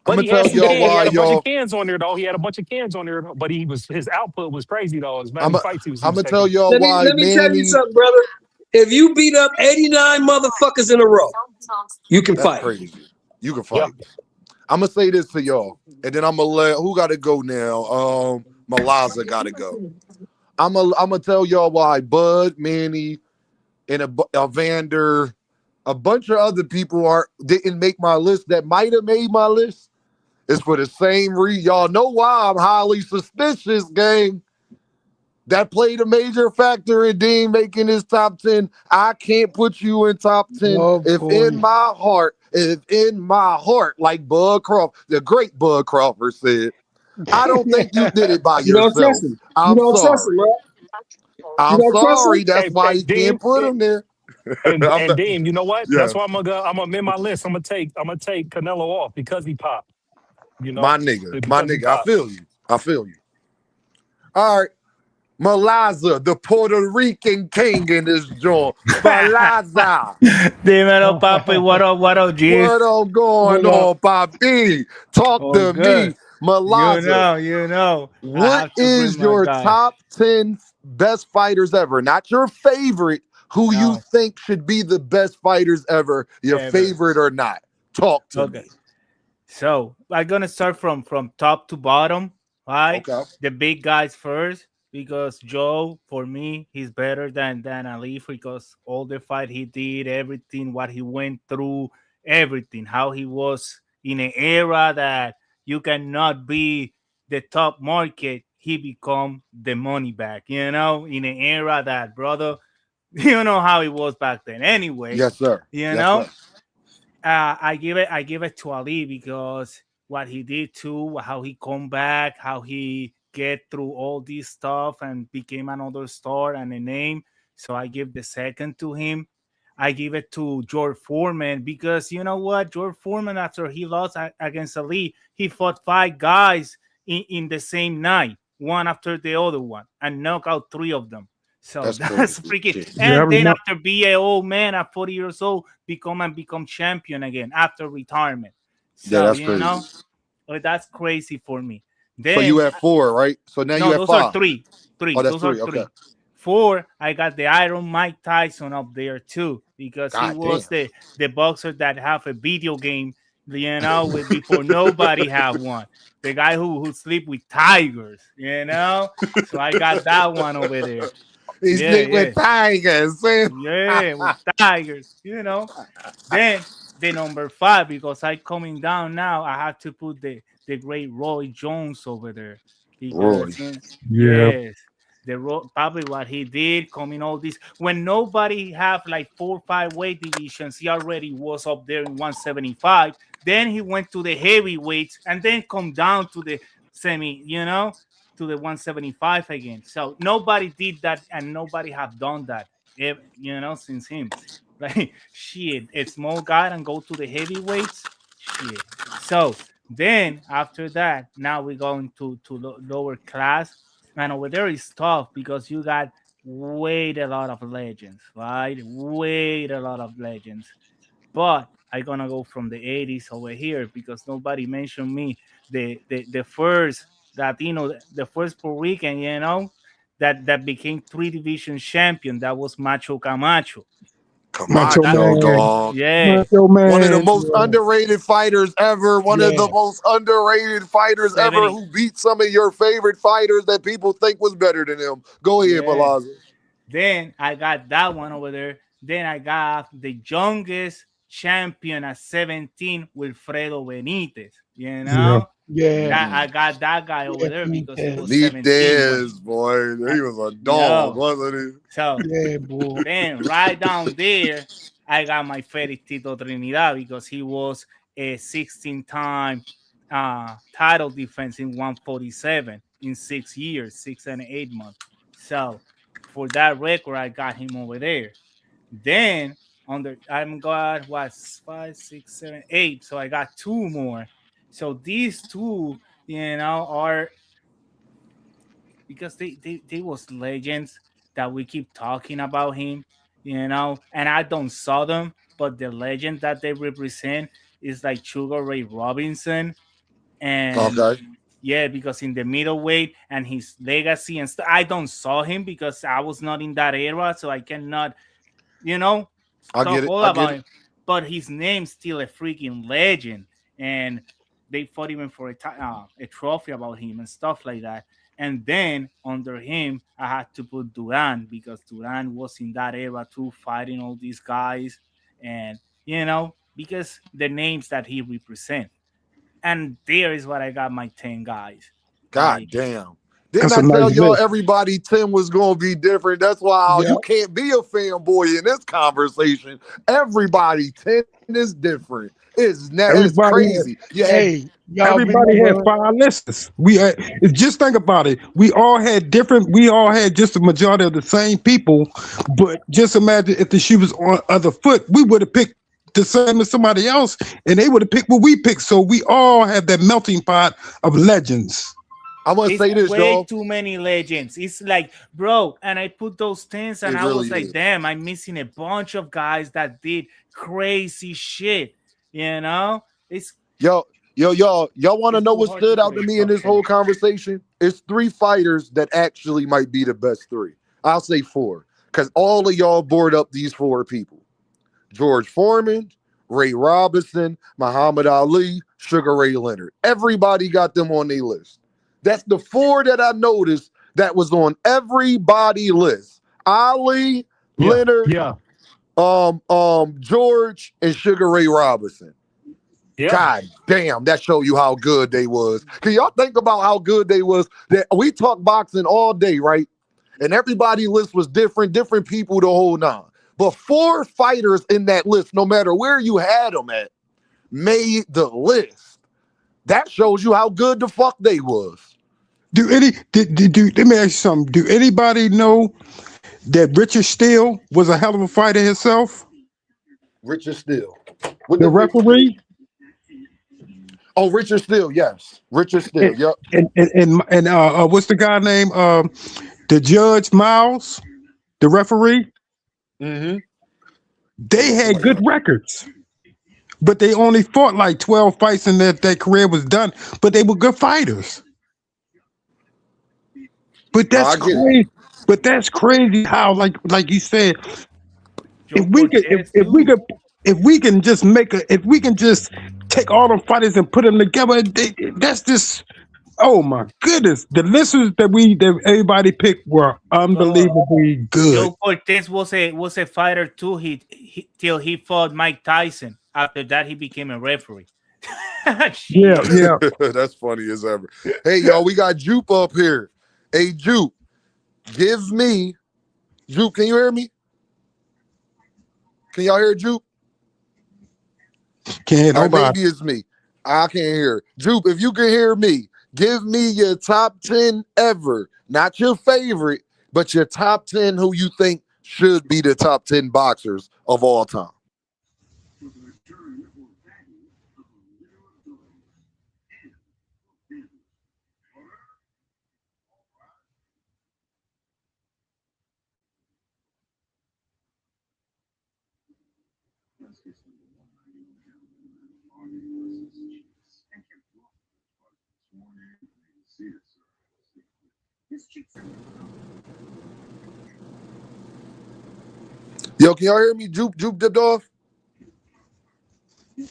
But I'ma he had tell y'all he why, had a bunch y'all. of cans on there though. He had a bunch of cans on there, but his output was crazy though. As many fights he was I'm gonna taking. tell y'all Let me why, let me tell you Manny. something, brother. If you beat up 89 motherfuckers in a row, you can That's fight. crazy. You can Yeah. fight. I'm gonna say this to y'all, and then I'm gonna let who got to go now. Malaza got to go. I'm gonna tell y'all why Bud, Manny, and a Vander, a bunch of other people didn't make my list that might have made my list. It's for the same reason. Y'all know why I'm highly suspicious, gang. That played a major factor in Dean making his top 10. I can't put you in top 10 Oh if boy. in my heart, like Bud Crawford, the great Bud Crawford said, I don't think you did it by You don't yourself. trust him. You I'm don't trust him, sorry. bro. You I'm don't trust sorry. him? That's why you Dean, can't put him there. I'm and not, Dean, you know what? yeah, That's why I'm gonna amend my list. I'm gonna take Canelo off because he popped. my nigga. Because he I popped. feel you. All right. Malaza, the Puerto Rican king in this joint. Malaza. Dímelo, papi. What up, G? What on going What up? on, Papi? Talk Oh, to me. good. Malaza, You know. I what have to bring is my your guy. top 10 best fighters ever? Not your favorite, who you No, think should be the best fighters ever, your ever. favorite or not. Talk to Okay. me. So I'm gonna start from top to bottom. Right? Okay. The big guys first, because Joe, for me, he's better than Ali, because all the fight he did, everything what he went through, everything, how he was in an era that you cannot be the top market, he become the money back. In an era that, brother, you know how it was back then. Anyway, Yes, sir. you Yes, know. sir. I give it to Ali, because what he did too, how he come back, how he get through all this stuff and became another star and a name. So I give the second to him. I give it to George Foreman, because you know what, George Foreman, after he lost against Ali, he fought 5 guys in the same night, one after the other one, and knock out 3 of them. That's that's crazy. freaking. Shit. Yeah, I And then remember. after be an old man at 40 years old, become champion again after retirement. Yeah, So that's crazy. that's crazy for me. So you Then at 4, right? So now you no, at those are 5. three. Oh, that's Those are 3. Okay. three. Four, I got the Iron Mike Tyson up there too because he God was damn. the boxer that have a video game, with before nobody had one. The guy who sleep with tigers, So I got that one over there. He Yeah, sleep yeah, with tigers. Man. yeah, with tigers. Then the number five, because I coming down now, I have to put the great Roy Jones over there Roy. because Yeah. yes, probably what he did coming all this when nobody have like 4 or 5 weight divisions, he already was up there in 175. Then he went to the heavyweights and then come down to the semi, to the 175 again. So nobody did that and nobody have done that, since him. Like shit, a small guy and go to the heavyweights. Shit. So then after that, now we're going to lower class, and over there is tough because you got wait a lot of legends, right? Wait a lot of legends. But I gonna go from the 80s over here because nobody mentioned me. The first Latino, the first Puerto Rican, that became three division champion. That was Macho Camacho. Macho That Camacho, Man. dog. yeah, Macho One of the Man. most Yeah. underrated fighters ever. One of the Yeah. most underrated fighters ever 70. who beat some of your favorite fighters that people think was better than him. Go ahead, Yeah. Palazzo. Then I got that one over there. Then I got the youngest champion at 17, Wilfredo Benitez. Yeah. Yeah. That I Mm. got that guy over Yeah, there because he was Benitez. 17 when Benitez, boy. I, He was a dog, yo. wasn't he? So Yeah, boy. then right down there, I got my favorite Tito Trinidad because he was a 16-time title defense in 147 in 6 years, 6 and 8 months. So for that record, I got him over there. Then I'm got what 5, 6, 7, 8. So I got two more. So these two, are because they was legends that we keep talking about him, and I don't saw them, but the legend that they represent is like Sugar Ray Robinson, and Okay. yeah, because in the middleweight and his legacy and stuff, I don't saw him because I was not in that era, so I cannot, you know, I talk get it. all I get about it. him. But his name's still a freaking legend, and they fought even for a trophy about him and stuff like that. And then under him, I had to put Duran because Duran was in that era too, fighting all these guys, and because the names that he represent. And there is what I got my 10 guys. God Like, damn. Didn't That's I a tell nice y'all list. everybody 10 was going to be different? That's why Yeah. you can't be a fanboy in this conversation. Everybody 10 is different. It's Everybody had crazy. You had Hey, y'all everybody had remember? 5 lists. Just think about it. We all had just the majority of the same people, but just imagine if the shoe was on other foot, we would have picked the same as somebody else, and they would have picked what we picked. So we all have that melting pot of legends. I'm going to it's say this, way y'all. too many legends. It's like, bro, and I put those 10s and It I really was like, is. damn, I'm missing a bunch of guys that did crazy shit. You know? It's Y'all want to it's know too what hard to stood put out a to me in this structure. whole conversation? It's 3 fighters that actually might be the best 3. I'll say 4 because all of y'all bored up these 4 people. George Foreman, Ray Robinson, Muhammad Ali, Sugar Ray Leonard. Everybody got them on their list. That's the 4 that I noticed that was on everybody list. Ali, Yeah, Leonard, yeah, George, and Sugar Ray Robinson. yeah. God damn, that show you how good they was. Can y'all think about how good they was? That we talk boxing all day, right? And everybody list was different people the whole 9. But 4 fighters in that list, no matter where you had them at, made the list. That shows you how good the fuck they was. Let me ask you something. Do anybody know that Richard Steele was a hell of a fighter himself? Richard Steele. What The did Richard do? referee Oh, Richard Steele, yes. Richard Steele, and yep. what's the guy name? The Judge Miles. the referee, Mm-hmm. they had good records, but they only fought like 12 fights and their career was done. But they were good fighters. But No, that's I get it. crazy. But that's crazy how, like you said, Joe if we could, Cortez too. if we can just if we can just take all them fighters and put them together, that's just, oh my goodness. The listeners that everybody picked were But unbelievably good. Joe Cortez was a fighter too. Till he fought Mike Tyson. After that, he became a referee. Yeah, Shit. yeah. That's funny as ever. Hey, y'all, we got Jupe up here. Hey, Jupe, give me. Jupe, can you hear me? Can y'all hear Jupe? Can't All right, nobody. maybe it's me. I can't hear. Jupe, if you can hear me, give me your top 10 ever. Not your favorite, but your top 10 who you think should be the top 10 boxers of all time. Yo, can y'all hear me? Jupe dipped off?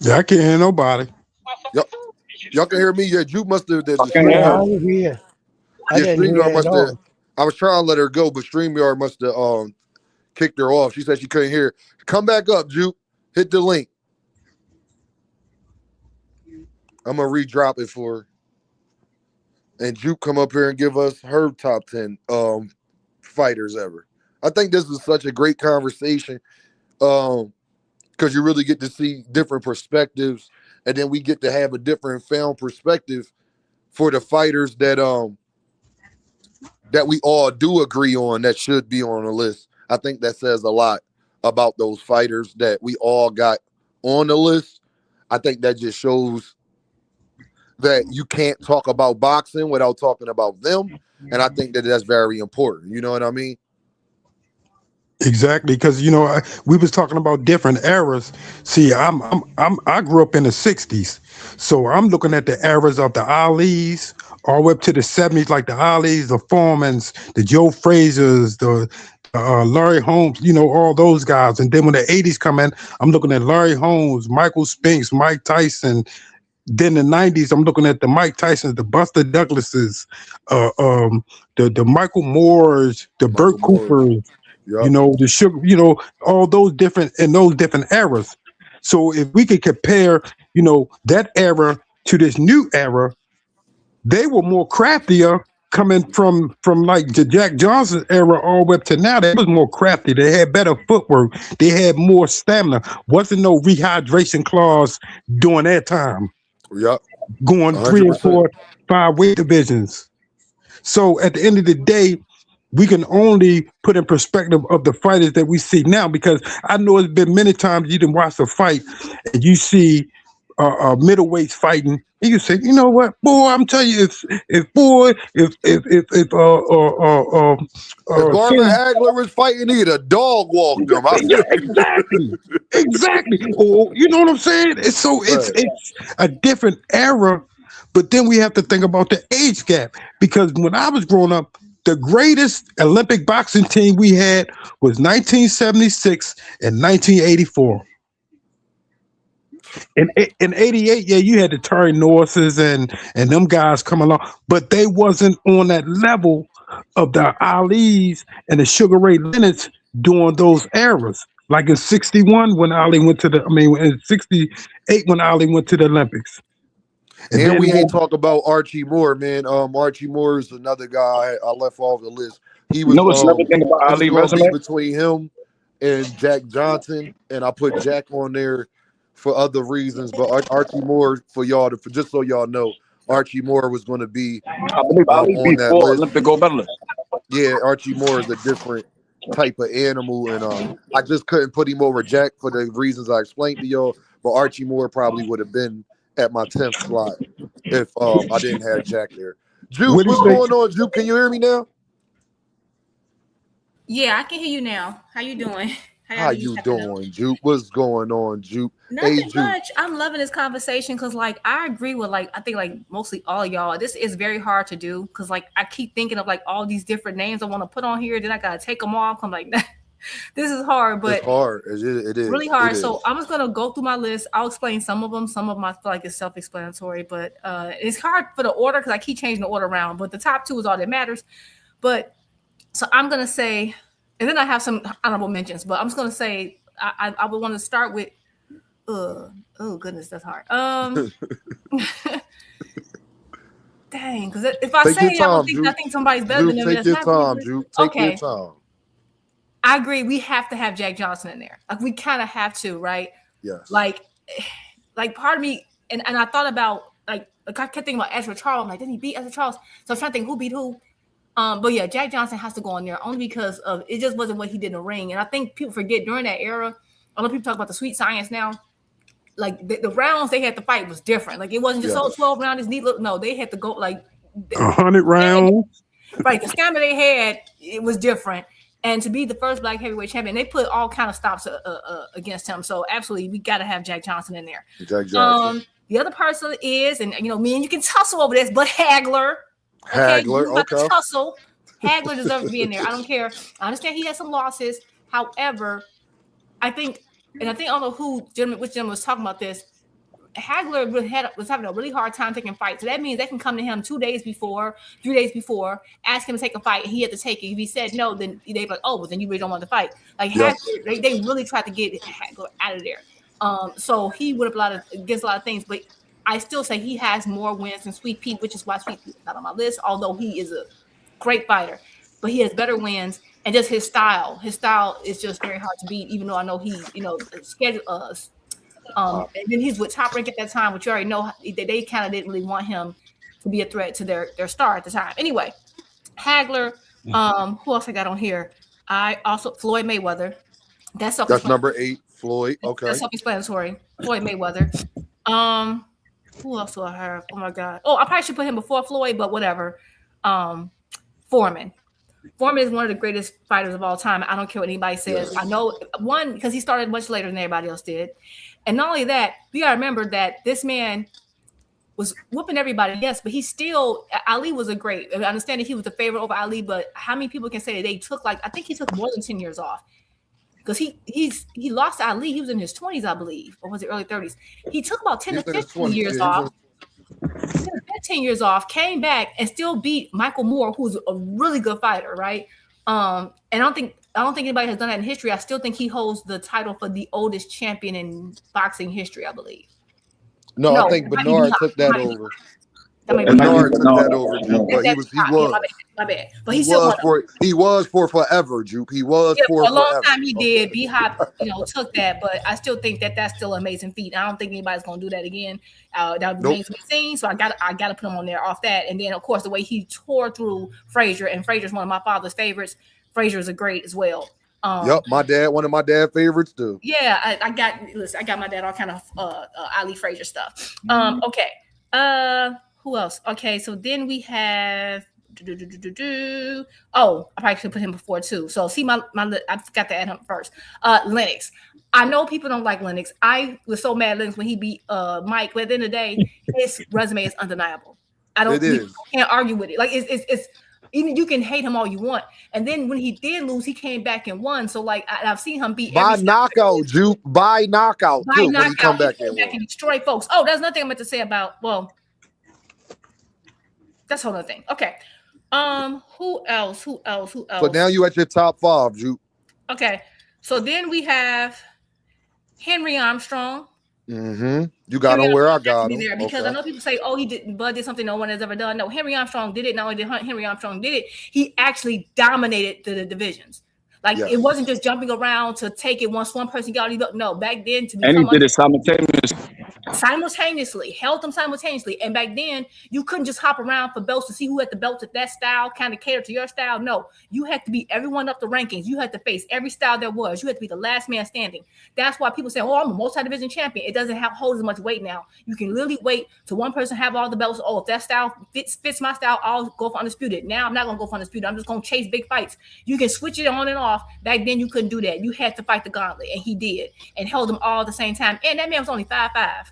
Yeah, I can't hear nobody. Y'all can hear me? Yeah, Jupe must have, the I can't Yeah, hear I him. StreamYard. was here. I Yeah, didn't hear StreamYard it at must have, all. I was trying to let her go, but StreamYard must have kicked her off. She said she couldn't hear. Come back up, Jupe. Hit the link. I'm gonna redrop it for her. And Jupe come up here and give us her top 10 fighters ever. I think this is such a great conversation. Because you really get to see different perspectives, and then we get to have a different film perspective for the fighters that we all do agree on that should be on the list. I think that says a lot about those fighters that we all got on the list. I think that just shows that you can't talk about boxing without talking about them, and I think that that's very important. You know what I mean? Exactly, because we was talking about different eras. See, I grew up in the '60s, so I'm looking at the eras of the Alis all the way up to the '70s, like the Alis, the Foremans, the Joe Frazers, the Larry Holmes, all those guys. And then when the '80s come in, I'm looking at Larry Holmes, Michael Spinks, Mike Tyson. Then the '90s, I'm looking at the Mike Tysons, the Buster Douglases, uh, um, the Michael Moores, the Burt Michael Moore. Coopers, Yep. the sugar, all those different eras. So if we could compare, that era to this new era, they were more craftier coming from like the Jack Johnson era all the way up to now. They was more crafty. They had better footwork. They had more stamina. Wasn't no rehydration clause during that time, Yep. going 3 and 100%. 4, 5 weight divisions. So at the end of the day, we can only put in perspective of the fighters that we see now, because I know it's been many times you didn't watch a fight and you see middleweights fighting, and you say, you know what, boy, I'm telling you, If Marvin Finn, Hagler was fighting, he'd have dog walked him. I yeah, feel exactly. Oh, you know what I'm saying? It's right. a different era, but then we have to think about the age gap, because when I was growing up, the greatest Olympic boxing team we had was 1976 and 1984. In '88, yeah, you had the Terry Norrises and them guys come along, but they wasn't on that level of the Ali's and the Sugar Ray Leonards during those eras. Like in '61 when Ali went to in '68 when Ali went to the Olympics. And And then we ain't talk about Archie Moore, man. Archie Moore is another guy I left off the list. He You was know what's another thing about it was Ali gonna be resume? between him and Jack Johnson, and I put Jack on there for other reasons. But Archie Moore, for y'all for just so y'all know, Archie Moore was going to be I believe Ali on beat that 4 Olympic list. gold medalists. Yeah, Archie Moore is a different type of animal, and I just couldn't put him over Jack for the reasons I explained to y'all. But Archie Moore probably would have been at my 10th slot if I didn't have Jack there. Jupe, what do what's you think? going on, Jupe? Can you hear me now? Yeah, I can hear you now. How you doing? How How y'all niggas you stepping up? doing, Juke? What's going on, Juke? Hey, Nothing Juke. much. I'm loving this conversation because, like, I agree with, like, I think, like, mostly all of y'all. This is very hard to do because, like, I keep thinking of, like, all these different names I want to put on here. Then I got to take them off. I'm like, this is hard, It's but hard. It really is. It hard. So is. I'm just going to go through my list. I'll explain some of them. Some of them I feel like it's self explanatory, but it's hard for the order because I keep changing the order around. But the top two is all that matters. But so I'm going to say, and then I have some honorable mentions, but I'm just going to say, I would want to start with oh goodness, that's hard. Dang, because if I Take say your it, I time, think Juke. somebody's better than Juke, them. take That's your not time, Juke. Take your okay. time. I agree. We have to have Jack Johnson in there. Like we kind of have to, right? Yes. Like part of me, and I thought about like I kept thinking about Ezra Charles. I'm like, didn't he beat Ezra Charles? So I'm trying to think who beat who. But yeah, Jack Johnson has to go in there only because of it just wasn't what he did in the ring. And I think people forget during that era, a lot of people talk about the sweet science now. Like the rounds they had to fight was different. Like it wasn't just 12 rounds, neat look. No, they had to go like 100 rounds. Right, the stamina they had, it was different. And to be the first black heavyweight champion, they put all kind of stops against him. So absolutely, we got to have Jack Johnson in there. Jack Johnson. The other person is, and me and you can tussle over this, but Hagler. Okay, tussle. Hagler deserves to be in there. I don't care. I understand he has some losses. However, I don't know which gentleman was talking about this. Hagler was having a really hard time taking fights. So that means they can come to him 2 days before, 3 days before, ask him to take a fight, and he had to take it. If he said no, then they'd be like, oh, well, then you really don't want to fight. Like Hagler, they really tried to get Hagler out of there. So he went up against a lot of things, but I still say he has more wins than Sweet Pete, which is why Sweet Pete is not on my list, although he is a great fighter. But he has better wins, and just his style is just very hard to beat, even though I know he, scheduled us. And then he's with Top Rank at that time, which you already know they kind of didn't really want him to be a threat to their star at the time. Anyway, Hagler. Who else I got on here? I also Floyd Mayweather. That's number 8. Floyd. Okay. That's self-explanatory. Floyd Mayweather. Who else do I have? Oh my God. Oh, I probably should put him before Floyd, but whatever. Foreman. Foreman is one of the greatest fighters of all time. I don't care what anybody says. I know one because he started much later than everybody else did. And not only that, we gotta remember that this man was whooping everybody, yes, but Ali was a great. I understand that he was the favorite over Ali, but how many people can say that they took I think he took more than 10 years off? Because he lost to Ali, he was in his 20s, I believe, or was it early 30s? He took about 10 to 15 years off. 15 years off, came back and still beat Michael Moore, who's a really good fighter, right? And I don't think anybody has done that in history. I still think he holds the title for the oldest champion in boxing history, I believe. No, I think Bernard took that over. Bernard took that over, Juke, but he was. My bad. But he was for forever, Juke. He was for a long forever. time. He did. B-Hop, took that, but I still think that's still an amazing feat. I don't think anybody's gonna do that again. That remains to be seen. So I gotta put him on there off that. And then of course the way he tore through Frazier, and Frazier's one of my father's favorites. Frazier is a great as well. One of my dad's favorites too. Yeah, I got my dad all kind of Ali Frazier stuff. Okay. Who else? Okay, so then we have I probably should put him before too. So see my I forgot to add him first. Lennox. I know people don't like Lennox. I was so mad at Lennox when he beat Mike, but at the end of the day, his resume is undeniable. Can't argue with it. Like it's even you can hate him all you want. And then when he did lose, he came back and won. So I've seen him beat by knockout, Juke. By knockout too. When he come back and destroy folks. Oh, there's nothing I meant to say about that's a whole other thing. Okay. Who else? But now you at your top 5, Juke. Okay. So then we have Henry Armstrong. Mm-hmm. You got him where I got him. Because I know people say, Bud did something no one has ever done. No, Henry Armstrong did it. Not only did Henry Armstrong did it, he actually dominated the divisions. Like Yes. it wasn't just jumping around to take it once one person got it. No, back then to And he become did it simultaneously, held them simultaneously. And back then, you couldn't just hop around for belts to see who had the belts at that style, kind of cater to your style. No, you had to beat everyone up the rankings. You had to face every style there was. You had to be the last man standing. That's why people say, "Oh, I'm a multi-division champion." It doesn't hold as much weight now. You can literally wait till one person have all the belts. Oh, if that style fits my style, I'll go for undisputed. Now I'm not gonna go for undisputed. I'm just gonna chase big fights. You can switch it on and off. Back then, you couldn't do that. You had to fight the gauntlet, and he did, and held them all at the same time. And that man was only 5'5".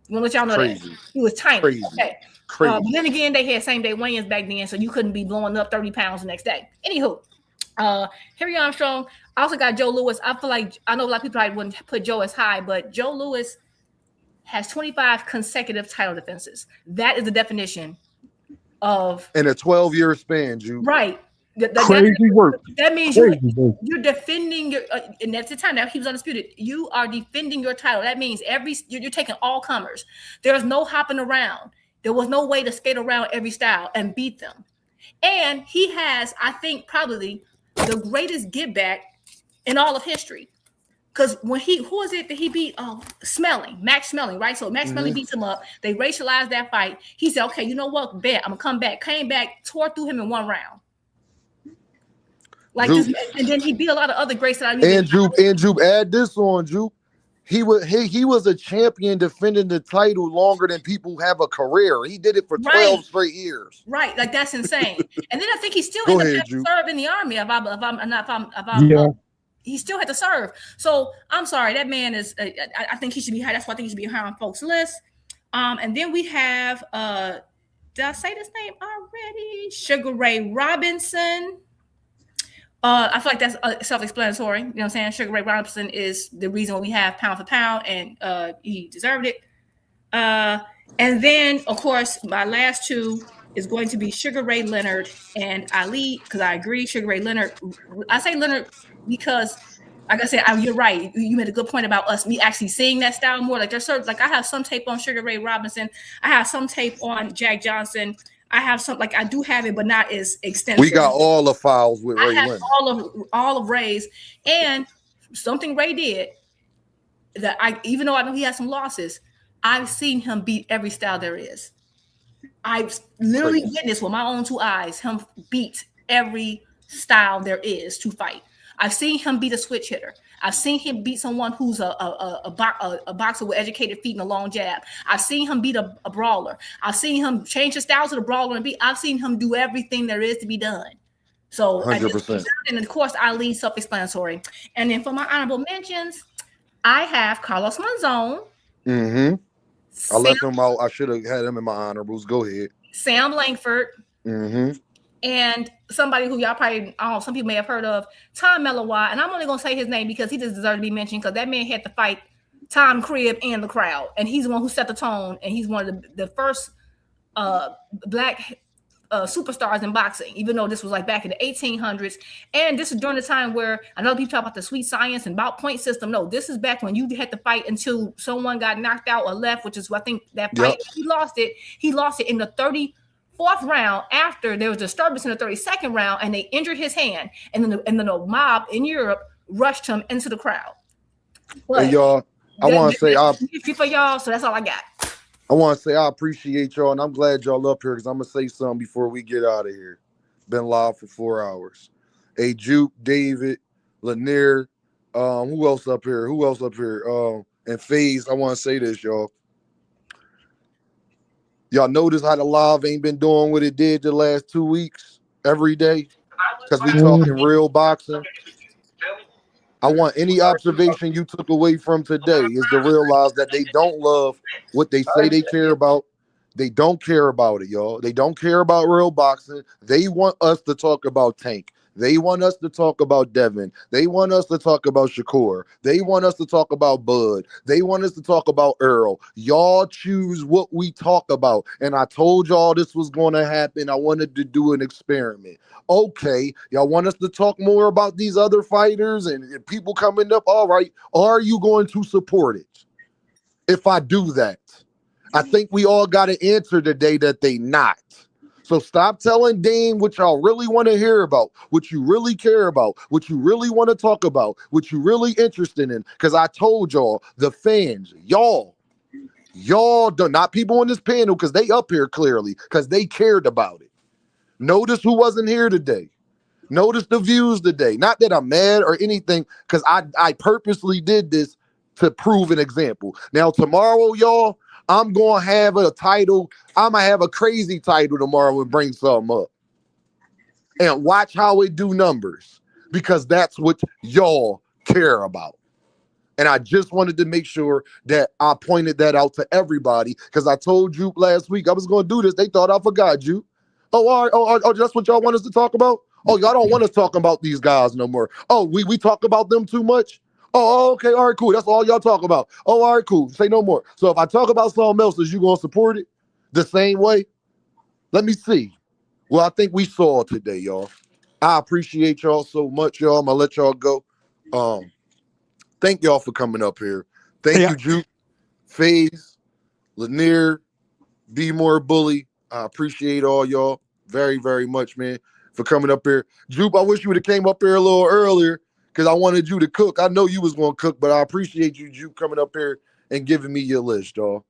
I'm gonna let y'all know Crazy. that he was tiny. Crazy. Okay. Crazy. But then again, they had same day weigh-ins back then, so you couldn't be blowing up 30 pounds the next day. Anywho, Harry Armstrong. I also got Joe Louis. I feel like I know a lot of people probably wouldn't put Joe as high, but Joe Louis has 25 consecutive title defenses. That is the definition of in a 12-year span, Jude. Right. Crazy work. That means you're defending your, and that's the time that he was undisputed. You are defending your title. That means you're taking all comers. There's no hopping around. There was no way to skate around every style and beat them. And he has, I think, probably the greatest get back in all of history. Because who was it that he beat? Oh, Max Smelling, right? So Max Smelling beats him up. They racialized that fight. He said, "Okay, you know what? Bet I'm gonna come back." Came back, tore through him in one round. Like this, and then he beat a lot of other greats that I knew. And Jupe, add this on, Jupe. He was a champion defending the title longer than people have a career. He did it for 12 straight years. Right, like that's insane. And then I think he still had to serve in the army. He still had to serve. So I'm sorry, that man is. I think he should be high. That's why I think he should be high on folks' list. And then we have. Did I say this name already? Sugar Ray Robinson. I feel like that's self-explanatory. You know what I'm saying? Sugar Ray Robinson is the reason we have pound for pound, and he deserved it. And then, of course, my last two is going to be Sugar Ray Leonard and Ali, because I agree, Sugar Ray Leonard. I say Leonard because, like I said, you're right. You made a good point about me actually seeing that style more. Like there's like I have some tape on Sugar Ray Robinson. I have some tape on Jack Johnson. I have some, like I do have it, but not as extensive. We got all the files with Ray. I have all of Ray's, and something Ray did that even though I know he has some losses, I've seen him beat every style there is. I've literally witnessed with my own two eyes him beat every style there is to fight. I've seen him beat a switch hitter. I've seen him beat someone who's a boxer with educated feet and a long jab. I've seen him beat a brawler. I've seen him change his style to the brawler and beat. I've seen him do everything there is to be done. So 100%. And of course, Ali, self-explanatory. And then for my honorable mentions, I have Carlos Monzon. I left him out. I should have had him in my honorables. Go ahead. Sam Langford. And somebody who y'all probably, some people may have heard of, Tom Mellowai. And I'm only going to say his name because he just deserves to be mentioned, because that man had to fight Tom Cribb and the crowd. And he's the one who set the tone. And he's one of the first black superstars in boxing, even though this was like back in the 1800s. And this is during the time where I know people talk about the sweet science and about point system. No, this is back when you had to fight until someone got knocked out or left, which is, I think, that fight. He lost it. He lost it in the 34th round after there was disturbance in the 32nd round, and they injured his hand. And then the mob in Europe rushed him into the crowd. But hey, y'all, I want to say for y'all, so that's all I got. I want to say I appreciate y'all, and I'm glad y'all up here, because I'm going to say something before we get out of here. Been live for 4 hours. Hey, Juke, David, Lanier, who else up here? And FaZe, I want to say this, y'all. Y'all notice how the live ain't been doing what it did the last 2 weeks every day? Because we talking real boxing. I want any observation you took away from today is to realize that they don't love what they say they care about. They don't care about it, y'all. They don't care about real boxing. They want us to talk about Tank. They want us to talk about Devin. They want us to talk about Shakur. They want us to talk about Bud. They want us to talk about Earl. Y'all choose what we talk about. And I told y'all this was going to happen. I wanted to do an experiment. Okay, y'all want us to talk more about these other fighters and people coming up? All right. Are you going to support it if I do that? I think we all got an answer today that they not. So stop telling Dean what y'all really want to hear about, what you really care about, what you really want to talk about, what you really interested in. Because I told y'all, the fans, y'all do not people on this panel, because they up here clearly, because they cared about it. Notice who wasn't here today. Notice the views today. Not that I'm mad or anything, because I purposely did this to prove an example. Now, tomorrow, y'all, I'm going to have a title. I'm going to have a crazy title tomorrow and bring something up. And watch how it do numbers, because that's what y'all care about. And I just wanted to make sure that I pointed that out to everybody, because I told you last week I was going to do this. They thought I forgot you. Oh, all right. Oh, that's what y'all want us to talk about? Oh, y'all don't want us talking about these guys no more. Oh, we talk about them too much? Oh, okay. All right, cool. That's all y'all talk about. Oh, all right, cool. Say no more. So if I talk about something else, is you going to support it the same way? Let me see. Well, I think we saw it today, y'all. I appreciate y'all so much, y'all. I'm going to let y'all go. Thank y'all for coming up here. Thank you, Juke, FaZe, Lanier, Be More Bully. I appreciate all y'all very, very much, man, for coming up here. Juke, I wish you would have came up here a little earlier, because I wanted you to cook. I know you was going to cook, but I appreciate you, Juke, coming up here and giving me your list, y'all.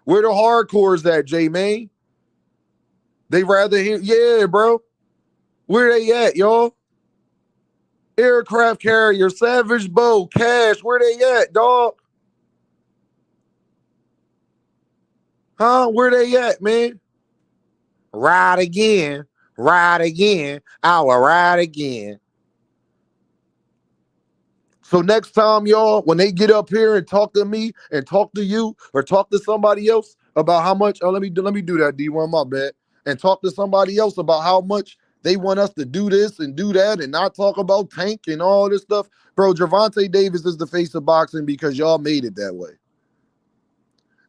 Where the hardcores at, J-Man? They rather hear, yeah, bro. Where they at, y'all? Aircraft carrier, Savage Bow, Cash, where they at, dog? Huh? Where they at, man? Ride again, I will ride again. So next time, y'all, when they get up here and talk to me and talk to you or talk to somebody else about how much, let me do that, D1, my bad, and talk to somebody else about how much they want us to do this and do that and not talk about Tank and all this stuff. Bro, Gervonta Davis is the face of boxing because y'all made it that way.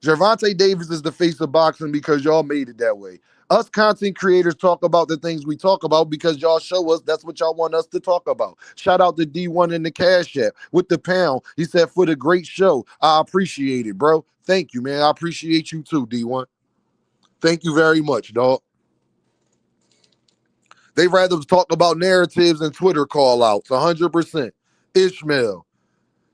Gervonta Davis is the face of boxing because y'all made it that way. Us content creators talk about the things we talk about because y'all show us that's what y'all want us to talk about. Shout out to D1 in the Cash App with the pound. He said, for the great show. I appreciate it, bro. Thank you, man. I appreciate you too, D1. Thank you very much, dog. They rather talk about narratives and Twitter call outs, 100%. Ishmael.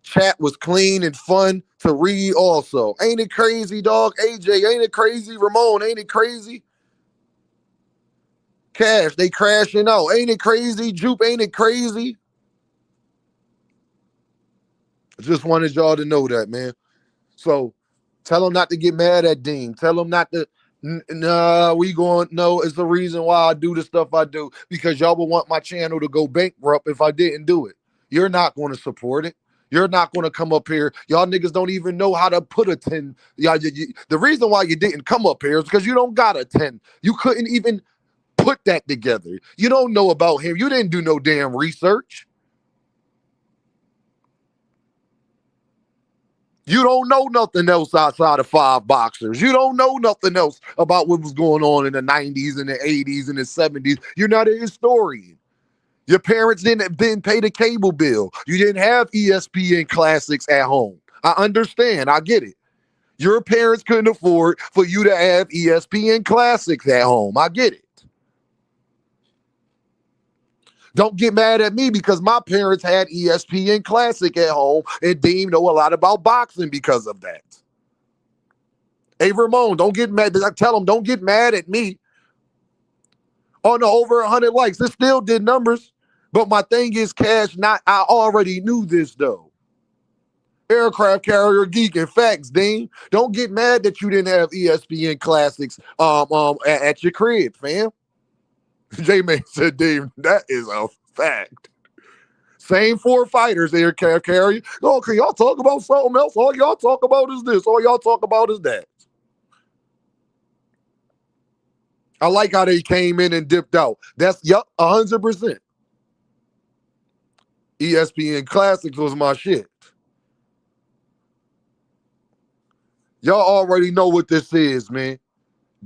Chat was clean and fun to read also. Ain't it crazy, dog? AJ, ain't it crazy? Ramon, ain't it crazy? Cash, they crashing out. Ain't it crazy? Jupe, ain't it crazy? I just wanted y'all to know that, man. So tell them not to get mad at Dean. Tell them not to, no, it's the reason why I do the stuff I do, because y'all would want my channel to go bankrupt if I didn't do it. You're not going to support it. You're not going to come up here. Y'all niggas don't even know how to put a 10. The reason why you didn't come up here is because you don't got a 10. You couldn't even put that together. You don't know about him. You didn't do no damn research. You don't know nothing else outside of 5 boxers. You don't know nothing else about what was going on in the 90s and the 80s and the 70s. You're not a historian. Your parents didn't pay the cable bill. You didn't have ESPN classics at home. I understand. I get it. Your parents couldn't afford for you to have ESPN classics at home. I get it. Don't get mad at me because my parents had ESPN Classic at home and Dean know a lot about boxing because of that. Hey, Ramon, don't get mad. I tell him, don't get mad at me. On the over 100 likes, it still did numbers. But my thing is, Cash, I already knew this, though. Aircraft carrier geek and facts, Dean. Don't get mad that you didn't have ESPN Classics at your crib, fam. J-Man said, Dean, that is a fact. Same 4 fighters, aircraft carrier. Oh, can y'all talk about something else? All y'all talk about is this. All y'all talk about is that. I like how they came in and dipped out. That's, 100%. ESPN Classics was my shit. Y'all already know what this is, man.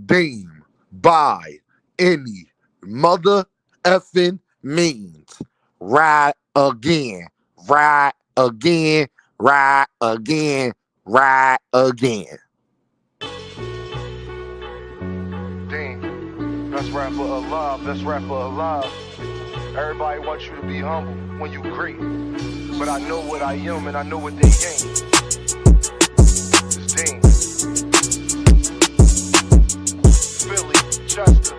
Deem by any mother effing means. Ride again. Ride again. Ride again. Ride again. Dean, that's best rapper alive, best rapper alive. Everybody wants you to be humble when you great. But I know what I am and I know what they ain't. It's Dean. Philly, Chester.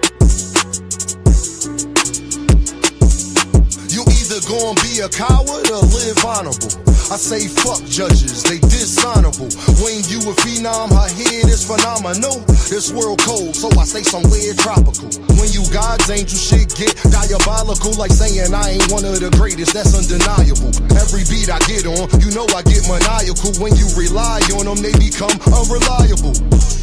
You either gonna be a coward or live honorable. I say fuck judges, they dishonorable. When you a phenom, her head is phenomenal. This world cold, so I stay somewhere tropical. When you God's angel, shit get diabolical. Like saying I ain't one of the greatest, that's undeniable. Every beat I get on, you know I get maniacal. When you rely on them, they become unreliable.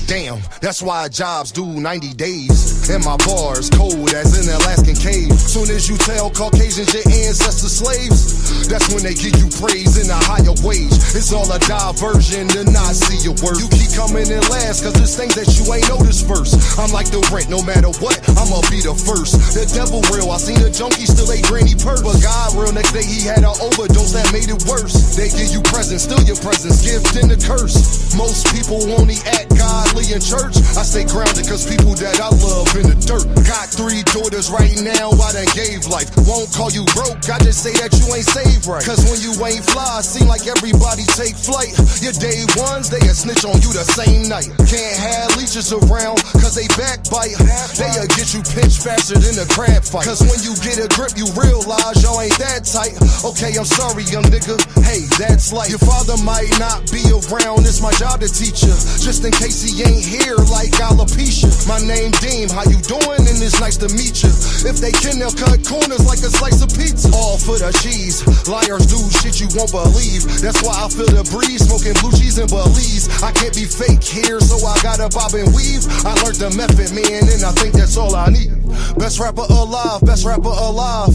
Damn, that's why jobs do 90 days. And my bars cold as an Alaskan cave. Soon as you tell Caucasians your ancestors slaves, that's when they give you praise in a higher wage. It's all a diversion to not see your worth. You keep coming in last, cause there's things that you ain't noticed first. I'm like the rent, no matter what, I'ma be the first. The devil real, I seen a junkie still ate granny purse. But God real, next day he had an overdose that made it worse. They give you presents, still your presents, gift and a curse. Most people only act godly in church. I stay grounded cause people that I love in the dirt. Got 3 daughters right now, I done gave life. Won't call you broke, I just say that you ain't saved right. Cause when you ain't fly, seem like everybody take flight. Your day ones, they a snitch on you the same night. Can't have leeches around cause they backbite. They'll get you pinched faster than a crab fight. Cause when you get a grip, you realize y'all ain't that tight. Okay, I'm sorry, young nigga, hey, that's life. Your father might not be around, it's my job to teach you. Just in case he ain't here like alopecia. My name Deem, how you doing? And it's nice to meet you. If they can, they'll cut corners like a slice of pizza. All for the cheese. Liars do shit you won't believe. That's why I feel the breeze, smoking blue cheese and Belize. I can't be fake here, so I gotta bob and weave. I learned the method, man, and I think that's all I need. Best rapper alive, best rapper alive.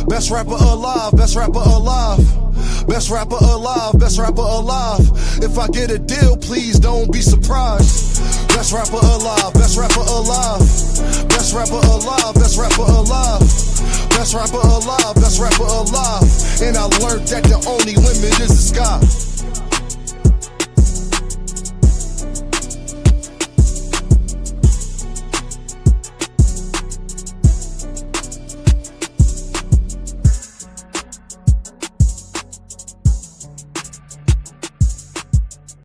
Best rapper alive, best rapper alive. Best rapper alive, best rapper alive. If I get a deal, please don't be surprised. Best rapper alive, best rapper alive. Best rapper alive, best rapper alive. Best rapper alive, best rapper alive. And I learned that the only limit is the sky.